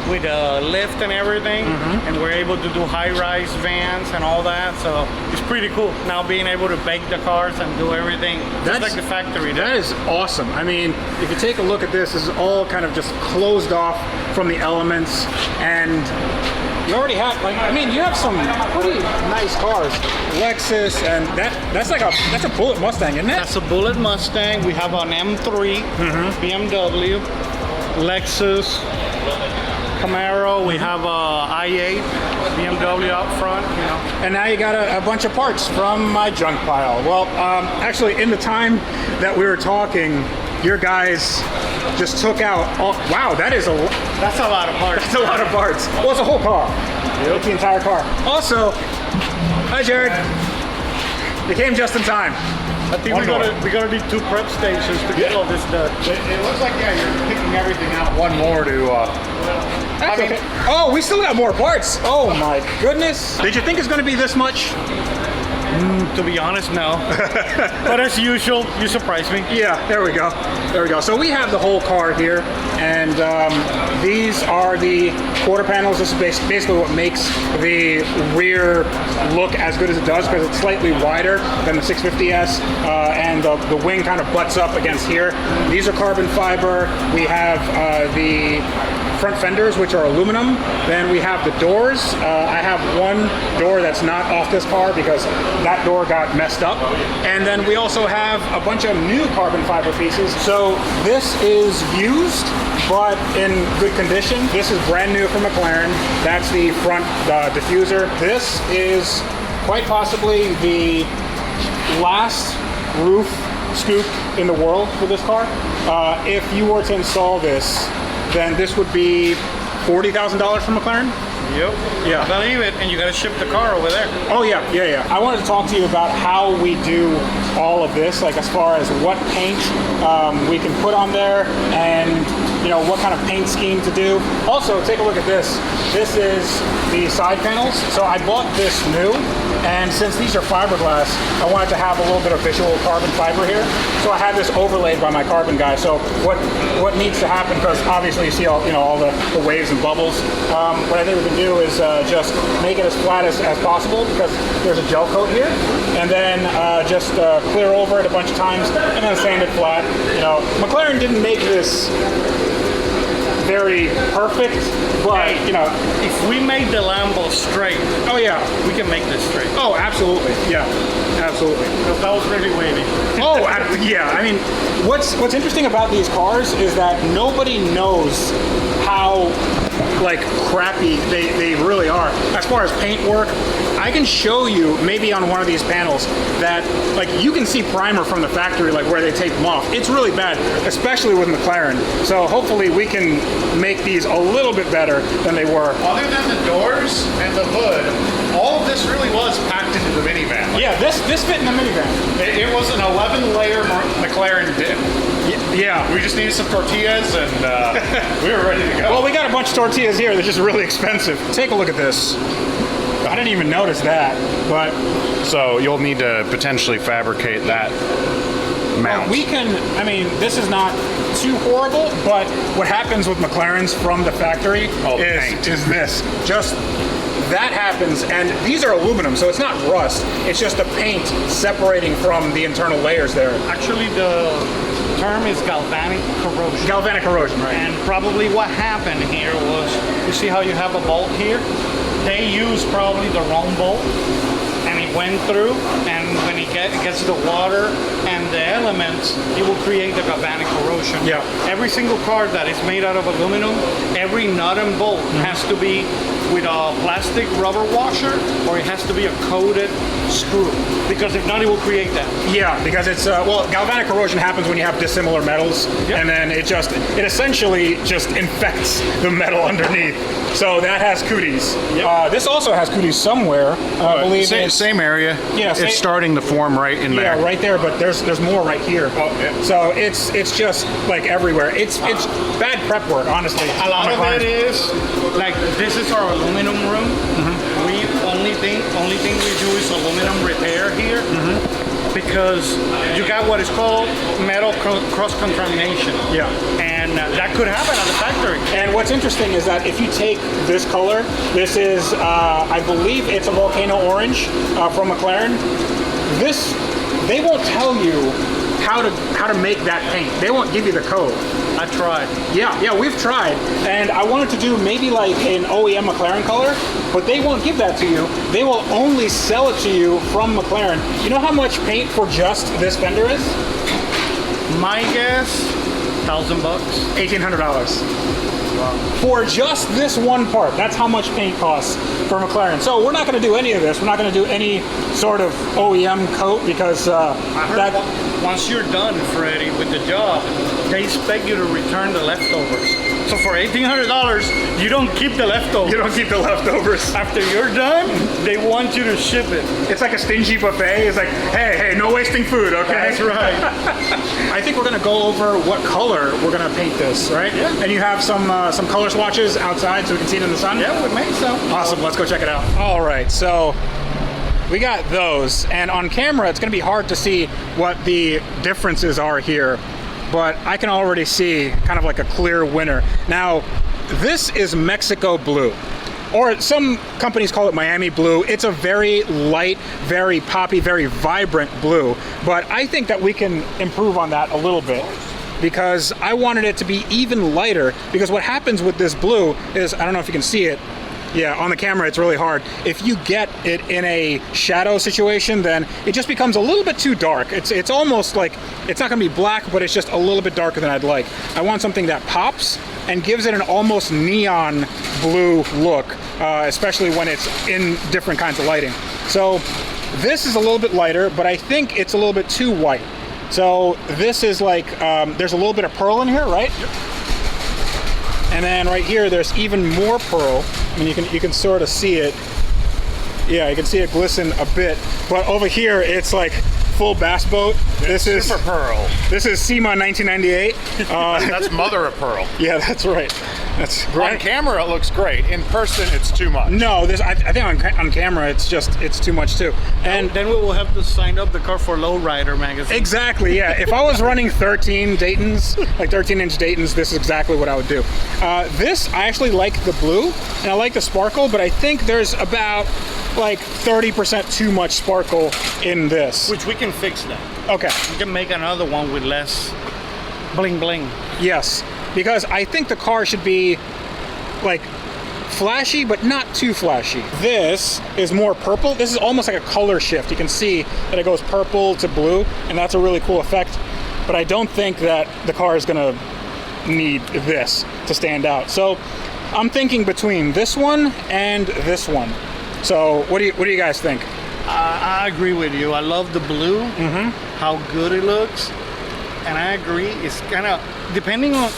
with a lift and everything, and we're able to do high-rise vans and all that, so it's pretty cool now being able to bake the cars and do everything just like the factory. That is awesome. I mean, if you take a look at this, this is all kind of just closed off from the elements, and you already have, like, I mean, you have some pretty nice cars. Lexus, and that's a Bullet Mustang, isn't it? That's a Bullet Mustang. We have an M3, BMW, Lexus, Camaro. We have a i8, BMW up front, you know. And now you got a bunch of parts from my junk pile. Well, actually, in the time that we were talking, your guys just took out, wow, that's a lot of parts. That's a lot of parts. Well, it's a whole car. It's the entire car. Also, hi Jared. You came just in time. I think we're gonna need 2 prep stations to get all this done. It looks like, yeah, you're picking everything out one more to, That's okay. Oh, we still got more parts. Oh my goodness. Did you think it's gonna be this much? To be honest, no. But as usual, you surprised me. Yeah, there we go. There we go. So we have the whole car here, and these are the quarter panels. This is basically what makes the rear look as good as it does, because it's slightly wider than the 650S, and the wing kind of butts up against here. These are carbon fiber. We have the front fenders, which are aluminum. Then we have the doors. I have one door that's not off this car because that door got messed up. And then we also have a bunch of new carbon fiber pieces. So this is used, but in good condition. This is brand new from McLaren. That's the front diffuser. This is quite possibly the last roof scoop in the world for this car. If you were to install this, then this would be $40,000 from McLaren. Yep. Yeah. I believe it, and you gotta ship the car over there. Oh yeah. I wanted to talk to you about how we do all of this, like as far as what paint we can put on there, and you know what kind of paint scheme to do. Also, take a look at this. This is the side panels. So I bought this new, and since these are fiberglass, I wanted to have a little bit of visual carbon fiber here. So I had this overlaid by my carbon guy. So what needs to happen, because obviously you see all the waves and bubbles. What I think we can do is just make it as flat as possible, because there's a gel coat here, and then just clear over it a bunch of times, and then sand it flat. You know, McLaren didn't make this very perfect, but you know, if we made the Lambo straight, oh yeah, we can make this straight. Oh, absolutely, yeah, absolutely. Because that was really wavy. Oh, yeah. I mean, what's interesting about these cars is that nobody knows how like crappy they really are. As far as paint work, I can show you maybe on one of these panels that like you can see primer from the factory, like where they tape them off. It's really bad, especially with McLaren. So hopefully we can make these a little bit better than they were. Other than the doors and the hood, all of this really was packed into the minivan. Like, Yeah, this fit in the minivan. it was an 11-layer McLaren dip. Yeah. We just needed some tortillas and we were ready to go. Well, we got a bunch of tortillas here. They're just really expensive. Take a look at this. I didn't even notice that, but So you'll need to potentially fabricate that mount. we can, I mean, this is not too horrible, but what happens with McLarens from the factory is this. Just that happens, and these are aluminum, so it's not rust. It's just the paint separating from the internal layers there. Actually, the term is galvanic corrosion. Galvanic corrosion, right? And probably what happened here was, you see how you have a bolt here? They used probably the wrong bolt, and it went through, and when it gets the water and the elements, it will create the galvanic corrosion. Yeah. Every single car that is made out of aluminum, every nut and bolt has to be with a plastic rubber washer, or it has to be a coated screw, because if not, it will create that. Yeah, because it's, well, galvanic corrosion happens when you have dissimilar metals, and then it essentially just infects the metal underneath. So that has cooties. This also has cooties somewhere. I believe Same area. Yeah, it's starting to form right in there. Yeah, right there, but there's more right here. Oh, yeah. So it's just like everywhere. It's bad prep work, honestly. A lot of it is like, this is our aluminum room. We only thing we do is aluminum repair here, because you got what is called metal cross contamination. Yeah. And that could happen at the factory. And what's interesting is that if you take this color, this is, I believe it's a volcano orange from McLaren. They won't tell you how to make that paint. They won't give you the code. I tried. Yeah, we've tried, and I wanted to do maybe like an OEM McLaren color, but they won't give that to you. They will only sell it to you from McLaren. You know how much paint for just this fender is? My guess, $1,000. $1,800. For just this one part. That's how much paint costs for McLaren. So we're not going to do any of this. We're not going to do any sort of OEM coat, because I heard once you're done, Freddie, with the job, they expect you to return the leftovers. So for $1,800, you don't keep the leftovers. You don't keep the leftovers. After you're done, they want you to ship it. It's like a stingy buffet. It's like, hey, no wasting food, okay? That's right. I think we're going to go over what color we're going to paint this, right? Yeah. And you have some color swatches outside so we can see it in the sun? Yeah, we made some. Awesome, let's go check it out. All right, so we got those, and on camera it's going to be hard to see what the differences are here, but I can already see kind of like a clear winner. Now, this is Mexico blue, or some companies call it Miami blue. It's a very light, very poppy, very vibrant blue, but I think that we can improve on that a little bit, because I wanted it to be even lighter, because what happens with this blue is, I don't know if you can see it, yeah, on the camera it's really hard. If you get it in a shadow situation, then it just becomes a little bit too dark. It's almost like, it's not gonna be black, but it's just a little bit darker than I'd like. I want something that pops and gives it an almost neon blue look, especially when it's in different kinds of lighting. So this is a little bit lighter, but I think it's a little bit too white. So this is like, there's a little bit of pearl in here, right? Yep. And then right here, there's even more pearl. I mean, you can sort of see it. Yeah, you can see it glisten a bit. But over here, it's like full bass boat. This is super pearl. This is SEMA 1998. That's mother of pearl. Yeah, that's right. That's right. On camera, it looks great. In person, it's too much. No, I think on camera, it's too much too. And then we will have to sign up the car for Lowrider magazine. Exactly, yeah. If I was running 13 Daytons, like 13-inch Daytons, this is exactly what I would do. This, I actually like the blue, and I like the sparkle, but I think there's about like 30% too much sparkle in this. Which we can fix that. Okay. We can make another one with less bling bling. Yes, because I think the car should be like flashy, but not too flashy. This is more purple. This is almost like a color shift. You can see that it goes purple to blue, and that's a really cool effect. But I don't think that the car is gonna need this to stand out. So I'm thinking between this one and this one. So what do you guys think? I agree with you. I love the blue, how good it looks. And I agree, it's kind of, depending on,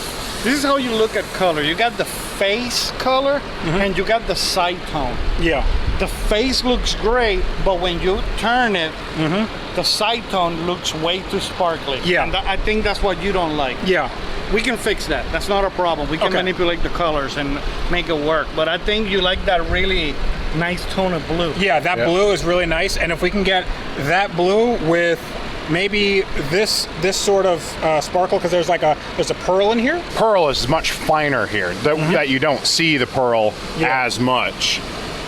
this is how you look at color. You got the face color and you got the side tone. Yeah. The face looks great, but when you turn it, the side tone looks way too sparkly. Yeah. And I think that's what you don't like. Yeah. We can fix that. That's not a problem. We can manipulate the colors and make it work. But I think you like that really nice tone of blue. Yeah, that blue is really nice. And if we can get that blue with maybe this sort of sparkle, because there's a pearl in here. Pearl is much finer here. That you don't see the pearl as much.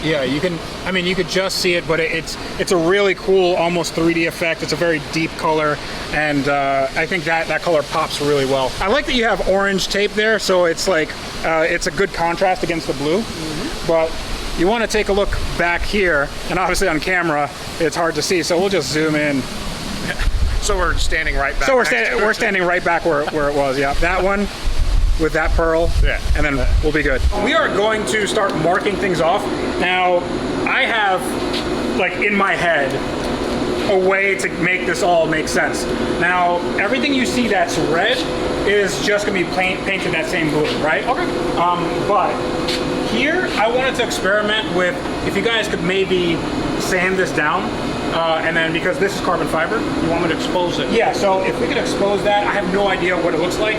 Yeah, you can. I mean, you could just see it, but it's a really cool, almost 3D effect. It's a very deep color, and I think that color pops really well. I like that you have orange tape there, so it's like it's a good contrast against the blue. But you want to take a look back here, and obviously on camera it's hard to see, so we'll just zoom in. So we're standing right back. So we're standing right back where it was. Yeah, that one with that pearl. Yeah, and then we'll be good. We are going to start marking things off. Now, I have like in my head a way to make this all make sense. Now, everything you see that's red is just gonna be painted that same blue, right? Okay. But here, I wanted to experiment with if you guys could maybe sand this down. And then because this is carbon fiber, You want me to expose it? yeah, so if we could expose that, I have no idea what it looks like.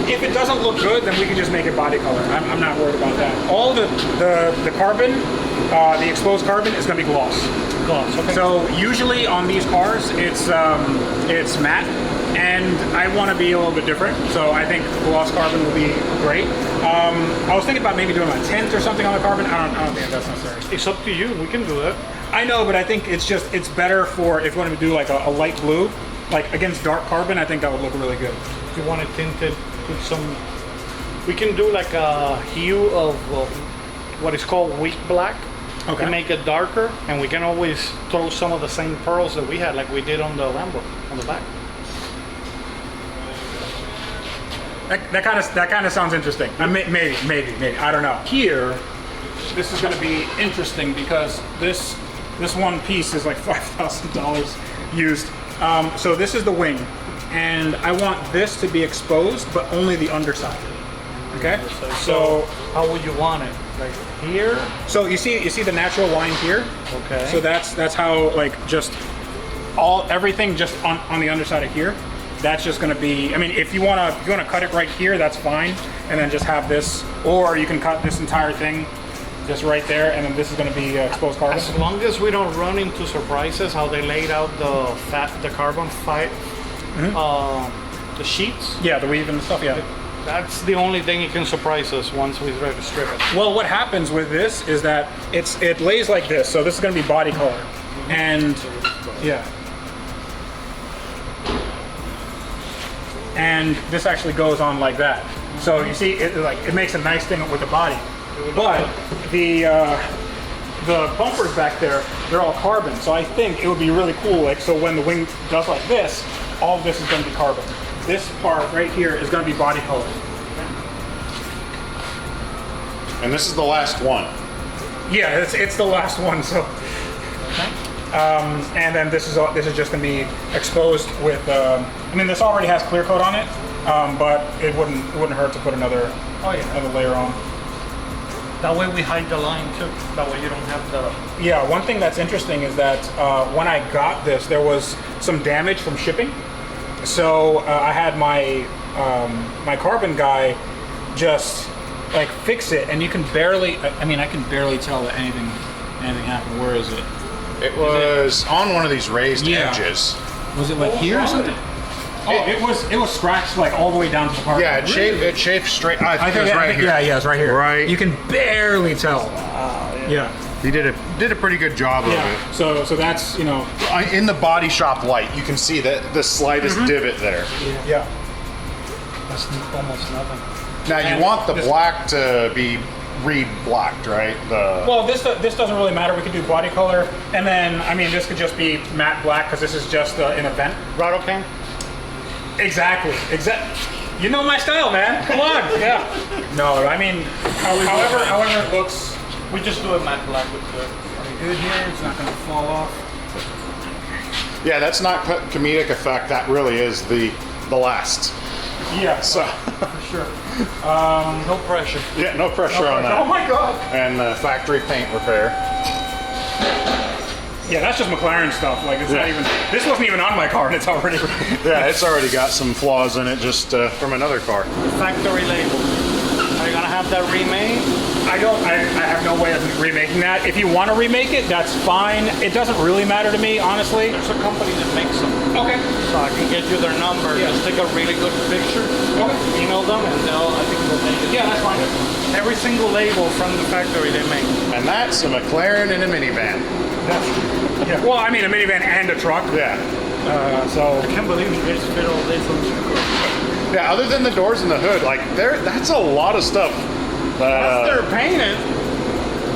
If it doesn't look good, then we can just make it body color. I'm not worried about that. All the carbon, the exposed carbon is gonna be gloss. Gloss, okay. So usually on these cars, it's matte, and I want to be a little bit different. So I think gloss carbon will be great. I was thinking about maybe doing a tint or something on the carbon. I don't think that's necessary. It's up to you. We can do that. I know, but I think it's better for if you want to do like a light blue, like against dark carbon. I think that would look really good. If you want it tinted, put some. We can do like a hue of what is called weak black. Okay. To make it darker, and we can always throw some of the same pearls that we had, like we did on the Lambo on the back. That kind of sounds interesting. Maybe I don't know. Here, this is going to be interesting because this one piece is like $5,000 used. So this is the wing, and I want this to be exposed, but only the underside. Okay. So how would you want it? Like here? So you see the natural line here. Okay. So that's how like just everything just on the underside of here. That's just going to be. I mean, if you wanna cut it right here, that's fine, and then just have this, or you can cut this entire thing just right there, and then this is going to be exposed carbon. As long as we don't run into surprises, how they laid out the carbon fiber, the sheets. Yeah, the weave and stuff. Yeah. That's the only thing it can surprise us once we try to strip it. Well, what happens with this is that it lays like this, so this is going to be body color, and yeah. And this actually goes on like that. So you see, it makes a nice thing with the body. But the bumpers back there, they're all carbon. So I think it would be really cool. Like, so when the wing does like this, all of this is going to be carbon. This part right here is going to be body color. And this is the last one. Yeah, it's the last one. So. And then this is just going to be exposed with. I mean, this already has clear coat on it, but it wouldn't hurt to put another layer on. That way we hide the line too. That way you don't have the. Yeah, one thing that's interesting is that when I got this, there was some damage from shipping. So I had my my carbon guy just like fix it, and you can barely. I mean, I can barely tell that anything happened. Where is it? It was on one of these raised edges. Was it like here or something? Oh, it was scratched like all the way down to the part. Yeah, it chafed straight. I think it was right here. Yeah, it's right here. Right. You can barely tell. Yeah. He did a pretty good job of it. So that's, you know, in the body shop light, you can see the slightest divot there. Yeah. That's almost nothing. Now you want the black to be re-blacked, right? Well, this doesn't really matter. We could do body color, and then I mean this could just be matte black because this is just an event. Rattle can? Exactly. You know my style, man. Come on. Yeah. No, I mean, however it looks. We just do a matte black with the. Are we good here? It's not gonna fall off. Yeah, that's not comedic effect. That really is the last. Yeah. So for sure. No pressure. yeah, no pressure on that. Oh my God. And factory paint repair. Yeah, that's just McLaren stuff. Like it's not even. This wasn't even on my car, and it's already. Yeah, it's already got some flaws in it just from another car. Factory label. Are you gonna have that remade? I have no way of remaking that. If you want to remake it, that's fine. It doesn't really matter to me, honestly. There's a company that makes them. Okay. So I can get you their number. Yeah. Just take a really good picture. Okay. Email them, and I think they'll make it. Yeah, that's fine. Every single label from the factory they make. And that's a McLaren in a minivan. Yeah. Well, I mean, a minivan and a truck. Yeah. So. I can't believe you guys fit all this on the car. Yeah, other than the doors and the hood, like that's a lot of stuff. Once they're painted,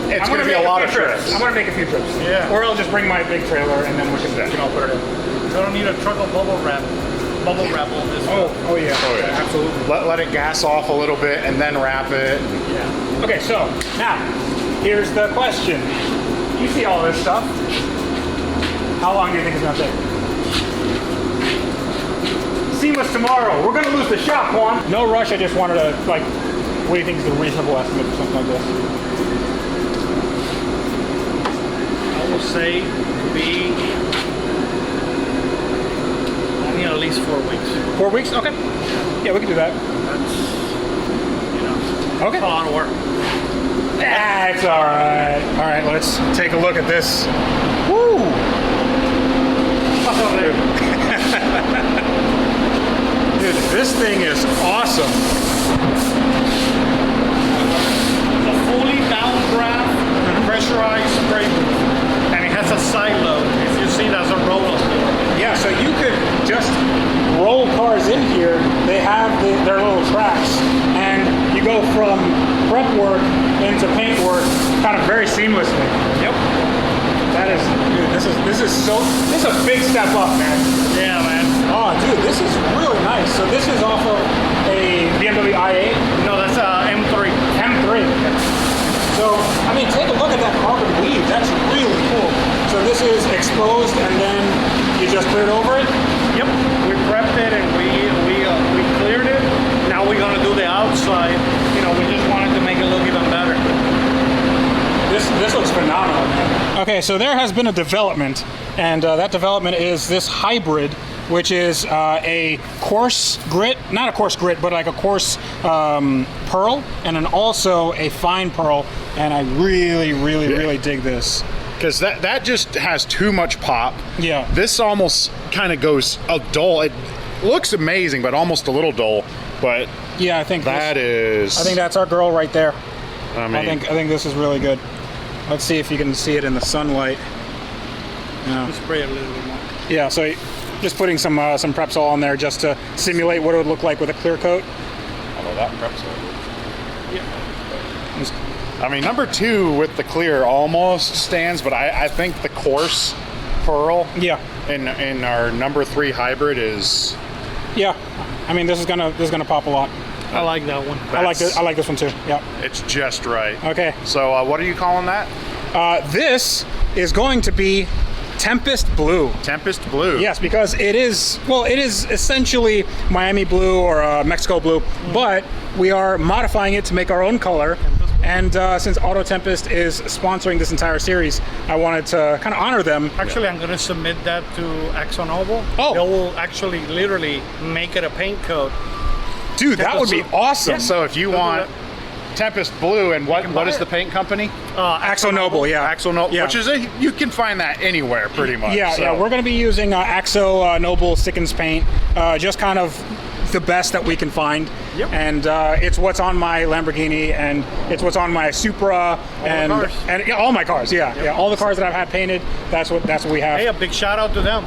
It's going to be a lot of trips. I'm going to make a few trips. Yeah. Or I'll just bring my big trailer and then we can put it in. you don't need a truck of bubble wrap. Bubble wrap all this. Oh yeah. Oh, yeah. Absolutely. Let it gas off a little bit and then wrap it. Yeah. Okay, so now here's the question. You see all this stuff. How long do you think it's going to take? Seamless tomorrow. We're going to lose the shop, Juan. No rush. I just wanted to, like, what do you think is a reasonable estimate for something like this? I will say I need at least 4 weeks. 4 weeks? Okay. Yeah, we can do that. That's, Okay. a lot of work. That's all right. All right, let's take a look at this. Woo! Oh, dude, this thing is awesome. A fully downdraft, pressurized spray booth, and it has a side load. If you see, that's a roll-up door. Yeah, so you could just roll cars in here. They have their little tracks, and you go from prep work into paint work kind of very seamlessly. Yep. That is, dude, this is a big step up, man. Yeah, man. Oh, dude, this is really nice. So this is off of a BMW i8. No, that's a M3. M3. So, I mean, take a look at that carbon weave. That's really cool. So this is exposed, and then you just cleared over it? Yep. We prepped it and we cleared it. Now we're gonna do the outside. You know, we just wanted to make it look even better. This looks phenomenal, man. Okay, so there has been a development, and that development is this hybrid, which is a coarse grit, not a coarse grit, but like a coarse pearl, and then also a fine pearl, and I really dig this. Because that just has too much pop. Yeah. This almost kind of goes dull. It looks amazing, but almost a little dull. But Yeah, I think I think that's our girl right there. I mean, I think this is really good. Let's see if you can see it in the sunlight. Yeah. Spray it a little bit more. Yeah, so just putting some Prepsol on there just to simulate what it would look like with a clear coat. although that Prepsol. I mean, number 2 with the clear almost stands, but I think the coarse pearl in our number 3 hybrid is. Yeah, I mean this is gonna pop a lot. I like that one. I like this one too. Yeah. It's just right. Okay. So what are you calling that? This is going to be Tempest Blue. Tempest Blue. Yes, because it is essentially Miami Blue or Mexico Blue, but we are modifying it to make our own color. And since AutoTempest is sponsoring this entire series, I wanted to kind of honor them. Actually, I'm going to submit that to AkzoNobel. Oh. They will actually literally make it a paint coat. Dude, that would be awesome. Yeah, so if you want Tempest Blue, and what is the paint company? AkzoNobel, yeah. AkzoNobel, Yeah. which is you can find that anywhere pretty much. Yeah, so. yeah. We're going to be using AkzoNobel Stickens paint, just kind of the best that we can find. Yep. And it's what's on my Lamborghini, and it's what's on my Supra, and all my cars. Yeah, yeah. All the cars that I've had painted, that's what we have. Hey, a big shout out to them.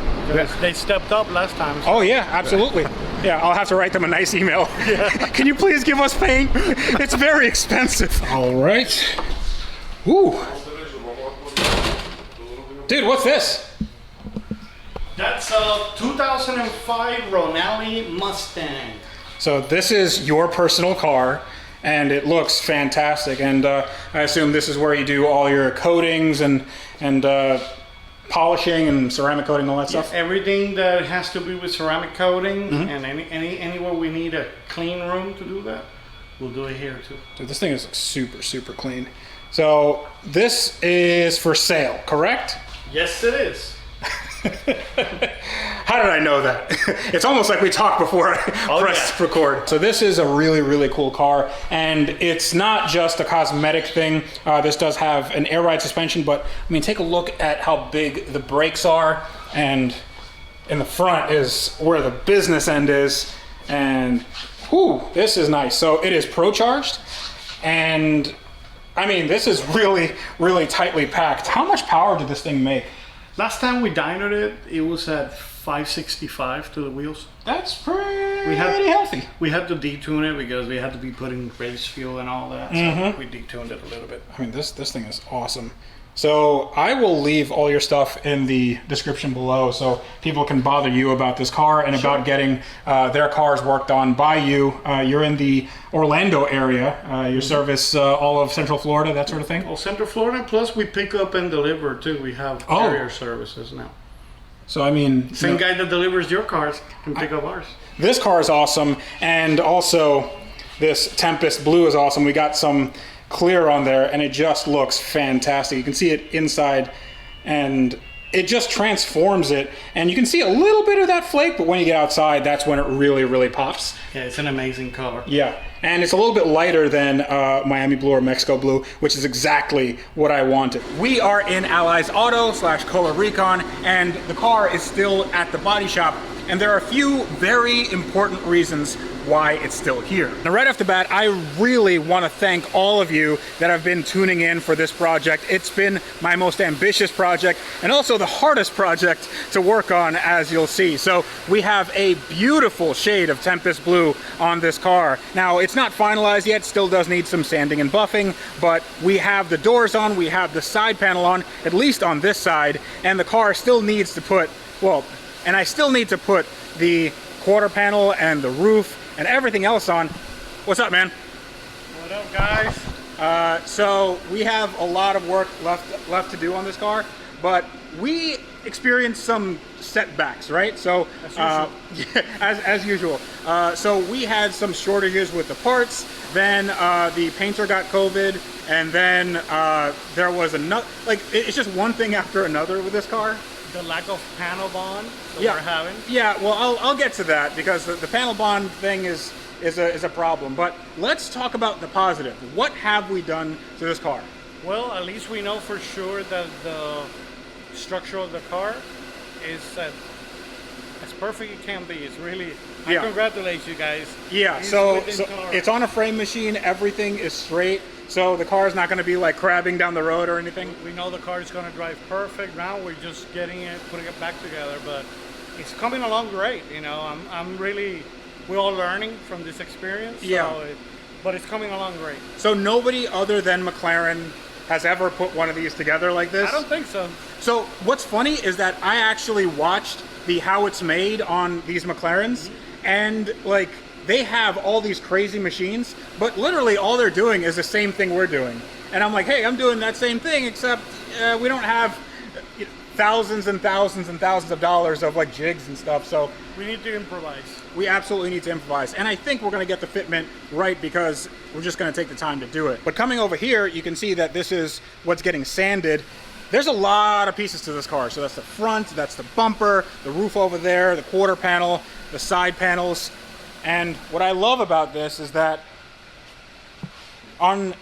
They stepped up last time. So. Oh yeah, absolutely. Yeah, I'll have to write them a nice email. Can you please give us paint? It's very expensive. All right. Ooh. Dude, what's this? That's a 2005 Ronelli Mustang. So this is your personal car, and it looks fantastic. And I assume this is where you do all your coatings and polishing and ceramic coating, all that stuff. Everything that has to be with ceramic coating, and anywhere we need a clean room to do that, we'll do it here too. Dude, this thing is super, super clean. So this is for sale, correct? Yes, it is. How did I know that? It's almost like we talked before I pressed record. So this is a really, really cool car, and it's not just a cosmetic thing. This does have an air ride suspension, but I mean, take a look at how big the brakes are, and in the front is where the business end is, and whew, this is nice. So it is Pro charged, and I mean, this is really, really tightly packed. How much power did this thing make? Last time we dynoed it, it was at 565 to the wheels. That's pretty healthy. We had to detune it because we had to be putting race fuel and all that. So we detuned it a little bit. I mean, this thing is awesome. So I will leave all your stuff in the description below so people can bother you about this car and about getting their cars worked on by you. You're in the Orlando area. You service all of Central Florida, that sort of thing? All Central Florida, plus we pick up and deliver too. We have carrier services now. So I mean... Same guy that delivers your cars can pick up ours. This car is awesome, and also this Tempest Blue is awesome. We got some clear on there, and it just looks fantastic. You can see it inside, and it just transforms it, and you can see a little bit of that flake, but when you get outside, that's when it really, really pops. Yeah, it's an amazing color. Yeah, and it's a little bit lighter than Miami Blue or Mexico Blue, which is exactly what I wanted. We are in Allies Auto / Color Recon, and the car is still at the body shop, and there are a few very important reasons why it's still here. Now, right off the bat, I really want to thank all of you that have been tuning in for this project. It's been my most ambitious project and also the hardest project to work on, as you'll see. So we have a beautiful shade of Tempest Blue on this car. Now, it's not finalized yet, still does need some sanding and buffing, but we have the doors on, we have the side panel on, at least on this side, and the car still needs to put, well, and I still need to put the quarter panel and the roof and everything else on. What's up, man? What up, guys? So we have a lot of work left to do on this car, but we experienced some setbacks, right? So as usual. So we had some shortages with the parts, then the painter got COVID, and then there was another, like, it's just one thing after another with this car. The lack of panel bond that we're having. Yeah, well, I'll get to that because the panel bond thing is a problem. But let's talk about the positive. What have we done to this car? Well, at least we know for sure that the structure of the car is as perfect as it can be. It's really, I congratulate you guys. Yeah, so it's on a frame machine. Everything is straight. So the car is not going to be like crabbing down the road or anything? We know the car is going to drive perfect. Now we're just getting it, putting it back together, but it's coming along great. You know, we're all learning from this experience. But it's coming along great. So nobody other than McLaren has ever put one of these together like this? I don't think so. So what's funny is that I actually watched the how it's made on these McLarens, and like, they have all these crazy machines, but literally all they're doing is the same thing we're doing. And I'm like, hey, I'm doing that same thing, except we don't have thousands and thousands and thousands of dollars of like jigs and stuff. So we need to improvise. We absolutely need to improvise. And I think we're gonna get the fitment right because we're just gonna take the time to do it. But coming over here, you can see that this is what's getting sanded. There's a lot of pieces to this car. So that's the front, that's the bumper, the roof over there, the quarter panel, the side panels. And what I love about this is that on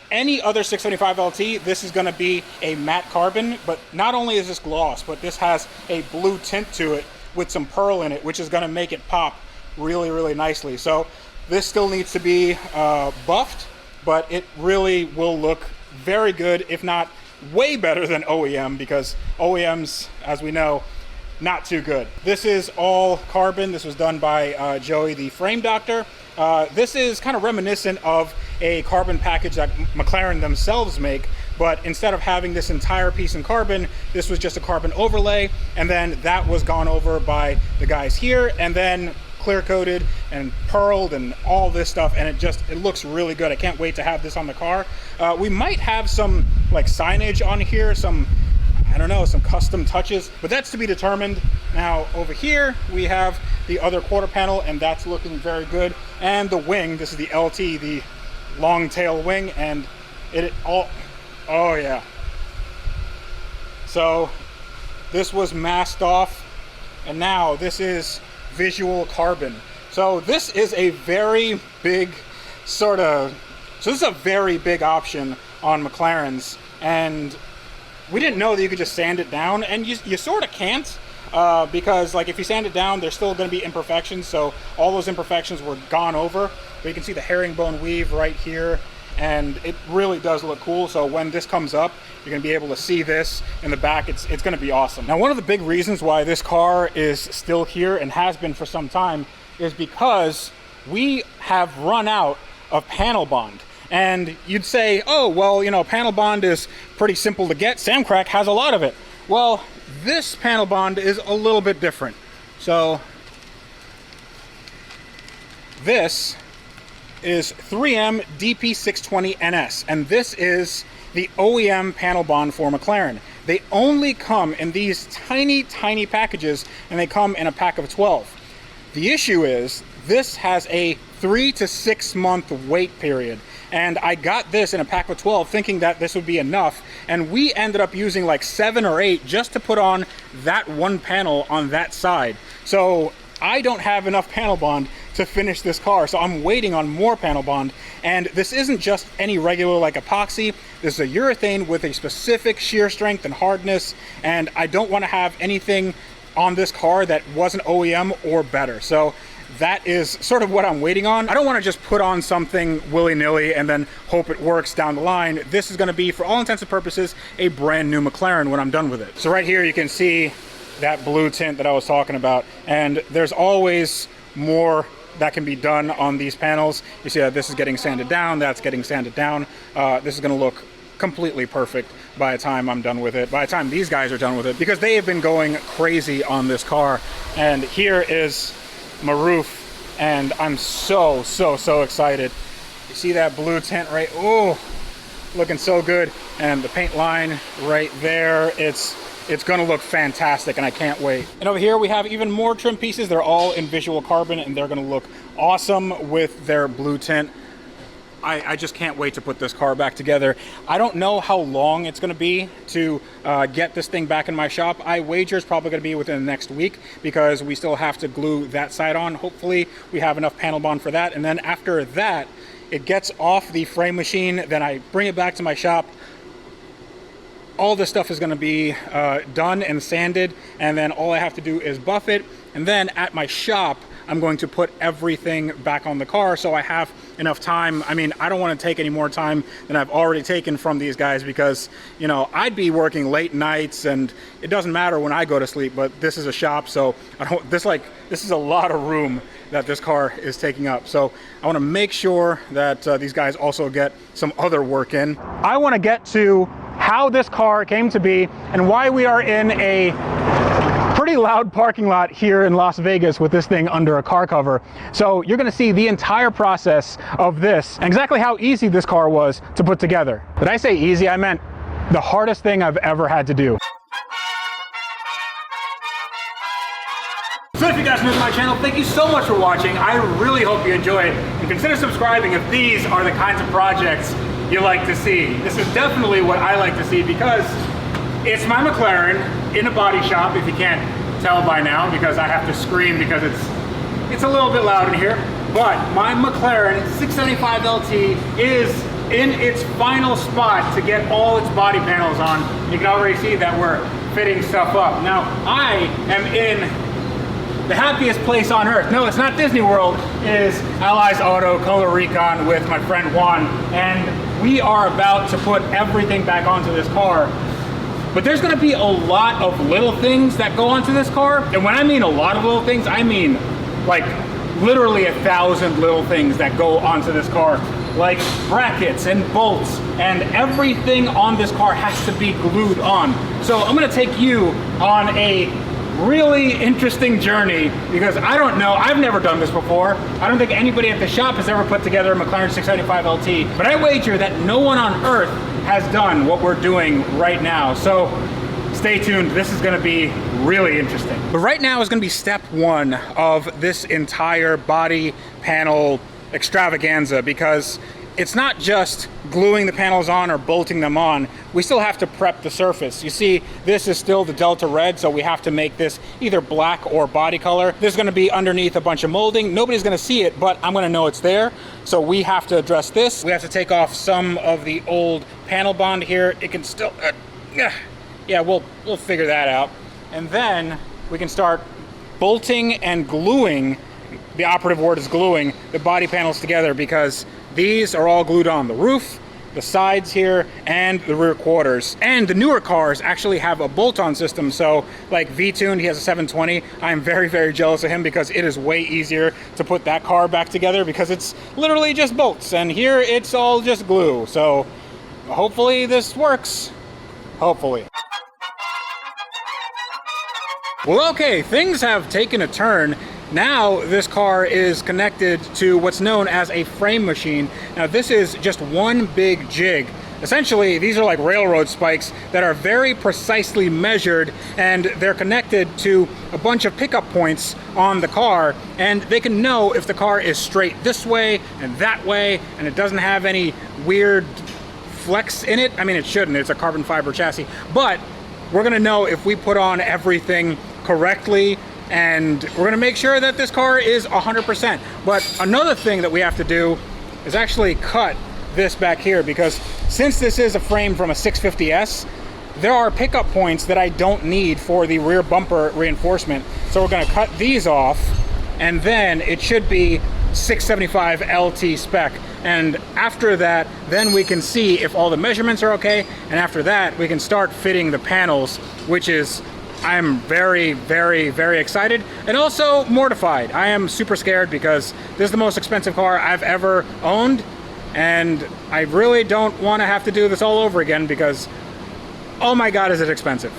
any other 675LT, this is going to be a matte carbon, but not only is this gloss, but this has a blue tint to it with some pearl in it, which is going to make it pop really, really nicely. So this still needs to be buffed, but it really will look very good, if not way better than OEM, because OEMs, as we know, not too good. This is all carbon. This was done by Joey, the frame doctor. This is kind of reminiscent of a carbon package that McLaren themselves make, but instead of having this entire piece in carbon, this was just a carbon overlay, and then that was gone over by the guys here, and then clear coated and pearled and all this stuff, and it looks really good. I can't wait to have this on the car. We might have some like signage on here, some, I don't know, some custom touches, but that's to be determined. Now over here we have the other quarter panel, and that's looking very good. And the wing, this is the LT, the long tail wing, and it all, oh yeah. So this was masked off, and now this is visual carbon. So this is a very big so this is a very big option on McLarens, and we didn't know that you could just sand it down, and you sort of can't, because like if you sand it down, there's still going to be imperfections, so all those imperfections were gone over. But you can see the herringbone weave right here, and it really does look cool. So when this comes up, you're going to be able to see this in the back. It's going to be awesome. Now, one of the big reasons why this car is still here and has been for some time is because we have run out of panel bond. And you'd say, oh, well, you know, panel bond is pretty simple to get. Samcrac has a lot of it. Well, this panel bond is a little bit different. So this is 3M DP620NS, and this is the OEM panel bond for McLaren. They only come in these tiny, tiny packages, and they come in a pack of 12. The issue is this has a 3 to 6 month wait period. And I got this in a pack of 12 thinking that this would be enough, and we ended up using like 7 or 8 just to put on that one panel on that side. So I don't have enough panel bond to finish this car, so I'm waiting on more panel bond. And this isn't just any regular like epoxy. This is a urethane with a specific shear strength and hardness, and I don't want to have anything on this car that wasn't OEM or better. So that is sort of what I'm waiting on. I don't want to just put on something willy-nilly and then hope it works down the line. This is going to be, for all intents and purposes, a brand new McLaren when I'm done with it. So right here you can see that blue tint that I was talking about, and there's always more that can be done on these panels. You see that this is getting sanded down, that's getting sanded down. This is going to look completely perfect by the time I'm done with it, by the time these guys are done with it, because they have been going crazy on this car. And here is my roof, and I'm so excited. You see that blue tint right? Oh, looking so good. And the paint line right there, it's gonna look fantastic, and I can't wait. And over here we have even more trim pieces. They're all in visual carbon, and they're gonna look awesome with their blue tint. I just can't wait to put this car back together. I don't know how long it's gonna be to get this thing back in my shop. I wager it's probably gonna be within the next week, because we still have to glue that side on. Hopefully we have enough panel bond for that. And then after that, it gets off the frame machine, then I bring it back to my shop. All this stuff is gonna be done and sanded, and then all I have to do is buff it. And then at my shop, I'm going to put everything back on the car so I have enough time. I mean, I don't want to take any more time than I've already taken from these guys, because, you know, I'd be working late nights, and it doesn't matter when I go to sleep, but this is a shop, so this is a lot of room that this car is taking up. So I want to make sure that these guys also get some other work in. I want to get to how this car came to be and why we are in a pretty loud parking lot here in Las Vegas with this thing under a car cover. So you're gonna see the entire process of this and exactly how easy this car was to put together. Did I say easy? I meant the hardest thing I've ever had to do. So if you guys are new to my channel, thank you so much for watching. I really hope you enjoy it, and consider subscribing if these are the kinds of projects you like to see. This is definitely what I like to see, because it's my McLaren in a body shop, if you can't tell by now, because I have to scream because it's a little bit loud in here. But my McLaren 675LT is in its final spot to get all its body panels on. You can already see that we're fitting stuff up. Now, I am in the happiest place on earth. No, it's not Disney World. It is Allies Auto Color Recon with my friend Juan, and we are about to put everything back onto this car. But there's gonna be a lot of little things that go onto this car. And when I mean a lot of little things, I mean like literally 1,000 little things that go onto this car, like brackets and bolts, and everything on this car has to be glued on. So I'm gonna take you on a really interesting journey because I don't know, I've never done this before. I don't think anybody at the shop has ever put together a McLaren 675LT, but I wager that no one on earth has done what we're doing right now. So stay tuned, this is gonna be really interesting. But right now is gonna be step one of this entire body panel extravaganza, because it's not just gluing the panels on or bolting them on. We still have to prep the surface. You see, this is still the Delta Red, so we have to make this either black or body color. There's gonna be underneath a bunch of molding. Nobody's gonna see it, but I'm gonna know it's there. So we have to address this. We have to take off some of the old panel bond here. It can still, yeah, we'll figure that out. And then we can start bolting and gluing, the operative word is gluing, the body panels together, because these are all glued on the roof, the sides here, and the rear quarters. And the newer cars actually have a bolt-on system. So like V-Tuned, he has a 720. I'm very, very jealous of him because it is way easier to put that car back together because it's literally just bolts. And here it's all just glue. So hopefully this works. Hopefully. Well, okay, things have taken a turn. Now this car is connected to what's known as a frame machine. Now this is just one big jig. Essentially, these are like railroad spikes that are very precisely measured, and they're connected to a bunch of pickup points on the car, and they can know if the car is straight this way and that way, and it doesn't have any weird flex in it. I mean, it shouldn't, it's a carbon fiber chassis, but we're gonna know if we put on everything correctly, and we're gonna make sure that this car is 100%. But another thing that we have to do is actually cut this back here, because since this is a frame from a 650S, there are pickup points that I don't need for the rear bumper reinforcement. So we're gonna cut these off, and then it should be 675LT spec. And after that, then we can see if all the measurements are okay, and after that, we can start fitting the panels, which is, I'm very, very, very excited and also mortified. I am super scared because this is the most expensive car I've ever owned, and I really don't want to have to do this all over again because, oh my God, is it expensive.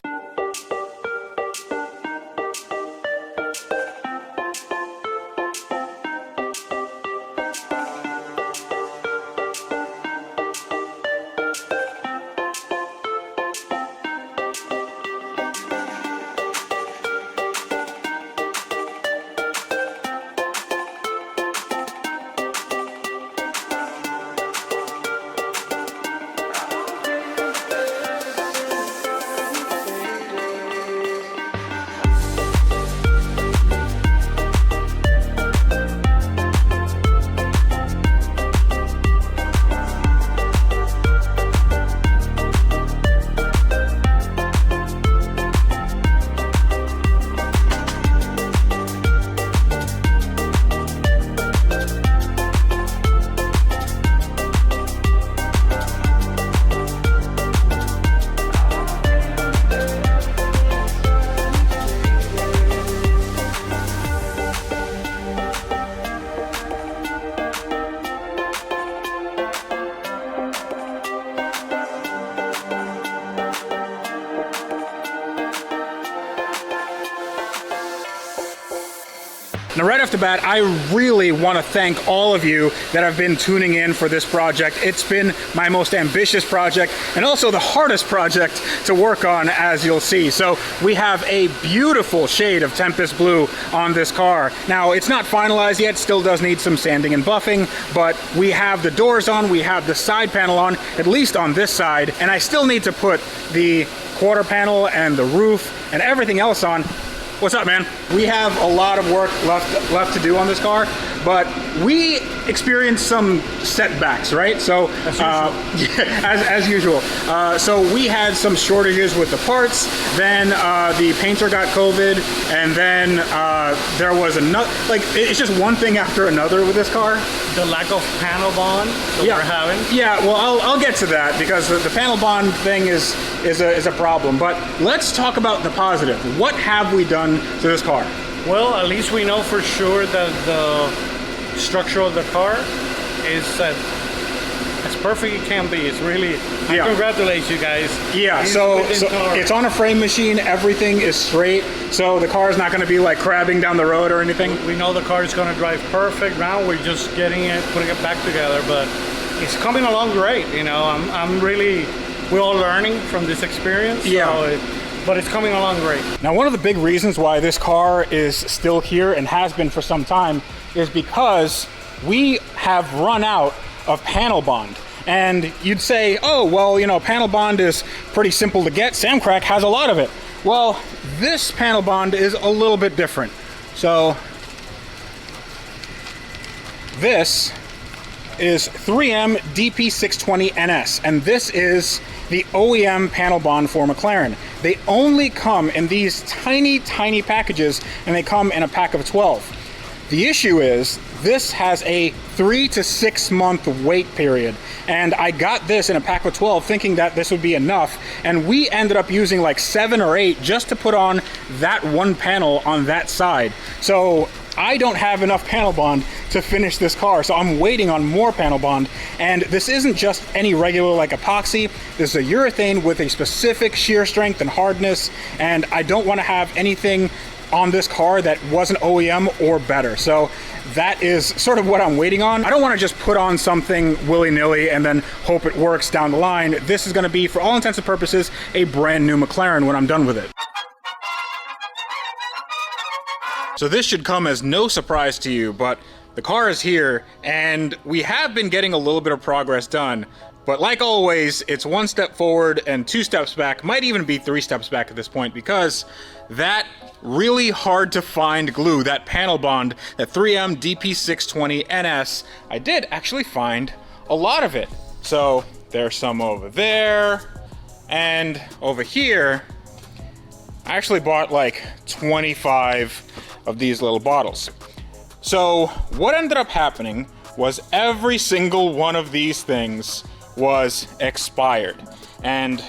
Now, right off the bat, I really want to thank all of you that have been tuning in for this project. It's been my most ambitious project and also the hardest project to work on, as you'll see. So we have a beautiful shade of Tempest Blue on this car. Now, it's not finalized yet, still does need some sanding and buffing, but we have the doors on, we have the side panel on, at least on this side, and I still need to put the quarter panel and the roof and everything else on. What's up, man? We have a lot of work left to do on this car, but we experienced some setbacks, right? So, as usual. So we had some shortages with the parts, then the painter got COVID, and then there was another, like, it's just one thing after another with this car. The lack of panel bond that we're having. Yeah, well, I'll get to that because the panel bond thing is a problem. But let's talk about the positive. What have we done to this car? Well, at least we know for sure that the structure of the car is as perfect it can be. It's really, I congratulate you guys. Yeah, so it's on a frame machine. Everything is straight. So the car is not going to be like crabbing down the road or anything? We know the car is going to drive perfect. Now we're just getting it, putting it back together, but it's coming along great. You know, we're all learning from this experience. Yeah. But it's coming along great. Now, one of the big reasons why this car is still here and has been for some time is because we have run out of panel bond. And you'd say, oh, well, you know, panel bond is pretty simple to get. Samcrac has a lot of it. Well, this panel bond is a little bit different. So this is 3M DP620NS, and this is the OEM panel bond for McLaren. They only come in these tiny, tiny packages, and they come in a pack of 12. The issue is this has a 3 to 6 month wait period, and I got this in a pack of 12 thinking that this would be enough, and we ended up using like 7 or 8 just to put on that one panel on that side. So I don't have enough panel bond to finish this car, so I'm waiting on more panel bond. And this isn't just any regular like epoxy. This is a urethane with a specific shear strength and hardness, and I don't want to have anything on this car that wasn't OEM or better. So that is sort of what I'm waiting on. I don't want to just put on something willy-nilly and then hope it works down the line. This is going to be, for all intents and purposes, a brand new McLaren when I'm done with it. So this should come as no surprise to you, but the car is here and we have been getting a little bit of progress done. But like always, it's 1 step forward and 2 steps back, might even be 3 steps back at this point, because that really hard to find glue, that panel bond, that 3M DP620NS, I did actually find a lot of it. So there's some over there, and over here, I actually bought like 25 of these little bottles. So what ended up happening was every single one of these things was expired. And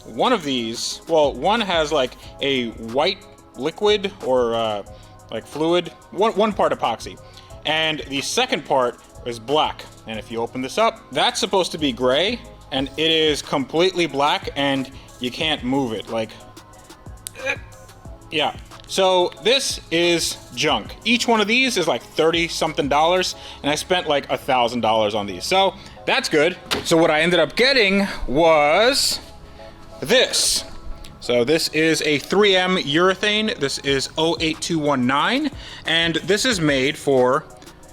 one of these, well, one has like a white liquid or like fluid, one part epoxy. And the second part is black. And if you open this up, that's supposed to be gray, and it is completely black and you can't move it. Like, yeah. So this is junk. Each one of these is like $30-something, and I spent like $1,000 on these. So that's good. So what I ended up getting was this. So this is a 3M urethane. This is 08219, and this is made for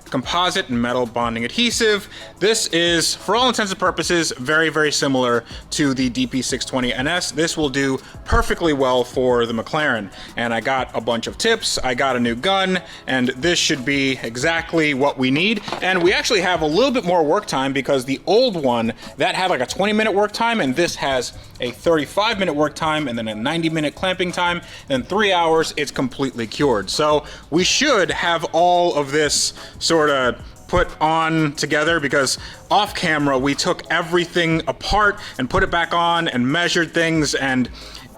composite and metal bonding adhesive. This is, for all intents and purposes, very, very similar to the DP620NS. This will do perfectly well for the McLaren. And I got a bunch of tips, I got a new gun, and this should be exactly what we need. And we actually have a little bit more work time, because the old one, that had like a 20-minute work time, and this has a 35-minute work time, and then a 90-minute clamping time, then 3 hours, it's completely cured. So we should have all of this sort of put on together, because off camera we took everything apart and put it back on and measured things, and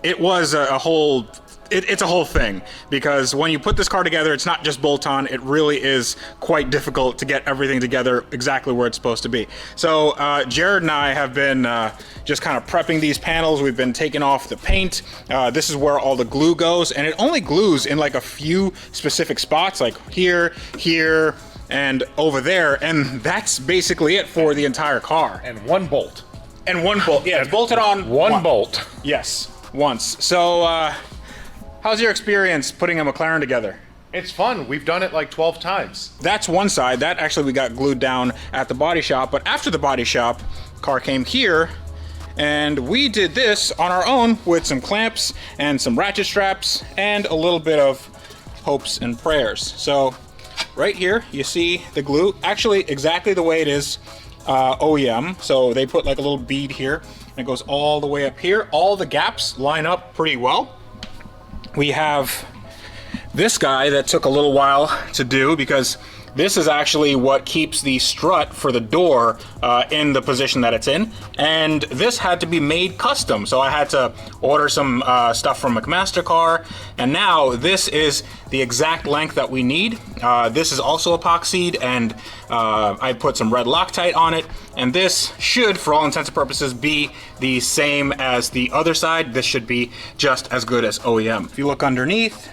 it was a whole it's a whole thing, because when you put this car together, it's not just bolt on. It really is quite difficult to get everything together exactly where it's supposed to be. So Jared and I have been just kind of prepping these panels. We've been taking off the paint. This is where all the glue goes, and it only glues in like a few specific spots, like here, here, and over there, and that's basically it for the entire car. And one bolt. And one bolt, yeah, it's bolted on. One bolt. Yes, once. So how's your experience putting a McLaren together? It's fun. We've done it like 12 times. That's one side. That actually we got glued down at the body shop, but after the body shop, car came here, and we did this on our own with some clamps and some ratchet straps and a little bit of hopes and prayers. So right here, you see the glue, actually exactly the way it is OEM. So they put like a little bead here, and it goes all the way up here. All the gaps line up pretty well. We have this guy that took a little while to do, because This is actually what keeps the strut for the door in the position that it's in. And this had to be made custom. So I had to order some stuff from McMaster-Carr. And now this is the exact length that we need. This is also epoxied, and I put some red Loctite on it. And this should, for all intents and purposes, be the same as the other side. This should be just as good as OEM. If you look underneath,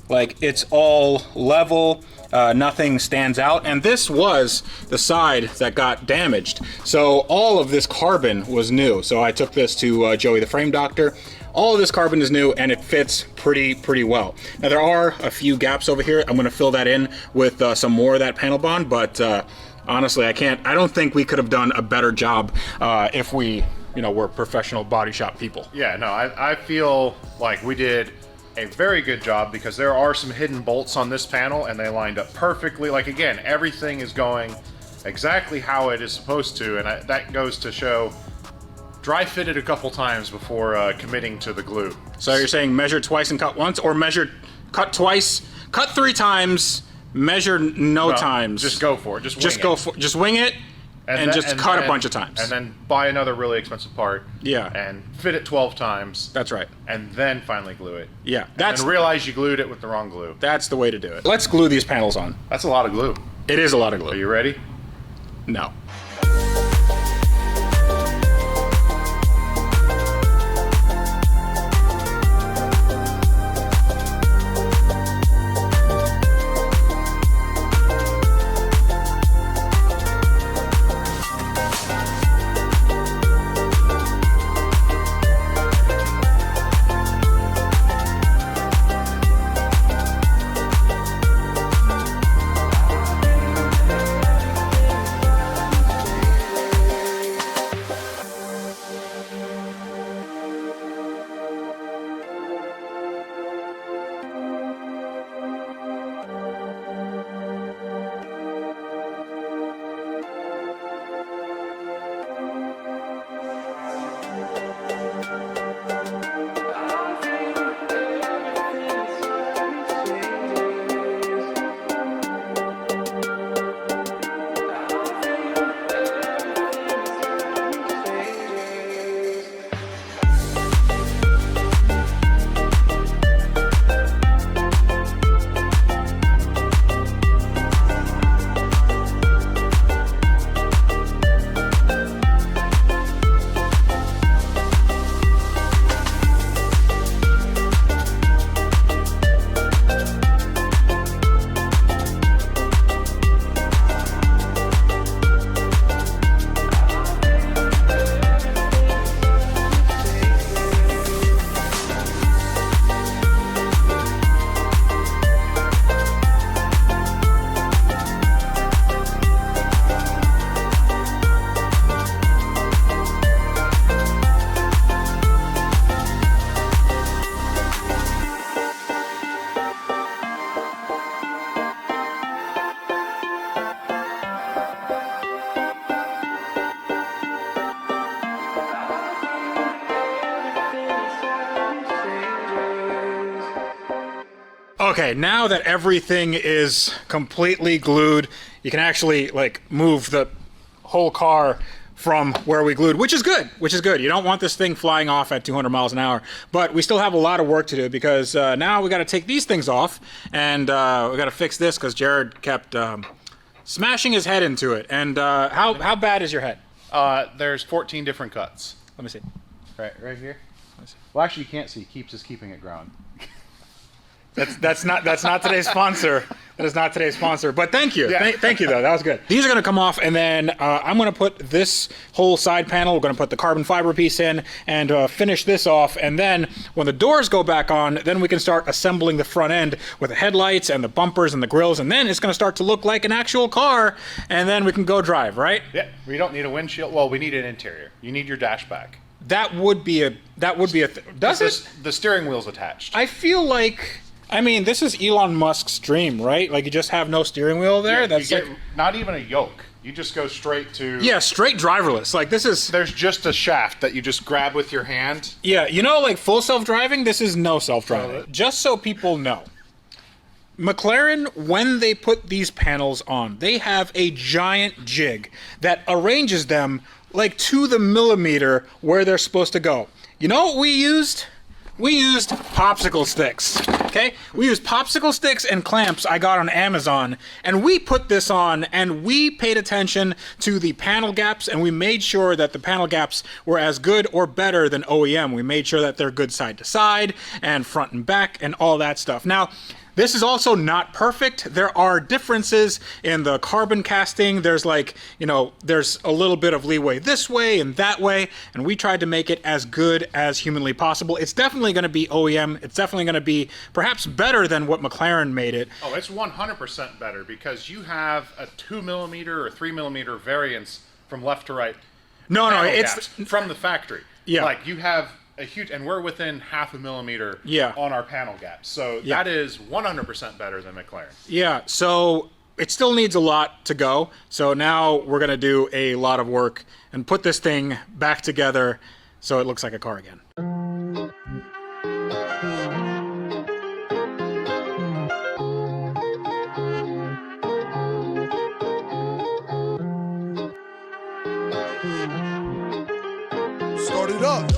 like, it's all level, nothing stands out. And this was the side that got damaged. So all of this carbon was new. So I took this to Joey the Frame Doctor. All of this carbon is new, and it fits pretty well. Now there are a few gaps over here. I'm gonna fill that in with some more of that panel bond, but honestly, I don't think we could have done a better job if we, were professional body shop people. Yeah, no, I feel like we did a very good job, because there are some hidden bolts on this panel, and they lined up perfectly. Like, again, everything is going exactly how it is supposed to, and that goes to show dry fitted a couple times before committing to the glue. So you're saying measure twice and cut once, or cut twice, cut 3 times, measure no times? Just go for it. Just wing it. And just cut a bunch of times. And then buy another really expensive part. Yeah. And fit it 12 times. That's right. And then finally glue it. Yeah. And realize you glued it with the wrong glue. That's the way to do it. Let's glue these panels on. That's a lot of glue. It is a lot of glue. Are you ready? No. Okay, now that everything is completely glued, you can actually like move the whole car from where we glued, which is good, You don't want this thing flying off at 200 miles an hour, but we still have a lot of work to do, because now we got to take these things off, and we got to fix this because Jared kept smashing his head into it. And how bad is your head? There's 14 different cuts. Let me see. Right here. Well, actually, you can't see. Keeps is keeping it ground. That's not today's sponsor. That is not today's sponsor. But thank you. Yeah. Thank you, though. That was good. These are going to come off, and then I'm going to put this whole side panel, we're going to put the carbon fiber piece in, and finish this off. And then when the doors go back on, then we can start assembling the front end with the headlights and the bumpers and the grills, and then it's going to start to look like an actual car, and then we can go drive, right? Yeah. We don't need a windshield. Well, we need an interior. You need your dash back. That would be a does it? The steering wheel's attached. I feel like, I mean, this is Elon Musk's dream, right? Like, you just have no steering wheel there. Yeah, that's like not even a yoke. You just go straight to... Yeah, straight driverless. Like, this is... There's just a shaft that you just grab with your hand. Yeah, you know, like full self-driving, this is no self-driving. Just so people know. McLaren, when they put these panels on, they have a giant jig that arranges them like to the millimeter where they're supposed to go. You know what we used? We used popsicle sticks, okay? We used popsicle sticks and clamps I got on Amazon, and we put this on, and we paid attention to the panel gaps, and we made sure that the panel gaps were as good or better than OEM. We made sure that they're good side to side and front and back and all that stuff. Now, this is also not perfect. There are differences in the carbon casting. There's like, you know, there's a little bit of leeway this way and that way, and we tried to make it as good as humanly possible. It's definitely going to be OEM. It's definitely going to be perhaps better than what McLaren made it. Oh, it's 100% better because you have a 2mm or 3mm variance from left to right. No, it's from the factory. Yeah. Like you have a huge, and we're within 0.5 millimeter on our panel gaps. So that is 100% better than McLaren. Yeah, so it still needs a lot to go. So now we're going to do a lot of work and put this thing back together so it looks like a car again. Start it up.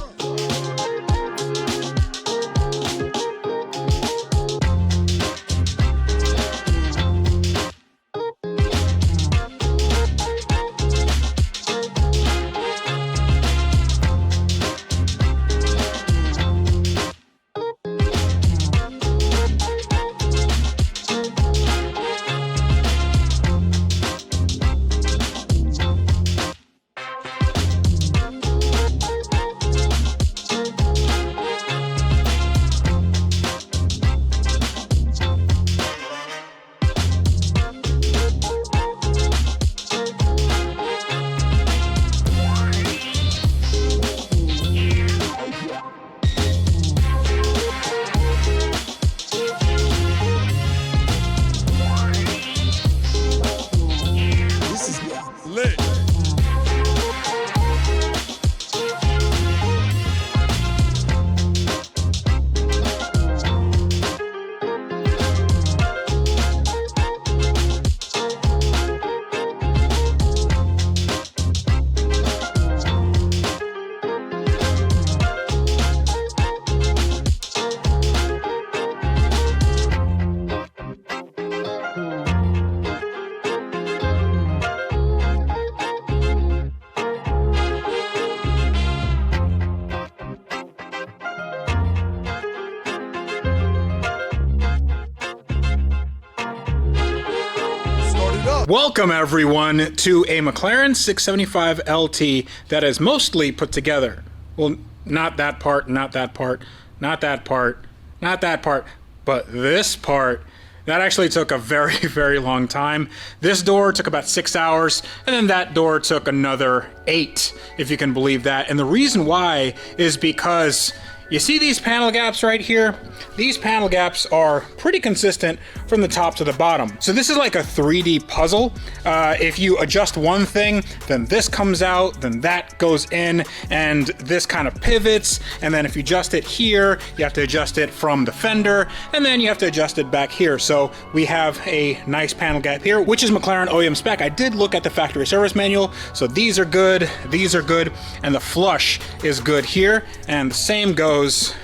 Welcome everyone to a McLaren 675LT that is mostly put together. Well, not that part, not that part, not that part, not that part, but this part. That actually took a very, very long time. This door took about 6 hours, and then that door took another 8, if you can believe that. And the reason why is because you see these panel gaps right here? These panel gaps are pretty consistent from the top to the bottom. So this is like a 3D puzzle. If you adjust one thing, then this comes out, then that goes in, and this kind of pivots. And then if you adjust it here, you have to adjust it from the fender, and then you have to adjust it back here. So we have a nice panel gap here, which is McLaren OEM spec. I did look at the factory service manual, so these are good, and the flush is good here, and the same goes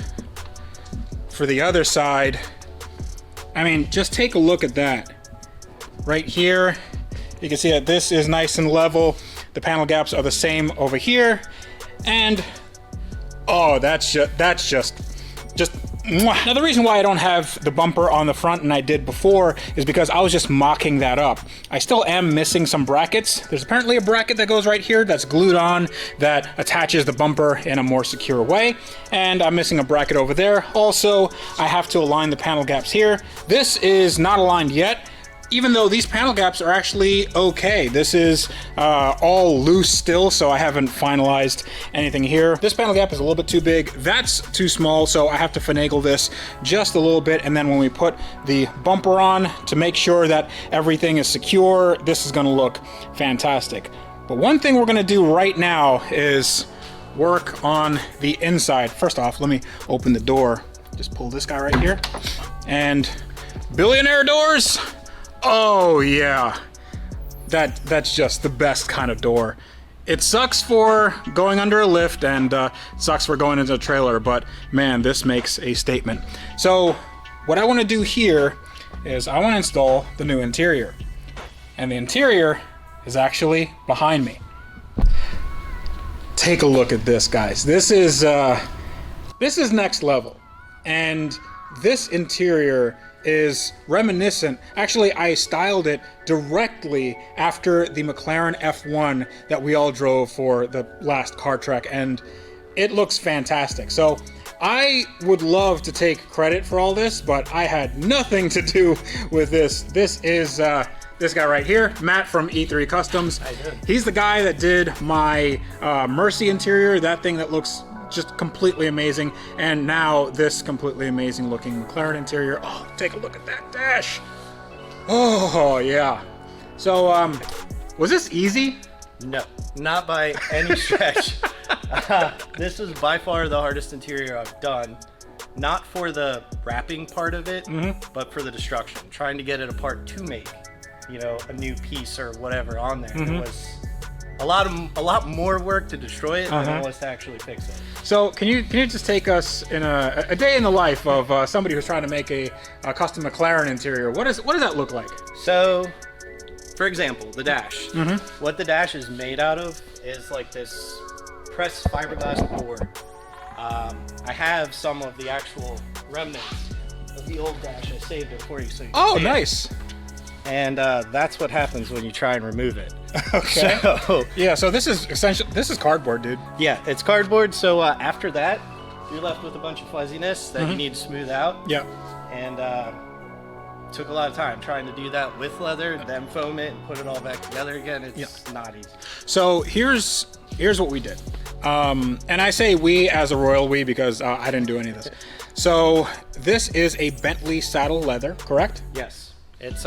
for the other side. I mean, just take a look at that. Right here, you can see that this is nice and level. The panel gaps are the same over here. And, oh, that's just mwah. Now the reason why I don't have the bumper on the front and I did before is because I was just mocking that up. I still am missing some brackets. There's apparently a bracket that goes right here that's glued on that attaches the bumper in a more secure way. And I'm missing a bracket over there. Also, I have to align the panel gaps here. This is not aligned yet, even though these panel gaps are actually okay. This is all loose still, so I haven't finalized anything here. This panel gap is a little bit too big. That's too small, so I have to finagle this just a little bit. And then when we put the bumper on to make sure that everything is secure, this is gonna look fantastic. But one thing we're gonna do right now is work on the inside. First off, let me open the door. Just pull this guy right here. And Billionaire doors? Oh yeah. That's just the best kind of door. It sucks for going under a lift and sucks for going into a trailer, but man, this makes a statement. So what I want to do here is I want to install the new interior. And the interior is actually behind me. Take a look at this, guys. This is next level. And this interior is reminiscent. Actually, I styled it directly after the McLaren F1 that we all drove for the last car trek, and it looks fantastic. So I would love to take credit for all this, but I had nothing to do with this. This is this guy right here, Matt from E3 Customs. He's the guy that did my Mercy interior, that thing that looks just completely amazing, and now this completely amazing looking McLaren interior. Oh, take a look at that dash. Oh yeah. So was this easy? No, not by any stretch. This is by far the hardest interior I've done. Not for the wrapping part of it, but for the destruction. Trying to get it apart to make, you know, a new piece or whatever on there. It was a lot more work to destroy it than it was to actually fix it. So can you just take us in a day in the life of somebody who's trying to make a custom McLaren interior? What does that look like? So, for example, the dash. What the dash is made out of is like this pressed fiberglass board. I have some of the actual remnants of the old dash. I saved it for you so you can see nice. it. And that's what happens when you try and remove it. Okay. So, yeah, so this is essentially, this is cardboard, dude. yeah, it's cardboard. So after that, you're left with a bunch of fuzziness that you need to smooth out. Yeah. And took a lot of time trying to do that with leather, then foam it and put it all back together again. It's not easy. So here's what we did. And I say we as a royal we because I didn't do any of this. So this is a Bentley saddle leather, correct? Yes. It's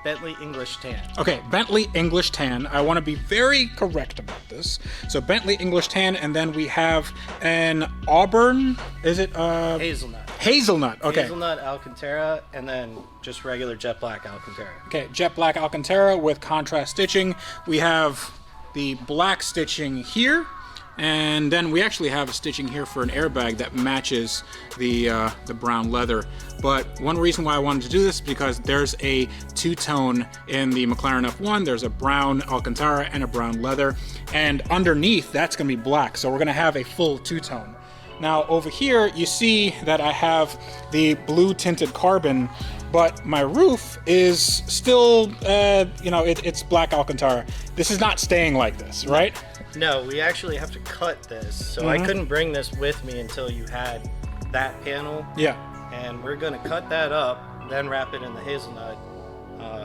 Bentley English tan. Okay, Bentley English tan. I want to be very correct about this. So Bentley English tan, and then we have an Auburn, is it? Hazelnut. Hazelnut, okay. Hazelnut Alcantara, and then just regular jet black Alcantara. Okay, jet black Alcantara with contrast stitching. We have the black stitching here, and then we actually have a stitching here for an airbag that matches the brown leather. But one reason why I wanted to do this is because there's a two-tone in the McLaren F1. There's a brown Alcantara and a brown leather, and underneath that's going to be black. So we're going to have a full two-tone. Now over here you see that I have the blue tinted carbon, but my roof is still, it's black Alcantara. This is not staying like this, right? No, we actually have to cut this. So I couldn't bring this with me until you had that panel. Yeah. And we're gonna cut that up, then wrap it in the hazelnut.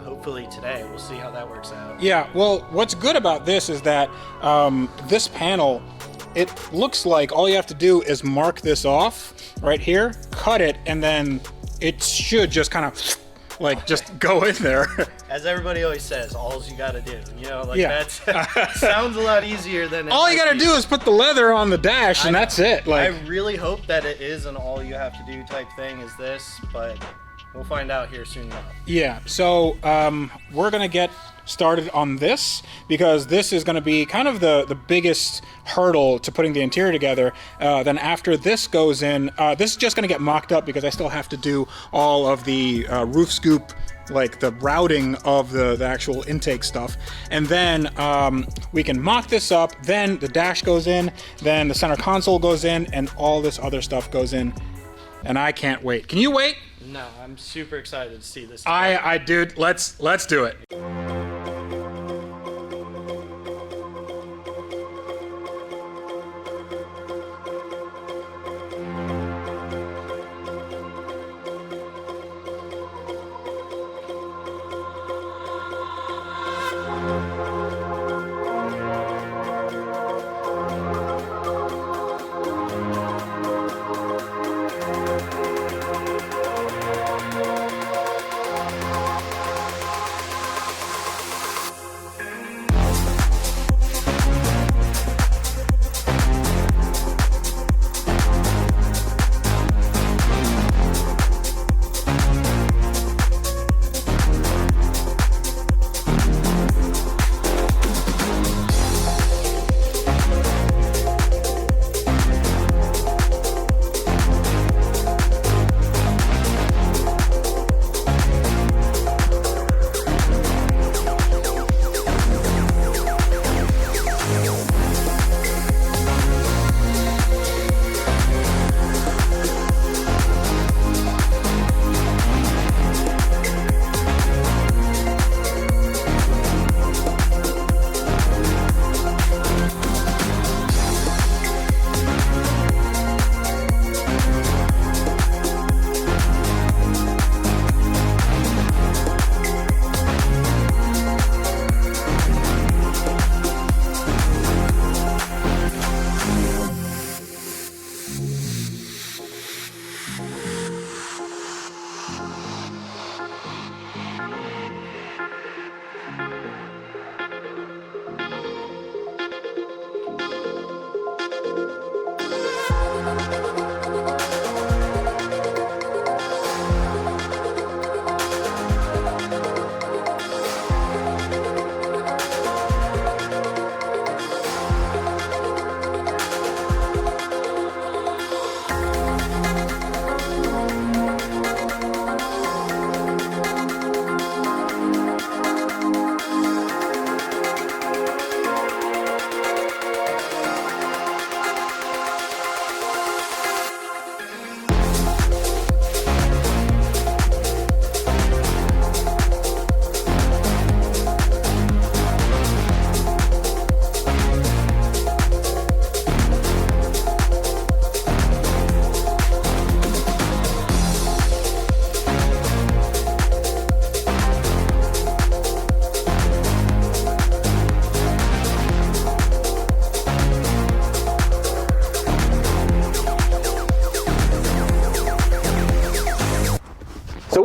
Hopefully today. We'll see how that works out. Yeah, well, what's good about this is that this panel, it looks like all you have to do is mark this off right here, cut it, and then it should just kind of like just go in there. As everybody always says, all you gotta do, that sounds a lot easier than all you gotta do is put the leather on the dash and that's it. I really hope that it is an all you have to do type thing is this, but we'll find out here soon enough. Yeah, so we're gonna get started on this because this is going to be kind of the biggest hurdle to putting the interior together. Then after this goes in, this is just going to get mocked up because I still have to do all of the roof scoop, like the routing of the actual intake stuff. And then we can mock this up, then the dash goes in, then the center console goes in, and all this other stuff goes in. And I can't wait. Can you wait? No, I'm super excited to see this. Dude, let's do it.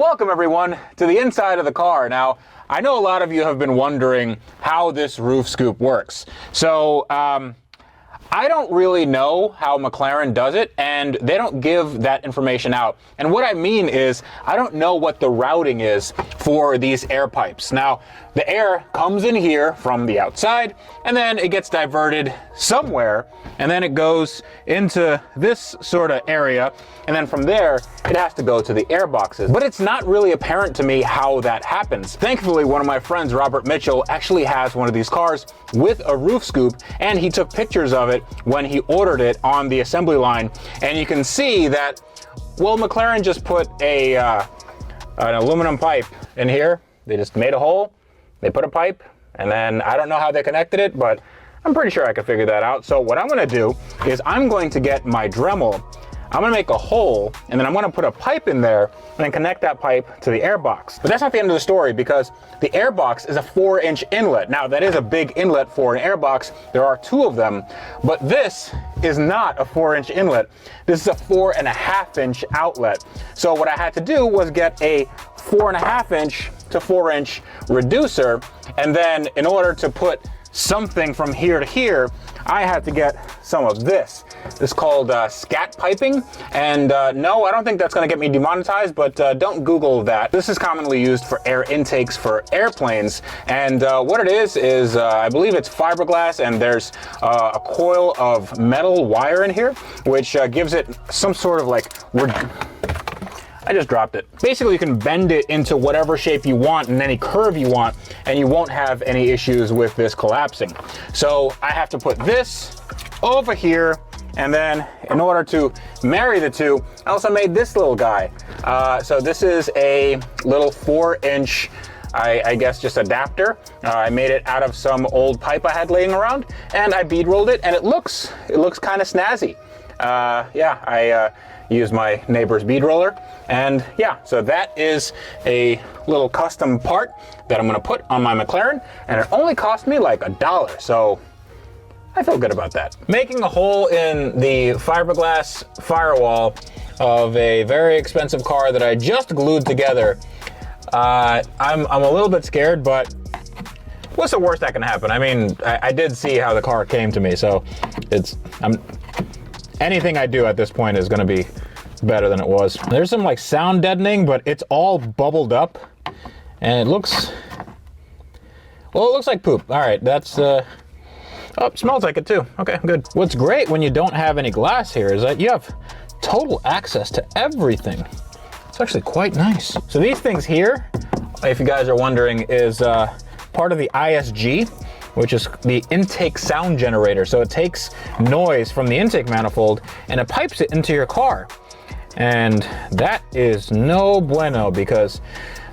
welcome everyone to the inside of the car. Now, I know a lot of you have been wondering how this roof scoop works. So, I don't really know how McLaren does it, and they don't give that information out. And what I mean is, I don't know what the routing is for these air pipes. Now, the air comes in here from the outside, and then it gets diverted somewhere, and then it goes into this sort of area, and then from there, it has to go to the air boxes. But it's not really apparent to me how that happens. Thankfully, one of my friends, Robert Mitchell, actually has one of these cars with a roof scoop, and he took pictures of it when he ordered it on the assembly line. And you can see that, well, McLaren just put an aluminum pipe in here. They just made a hole, they put a pipe, and then I don't know how they connected it, but I'm pretty sure I could figure that out. So what I'm gonna do is I'm going to get my Dremel, I'm gonna make a hole, and then I'm gonna put a pipe in there and then connect that pipe to the air box. But that's not the end of the story, because the air box is a 4-inch inlet. Now, that is a big inlet for an air box. There are 2 of them, but this is not a 4-inch inlet. This is a 4.5-inch outlet. So what I had to do was get a 4.5-inch to 4-inch reducer, and then in order to put something from here to here, I had to get some of this. It's called scat piping, and no, I don't think that's going to get me demonetized, but don't Google that. This is commonly used for air intakes for airplanes, and what it is I believe it's fiberglass, and there's a coil of metal wire in here, which gives it some sort of like, I just dropped it. Basically, you can bend it into whatever shape you want and any curve you want, and you won't have any issues with this collapsing. So I have to put this over here, and then in order to marry the two, I also made this little guy. So this is a little 4-inch, I guess just adapter. I made it out of some old pipe I had laying around, and I bead rolled it, and it looks kind of snazzy. Yeah, I used my neighbor's bead roller, and yeah, so that is a little custom part that I'm gonna put on my McLaren, and it only cost me like $1, so I feel good about that. Making a hole in the fiberglass firewall of a very expensive car that I just glued together, I'm a little bit scared, but what's the worst that can happen? I mean, I did see how the car came to me, so anything I do at this point is gonna be better than it was. There's some like sound deadening, but it's all bubbled up, and it looks like poop. All right, that's, oh, it smells like it too. Okay, good. What's great when you don't have any glass here is that you have total access to everything. It's actually quite nice. So these things here, if you guys are wondering, is part of the ISG, which is the intake sound generator. So it takes noise from the intake manifold and it pipes it into your car. And that is no bueno, because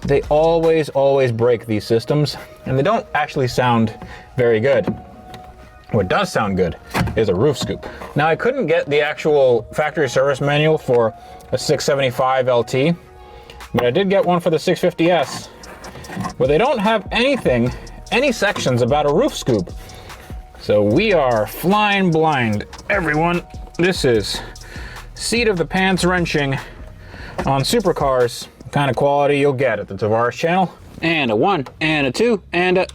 they always break these systems, and they don't actually sound very good. What does sound good is a roof scoop. Now, I couldn't get the actual factory service manual for a 675LT, but I did get one for the 650S, but they don't have any sections about a roof scoop. So we are flying blind, everyone. This is seat of the pants wrenching on supercars kind of quality you'll get at the Tavares channel. And a 1, and a 2, and a...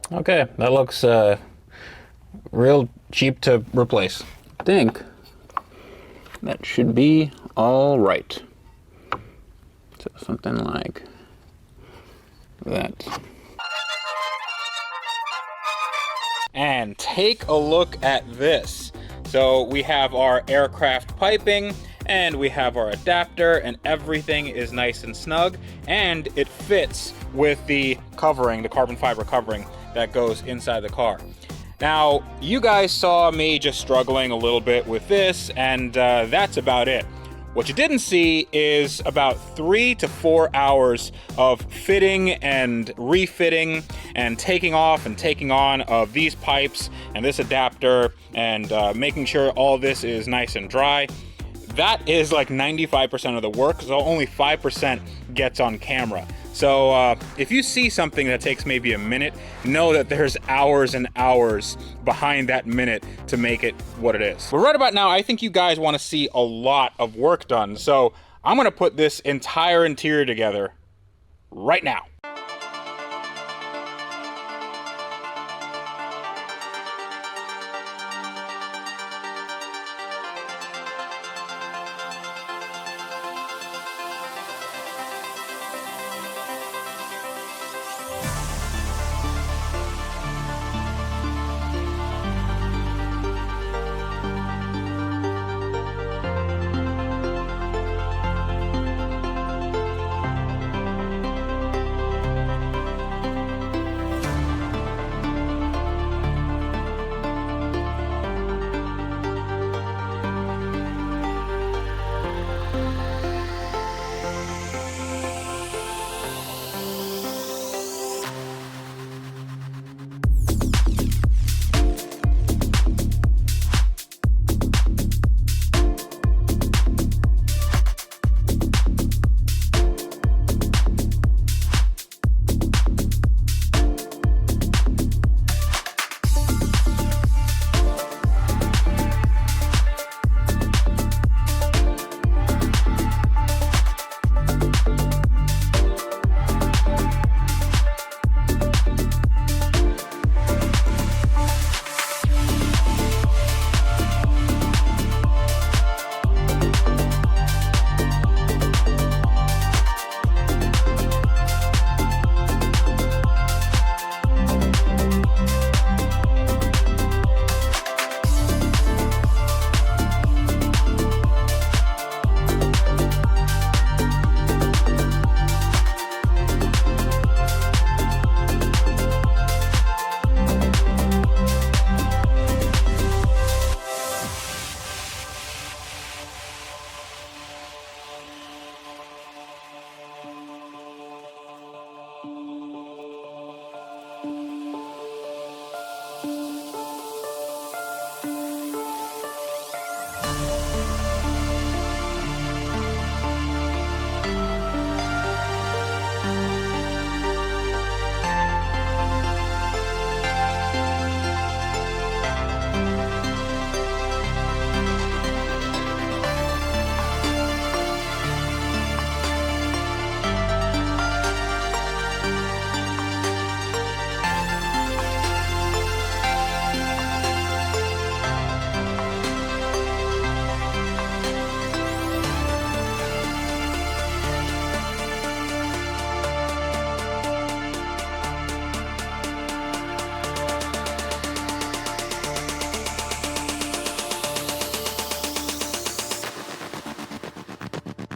Okay, that looks real cheap to replace. I think that should be all right. So something like that. And take a look at this. So we have our aircraft piping, and we have our adapter, and everything is nice and snug, and it fits with the covering, the carbon fiber covering that goes inside the car. Now, you guys saw me just struggling a little bit with this, and that's about it. What you didn't see is about 3 to 4 hours of fitting and refitting and taking off and taking on of these pipes and this adapter and making sure all this is nice and dry. That is like 95% of the work, so only 5% gets on camera. So if you see something that takes maybe a minute, know that there's hours and hours behind that minute to make it what it is. But right about now, I think you guys want to see a lot of work done. So I'm gonna put this entire interior together right now.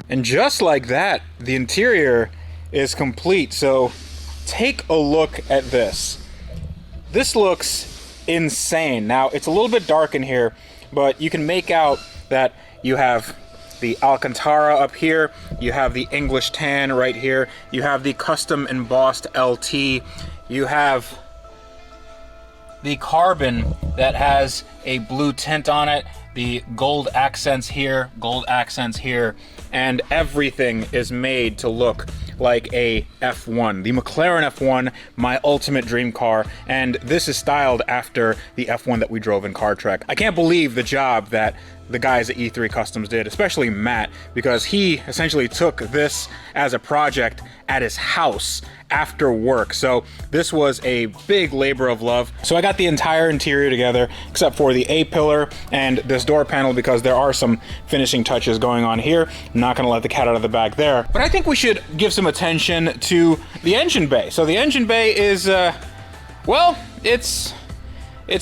And just like that, the interior is complete. So take a look at this. This looks insane. Now, it's a little bit dark in here, but you can make out that you have the Alcantara up here, you have the English tan right here, you have the custom embossed LT, you have the carbon that has a blue tint on it, the gold accents here, and everything is made to look like a F1. The McLaren F1, my ultimate dream car, and this is styled after the F1 that we drove in Car Trek. I can't believe the job that the guys at E3 Customs did, especially Matt, because he essentially took this as a project at his house after work. So this was a big labor of love. So I got the entire interior together except for the A-pillar and this door panel because there are some finishing touches going on here. I'm not gonna let the cat out of the bag there. But I think we should give some attention to the engine bay. So the engine bay is, well, it's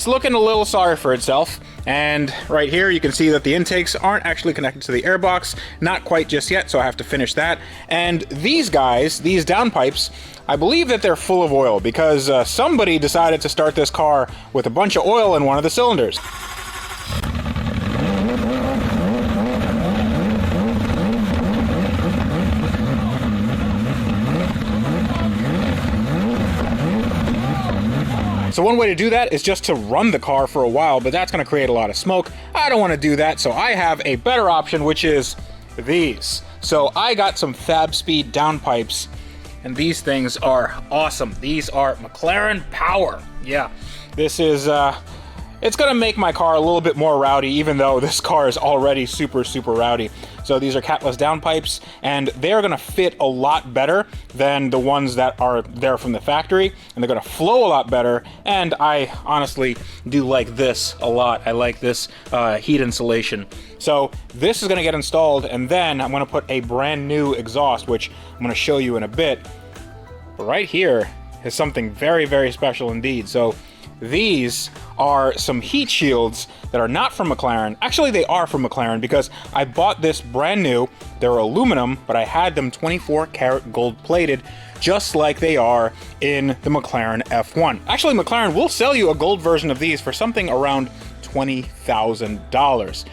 looking a little sorry for itself. And right here you can see that the intakes aren't actually connected to the airbox, not quite just yet, so I have to finish that. And these guys, these downpipes, I believe that they're full of oil because somebody decided to start this car with a bunch of oil in one of the cylinders. So one way to do that is just to run the car for a while, but that's gonna create a lot of smoke. I don't wanna do that, so I have a better option, which is these. So I got some FabSpeed downpipes, and these things are awesome. These are McLaren Power. Yeah, this is, it's gonna make my car a little bit more rowdy, even though this car is already super, super rowdy. So these are catless downpipes, and they're gonna fit a lot better than the ones that are there from the factory, and they're gonna flow a lot better, and I honestly do like this a lot. I like this heat insulation. So this is gonna get installed, and then I'm gonna put a brand new exhaust, which I'm gonna show you in a bit. But right here is something very, very special indeed. So these are some heat shields that are not from McLaren. Actually, they are from McLaren because I bought this brand new. They're aluminum, but I had them 24 karat gold plated, just like they are in the McLaren F1. Actually, McLaren will sell you a gold version of these for something around $20,000.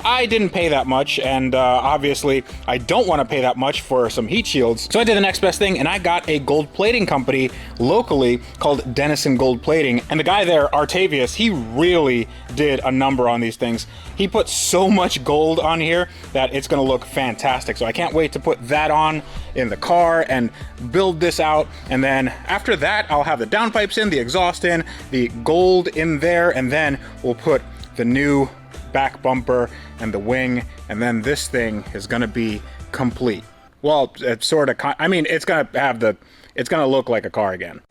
I didn't pay that much, and obviously I don't want to pay that much for some heat shields. So I did the next best thing, and I got a gold plating company locally called Denison Gold Plating. And the guy there, Artavius, he really did a number on these things. He put so much gold on here that it's gonna look fantastic. So I can't wait to put that on in the car and build this out. And then after that, I'll have the downpipes in, the exhaust in, the gold in there, and then we'll put the new back bumper and the wing, and then this thing is gonna be complete. Well, it's sort of, I mean, it's gonna have the, it's gonna look like a car again.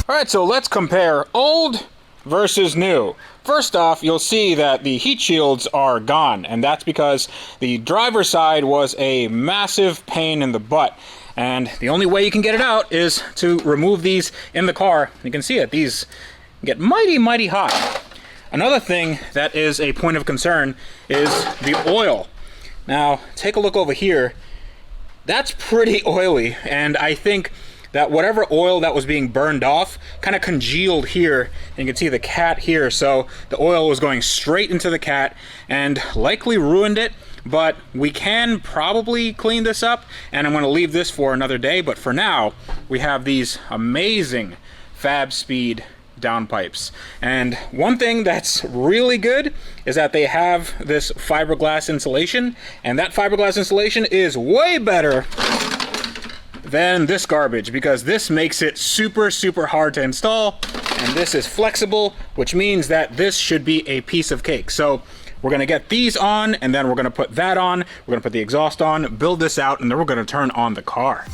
All right, so let's compare old versus new. First off, you'll see that the heat shields are gone, and that's because the driver's side was a massive pain in the butt. And the only way you can get it out is to remove these in the car. You can see it, these get mighty, mighty hot. Another thing that is a point of concern is the oil. Now, take a look over here. That's pretty oily, and I think that whatever oil that was being burned off kind of congealed here, and you can see the cat here, so the oil was going straight into the cat and likely ruined it. But we can probably clean this up, and I'm going to leave this for another day. But for now, we have these amazing FabSpeed downpipes, and one thing that's really good is that they have this fiberglass insulation, and that fiberglass insulation is way better than this garbage, because this makes it super, super hard to install, and this is flexible, which means that this should be a piece of cake. So we're gonna get these on, and then we're gonna put that on, we're gonna put the exhaust on, build this out, and then we're gonna turn on the car.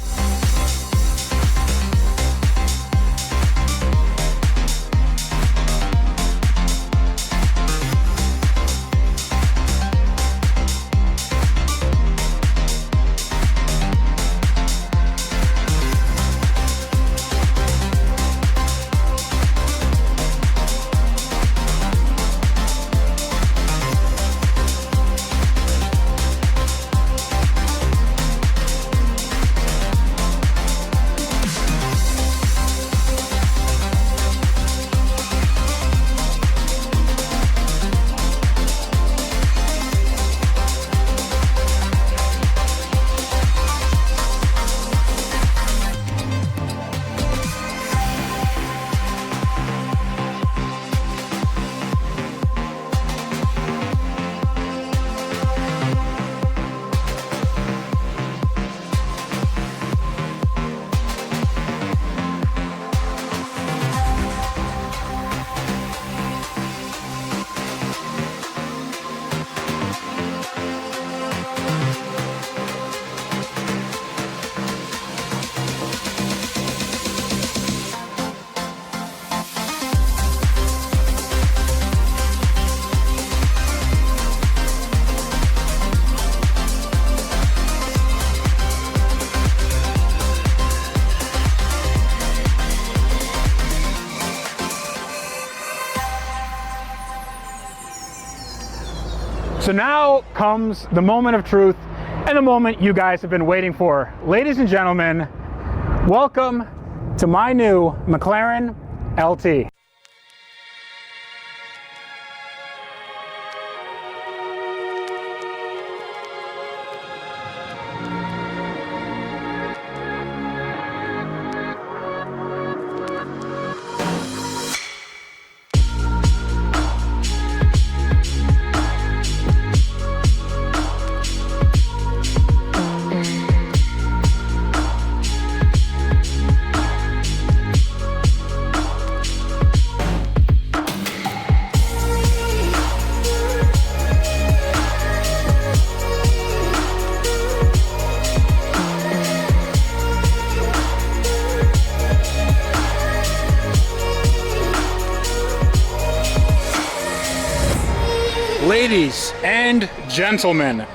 So now comes the moment of truth and the moment you guys have been waiting for. Ladies and gentlemen, welcome to my new McLaren LT. Ladies and gentlemen,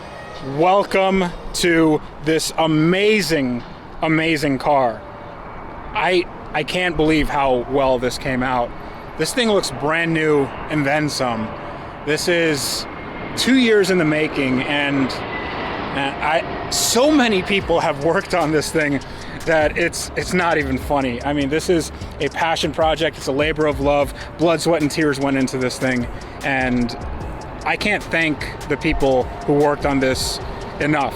welcome to this amazing, amazing car. I can't believe how well this came out. This thing looks brand new and then some. This is 2 years in the making, and so many people have worked on this thing that it's not even funny. I mean, this is a passion project. It's a labor of love. Blood, sweat, and tears went into this thing, and I can't thank the people who worked on this enough.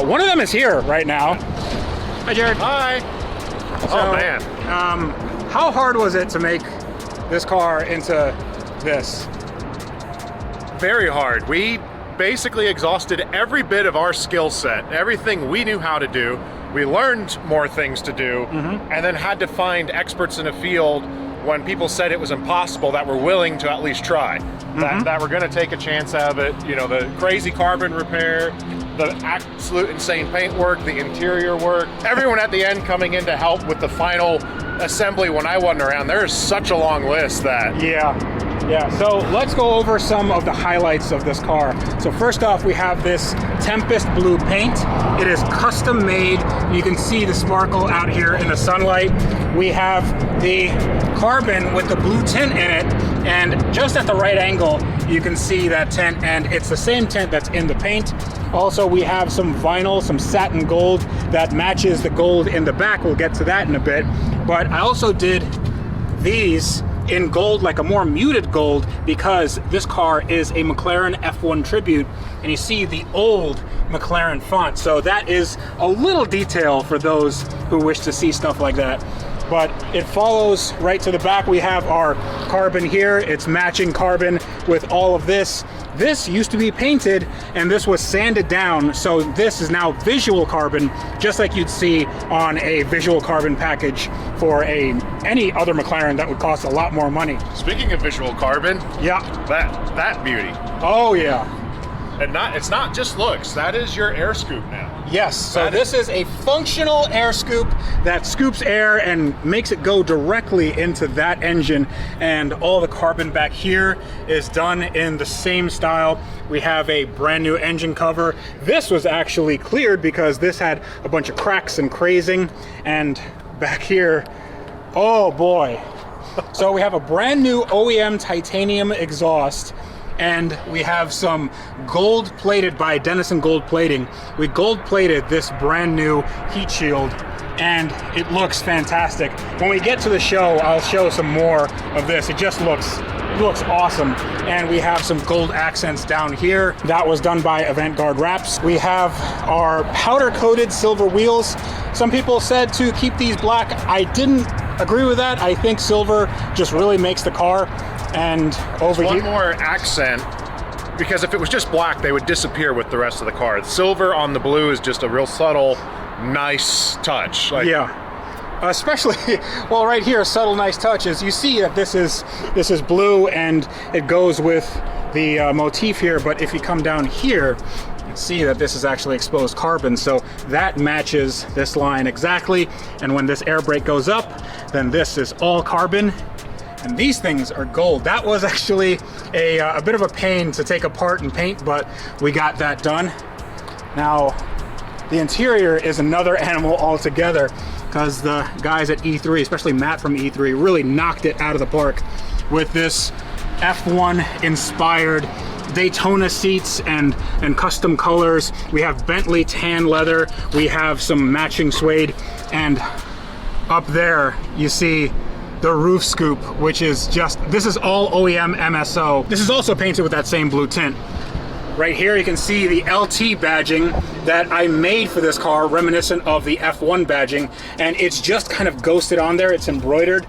One of them is here right now. Hi, Jared. Hi. So, Oh man. How hard was it to make this car into this? Very hard. We basically exhausted every bit of our skill set, everything we knew how to do. We learned more things to do, and then had to find experts in a field when people said it was impossible that were willing to at least try, that were going to take a chance of it. You know, the crazy carbon repair, the absolute insane paint work, the interior work, everyone at the end coming in to help with the final assembly when I wasn't around. There's such a long list that... Yeah, so let's go over some of the highlights of this car. So first off, we have this Tempest blue paint. It is custom made. You can see the sparkle out here in the sunlight. We have the carbon with the blue tint in it, and just at the right angle, you can see that tint, and it's the same tint that's in the paint. Also, we have some vinyl, some satin gold that matches the gold in the back. We'll get to that in a bit. But I also did these in gold, like a more muted gold, because this car is a McLaren F1 tribute, and you see the old McLaren font. So that is a little detail for those who wish to see stuff like that. But it follows right to the back. We have our carbon here. It's matching carbon with all of this. This used to be painted, and this was sanded down, so this is now visual carbon, just like you'd see on a visual carbon package for any other McLaren that would cost a lot more money. Speaking of visual carbon, yeah, that beauty. Oh yeah. And it's not just looks, that is your air scoop now. Yes, so this is a functional air scoop that scoops air and makes it go directly into that engine, and all the carbon back here is done in the same style. We have a brand new engine cover. This was actually cleared because this had a bunch of cracks and crazing, and back here, oh boy. So we have a brand new OEM titanium exhaust, and we have some gold plated by Denison Gold Plating. We gold plated this brand new heat shield, and it looks fantastic. When we get to the show, I'll show some more of this. It just looks awesome. And we have some gold accents down here. That was done by Avant-Garde Wraps. We have our powder coated silver wheels. Some people said to keep these black. I didn't agree with that. I think silver just really makes the car. And over here, one more accent, because if it was just black, they would disappear with the rest of the car. The silver on the blue is just a real subtle, nice touch. Yeah, especially, well, right here, a subtle, nice touch is you see that this is blue, and it goes with the motif here. But if you come down here, you see that this is actually exposed carbon, so that matches this line exactly. And when this air brake goes up, then this is all carbon. And these things are gold. That was actually a bit of a pain to take apart and paint, but we got that done. Now, the interior is another animal altogether, because the guys at E3, especially Matt from E3, really knocked it out of the park with this F1 inspired Daytona seats and custom colors. We have Bentley tan leather. We have some matching suede. And up there, you see the roof scoop, which is just, this is all OEM MSO. This is also painted with that same blue tint. Right here, you can see the LT badging that I made for this car, reminiscent of the F1 badging, and it's just kind of ghosted on there. It's embroidered,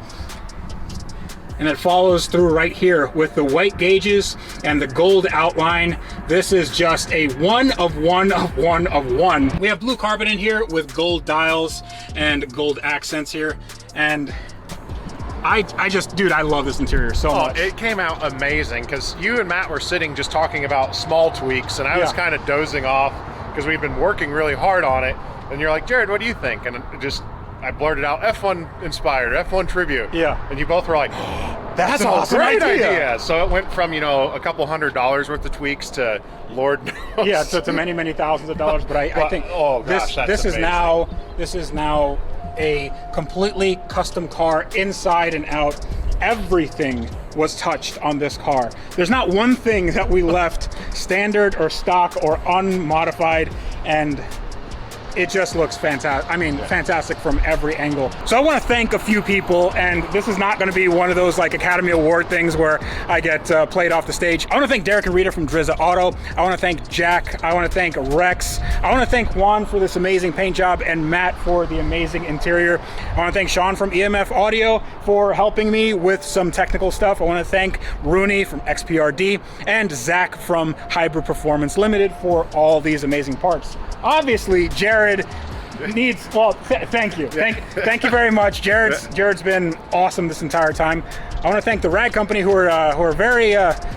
and it follows through right here with the white gauges and the gold outline. This is just a one of one of one of one. We have blue carbon in here with gold dials and gold accents here, and I just, dude, I love this interior so much. It came out amazing because you and Matt were sitting just talking about small tweaks, and I was kind of dozing off because we've been working really hard on it. And you're like, Jared, what do you think? And I blurted out F1 inspired, F1 tribute. Yeah. And you both were like, that's an awesome great idea. idea. So it went from, you know, a couple $100s worth of tweaks to Lord knows. Yeah, to many, many thousands of dollars. But I think this is now a completely custom car inside and out. Everything was touched on this car. There's not one thing that we left standard or stock or unmodified, and it just looks fantastic. I mean, fantastic from every angle. So I want to thank a few people, and this is not going to be one of those like Academy Award things where I get played off the stage. I want to thank Derek and Rita from Drizza Auto. I want to thank Jack. I want to thank Rex. I want to thank Juan for this amazing paint job, and Matt for the amazing interior. I want to thank Sean from EMF Audio for helping me with some technical stuff. I want to thank Rooney from XPRD and Zach from Hybrid Performance Limited for all these amazing parts. Obviously, Jared needs, well, thank you. Thank you very much. Jared's been awesome this entire time. I want to thank the Rag Company who are very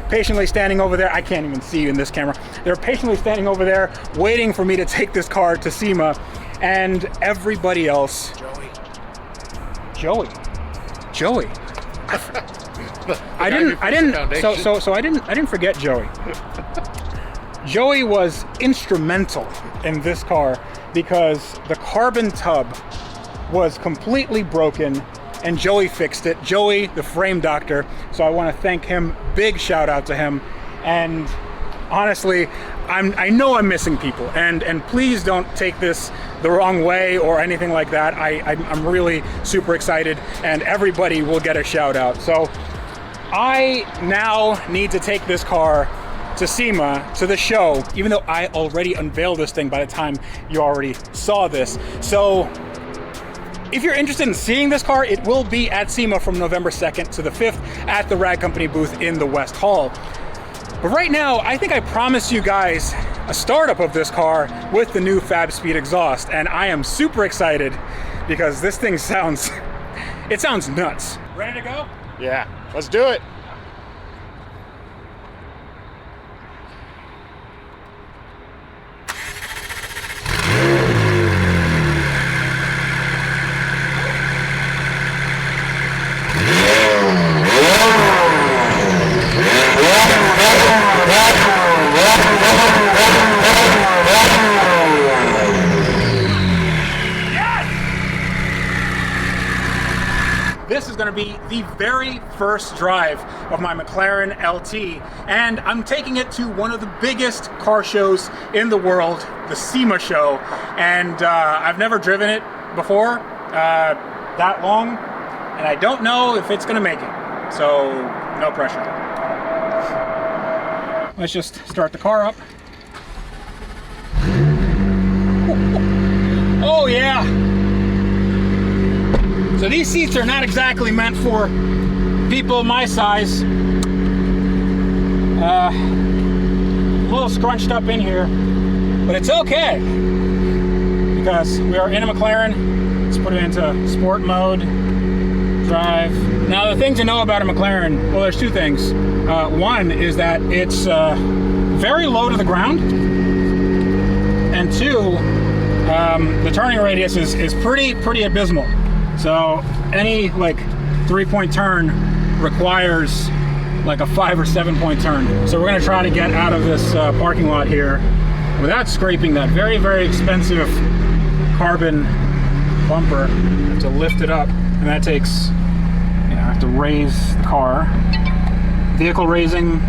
patiently standing over there. I can't even see you in this camera. They're patiently standing over there waiting for me to take this car to SEMA, and everybody else. Joey. I didn't forget Joey. Joey was instrumental in this car because the carbon tub was completely broken and Joey fixed it. Joey, the frame doctor. So I want to thank him. Big shout out to him. And honestly, I know I'm missing people, and please don't take this the wrong way or anything like that. I'm really super excited, and everybody will get a shout out. So I now need to take this car to SEMA, to the show, even though I already unveiled this thing by the time you already saw this. So if you're interested in seeing this car, it will be at SEMA from November 2nd to the 5th at the Rag Company booth in the West Hall. But right now, I think I promised you guys a startup of this car with the new Fab Speed exhaust, and I am super excited because this thing sounds nuts. Ready to go? Yeah, let's do it. This is going to be the very first drive of my McLaren LT, and I'm taking it to one of the biggest car shows in the world, the SEMA show, and I've never driven it before that long, and I don't know if it's going to make it, so no pressure. Let's just start the car up. Oh yeah! So these seats are not exactly meant for people my size. A little scrunched up in here, but it's okay because we are in a McLaren. Let's put it into sport mode, drive. Now the thing to know about a McLaren, well, there's two things. One is that it's very low to the ground, and two, the turning radius is pretty abysmal. So any like 3-point turn requires like a 5 or 7-point turn. So we're gonna try to get out of this parking lot here without scraping that very, very expensive carbon bumper. I have to lift it up, and that takes, I have to raise the car. Vehicle raising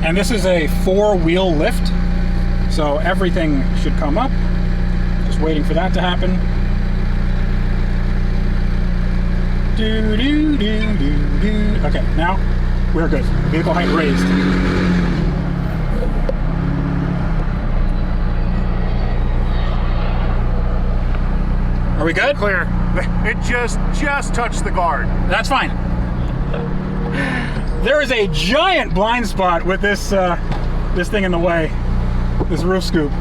And this is a 4-wheel lift, so everything should come up. Just waiting for that to happen. Okay, now we're good. Vehicle height raised. Are we good? Clear. It just touched the guard. That's fine. There is a giant blind spot with this this thing in the way, this roof scoop.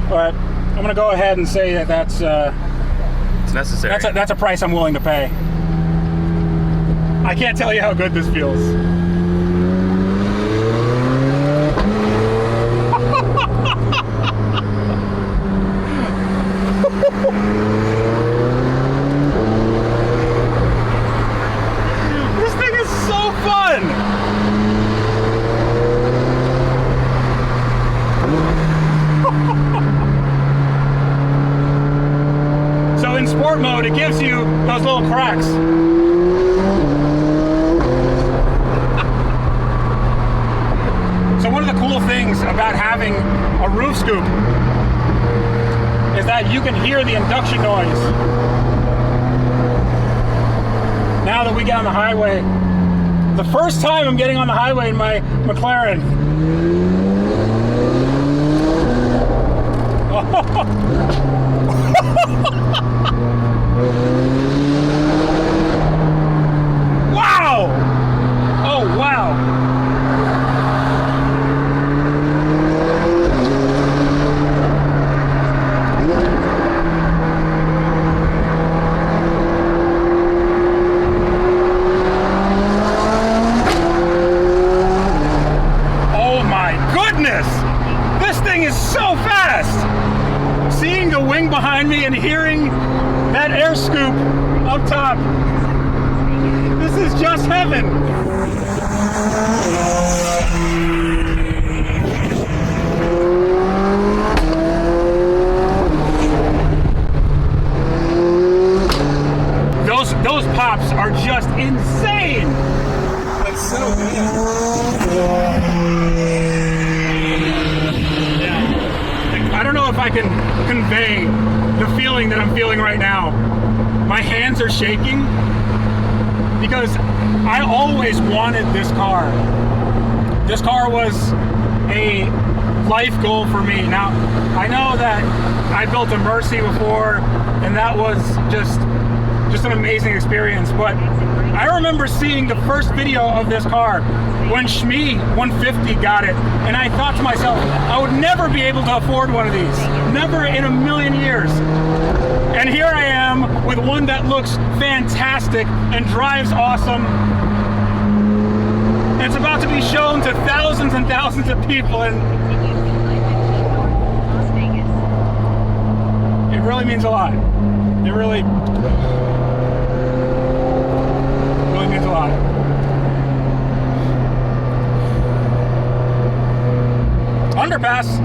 But I'm gonna go ahead and say that that's it's necessary. That's a price I'm willing to pay. I can't tell you how good this feels. This thing is so fun! So in sport mode, it gives you those little cracks. So one of the cool things about having a roof scoop is that you can hear the induction noise. Now that we get on the highway, the first time I'm getting on the highway in my McLaren. Wow! Oh, wow! This thing is so fast! Seeing the wing behind me and hearing that air scoop up top. This is just heaven. Those pops are just insane. That's so good. I don't know if I can convey the feeling that I'm feeling right now. My hands are shaking because I always wanted this car. This car was a life goal for me. Now, I know that I built a Mercy before, and that was just an amazing experience, but I remember seeing the first video of this car when Shmi 150 got it, and I thought to myself, I would never be able to afford one of these. Never in a million years. And here I am with one that looks fantastic and drives awesome. It's about to be shown to thousands and thousands of people, and it really means a lot. It really means a lot. Underpass.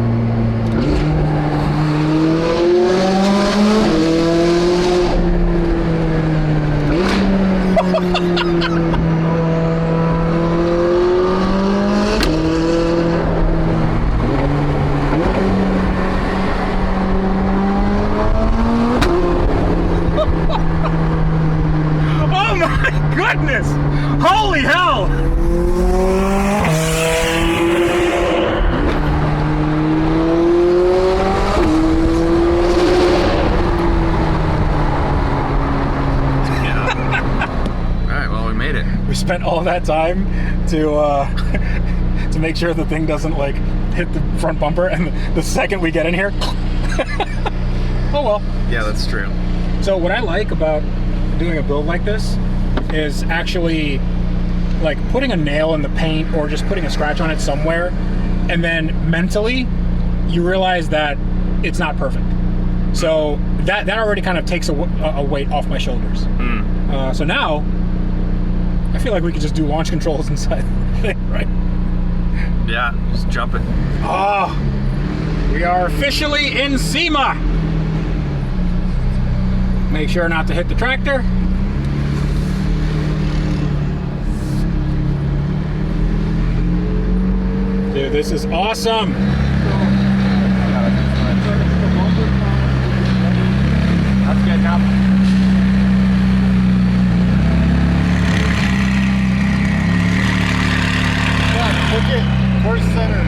Oh my goodness! Holy hell! We spent all that time to to make sure the thing doesn't like hit the front bumper, and the second we get in here, oh well. Yeah, that's true. So what I like about doing a build like this is actually like putting a nail in the paint or just putting a scratch on it somewhere, and then mentally you realize that it's not perfect. So that already kind of takes a weight off my shoulders. So now I feel like we could just do launch controls inside the thing, right? Yeah, just jump it. Oh, we are officially in SEMA. Make sure not to hit the tractor. This is awesome. That's good now. Look at where's center.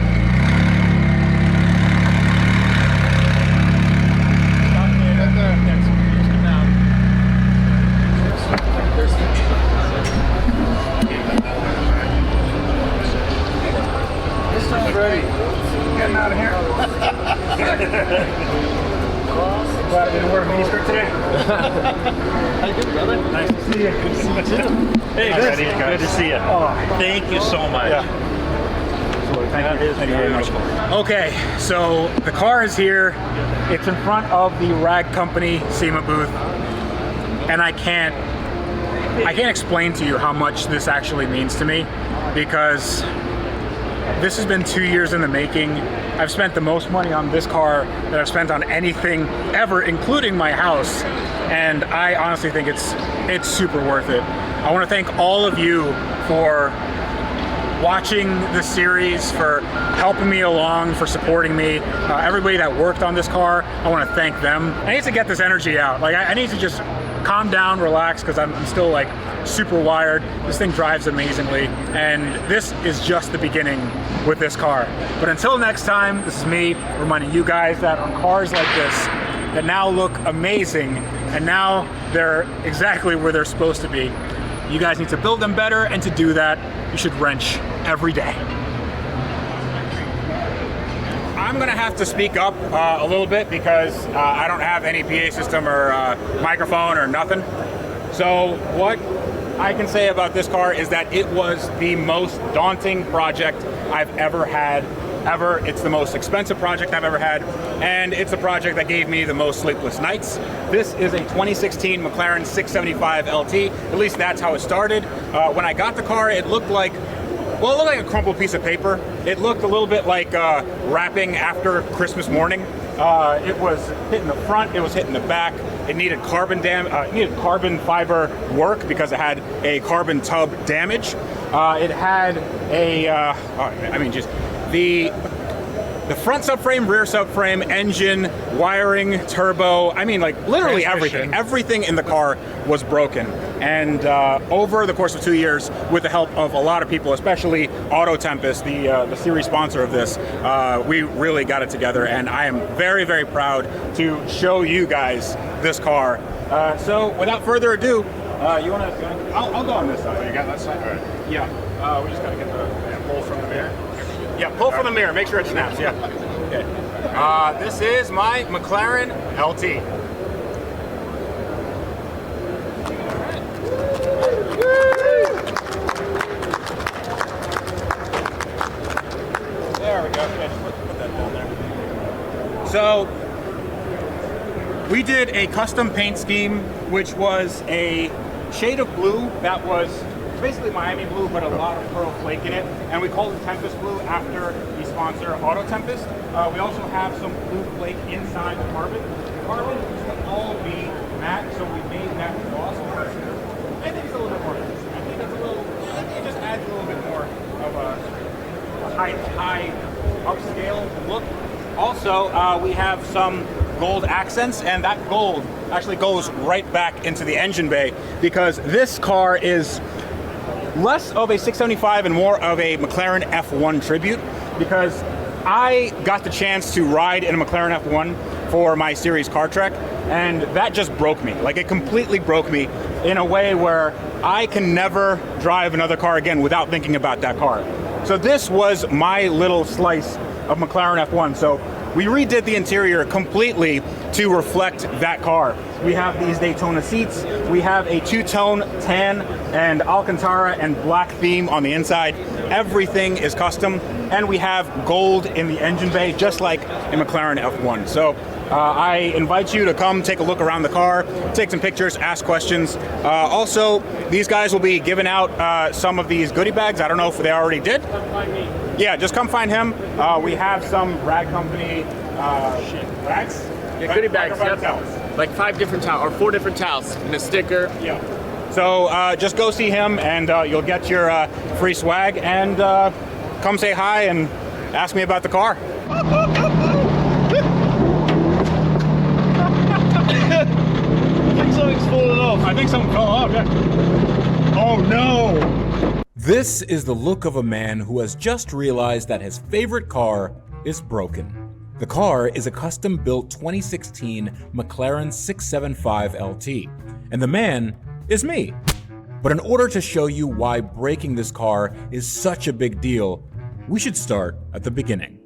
This time's ready. Getting out of here. Glad I didn't wear a miniskirt today. How you doing, brother? Nice to see you. Good to see you too. Hey, good to see you. Oh, thank you so much. Yeah. Thank you very much. Okay, so the car is here. It's in front of the Rag Company SEMA booth, and I can't explain to you how much this actually means to me, because this has been 2 years in the making. I've spent the most money on this car that I've spent on anything ever, including my house, and I honestly think it's super worth it. I want to thank all of you for watching the series, for helping me along, for supporting me. Everybody that worked on this car, I want to thank them. I need to get this energy out. Like, I need to just calm down, relax, because I'm still like super wired. This thing drives amazingly, and this is just the beginning with this car. But until next time, this is me reminding you guys that on cars like this that now look amazing, and now they're exactly where they're supposed to be, you guys need to build them better, and to do that, you should wrench every day. I'm gonna have to speak up a little bit because I don't have any PA system or microphone or nothing. So what I can say about this car is that it was the most daunting project I've ever had, ever. It's the most expensive project I've ever had, and it's a project that gave me the most sleepless nights. This is a 2016 McLaren 675LT. At least that's how it started. When I got the car, it looked like, well, it looked like a crumpled piece of paper. It looked a little bit like wrapping after Christmas morning. It was hitting the front, it was hitting the back. It needed carbon fiber work because it had a carbon tub damage. It had a, the front subframe, rear subframe, engine, wiring, turbo, I mean, like literally everything. Everything in the car was broken. And over the course of 2 years, with the help of a lot of people, especially AutoTempest, the series sponsor of this, we really got it together, and I am very, very proud to show you guys this car. So without further ado, you want to, I'll go on this side. You got that side? All right. Yeah, we just got to get the pull from the mirror. Yeah, pull from the mirror, make sure it snaps, yeah. Okay. This is my McLaren LT. There we go. Yeah, just put that down there. So, we did a custom paint scheme, which was a shade of blue that was basically Miami blue, but a lot of pearl flake in it, and we called it Tempest blue after the sponsor AutoTempest. We also have some blue flake inside the carbon. The carbon used to all be matte, so we made that gloss over. I think it's a little bit more. I think it's a little. It just adds a little bit more of a high upscale look. Also, we have some gold accents, and that gold actually goes right back into the engine bay, because this car is less of a 675 and more of a McLaren F1 tribute, because I got the chance to ride in a McLaren F1 for my series car trek, and that just broke me. Like, it completely broke me in a way where I can never drive another car again without thinking about that car. So this was my little slice of McLaren F1. So we redid the interior completely to reflect that car. We have these Daytona seats. We have a two-tone tan and Alcantara and black theme on the inside. Everything is custom, and we have gold in the engine bay, just like a McLaren F1. So I invite you to come take a look around the car, take some pictures, ask questions. Also, these guys will be giving out some of these goodie bags. I don't know if they already did. Come find me. Yeah, just come find him. We have some Rag Company rags. Yeah, goodie bags, yep. Like 5 different towels, or 4 different towels, and a sticker. Yeah. So just go see him, and you'll get your free swag, and come say hi and Ask me about the car. I think something's falling off. I think something fell off, yeah. Oh no! This is the look of a man who has just realized that his favorite car is broken. The car is a custom-built 2016 McLaren 675LT, and the man is me. But in order to show you why breaking this car is such a big deal, we should start at the beginning.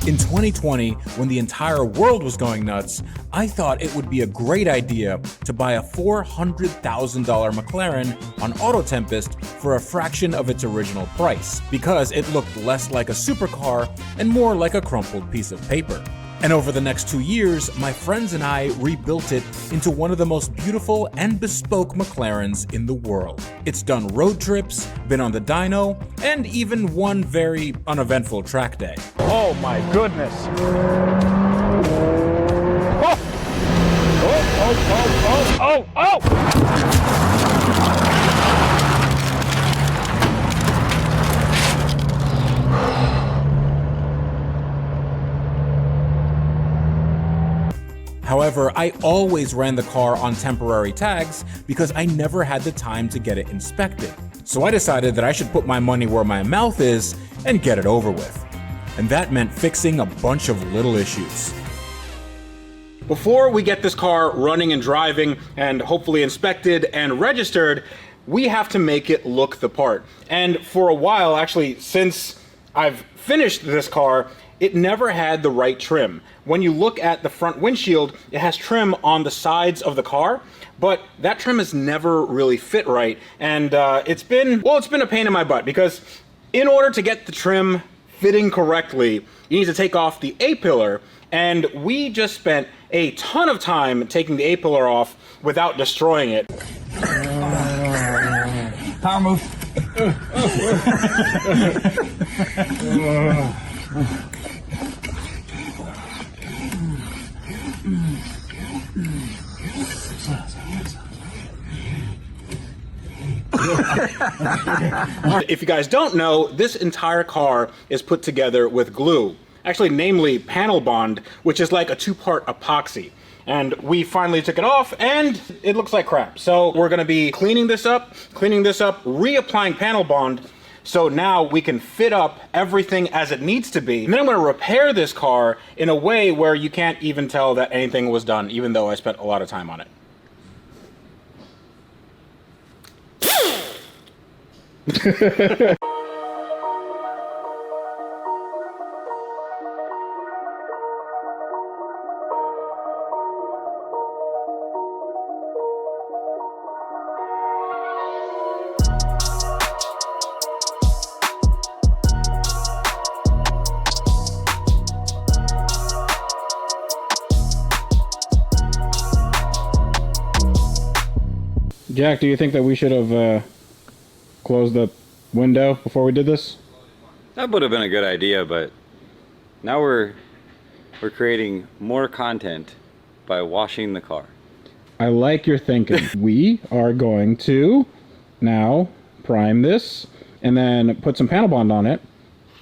In 2020, when the entire world was going nuts, I thought it would be a great idea to buy a $400,000 McLaren on AutoTempest for a fraction of its original price, because it looked less like a supercar and more like a crumpled piece of paper. And over the next 2 years, my friends and I rebuilt it into one of the most beautiful and bespoke McLarens in the world. It's done road trips, been on the dyno, and even one very uneventful track day. Oh my goodness. Oh! Oh! However, I always ran the car on temporary tags because I never had the time to get it inspected. So I decided that I should put my money where my mouth is and get it over with. And that meant fixing a bunch of little issues. Before we get this car running and driving and hopefully inspected and registered, we have to make it look the part. And for a while, actually, since I've finished this car, it never had the right trim. When you look at the front windshield, it has trim on the sides of the car, but that trim has never really fit right. And it's been a pain in my butt, because in order to get the trim fitting correctly, you need to take off the A-pillar, and we just spent a ton of time taking the A-pillar off without destroying it. Power move. If you guys don't know, this entire car is put together with glue. Actually, namely panel bond, which is like a two-part epoxy. And we finally took it off, and it looks like crap. So we're gonna be cleaning this up, reapplying panel bond, so now we can fit up everything as it needs to be. And then I'm gonna repair this car in a way where you can't even tell that anything was done, even though I spent a lot of time on it. Jack, do you think that we should have closed the window before we did this? That would have been a good idea, but now we're creating more content by washing the car. I like your thinking. We are going to now prime this and then put some panel bond on it.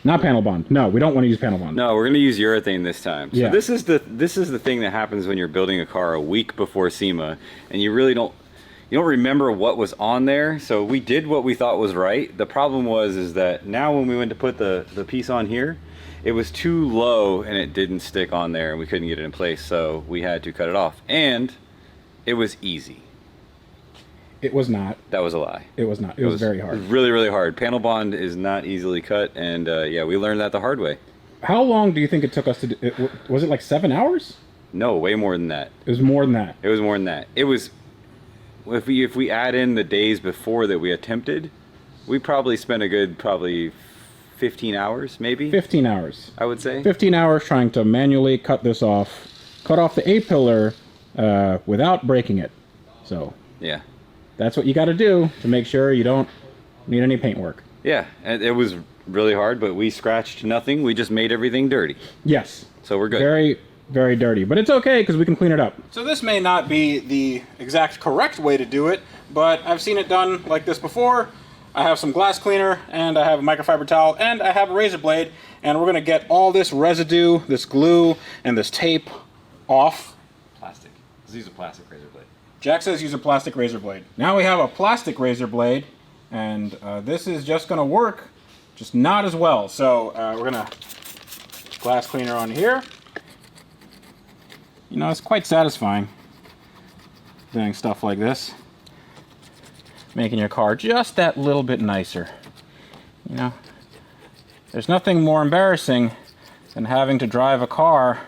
Not panel bond. No, we don't want to use panel bond. No, we're going to use urethane this time. So yeah. This is the thing that happens when you're building a car a week before SEMA, and you really don't remember what was on there. So we did what we thought was right. The problem is that now when we went to put the piece on here, it was too low and it didn't stick on there and we couldn't get it in place. So we had to cut it off, and it was easy. It was not. That was a lie. It was not. It was very hard. It was really, really hard. Panel bond is not easily cut, and yeah, we learned that the hard way. How long do you think it took us to do it? Was it like 7 hours? No, way more than that. It was more than that. It was more than that. It was, if we add in the days before that we attempted, we probably spent a good 15 hours, maybe? 15 hours. I would say. 15 hours trying to manually cut this off. Cut off the A-pillar without breaking it. So. Yeah. That's what you got to do to make sure you don't need any paint work. Yeah, and it was really hard, but we scratched nothing. We just made everything dirty. Yes. So we're good. Very, very dirty. But it's okay because we can clean it up. So this may not be the exact correct way to do it, but I've seen it done like this before. I have some glass cleaner, and I have a microfiber towel, and I have a razor blade, and we're gonna get all this residue, this glue, and this tape off. Plastic. Let's use a plastic razor blade. Jack says use a plastic razor blade. Now we have a plastic razor blade, and this is just gonna work, just not as well. So we're gonna glass cleaner on here. You know, it's quite satisfying doing stuff like this. Making your car just that little bit nicer. You know, there's nothing more embarrassing than having to drive a car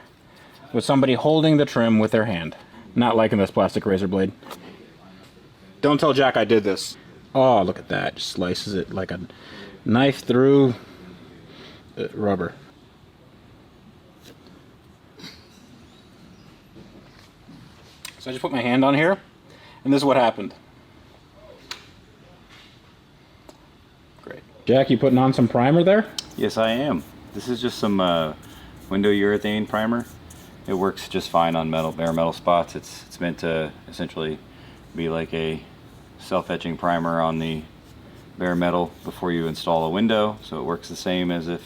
with somebody holding the trim with their hand. Not liking this plastic razor blade. Don't tell Jack I did this. Oh, look at that. Just slices it like a knife through rubber. So I just put my hand on here, and this is what happened. Great. Jack, you putting on some primer there? Yes, I am. This is just some window urethane primer. It works just fine on bare metal spots. It's meant to essentially be like a self-etching primer on the bare metal before you install a window. So it works the same as if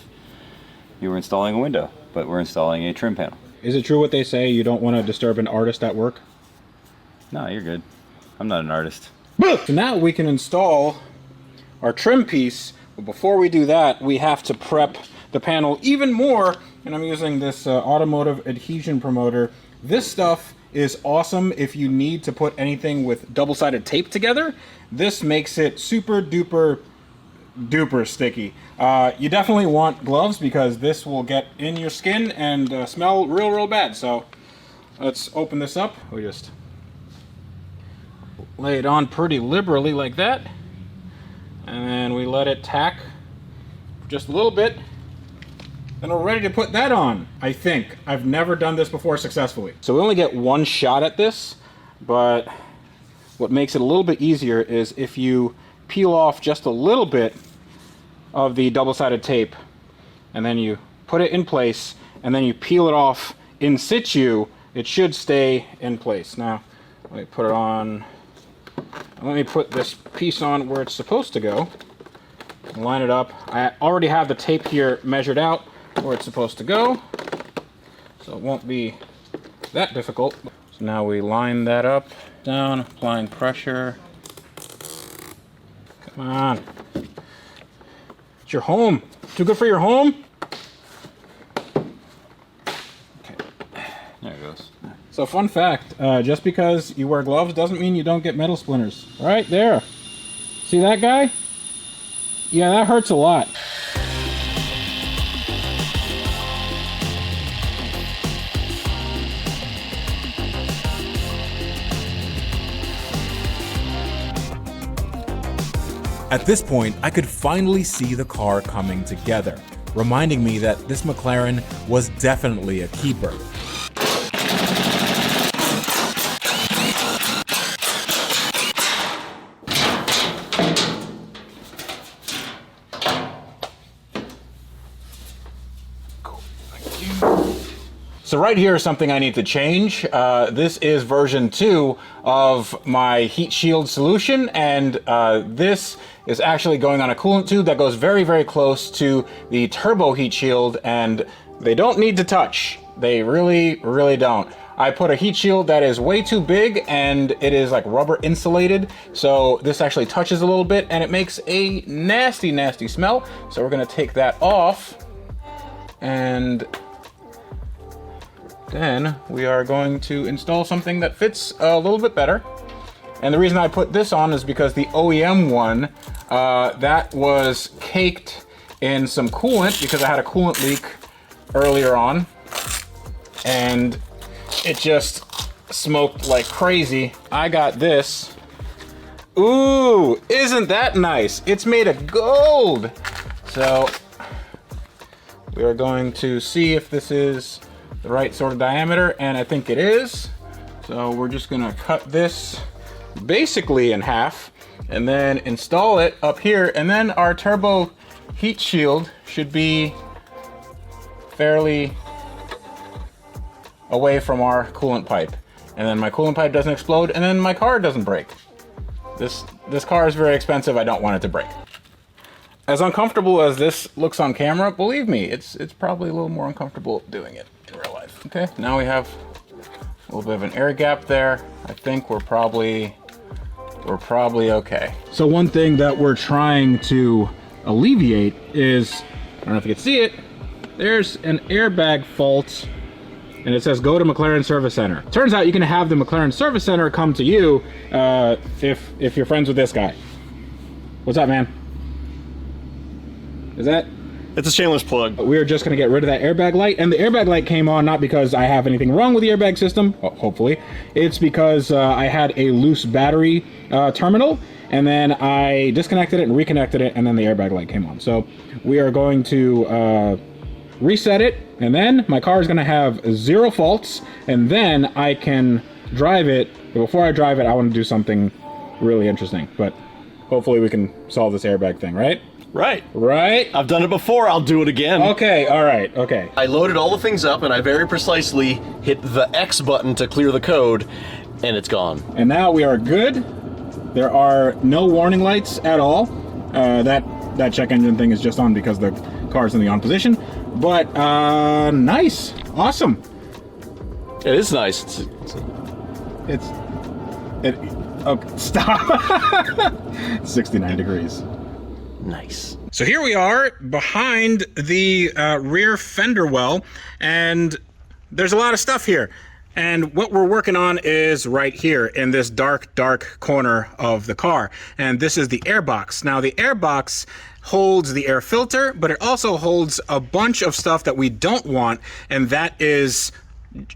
you were installing a window, but we're installing a trim panel. Is it true what they say, you don't want to disturb an artist at work? No, you're good. I'm not an artist. So now we can install our trim piece, but before we do that, we have to prep the panel even more, and I'm using this automotive adhesion promoter. This stuff is awesome if you need to put anything with double-sided tape together. This makes it super duper duper sticky. You definitely want gloves because this will get in your skin and smell real bad. So let's open this up. We just lay it on pretty liberally like that, and then we let it tack just a little bit. Then we're ready to put that on, I think. I've never done this before successfully. So we only get one shot at this, but what makes it a little bit easier is if you peel off just a little bit of the double-sided tape, and then you put it in place, and then you peel it off in situ, it should stay in place. Now, let me put it on. Let me put this piece on where it's supposed to go. Line it up. I already have the tape here measured out where it's supposed to go, so it won't be that difficult. So now we line that up, down, applying pressure. Come on. It's your home. Too good for your home? Okay. There it goes. So fun fact, just because you wear gloves doesn't mean you don't get metal splinters. Right there. See that guy? Yeah, that hurts a lot. At this point, I could finally see the car coming together, reminding me that this McLaren was definitely a keeper. So right here is something I need to change. This is version 2 of my heat shield solution, and this is actually going on a coolant tube that goes very close to the turbo heat shield, and they don't need to touch. They really don't. I put a heat shield that is way too big, and it is like rubber insulated, so this actually touches a little bit and it makes a nasty smell. So we're gonna take that off, and then we are going to install something that fits a little bit better. And the reason I put this on is because the OEM one, that was caked in some coolant because I had a coolant leak earlier on, and it just smoked like crazy. I got this. Ooh, isn't that nice? It's made of gold. So we are going to see if this is the right sort of diameter, and I think it is. So we're just gonna cut this basically in half and then install it up here, and then our turbo heat shield should be fairly away from our coolant pipe, and then my coolant pipe doesn't explode, and then my car doesn't break. This car is very expensive. I don't want it to break. as uncomfortable as this looks on camera, believe me, it's probably a little more uncomfortable doing it in real life. Okay, now we have a little bit of an air gap there. I think we're probably okay. So one thing that we're trying to alleviate is, I don't know if you can see it, there's an airbag fault and it says go to McLaren Service Center. Turns out you can have the McLaren Service Center come to you if you're friends with this guy. What's up, man? Is that? It's a shameless plug. We're just gonna get rid of that airbag light, and the airbag light came on not because I have anything wrong with the airbag system, well, hopefully. It's because I had a loose battery terminal, and then I disconnected it and reconnected it, and then the airbag light came on. So we are going to reset it, and then my car is gonna have 0 faults, and then I can drive it. But before I drive it, I wanna do something really interesting, but hopefully we can solve this airbag thing, right? Right. I've done it before, I'll do it again. Okay, all right, okay. I loaded all the things up and I very precisely hit the X button to clear the code, and it's gone. And now we are good. There are no warning lights at all. That check engine thing is just on because the car's in the on position. But nice, awesome. It is nice. Okay, stop. 69 degrees. Nice. So here we are behind the rear fender well, and there's a lot of stuff here. And what we're working on is right here in this dark corner of the car. And this is the air box. Now the air box holds the air filter, but it also holds a bunch of stuff that we don't want, and that is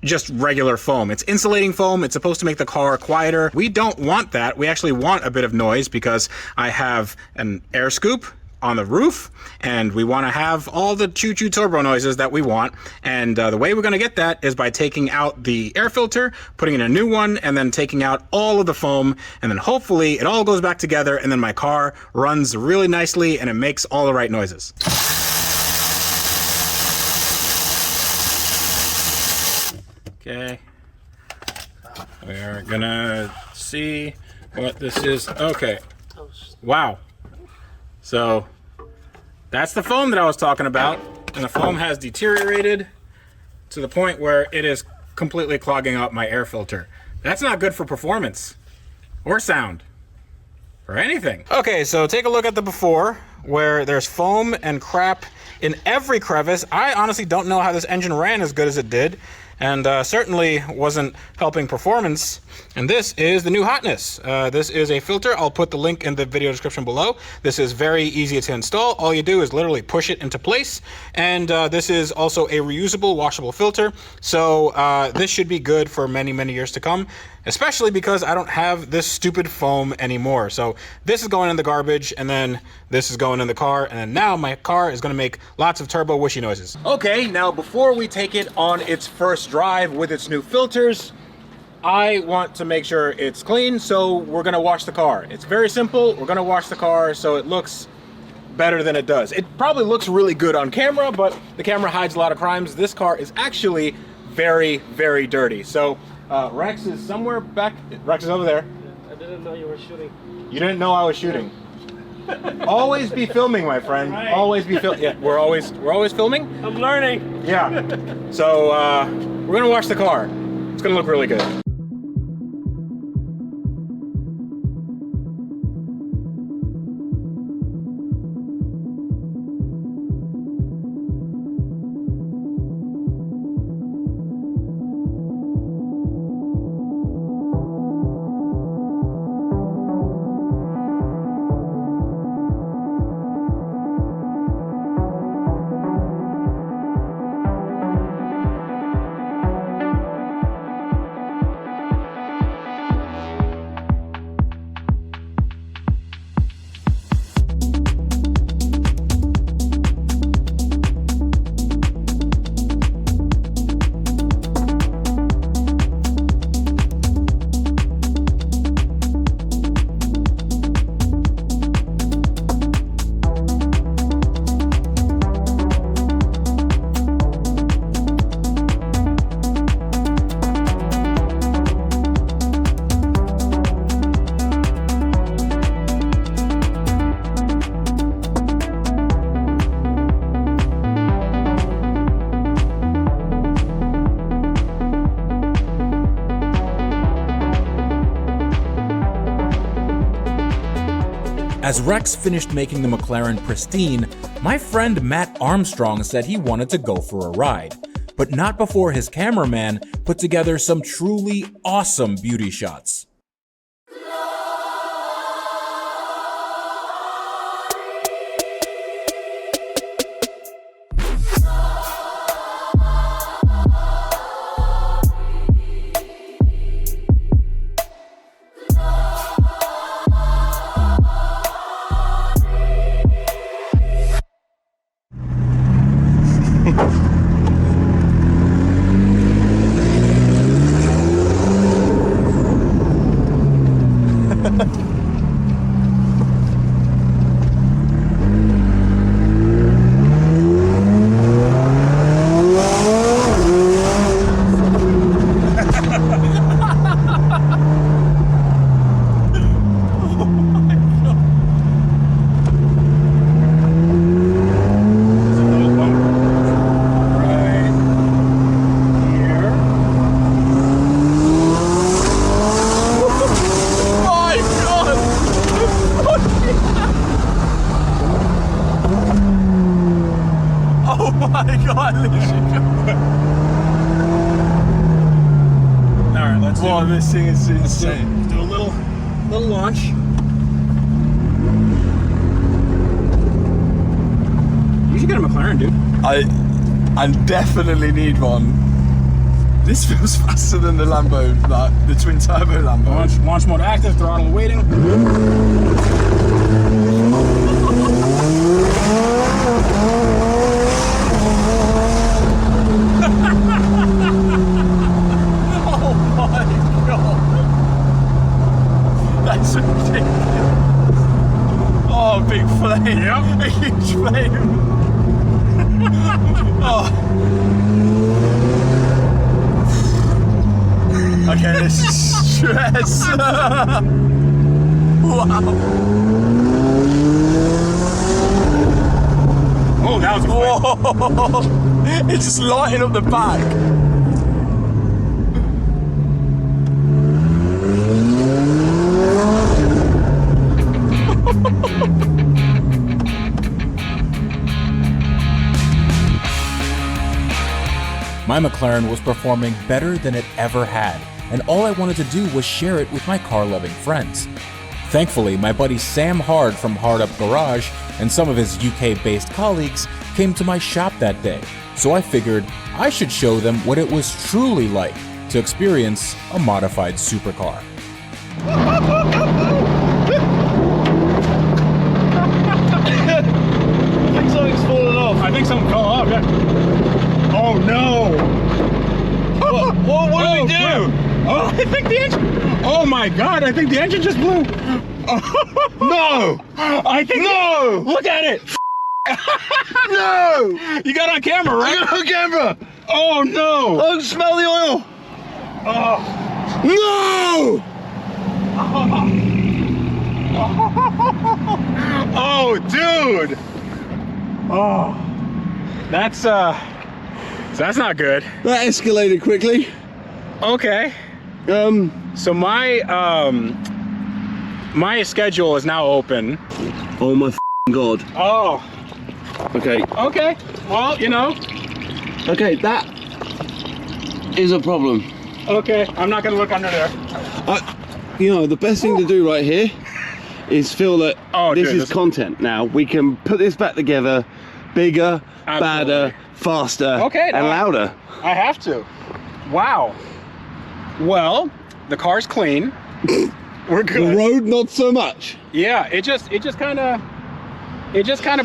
just regular foam. It's insulating foam. It's supposed to make the car quieter. We don't want that. We actually want a bit of noise because I have an air scoop on the roof, and we want to have all the choo-choo turbo noises that we want. And the way we're going to get that is by taking out the air filter, putting in a new one, and then taking out all of the foam, and then hopefully it all goes back together, and then my car runs really nicely and it makes all the right noises. Okay, we're gonna see what this is. Okay, wow. So that's the foam that I was talking about, and the foam has deteriorated to the point where it is completely clogging up my air filter. That's not good for performance or sound or anything. Okay, so take a look at the before where there's foam and crap in every crevice. I honestly don't know how this engine ran as good as it did, and certainly wasn't helping performance. And this is the new hotness. This is a filter. I'll put the link in the video description below. This is very easy to install. All you do is literally push it into place. And this is also a reusable, washable filter. So this should be good for many, many years to come, especially because I don't have this stupid foam anymore. So this is going in the garbage, and then this is going in the car, and then now my car is gonna make lots of turbo whooshy noises. Okay, now before we take it on its first drive with its new filters, I want to make sure it's clean, so we're gonna wash the car. It's very simple. We're gonna wash the car so it looks better than it does. It probably looks really good on camera, but the camera hides a lot of crimes. This car is actually very, very dirty. So Rex is somewhere back. Rex is over there. I didn't know you were shooting. You didn't know I was shooting. Always be filming, my friend. Right. Always be filming. Yeah, we're always filming. I'm learning. Yeah. So we're gonna wash the car. It's gonna look really good. As Rex finished making the McLaren pristine, my friend Matt Armstrong said he wanted to go for a ride, but not before his cameraman put together some truly awesome beauty shots. This thing is insane. Do a little launch. You should get a McLaren, dude. I definitely need one. This feels faster than the Lambo, like the twin turbo Lambo. Launch mode active, throttle waiting. That's ridiculous. Oh, big flame. Yep. A huge flame. Oh. Okay, this is stress. Wow. Oh, that was a Whoa. It's just lighting up the back. My McLaren was performing better than it ever had, and all I wanted to do was share it with my car-loving friends. Thankfully, my buddy Sam Hard from Hard Up Garage and some of his UK-based colleagues came to my shop that day, so I figured I should show them what it was truly like to experience a modified supercar. I think something's falling off. I think something fell off, yeah. Oh no! What do we do? Crap. Oh, I think the engine. Oh my god! I think the engine just blew. No! I think. No! Look at it. No! You got on camera, right? I got on camera! Oh no! Oh, smell the oil! Oh. No! Oh, dude! Oh, that's not good. That escalated quickly. Okay. So my my schedule is now open. Oh my god. Oh. Okay. Okay. Well, you know. Okay, that is a problem. Okay, I'm not gonna look under there. You know, the best thing to do right here is feel that this is content now. We can put this back together bigger, badder, faster, and louder. I have to. Wow. Well, the car's clean. We're good. The road, not so much. Yeah, it just kind of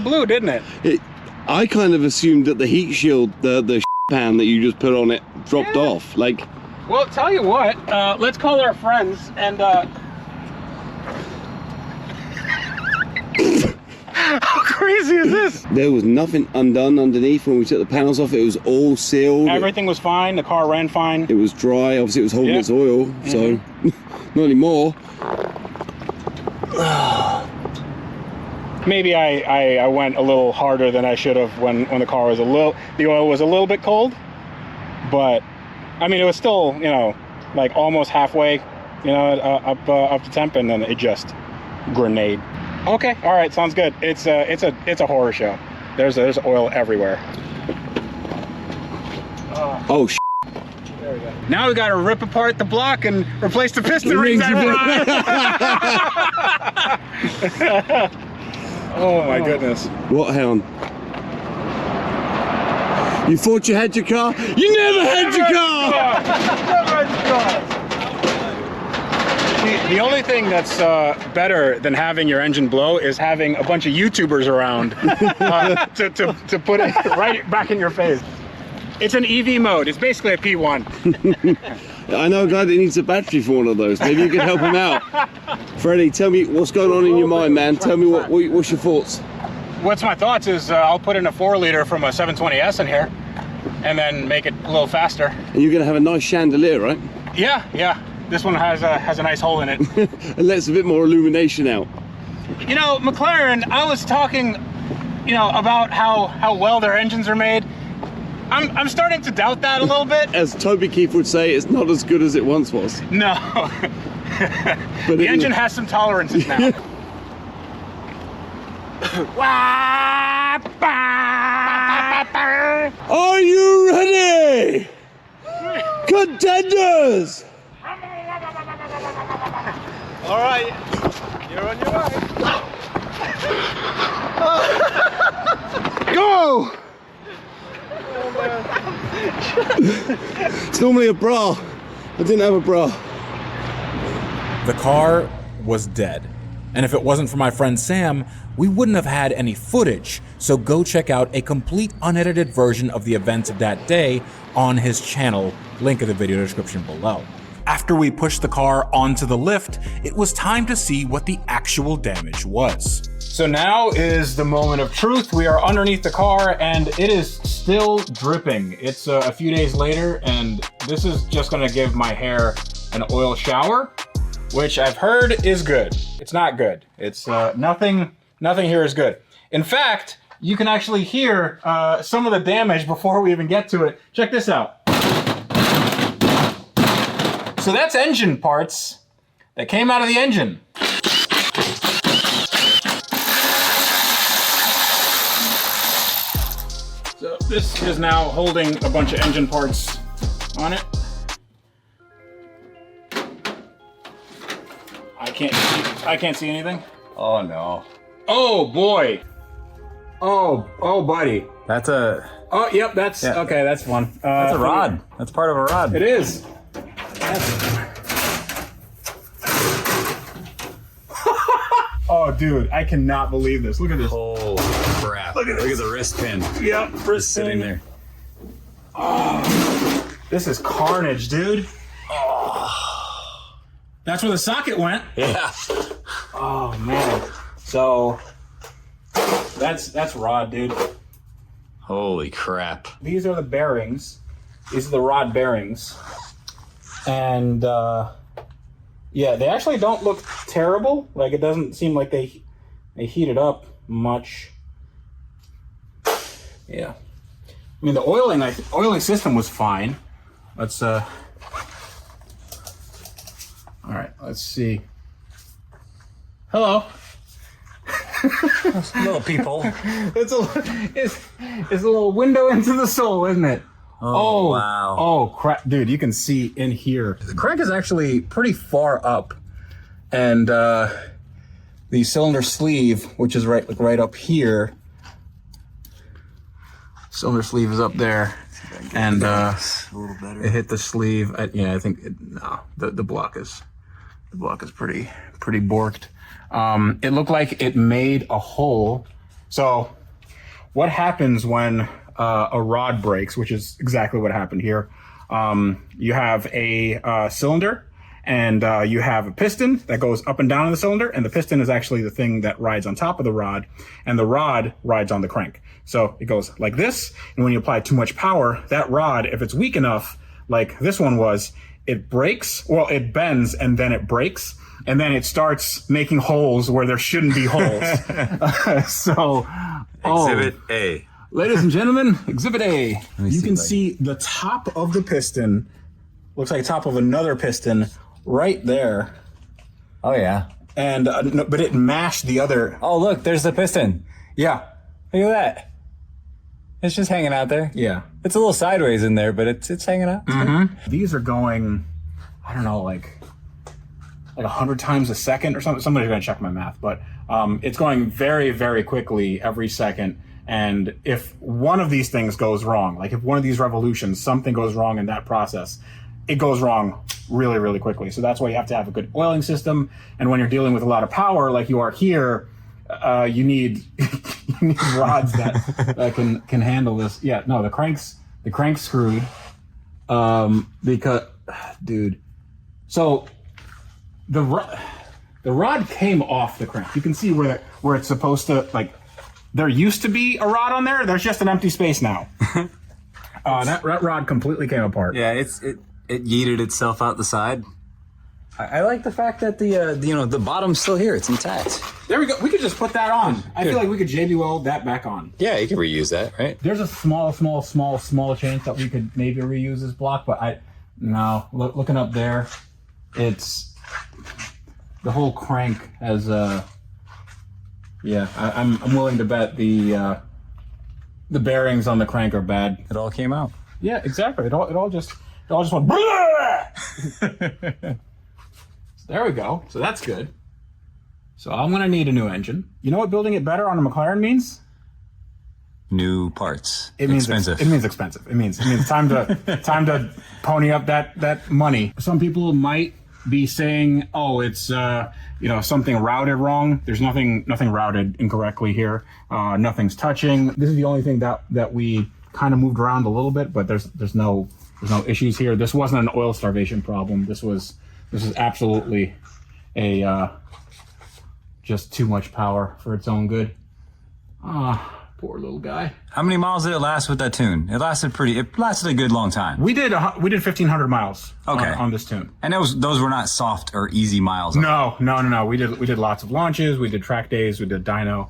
blew, didn't it? I kind of assumed that the heat shield, the pan that you just put on it, dropped off. Like. Well, tell you what. Let's call our friends and. How crazy is this? There was nothing undone underneath when we took the panels off. It was all sealed. Everything was fine. The car ran fine. It was dry. Obviously, it was holding its oil. So, not anymore. Maybe I went a little harder than I should have when the car was the oil was a little bit cold. But, I mean, it was still, you know, like almost halfway, you know, up to temp, and then it just grenade. Okay, all right, sounds good. It's a horror show. There's oil everywhere. Oh, sh**. There we go. Now we got to rip apart the block and replace the piston rings. Oh my goodness. What, hang on. You thought you had your car? You never had your car! The only thing that's better than having your engine blow is having a bunch of YouTubers around to put it right back in your face. It's an EV mode. It's basically a P1. I know a guy that needs a battery for one of those. Maybe you can help him out. Freddie, tell me what's going on in your mind, man. Tell me what's your thoughts. What's my thoughts is I'll put in a 4-liter from a 720S in here and then make it a little faster. And you're going to have a nice chandelier, right? Yeah, yeah. This one has a nice hole in it. And lets a bit more illumination out. You know, McLaren, I was talking, you know, about how well their engines are made. I'm starting to doubt that a little bit. As Toby Keith would say, it's not as good as it once was. No. But the engine has some tolerances now. Are you ready? Contenders! All right, you're on your way. Go! It's normally a bra. I didn't have a bra. The car was dead. And if it wasn't for my friend Sam, we wouldn't have had any footage. So go check out a complete unedited version of the events of that day on his channel, link in the video description below. After we pushed the car onto the lift, it was time to see what the actual damage was. So now is the moment of truth. We are underneath the car and it is still dripping. It's a few days later and this is just gonna give my hair an oil shower, which I've heard is good. It's not good. It's nothing here is good. In fact, you can actually hear some of the damage before we even get to it. Check this out. So that's engine parts that came out of the engine. So this is now holding a bunch of engine parts on it. I can't see anything. Oh no. Oh boy. Oh buddy. That's a... Oh, yep, that's... Yeah. Okay, that's one. That's a rod. That's part of a rod. It is. Oh, dude, I cannot believe this. Look at this. Holy crap. Look at this. Look at the wrist pin. Yep, wrist sitting there. Oh, this is carnage, dude. Oh. That's where the socket went. Yeah. Oh, man. So, that's rod, dude. Holy crap. These are the bearings. These are the rod bearings. And, yeah, they actually don't look terrible. Like, it doesn't seem like they heated up much. Yeah. I mean, the oiling system was fine. Let's, all right, let's see. Hello. Little people. It's a little window into the soul, isn't it? Oh, wow. Oh, crap. Dude, you can see in here. The crank is actually pretty far up. And the cylinder sleeve, which is right up here. Cylinder sleeve is up there. And a little better. It hit the sleeve. Yeah, I think the block is pretty borked. It looked like it made a hole. So what happens when a rod breaks, which is exactly what happened here? You have a cylinder and you have a piston that goes up and down in the cylinder, and the piston is actually the thing that rides on top of the rod, and the rod rides on the crank. So it goes like this, and when you apply too much power, that rod, if it's weak enough, like this one was, it breaks, well, it bends and then it breaks, and then it starts making holes where there shouldn't be holes. Exhibit A. Ladies and gentlemen, Exhibit A. You can see the top of the piston, looks like the top of another piston right there. Oh yeah. and no, but it mashed the other. Oh, look, there's the piston. Yeah. Look at that. It's just hanging out there. Yeah. It's a little sideways in there, but it's hanging out. It's These are going, I don't know, like 100 times a second or something. Somebody's going to check my math, but it's going very, very quickly every second. And if one of these things goes wrong, like if one of these revolutions, something goes wrong in that process, it goes wrong really, really quickly. So that's why you have to have a good oiling system. And when you're dealing with a lot of power, like you are here, you need you need rods that can handle this. Yeah, no, the crank's screwed. Because, dude, so the rod came off the crank. You can see where it's supposed to, like, there used to be a rod on there. There's just an empty space now. That rod completely came apart. Yeah, it yeeted itself out the side. I like the fact that the bottom's still here. It's intact. There we go. We could just put that on. I feel like we could JB weld that back on. Yeah, you could reuse that, right? There's a small chance that we could maybe reuse this block, but looking up there, it's the whole crank has I'm willing to bet the bearings on the crank are bad. It all came out. Yeah, exactly. It all just went. There we go. So that's good. So I'm gonna need a new engine. You know what building it better on a McLaren means? New parts. It means expensive. It means expensive. It means time to pony up that money. Some people might be saying, "Oh, it's something routed wrong." There's nothing routed incorrectly here. Nothing's touching. This is the only thing that we kind of moved around a little bit, but there's no issues here. This wasn't an oil starvation problem. This is absolutely a just too much power for its own good. Poor little guy. How many miles did it last with that tune? It lasted a good long time. We did 1,500 miles. Okay. on this tune. And those were not soft or easy miles. No. We did lots of launches. We did track days. We did dyno.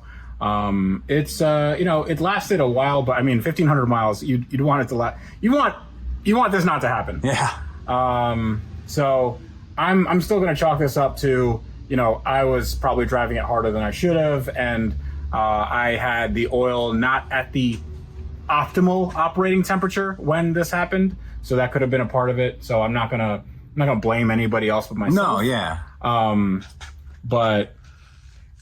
It lasted a while, but I mean, 1,500 miles. You'd want it to last. You want this not to happen. Yeah. So I'm still going to chalk this up to, I was probably driving it harder than I should have, and I had the oil not at the optimal operating temperature when this happened, so that could have been a part of it. So I'm not gonna blame anybody else but myself. No, yeah. But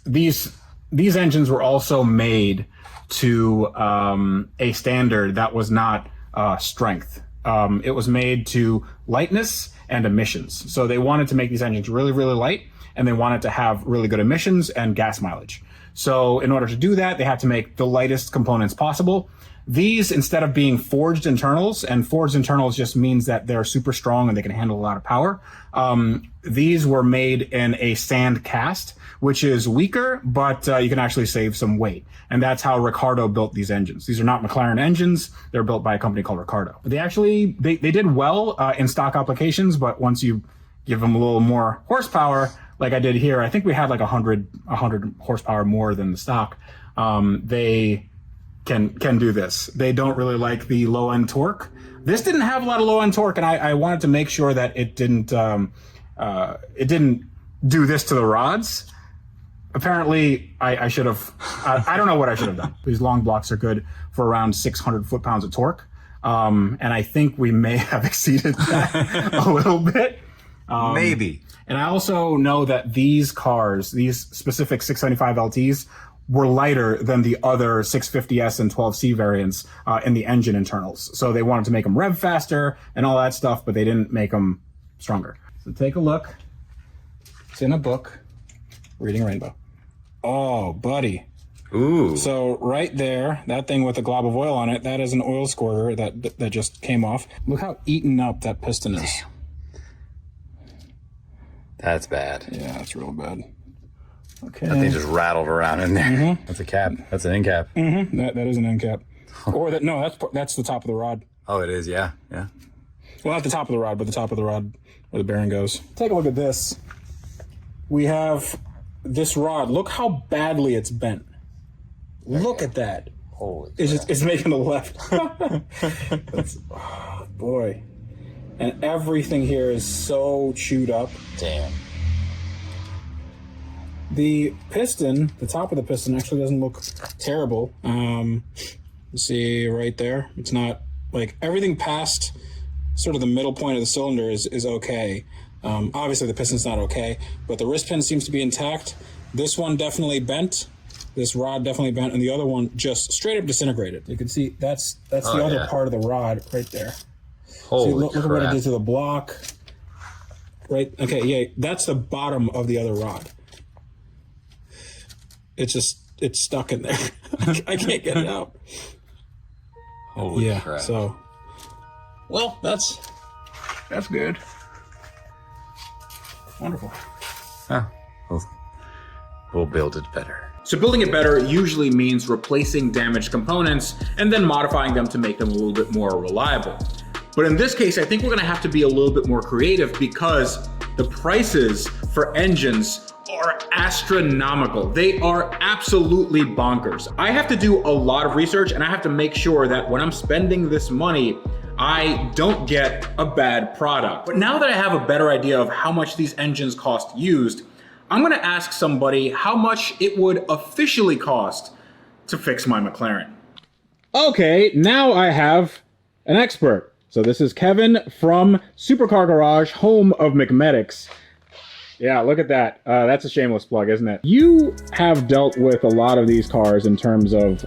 these engines were also made to a standard that was not strength. It was made to lightness and emissions. So they wanted to make these engines really, really light, and they wanted to have really good emissions and gas mileage. So in order to do that, they had to make the lightest components possible. These, instead of being forged internals, and forged internals just means that they're super strong and they can handle a lot of power, these were made in a sand cast, which is weaker, but you can actually save some weight. And that's how Ricardo built these engines. These are not McLaren engines. They're built by a company called Ricardo. They did well in stock applications, but once you give them a little more horsepower, like I did here, I think we had like 100 horsepower more than the stock. They can do this. They don't really like the low end torque. This didn't have a lot of low end torque, and I wanted to make sure that it didn't do this to the rods. Apparently, I should have. I don't know what I should have done. These long blocks are good for around 600 foot-pounds of torque, and I think we may have exceeded that a little bit. Maybe. And I also know that these cars, these specific 675 LTs, were lighter than the other 650S and 12C variants in the engine internals. So they wanted to make them rev faster and all that stuff, but they didn't make them stronger. So take a look. It's in a book, Reading Rainbow. Oh, buddy. Ooh. So right there, that thing with the glob of oil on it, that is an oil squirter that just came off. Look how eaten up that piston is. Damn. That's bad. Yeah, that's real bad. Okay. That thing just rattled around in there. Mm-hmm. That's a cap. That's an end cap. Mm-hmm. That is an end cap. Or that's the top of the rod. Oh, it is. Yeah. Yeah. Well, not the top of the rod, but the top of the rod where the bearing goes. Take a look at this. We have this rod. Look how badly it's bent. Look at that. Holy. It's making a left. Oh, boy. And everything here is so chewed up. Damn. The piston, the top of the piston actually doesn't look terrible. You see right there, it's not like everything past sort of the middle point of the cylinder is okay. Obviously the piston's not okay, but the wrist pin seems to be intact. This one definitely bent. This rod definitely bent, and the other one just straight up disintegrated. You can see that's the other part of the rod right there. Holy look at what it did to the block. Right, okay, yeah, that's the bottom of the other rod. It's stuck in there. I can't get it out. Holy crap. So, well, that's good. Wonderful. Huh. We'll build it better. So building it better usually means replacing damaged components and then modifying them to make them a little bit more reliable. But in this case, I think we're gonna have to be a little bit more creative because the prices for engines are astronomical. They are absolutely bonkers. I have to do a lot of research and I have to make sure that when I'm spending this money, I don't get a bad product. But now that I have a better idea of how much these engines cost used, I'm gonna ask somebody how much it would officially cost to fix my McLaren. Okay, now I have an expert. So this is Kevin from Supercar Garage, home of McMedics. Yeah, look at that. That's a shameless plug, isn't it? You have dealt with a lot of these cars in terms of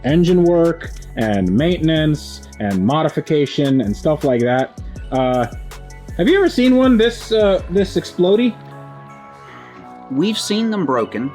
engine work and maintenance and modification and stuff like that. Have you ever seen one this explodey? We've seen them broken,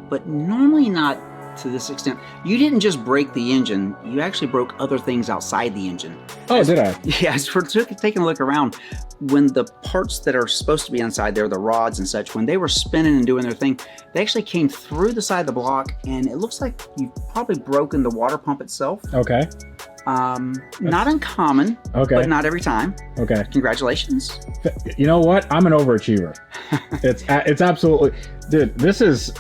but normally not to this extent. You didn't just break the engine, you actually broke other things outside the engine. Oh, did I? Yeah, as we're taking a look around, when the parts that are supposed to be inside there, the rods and such, when they were spinning and doing their thing, they actually came through the side of the block, and it looks like you've probably broken the water pump itself. Okay. Not uncommon, okay, but not every time. Okay. Congratulations. You know what? I'm an overachiever. It's absolutely, dude, this is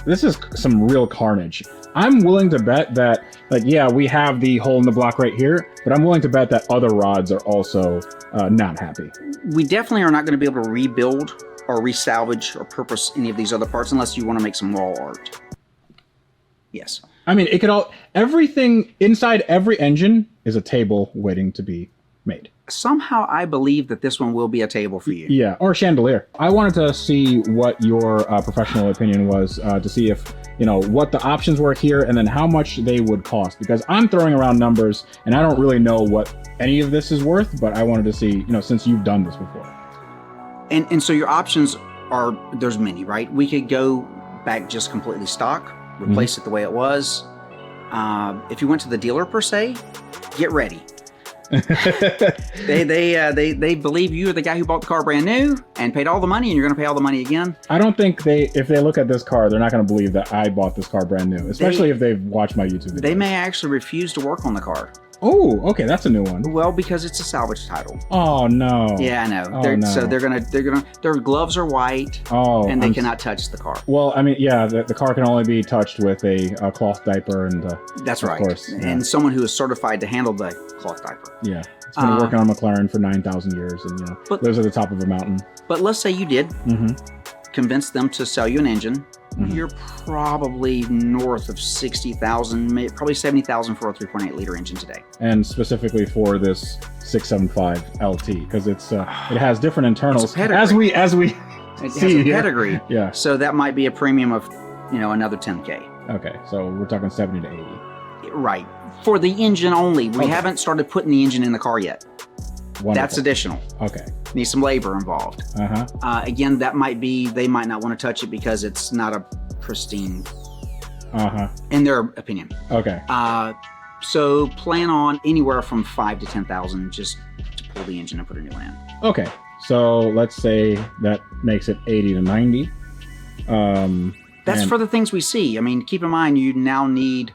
some real carnage. I'm willing to bet that, like, yeah, we have the hole in the block right here, but I'm willing to bet that other rods are also not happy. We definitely are not going to be able to rebuild or resalvage or purpose any of these other parts unless you want to make some wall art. Yes. I mean, it could everything inside every engine is a table waiting to be made. Somehow I believe that this one will be a table for you. Yeah, or a chandelier. I wanted to see what your professional opinion was to see if, you know, what the options were here and then how much they would cost, because I'm throwing around numbers and I don't really know what any of this is worth, but I wanted to see, you know, since you've done this before. And so your options are, there's many, right? We could go back just completely stock, replace it the way it was. If you went to the dealer per se, get ready. They believe you are the guy who bought the car brand new and paid all the money, and you're going to pay all the money again. I don't think if they look at this car, they're not going to believe that I bought this car brand new, especially if they've watched my YouTube videos. They may actually refuse to work on the car. Oh, okay, that's a new one. Well, because it's a salvage title. Oh no. Yeah, I know. Oh, no. So they're gonna. Their gloves are white. Oh, and they cannot touch the car. Well, I mean, yeah, the car can only be touched with a cloth diaper and. That's right. Of course. Yeah. And someone who is certified to handle the cloth diaper. Yeah, it's been working on McLaren for 9,000 years, and you know, those are the top of a mountain. But let's say you did convince them to sell you an engine. You're probably north of 60,000, probably 70,000 for a 3.8 liter engine today. And specifically for this 675LT, because it has different internals as we it see. Has a pedigree. Yeah. So that might be a premium of, you know, another 10K. Okay, so we're talking 70 to 80. Right. For the engine only. We haven't started putting the engine in the car yet. Wonderful. That's additional. Okay. Need some labor involved. Again, that might be, they might not want to touch it because it's not a pristine, in their opinion. Okay. So plan on anywhere from 5 to 10,000 just to pull the engine and put a new one in. Okay. So let's say that makes it 80 to 90. That's for the things we see. I mean, keep in mind, you now need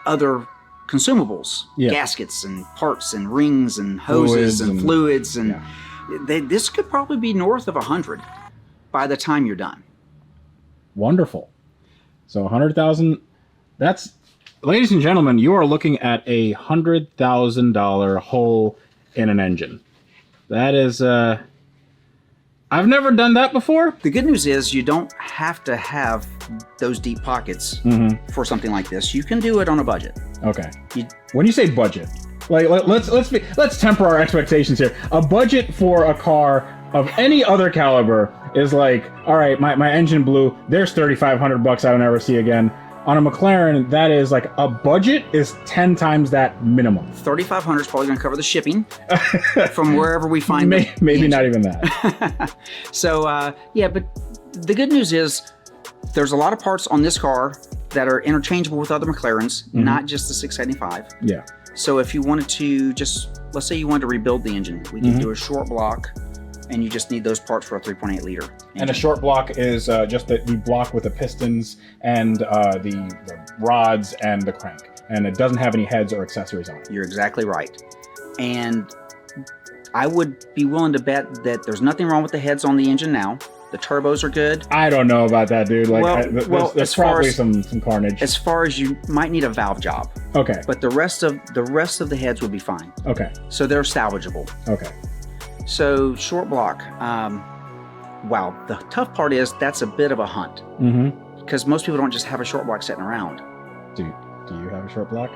other consumables, gaskets and parts and rings and hoses and fluids and this could probably be north of 100 by the time you're done. Wonderful. So 100,000. That's, ladies and gentlemen, you are looking at $100,000 hole in an engine. That is I've never done that before. The good news is you don't have to have those deep pockets for something like this. You can do it on a budget. Okay. When you say budget, like let's temper our expectations here. A budget for a car of any other caliber is like, all right, my engine blew. There's $3,500 I'll never see again. On a McLaren, that is like a budget is 10 times that minimum. $3,500 is probably going to cover the shipping from wherever we find maybe not even that. So yeah, but the good news is there's a lot of parts on this car that are interchangeable with other McLarens, not just the 675. Yeah. So if you wanted to let's say you wanted to rebuild the engine, we can do a short block, and you just need those parts for a 3.8 liter engine. And a short block is just the block with the pistons and the rods and the crank. And it doesn't have any heads or accessories on it. You're exactly right. And I would be willing to bet that there's nothing wrong with the heads on the engine now. The turbos are good. I don't know about that, dude. Like, there's probably some carnage. As far as you might need a valve job. Okay. But the rest of the heads would be fine. Okay. So they're salvageable. Okay. So short block, wow, the tough part is that's a bit of a hunt. Because most people don't just have a short block sitting around. Do you have a short block?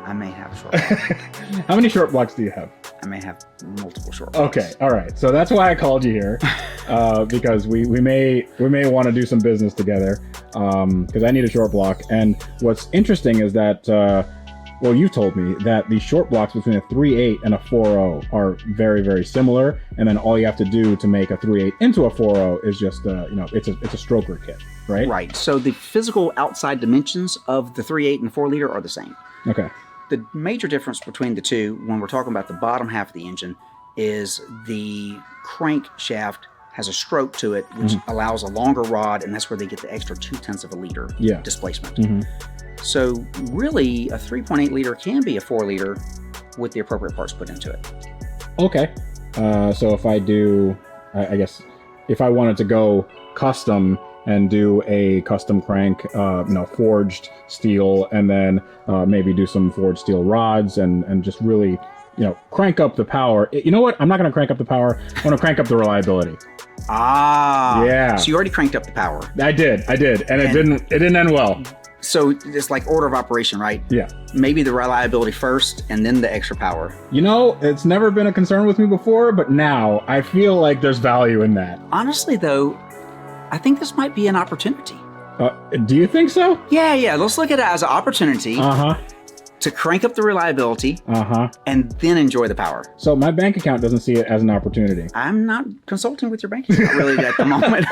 I may have a short block. How many short blocks do you have? I may have multiple short blocks. Okay, all right. So that's why I called you here, because we may want to do some business together, because I need a short block. And what's interesting is that, well, you told me that the short blocks between a 3.8 and a 4.0 are very, very similar, and then all you have to do to make a 3.8 into a 4.0 is just, it's a stroker kit, right? Right. So the physical outside dimensions of the 3.8 and 4 liter are the same. Okay. The major difference between the two, when we're talking about the bottom half of the engine, is the crank shaft has a stroke to it, which allows a longer rod, and that's where they get the extra 0.2 of a liter displacement. So really, a 3.8 liter can be a 4 liter with the appropriate parts put into it. Okay. So if I do, I guess, if I wanted to go custom and do a custom crank, forged steel, and then maybe do some forged steel rods and just really, crank up the power. You know what? I'm not going to crank up the power. I want to crank up the reliability. Ah. Yeah. So you already cranked up the power. I did. And it didn't end well. So it's like order of operation, right? Yeah. Maybe the reliability first and then the extra power. It's never been a concern with me before, but now I feel like there's value in that. Honestly, though, I think this might be an opportunity. Do you think so? Yeah. Let's look at it as an opportunity to crank up the reliability and then enjoy the power. So my bank account doesn't see it as an opportunity. I'm not consulting with your bank account really at the moment.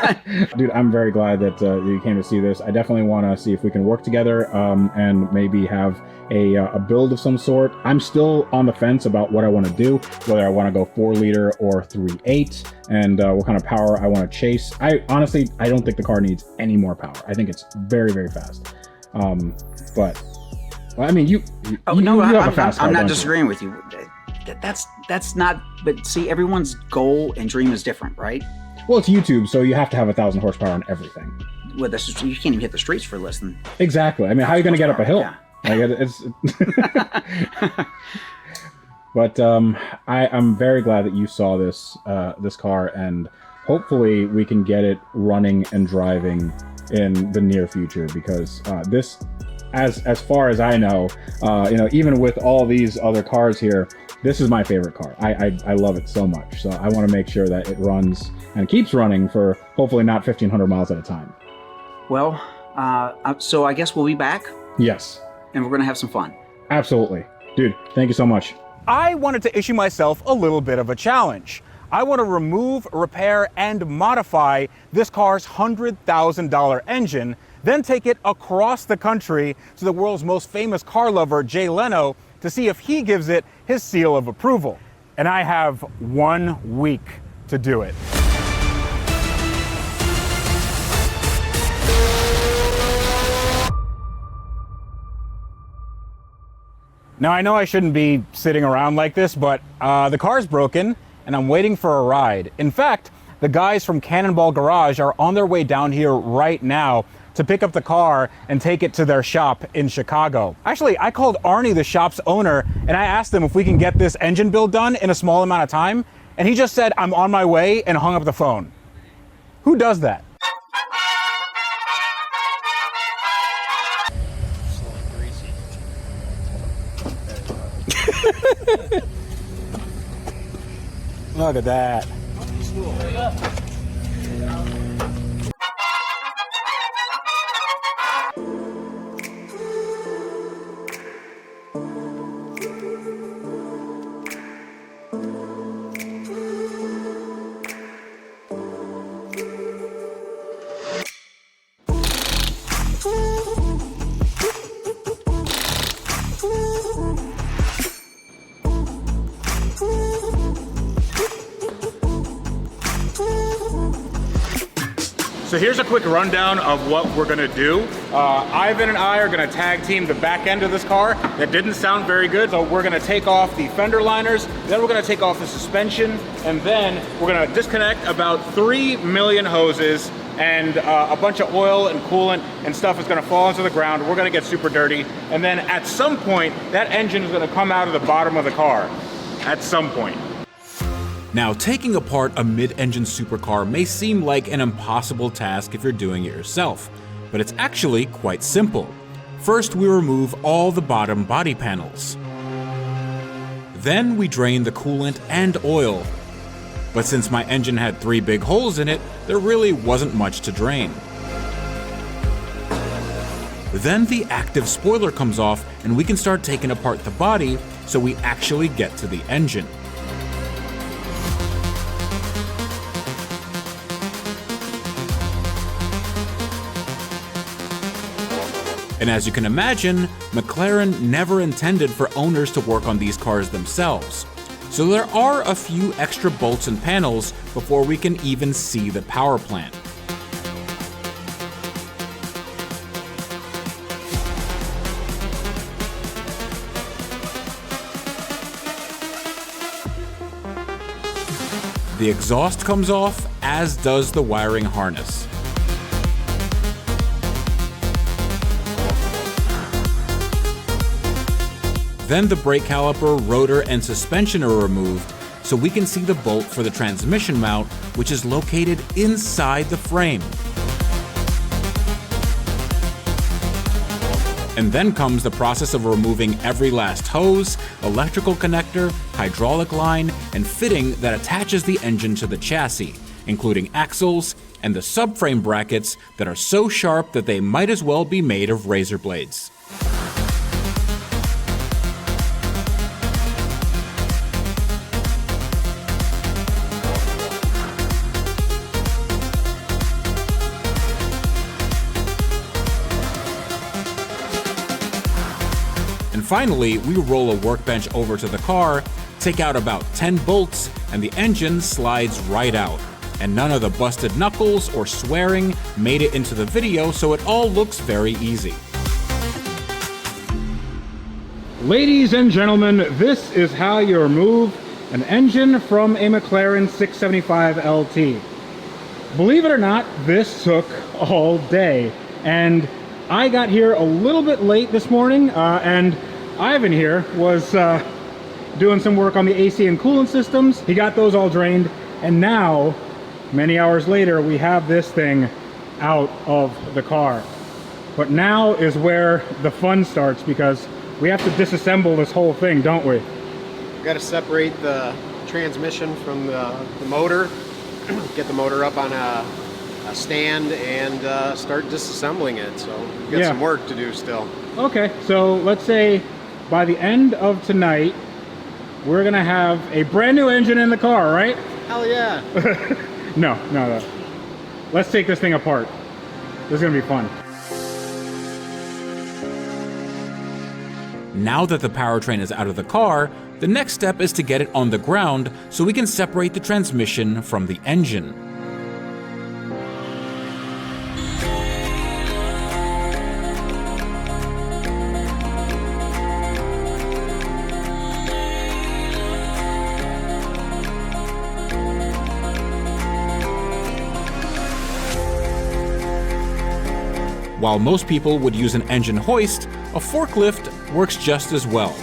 Dude, I'm very glad that you came to see this. I definitely want to see if we can work together and maybe have a build of some sort. I'm still on the fence about what I want to do, whether I want to go 4 liter or 3.8, and what kind of power I want to chase. I honestly don't think the car needs any more power. I think it's very, very fast. But well, I mean, you have a fast car. I'm not disagreeing with you. That's not. But see, everyone's goal and dream is different, right? Well, it's YouTube, so you have to have 1,000 horsepower on everything. Well, you can't even hit the streets for less than. Exactly. I mean, how are you going to get up a hill? Yeah. But I'm very glad that you saw this car, and hopefully we can get it running and driving in the near future, because this, as far as I know, even with all these other cars here, this is my favorite car. I love it so much. So I want to make sure that it runs and keeps running for hopefully not 1,500 miles at a time. Well, so I guess we'll be back. Yes. And we're going to have some fun. Absolutely. Dude, thank you so much. I wanted to issue myself a little bit of a challenge. I want to remove, repair, and modify this car's $100,000 engine, then take it across the country to the world's most famous car lover, Jay Leno, to see if he gives it his seal of approval. And I have 1 week to do it. Now, I know I shouldn't be sitting around like this, but the car's broken and I'm waiting for a ride. In fact, the guys from Cannonball Garage are on their way down here right now to pick up the car and take it to their shop in Chicago. Actually, I called Arnie, the shop's owner, and I asked him if we can get this engine build done in a small amount of time, and he just said, I'm on my way, and hung up the phone. Who does that? Look at that. So here's a quick rundown of what we're gonna do. Ivan and I are gonna tag team the back end of this car. That didn't sound very good. So we're gonna take off the fender liners, then we're gonna take off the suspension, and then we're gonna disconnect about 3 million hoses, and a bunch of oil and coolant and stuff is gonna fall into the ground. We're gonna get super dirty. And then at some point, that engine is gonna come out of the bottom of the car. At some point. Now, taking apart a mid-engine supercar may seem like an impossible task if you're doing it yourself, but it's actually quite simple. First, we remove all the bottom body panels. Then we drain the coolant and oil. But since my engine had 3 big holes in it, there really wasn't much to drain. Then the active spoiler comes off and we can start taking apart the body so we actually get to the engine. And as you can imagine, McLaren never intended for owners to work on these cars themselves. So there are a few extra bolts and panels before we can even see the power plant. The exhaust comes off, as does the wiring harness. Then the brake caliper, rotor, and suspension are removed so we can see the bolt for the transmission mount, which is located inside the frame. And then comes the process of removing every last hose, electrical connector, hydraulic line, and fitting that attaches the engine to the chassis, including axles and the subframe brackets that are so sharp that they might as well be made of razor blades. Finally, we roll a workbench over to the car, take out about 10 bolts, and the engine slides right out. And none of the busted knuckles or swearing made it into the video, so it all looks very easy. Ladies and gentlemen, this is how you remove an engine from a McLaren 675LT. Believe it or not, this took all day. And I got here a little bit late this morning, and Ivan here was doing some work on the AC and coolant systems. He got those all drained, and now, many hours later, we have this thing out of the car. But now is where the fun starts, because we have to disassemble this whole thing, don't we? We've got to separate the transmission from the motor, get the motor up on a stand, and start disassembling it. So we've got some work to do still. Okay, so let's say by the end of tonight, we're gonna have a brand new engine in the car, right? Hell yeah. No. Let's take this thing apart. This is gonna be fun. Now that the powertrain is out of the car, the next step is to get it on the ground so we can separate the transmission from the engine. While most people would use an engine hoist, a forklift works just as well,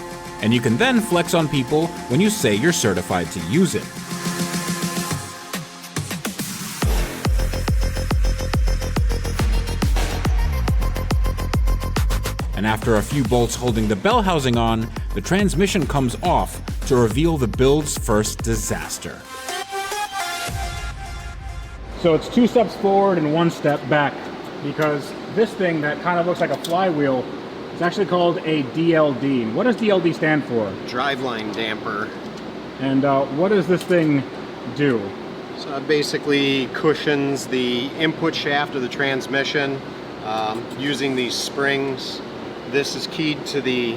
and you can then flex on people when you say you're certified to use it. after a few bolts holding the bell housing on, the transmission comes off to reveal the build's first disaster. So it's 2 steps forward and 1 step back, because this thing that kind of looks like a flywheel is actually called a DLD. What does DLD stand for? Driveline damper. And what does this thing do? So it basically cushions the input shaft of the transmission using these springs. This is keyed to the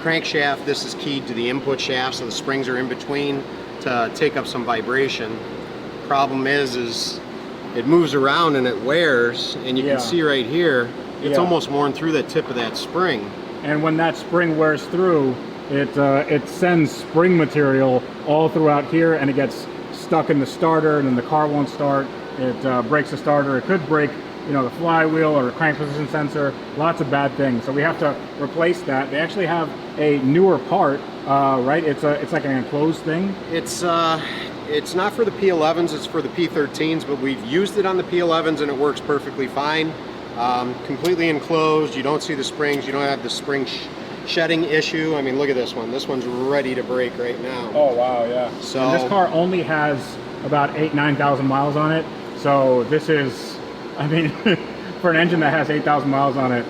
crankshaft. This is keyed to the input shaft, so the springs are in between to take up some vibration. Problem is it moves around and it wears, and you can see right here, it's almost worn through the tip of that spring. And when that spring wears through, it sends spring material all throughout here, and it gets stuck in the starter, and then the car won't start. It breaks the starter. It could break, the flywheel or a crank position sensor. Lots of bad things. So we have to replace that. They actually have a newer part, right? It's like an enclosed thing. It's not for the P11s, it's for the P13s, but we've used it on the P11s and it works perfectly fine. Completely enclosed, you don't see the springs, you don't have the spring shedding issue. I mean, look at this one. This one's ready to break right now. Oh, wow, yeah. So and this car only has about 9,000 miles on it. So this is, I mean, for an engine that has 8,000 miles on it,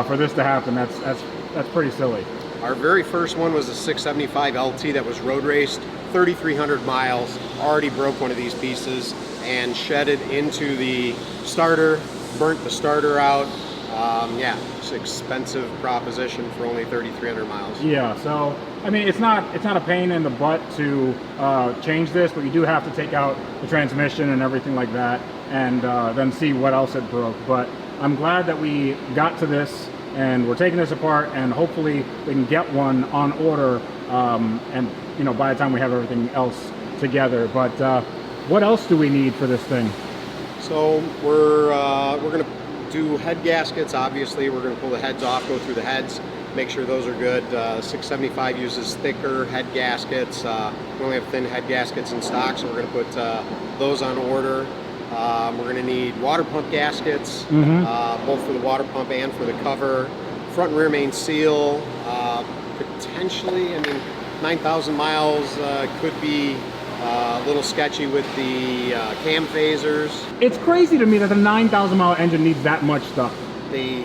for this to happen, that's pretty silly. Our very first one was a 675LT that was road raced, 3,300 miles, already broke one of these pieces and shedded into the starter, burnt the starter out. Yeah, it's an expensive proposition for only 3,300 miles. Yeah, so I mean, it's not a pain in the butt to change this, but you do have to take out the transmission and everything like that, and then see what else it broke. But I'm glad that we got to this, and we're taking this apart, and hopefully we can get one on order, and by the time we have everything else together. But what else do we need for this thing? So we're gonna do head gaskets. Obviously, we're gonna pull the heads off, go through the heads, make sure those are good. 675 uses thicker head gaskets. We only have thin head gaskets in stock, so we're gonna put those on order. We're gonna need water pump gaskets, both for the water pump and for the cover. Front and rear main seal, potentially, I mean, 9,000 miles could be a little sketchy with the cam phasers. It's crazy to me that the 9,000 mile engine needs that much stuff. The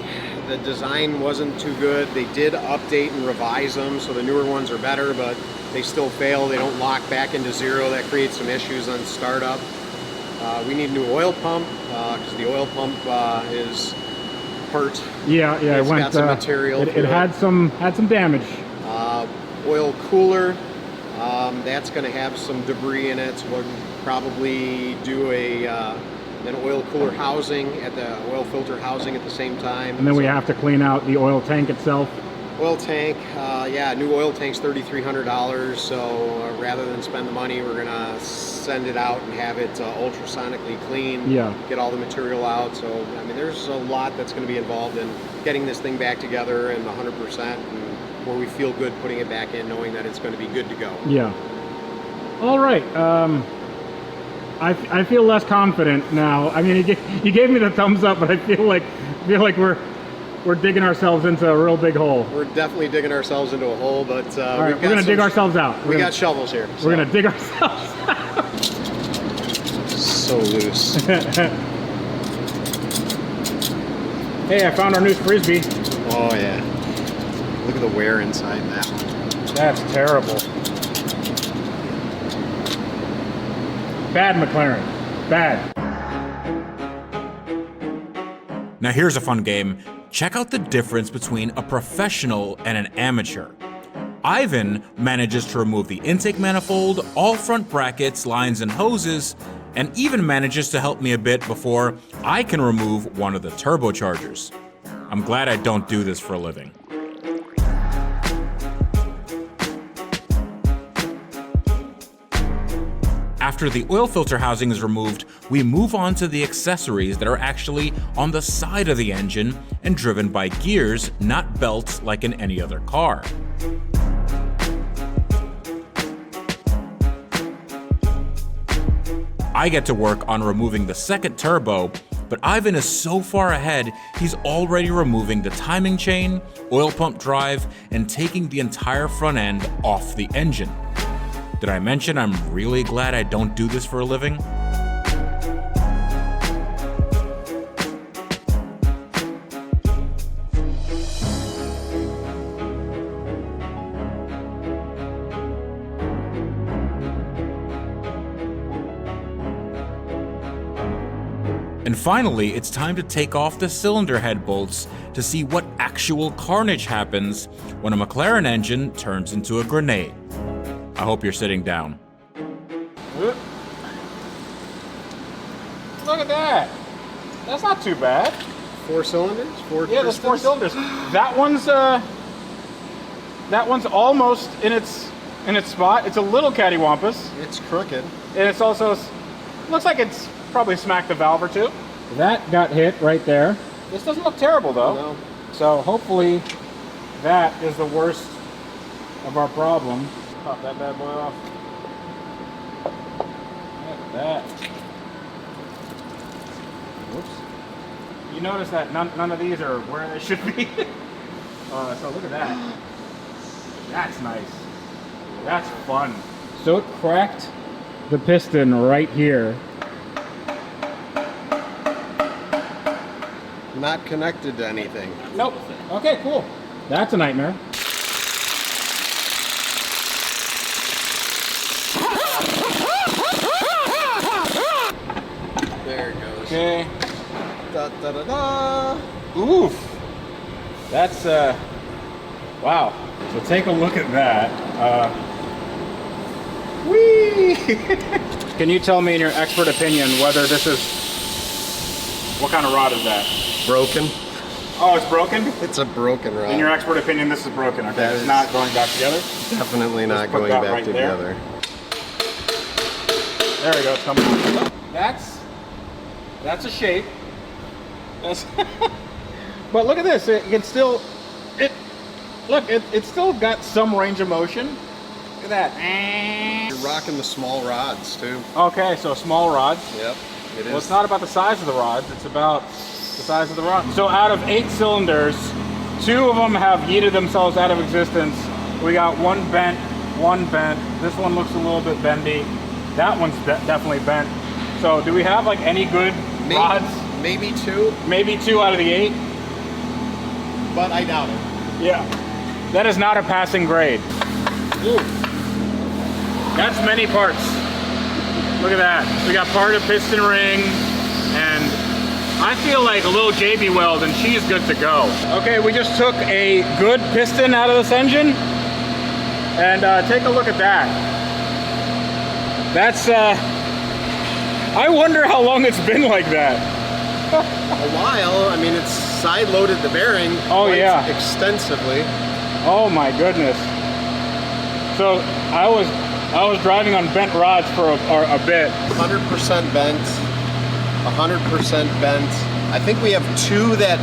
design wasn't too good. They did update and revise them, so the newer ones are better, but they still fail. They don't lock back into zero. That creates some issues on startup. We need a new oil pump because the oil pump is hurt. Yeah, it's got some material. It had some damage. Oil cooler. That's going to have some debris in it, so we'll probably do an oil cooler housing at the oil filter housing at the same time. And then we have to clean out the oil tank itself. Oil tank, yeah, new oil tank's $3,300, so rather than spend the money, we're gonna send it out and have it ultrasonically clean, get all the material out. So, I mean, there's a lot that's gonna be involved in getting this thing back together and 100%, and where we feel good putting it back in, knowing that it's gonna be good to go. Yeah. All right. I feel less confident now. I mean, you gave me the thumbs up, but I feel like we're digging ourselves into a real big hole. We're definitely digging ourselves into a hole, but all right, we're gonna dig ourselves out. We got shovels here. We're gonna dig ourselves out. So loose. Hey, I found our new Frisbee. Oh yeah. Look at the wear inside that one. That's terrible. Bad McLaren. Bad. Now here's a fun game. Check out the difference between a professional and an amateur. Ivan manages to remove the intake manifold, all front brackets, lines, and hoses, and even manages to help me a bit before I can remove one of the turbochargers. I'm glad I don't do this for a living. After the oil filter housing is removed, we move on to the accessories that are actually on the side of the engine and driven by gears, not belts like in any other car. I get to work on removing the second turbo, but Ivan is so far ahead, he's already removing the timing chain, oil pump drive, and taking the entire front end off the engine. Did I mention I'm really glad I don't do this for a living? And finally, it's time to take off the cylinder head bolts to see what actual carnage happens when a McLaren engine turns into a grenade. I hope you're sitting down. Look at that. That's not too bad. 4 cylinders? Yeah, there's 4 cylinders. That one's almost in its spot. It's a little cattywampus. It's crooked. And it's also looks like it's probably smacked a valve or two. That got hit right there. This doesn't look terrible though. No. So hopefully that is the worst of our problem. Pop that bad boy off. Look at that. Whoops. You notice that none of these are where they should be. So look at that. That's nice. That's fun. So it cracked the piston right here. Not connected to anything. Nope. Okay, cool. That's a nightmare. There it goes. Okay. Da da da da. Oof. That's wow. So take a look at that. Whee! Can you tell me in your expert opinion whether this is, what kind of rod is that? Broken. Oh, it's broken? It's a broken rod. In your expert opinion, this is broken. Okay, it's not going back together? Definitely not going back right together. There we go, it's coming out. That's a shape. That's but look at this, it's still got some range of motion. Look at that. You're rocking the small rods too. Okay, so small rods. Yep, it is. Well, it's not about the size of the rods, it's about the size of the rod. So out of 8 cylinders, 2 of them have yeeted themselves out of existence. We got one bent. This one looks a little bit bendy. That one's definitely bent. So do we have like any good rods? Maybe 2. Maybe 2 out of the 8. But I doubt it. Yeah. That is not a passing grade. Ooh. That's many parts. Look at that. We got part of piston ring, and I feel like a little JB weld and she's good to go. Okay, we just took a good piston out of this engine, and take a look at that. That's, I wonder how long it's been like that. A while. I mean, it's side-loaded the bearing quite extensively. Oh my goodness. So I was driving on bent rods for a bit. 100% bent, 100% bent. I think we have 2 that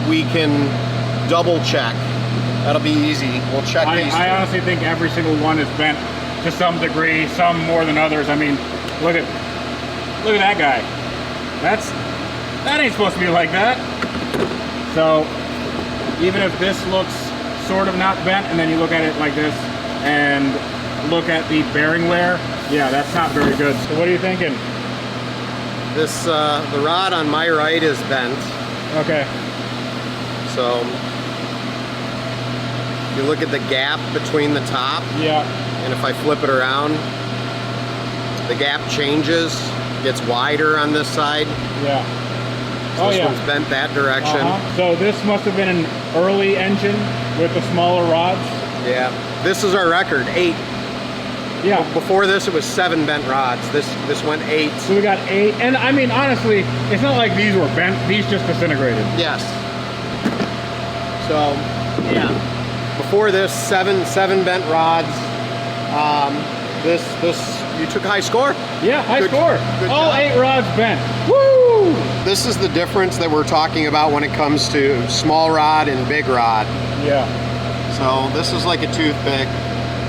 we can double check. That'll be easy. We'll check these. I honestly think every single one is bent to some degree, some more than others. I mean, look at that guy. That ain't supposed to be like that. So even if this looks sort of not bent, and then you look at it like this and look at the bearing wear, yeah, that's not very good. So what are you thinking? This the rod on my right is bent. Okay. So you look at the gap between the top. Yeah. And if I flip it around, the gap changes, gets wider on this side. Yeah. So this one's bent that direction. So this must have been an early engine with the smaller rods. Yeah. This is our record, 8. Yeah. Before this, it was 7 bent rods. This went 8. So we got 8, and I mean, honestly, it's not like these were bent. These just disintegrated. Yes. So, yeah. Before this, 7 bent rods. This you took high score? Yeah, high score. Good All job. 8 rods bent. Woo! This is the difference that we're talking about when it comes to small rod and big rod. Yeah. So this is like a toothpick.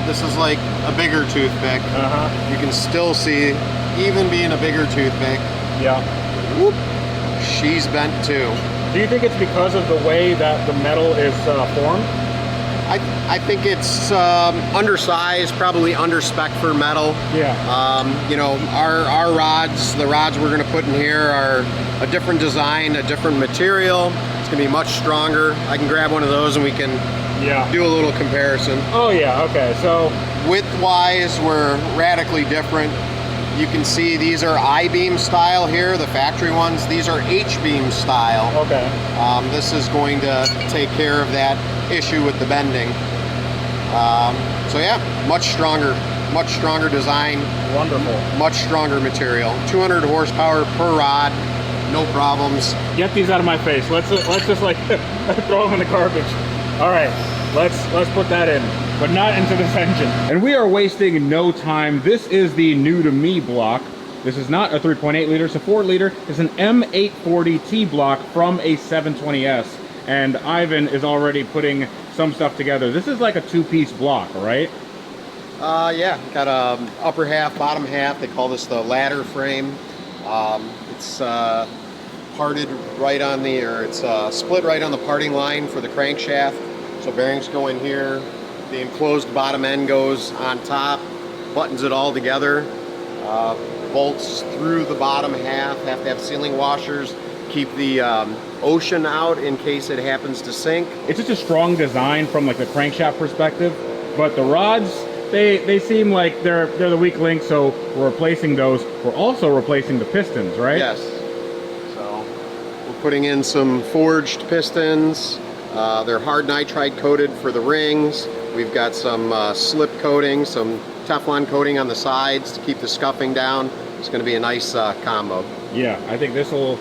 This is like a bigger toothpick. You can still see, even being a bigger toothpick. Yeah. Whoop, she's bent too. Do you think it's because of the way that the metal is formed? I think it's undersized, probably under-spec for metal. Yeah. You know, our rods, the rods we're going to put in here are a different design, a different material. It's going to be much stronger. I can grab one of those and we can do a little comparison. Oh yeah, okay. So width-wise, we're radically different. You can see these are I-beam style here, the factory ones. These are H-beam style. Okay. This is going to take care of that issue with the bending. So yeah, much stronger design. Wonderful. Much stronger material. 200 horsepower per rod, no problems. Get these out of my face. Let's just like throw them in the garbage. All right, let's put that in, but not into this engine. And we are wasting no time. This is the new to me block. This is not a 3.8 liter, it's a 4 liter. It's an M840T block from a 720S. And Ivan is already putting some stuff together. This is like a two-piece block, right? Yeah, got a upper half, bottom half. They call this the ladder frame. It's parted right on the, or it's split right on the parting line for the crankshaft. So bearings go in here. The enclosed bottom end goes on top, buttons it all together. Bolts through the bottom half. Have to have sealing washers. Keep the ocean out in case it happens to sink. It's just a strong design from like the crankshaft perspective, but the rods, they seem like they're the weak link, so we're replacing those. We're also replacing the pistons, right? Yes. So we're putting in some forged pistons. They're hard nitride coated for the rings. We've got some slip coating, some Teflon coating on the sides to keep the scuffing down. It's going to be a nice combo. Yeah, I think this will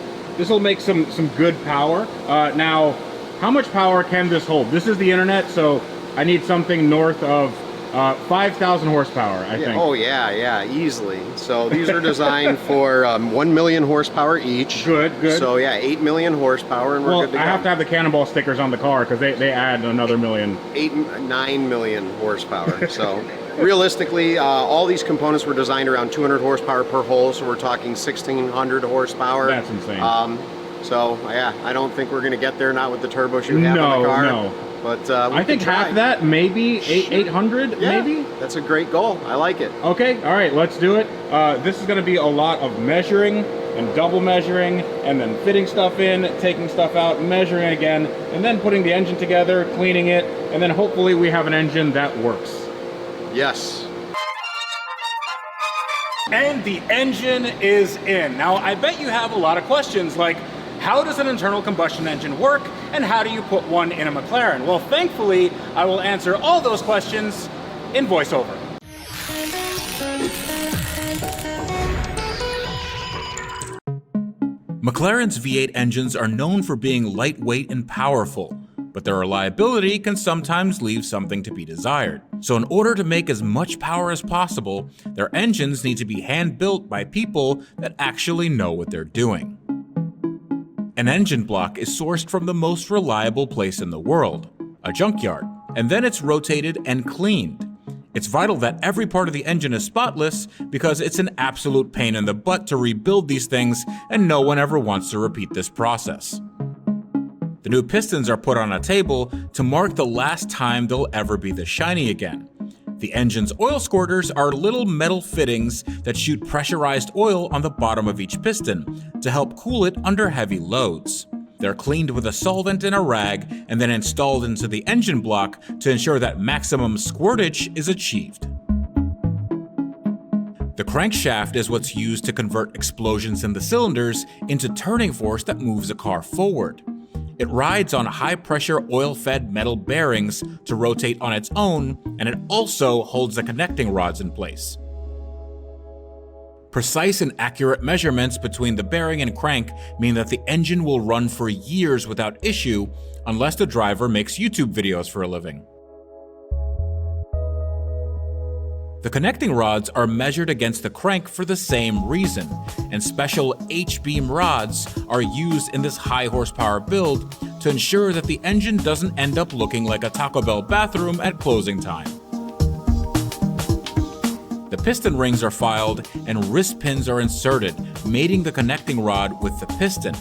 make some good power. Now, how much power can this hold? This is the internet, so I need something north of 5,000 horsepower, I think. Oh yeah, easily. So these are designed for 1 million horsepower each. Good. So yeah, 8 million horsepower, and we're good to go. I have to have the cannonball stickers on the car because they add another million. 9 million horsepower. So realistically, all these components were designed around 200 horsepower per hole, so we're talking 1,600 horsepower. That's insane. So yeah, I don't think we're going to get there, not with the turbo you have on the car. No. But I think half that, maybe 800, yeah, maybe? That's a great goal. I like it. Okay, all right, let's do it. This is going to be a lot of measuring and double measuring and then fitting stuff in, taking stuff out, measuring again, and then putting the engine together, cleaning it, and then hopefully we have an engine that works. Yes. And the engine is in. Now, I bet you have a lot of questions like, how does an internal combustion engine work, and how do you put one in a McLaren? Well, thankfully, I will answer all those questions in voiceover. McLaren's V8 engines are known for being lightweight and powerful, but their reliability can sometimes leave something to be desired. So in order to make as much power as possible, their engines need to be hand-built by people that actually know what they're doing. An engine block is sourced from the most reliable place in the world, a junkyard, and then it's rotated and cleaned. It's vital that every part of the engine is spotless because it's an absolute pain in the butt to rebuild these things, and no one ever wants to repeat this process. The new pistons are put on a table to mark the last time they'll ever be this shiny again. The engine's oil squirters are little metal fittings that shoot pressurized oil on the bottom of each piston to help cool it under heavy loads. They're cleaned with a solvent and a rag and then installed into the engine block to ensure that maximum squirtage is achieved. The crankshaft is what's used to convert explosions in the cylinders into turning force that moves a car forward. It rides on high-pressure oil-fed metal bearings to rotate on its own, and it also holds the connecting rods in place. Precise and accurate measurements between the bearing and crank mean that the engine will run for years without issue, unless the driver makes YouTube videos for a living. The connecting rods are measured against the crank for the same reason, and special H-beam rods are used in this high horsepower build to ensure that the engine doesn't end up looking like a Taco Bell bathroom at closing time. The piston rings are filed and wrist pins are inserted, mating the connecting rod with the piston,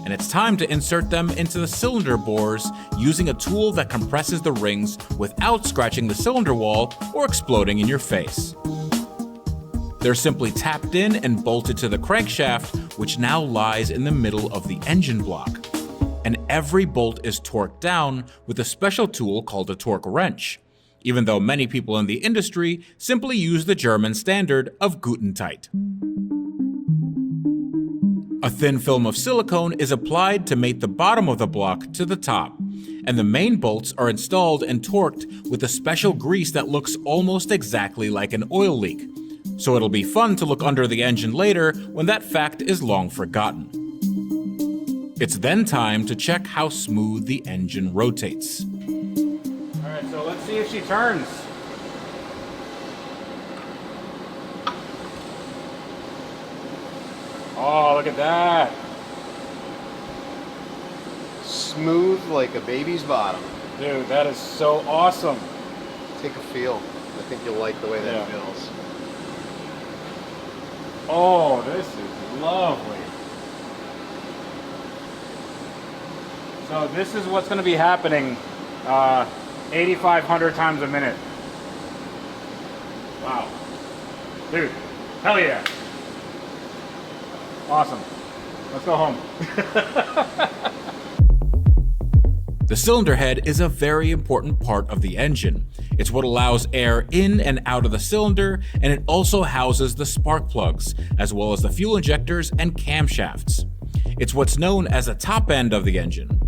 and it's time to insert them into the cylinder bores using a tool that compresses the rings without scratching the cylinder wall or exploding in your face. They're simply tapped in and bolted to the crankshaft, which now lies in the middle of the engine block. And every bolt is torqued down with a special tool called a torque wrench, even though many people in the industry simply use the German standard of Guten tight. A thin film of silicone is applied to mate the bottom of the block to the top, and the main bolts are installed and torqued with a special grease that looks almost exactly like an oil leak. So it'll be fun to look under the engine later when that fact is long forgotten. It's then time to check how smooth the engine rotates. All right, so let's see if she turns. Oh, look at that. Smooth like a baby's bottom. Dude, that is so awesome. Take a feel. I think you'll like the way that feels. Oh, this is lovely. So this is what's going to be happening 8,500 times a minute. Wow. Dude, hell yeah. Awesome. Let's go home. The cylinder head is a very important part of the engine. It's what allows air in and out of the cylinder, and it also houses the spark plugs, as well as the fuel injectors and camshafts. It's what's known as the top end of the engine.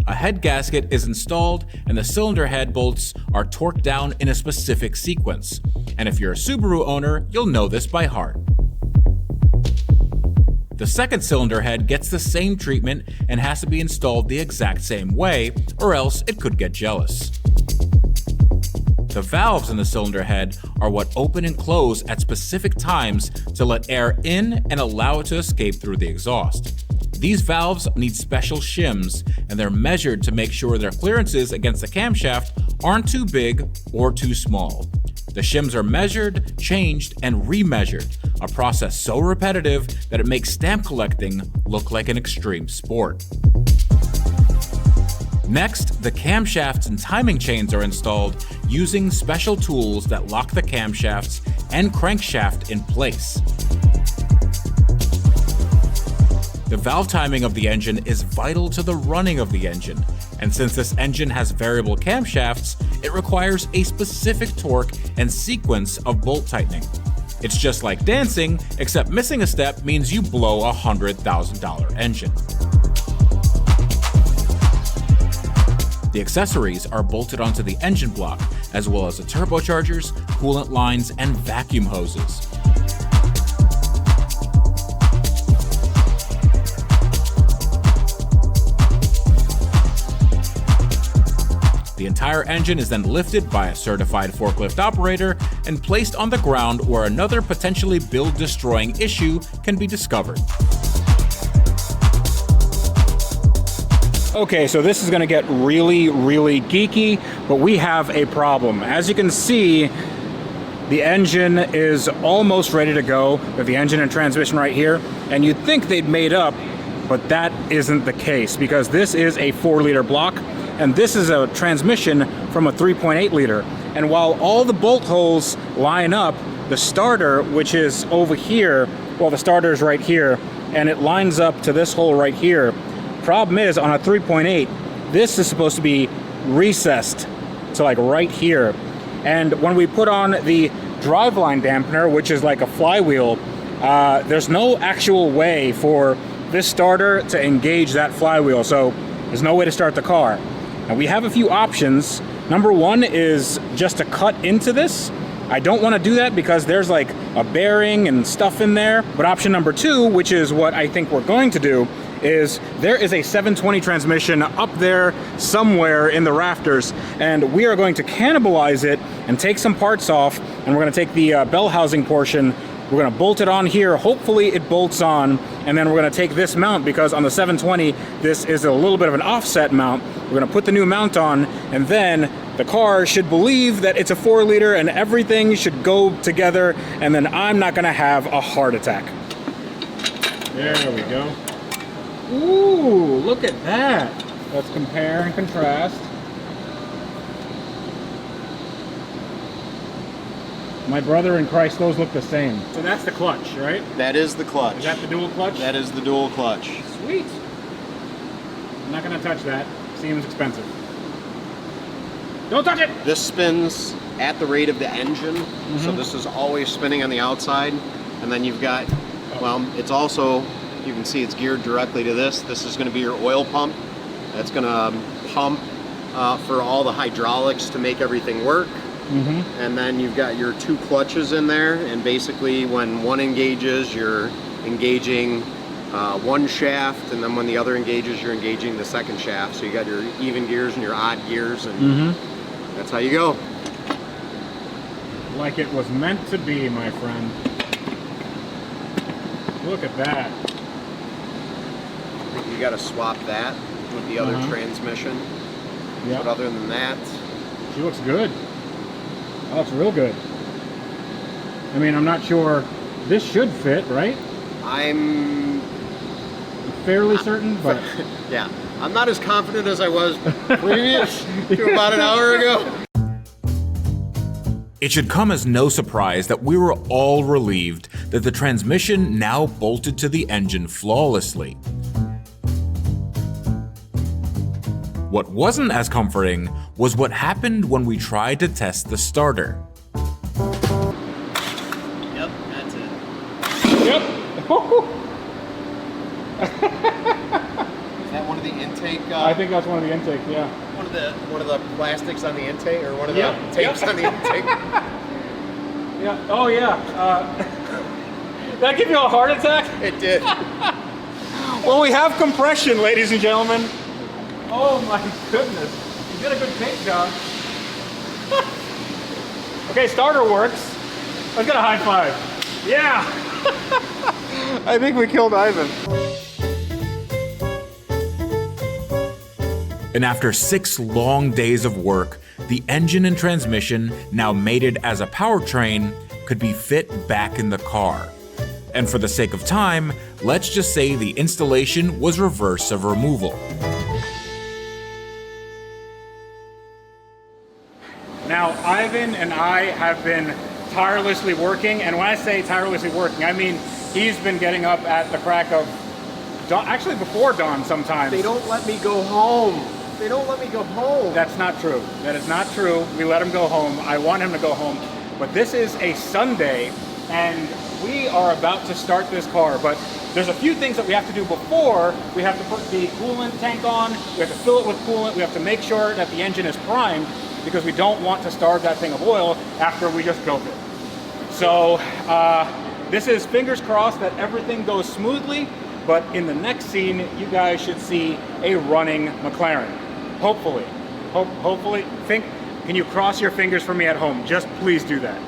A head gasket is installed, and the cylinder head bolts are torqued down in a specific sequence. And if you're a Subaru owner, you'll know this by heart. The second cylinder head gets the same treatment and has to be installed the exact same way, or else it could get jealous. The valves in the cylinder head are what open and close at specific times to let air in and allow it to escape through the exhaust. These valves need special shims, and they're measured to make sure their clearances against the camshaft aren't too big or too small. The shims are measured, changed, and remeasured, a process so repetitive that it makes stamp collecting look like an extreme sport. Next, the camshafts and timing chains are installed using special tools that lock the camshafts and crankshaft in place. The valve timing of the engine is vital to the running of the engine, and since this engine has variable camshafts, it requires a specific torque and sequence of bolt tightening. It's just like dancing, except missing a step means you blow a $100,000 engine. The accessories are bolted onto the engine block, as well as the turbochargers, coolant lines, and vacuum hoses. The entire engine is then lifted by a certified forklift operator and placed on the ground where another potentially build-destroying issue can be discovered. Okay, so this is going to get really, really geeky, but we have a problem. As you can see, the engine is almost ready to go with the engine and transmission right here, and you'd think they'd made up, but that isn't the case because this is a 4-liter block. And this is a transmission from a 3.8 liter. And while all the bolt holes line up, the starter, which is over here, well, the starter is right here, and it lines up to this hole right here. Problem is, on a 3.8, this is supposed to be recessed to like right here. And when we put on the driveline dampener, which is like a flywheel, there's no actual way for this starter to engage that flywheel. So there's no way to start the car. And we have a few options. Number one is just to cut into this. I don't want to do that because there's like a bearing and stuff in there. But option number two, which is what I think we're going to do, is there is a 720 transmission up there somewhere in the rafters, and we are going to cannibalize it and take some parts off, and we're going to take the bell housing portion, we're going to bolt it on here, hopefully it bolts on, and then we're going to take this mount, because on the 720 this is a little bit of an offset mount. We're going to put the new mount on, and then the car should believe that it's a 4-liter and everything should go together, and then I'm not going to have a heart attack. There we go. Ooh, look at that. Let's compare and contrast. My brother in Christ, those look the same. So that's the clutch, right? That is the clutch. Is that the dual clutch? That is the dual clutch. Sweet. I'm not gonna touch that. Seems expensive. Don't touch it! This spins at the rate of the engine, so this is always spinning on the outside. And then you've got, well, it's also, you can see it's geared directly to this. This is gonna be your oil pump. That's gonna pump for all the hydraulics to make everything work. And then you've got your two clutches in there, and basically when one engages, you're engaging one shaft, and then when the other engages, you're engaging the second shaft. So you got your even gears and your odd gears, and that's how you go. Like it was meant to be, my friend. Look at that. You got to swap that with the other transmission. Yeah. But other than that, she looks good. That looks real good. I mean, I'm not sure. This should fit, right? I'm fairly certain, but yeah, I'm not as confident as I was previous to about an hour ago. It should come as no surprise that we were all relieved that the transmission now bolted to the engine flawlessly. What wasn't as comforting was what happened when we tried to test the starter. Yep, that's it. Yep. Is that one of the intake? I think that's one of the intake. Yeah. One of the plastics on the intake, or one of the tapes on the intake. Yeah. Oh yeah. Did that give you a heart attack? It did. Well, we have compression, ladies and gentlemen. Oh my goodness. You did a good paint job. Okay, starter works. Let's get a high five. Yeah. I think we killed Ivan. And after 6 long days of work, the engine and transmission, now mated as a powertrain, could be fit back in the car. And for the sake of time, let's just say the installation was reverse of removal. Now, Ivan and I have been tirelessly working, and when I say tirelessly working, I mean he's been getting up at the crack of dawn, actually before dawn sometimes. They don't let me go home. They don't let me go home. That's not true. That is not true. We let him go home. I want him to go home. But this is a Sunday, and we are about to start this car, but there's a few things that we have to do before. We have to put the coolant tank on, we have to fill it with coolant, we have to make sure that the engine is primed, because we don't want to starve that thing of oil after we just drove it. So this is fingers crossed that everything goes smoothly, but in the next scene, you guys should see a running McLaren. Hopefully. Hopefully. Can you cross your fingers for me at home? Just please do that.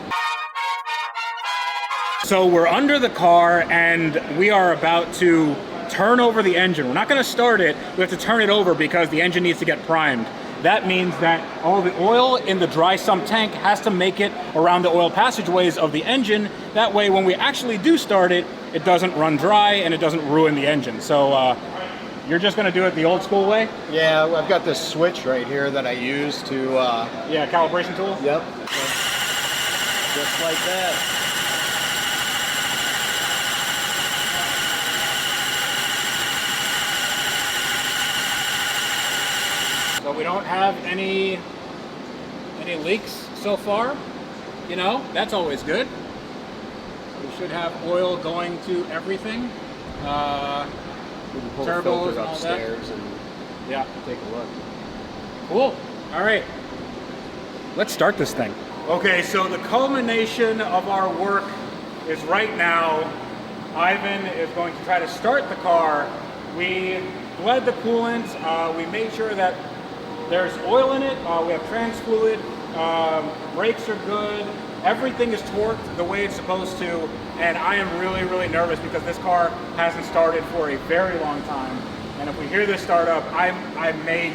So we're under the car and we are about to turn over the engine. We're not gonna start it, we have to turn it over because the engine needs to get primed. That means that all the oil in the dry sump tank has to make it around the oil passageways of the engine. That way, when we actually do start it, it doesn't run dry and it doesn't ruin the engine. So you're just gonna do it the old school way? Yeah, I've got this switch right here that I use to... yeah, calibration tool? Yep. Just like that. So we don't have any leaks so far, you know, that's always good. We should have oil going to everything. We can pull the turbos filter and all upstairs that. and yeah, take a look. Cool. All right, let's start this thing. Okay, so the culmination of our work is right now. Ivan is going to try to start the car. We bled the coolant. We made sure that there's oil in it. We have trans fluid. Brakes are good. Everything is torqued the way it's supposed to. And I am really, really nervous because this car hasn't started for a very long time. And if we hear this start up, I may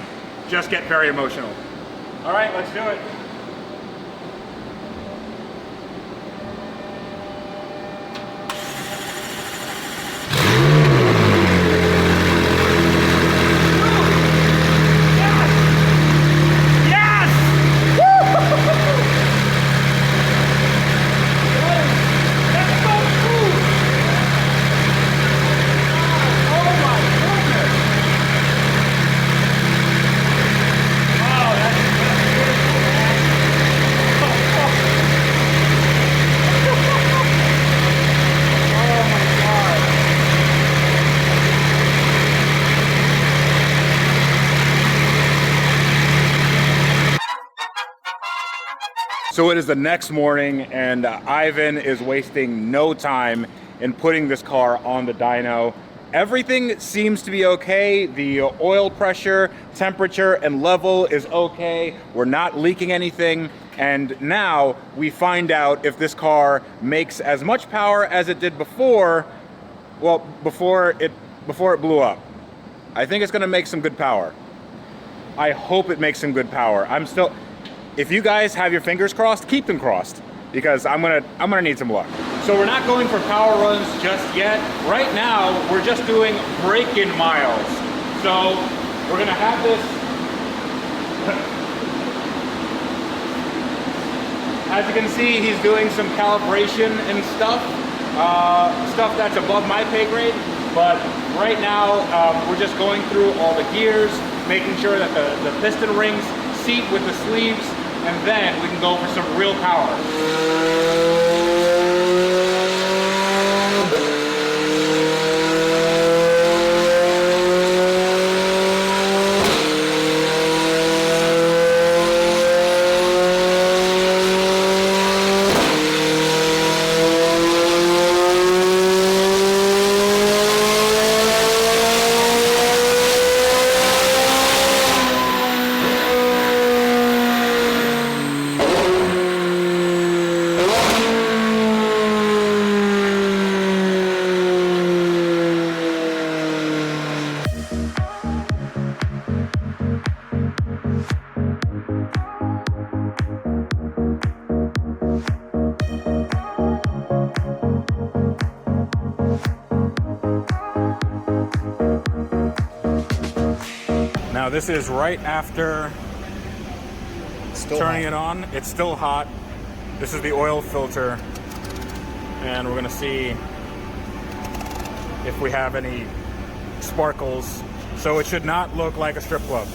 just get very emotional. All right, let's do it. So it is the next morning, and Ivan is wasting no time in putting this car on the dyno. Everything seems to be okay. The oil pressure, temperature, and level is okay. We're not leaking anything. And now we find out if this car makes as much power as it did before, well, before it blew up. I think it's gonna make some good power. I hope it makes some good power. If you guys have your fingers crossed, keep them crossed, because I'm gonna need some luck. So we're not going for power runs just yet. Right now, we're just doing break-in miles. So we're gonna have this. As you can see, he's doing some calibration and stuff that's above my pay grade. But right now, we're just going through all the gears, making sure that the piston rings seat with the sleeves, and then we can go for some real power. Now this is right after turning it on. It's still hot. This is the oil filter, and we're gonna see if we have any sparkles. So it should not look like a strip club.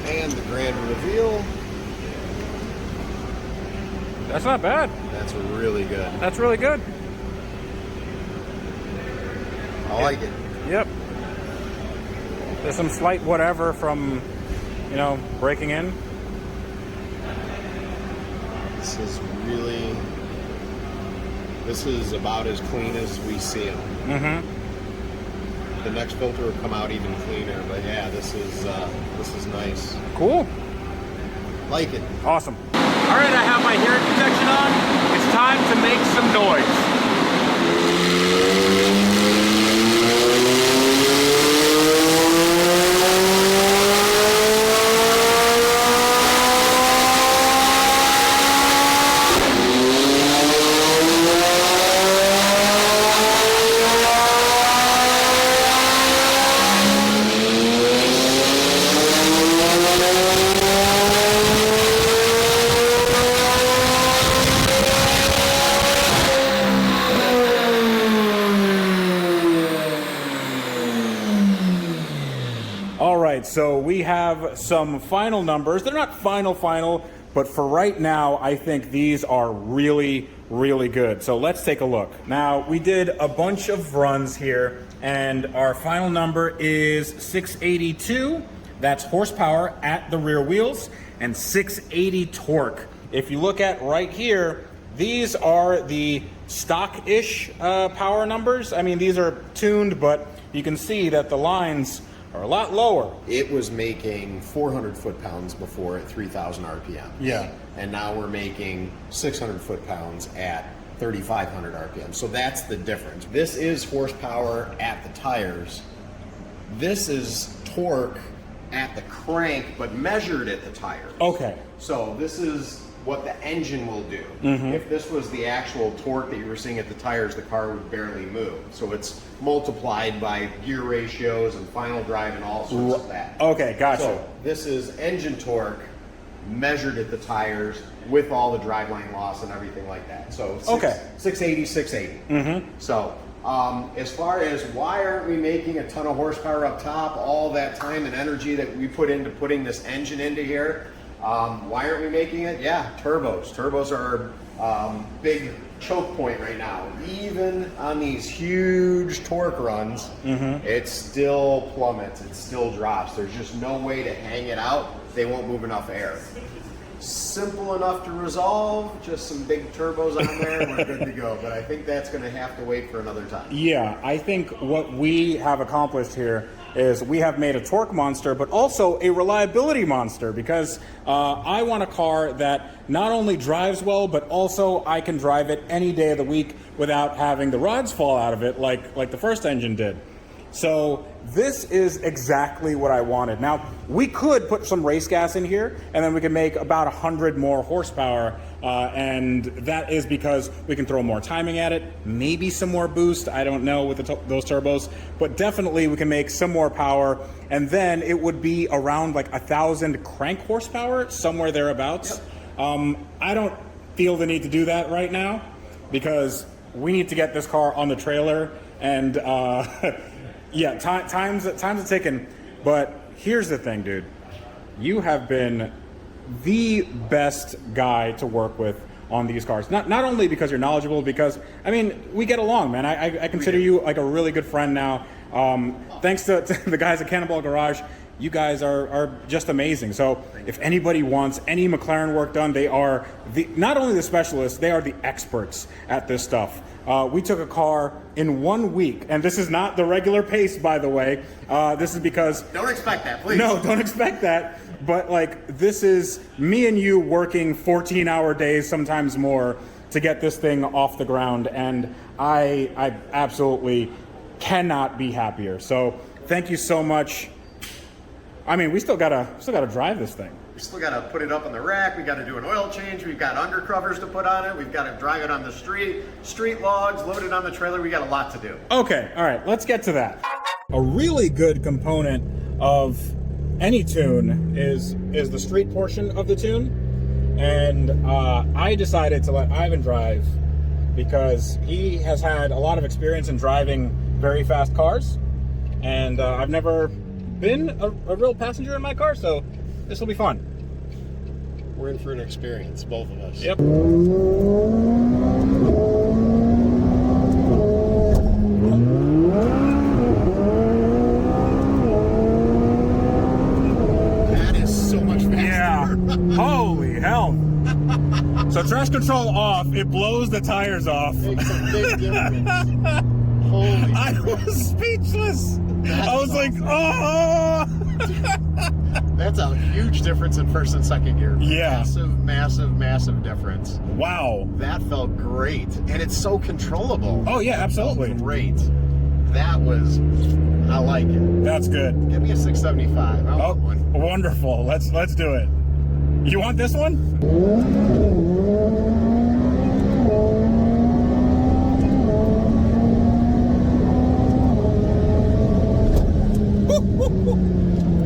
And the grand reveal. That's not bad. That's really good. That's really good. I like it. Yep. There's some slight whatever from, you know, breaking in. This is about as clean as we see them. Mm-hmm. The next filter will come out even cleaner, but yeah, this is nice. Cool. Like it. Awesome. All right, I have my hearing protection on. It's time to make some noise. So we have some final numbers. They're not final, but for right now, I think these are really, really good. So let's take a look. Now, we did a bunch of runs here, and our final number is 682. That's horsepower at the rear wheels, and 680 torque. If you look at right here, these are the stock-ish power numbers. I mean, these are tuned, but you can see that the lines are a lot lower. It was making 400 foot-pounds before at 3,000 RPM. Yeah. And now we're making 600 foot-pounds at 3,500 RPM. So that's the difference. This is horsepower at the tires. This is torque at the crank, but measured at the tires. Okay. So this is what the engine will do. Mhm. If this was the actual torque that you were seeing at the tires, the car would barely move. So it's multiplied by gear ratios and final drive and all sorts of that. Okay, gotcha. So this is engine torque measured at the tires with all the driveline loss and everything like that. So 680, 680. Mm-hmm. So as far as why aren't we making a ton of horsepower up top, all that time and energy that we put into putting this engine into here, why aren't we making it? Yeah, turbos. Turbos are our big choke point right now. Even on these huge torque runs, it still plummets, it still drops. There's just no way to hang it out they won't move enough air. Simple enough to resolve, just some big turbos on there and we're good to go. But I think that's going to have to wait for another time. Yeah, I think what we have accomplished here is we have made a torque monster, but also a reliability monster, because I want a car that not only drives well, but also I can drive it any day of the week without having the rods fall out of it like the first engine did. So this is exactly what I wanted. Now, we could put some race gas in here, and then we can make about 100 more horsepower, and that is because we can throw more timing at it, maybe some more boost, I don't know with those turbos, but definitely we can make some more power, and then it would be around like 1,000 crank horsepower, somewhere thereabouts. Yep. I don't feel the need to do that right now, because we need to get this car on the trailer, and yeah, time's a ticking, but here's the thing, dude. You have been the best guy to work with on these cars. Not only because you're knowledgeable, because, I mean, we get along, man. I consider you like a really good friend now. Thanks to the guys at Cannonball Garage, you guys are just amazing. So if anybody wants any McLaren work done, they are not only the specialists, they are the experts at this stuff. We took a car in 1 week, and this is not the regular pace, by the way. This is because... Don't expect that, please. No, don't expect that. But like, this is me and you working 14-hour days, sometimes more, to get this thing off the ground, and I absolutely cannot be happier. So thank you so much. I mean, we still gotta drive this thing. We still got to put it up on the rack. We got to do an oil change. We've got undercovers to put on it. We've got to drive it on the street logs, load it on the trailer. We got a lot to do. Okay, all right, let's get to that. A really good component of any tune is the street portion of the tune, and I decided to let Ivan drive because he has had a lot of experience in driving very fast cars, and I've never been a real passenger in my car, so this will be fun. We're in for an experience, both of us. Yep. That is so much faster. Yeah. Holy hell. So traction control off, it blows the tires off. Makes a big difference. Holy I was speechless. I was like, oh. That's a huge difference in first and second gear. Yeah. Massive difference. Wow. That felt great. And it's so controllable. Oh, yeah, absolutely. Great. That was, I like it. That's good. Give me a 675. I want one. Wonderful. Let's do it. You want this one?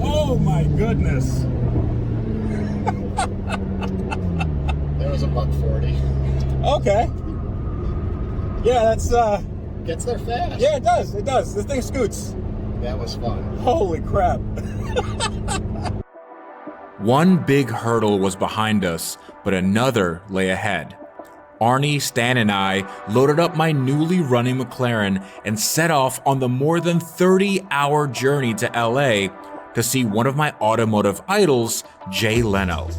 Oh my goodness. That was a $140. Okay. Yeah, that's gets there fast. Yeah, it does. This thing scoots. That was fun. Holy crap. One big hurdle was behind us, but another lay ahead. Arnie, Stan, and I loaded up my newly running McLaren and set off on the more than 30-hour journey to LA to see one of my automotive idols, Jay Leno.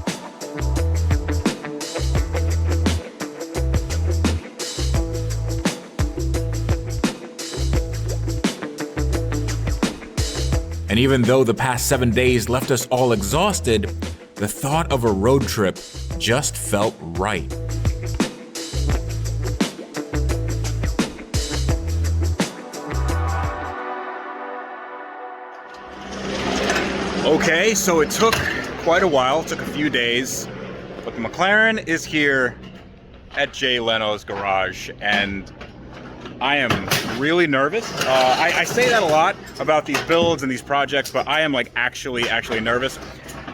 And even though the past 7 days left us all exhausted, the thought of a road trip just felt right. Okay, so it took quite a while, it took a few days, but the McLaren is here at Jay Leno's garage, and I am really nervous. I say that a lot about these builds and these projects, but I am like actually nervous.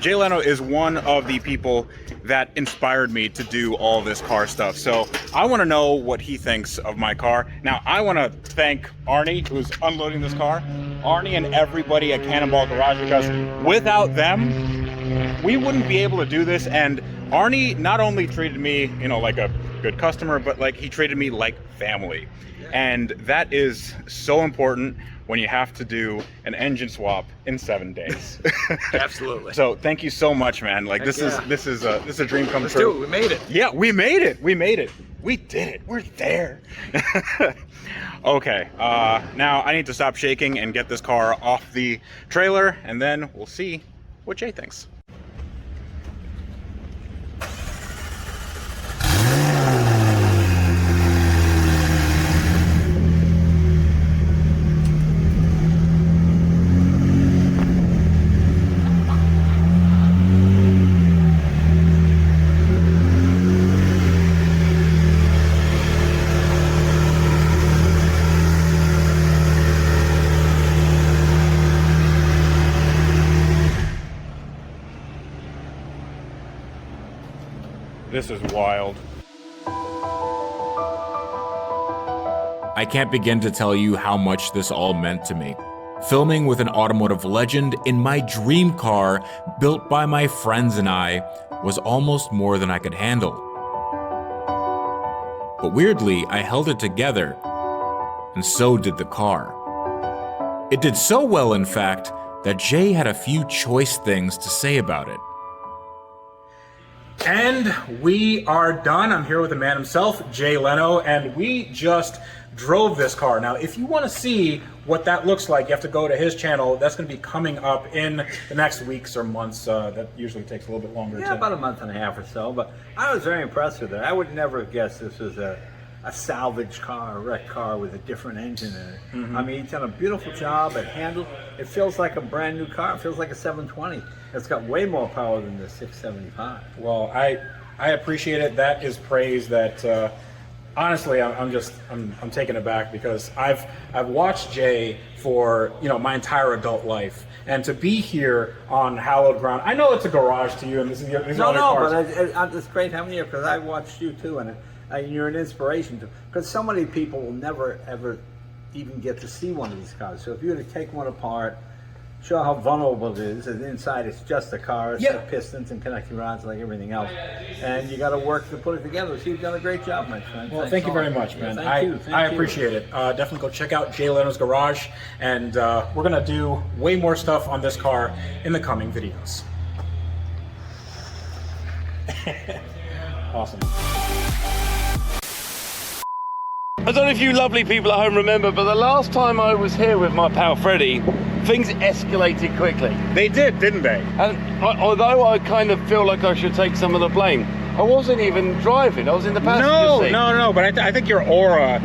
Jay Leno is one of the people that inspired me to do all this car stuff. So I want to know what he thinks of my car. Now, I want to thank Arnie, who's unloading this car. Arnie and everybody at Cannonball Garage, because without them, we wouldn't be able to do this. And Arnie not only treated me, you know, like a good customer, but like he treated me like family. And that is so important when you have to do an engine swap in 7 days. Absolutely. So thank you so much, man. Like this is a dream come Let's true. do it. We made it. Yeah, we made it. We made it. We did it. We're there. Okay, now I need to stop shaking and get this car off the trailer, and then we'll see what Jay thinks. This is wild. I can't begin to tell you how much this all meant to me. Filming with an automotive legend in my dream car, built by my friends and I, was almost more than I could handle. But weirdly, I held it together, and so did the car. It did so well, in fact, that Jay had a few choice things to say about it. And we are done. I'm here with the man himself, Jay Leno, and we just drove this car. Now, if you want to see what that looks like, you have to go to his channel. That's going to be coming up in the next weeks or months. That usually takes a little bit longer. Yeah, about a month and a half or so. But I was very impressed with it. I would never have guessed this was a salvage car, a wrecked car with a different engine in it. Mm-hmm. I mean, he's done a beautiful job. It handled. It feels like a brand new car. It feels like a 720. It's got way more power than the 675. Well, I appreciate it. That is praise that honestly I'm taken aback, because I've watched Jay for my entire adult life, and to be here on hallowed ground. I know it's a garage to you, and these are other cars. But it's great having you, because I watched you too, and you're an inspiration to. Because so many people will never ever even get to see one of these cars. So if you were to take one apart, show how vulnerable it is, and inside it's just a car, it's got pistons and connecting rods like everything else, and you got to work to put it together. So you've done a great job, my friend. Well, thank you very much, man. Yeah, I appreciate it. Definitely go check out Jay Leno's garage, and we're gonna do way more stuff on this car in the coming videos. Awesome. I don't know if you lovely people at home remember, but the last time I was here with my pal Freddie, things escalated quickly. They did, didn't they? And although I kind of feel like I should take some of the blame, I wasn't even driving. I was in the passenger seat. No. But I think your aura.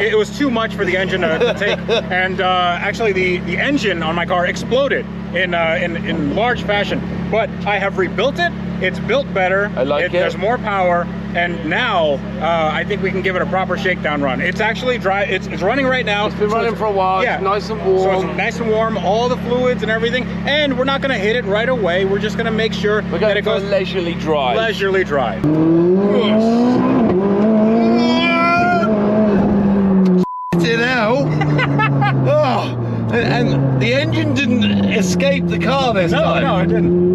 It was too much for the engine to take. And actually, the engine on my car exploded in large fashion. But I have rebuilt it. It's built better. I like it. There's more power, and now I think we can give it a proper shakedown run. It's actually dry. It's running right now. It's been running for a while. Yeah, it's nice and warm. So it's nice and warm. All the fluids and everything. And we're not going to hit it right away. We're just going to make sure that it goes leisurely drive. Leisurely drive. It out. Oh, and the engine didn't escape the car this time. No, it didn't.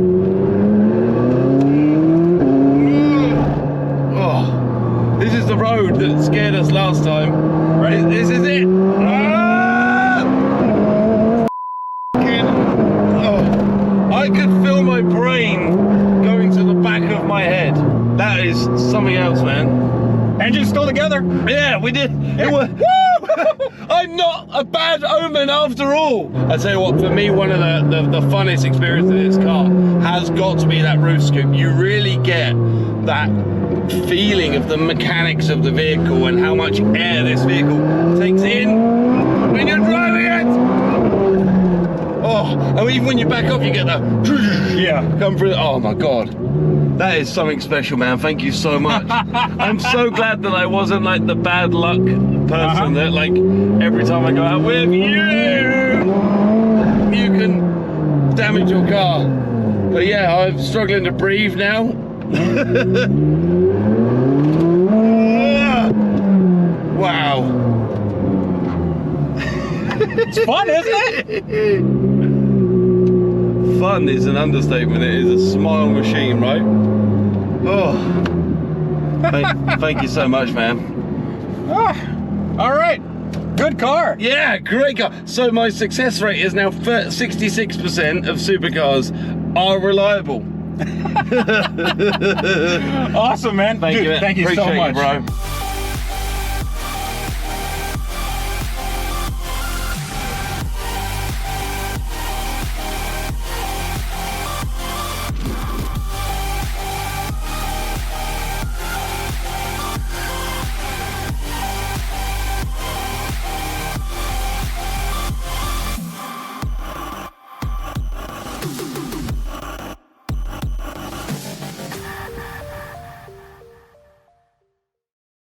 This is the road that scared us last time. Right? This is it. I could feel my brain going to the back of my head. That is something else, man. Engine's still together. Yeah, we did. It was. I'm not a bad omen after all. I tell you what, for me, one of the funnest experiences of this car has got to be that roof scoop. You really get that feeling of the mechanics of the vehicle and how much air this vehicle takes in when you're driving it. Oh, and even when you back up, you get that come through. Oh my God. That is something special, man. Thank you so much. I'm so glad that I wasn't like the bad luck person that like every time I go out with you can damage your car. But yeah, I'm struggling to breathe now. Wow. It's fun, isn't it? Fun is an understatement. It is a smile machine, right? Oh, thank you so much, man. All right, Good car. Yeah, great car. So my success rate is now 66% of supercars are reliable. Awesome, man. Thank you so Appreciate much, you, bro.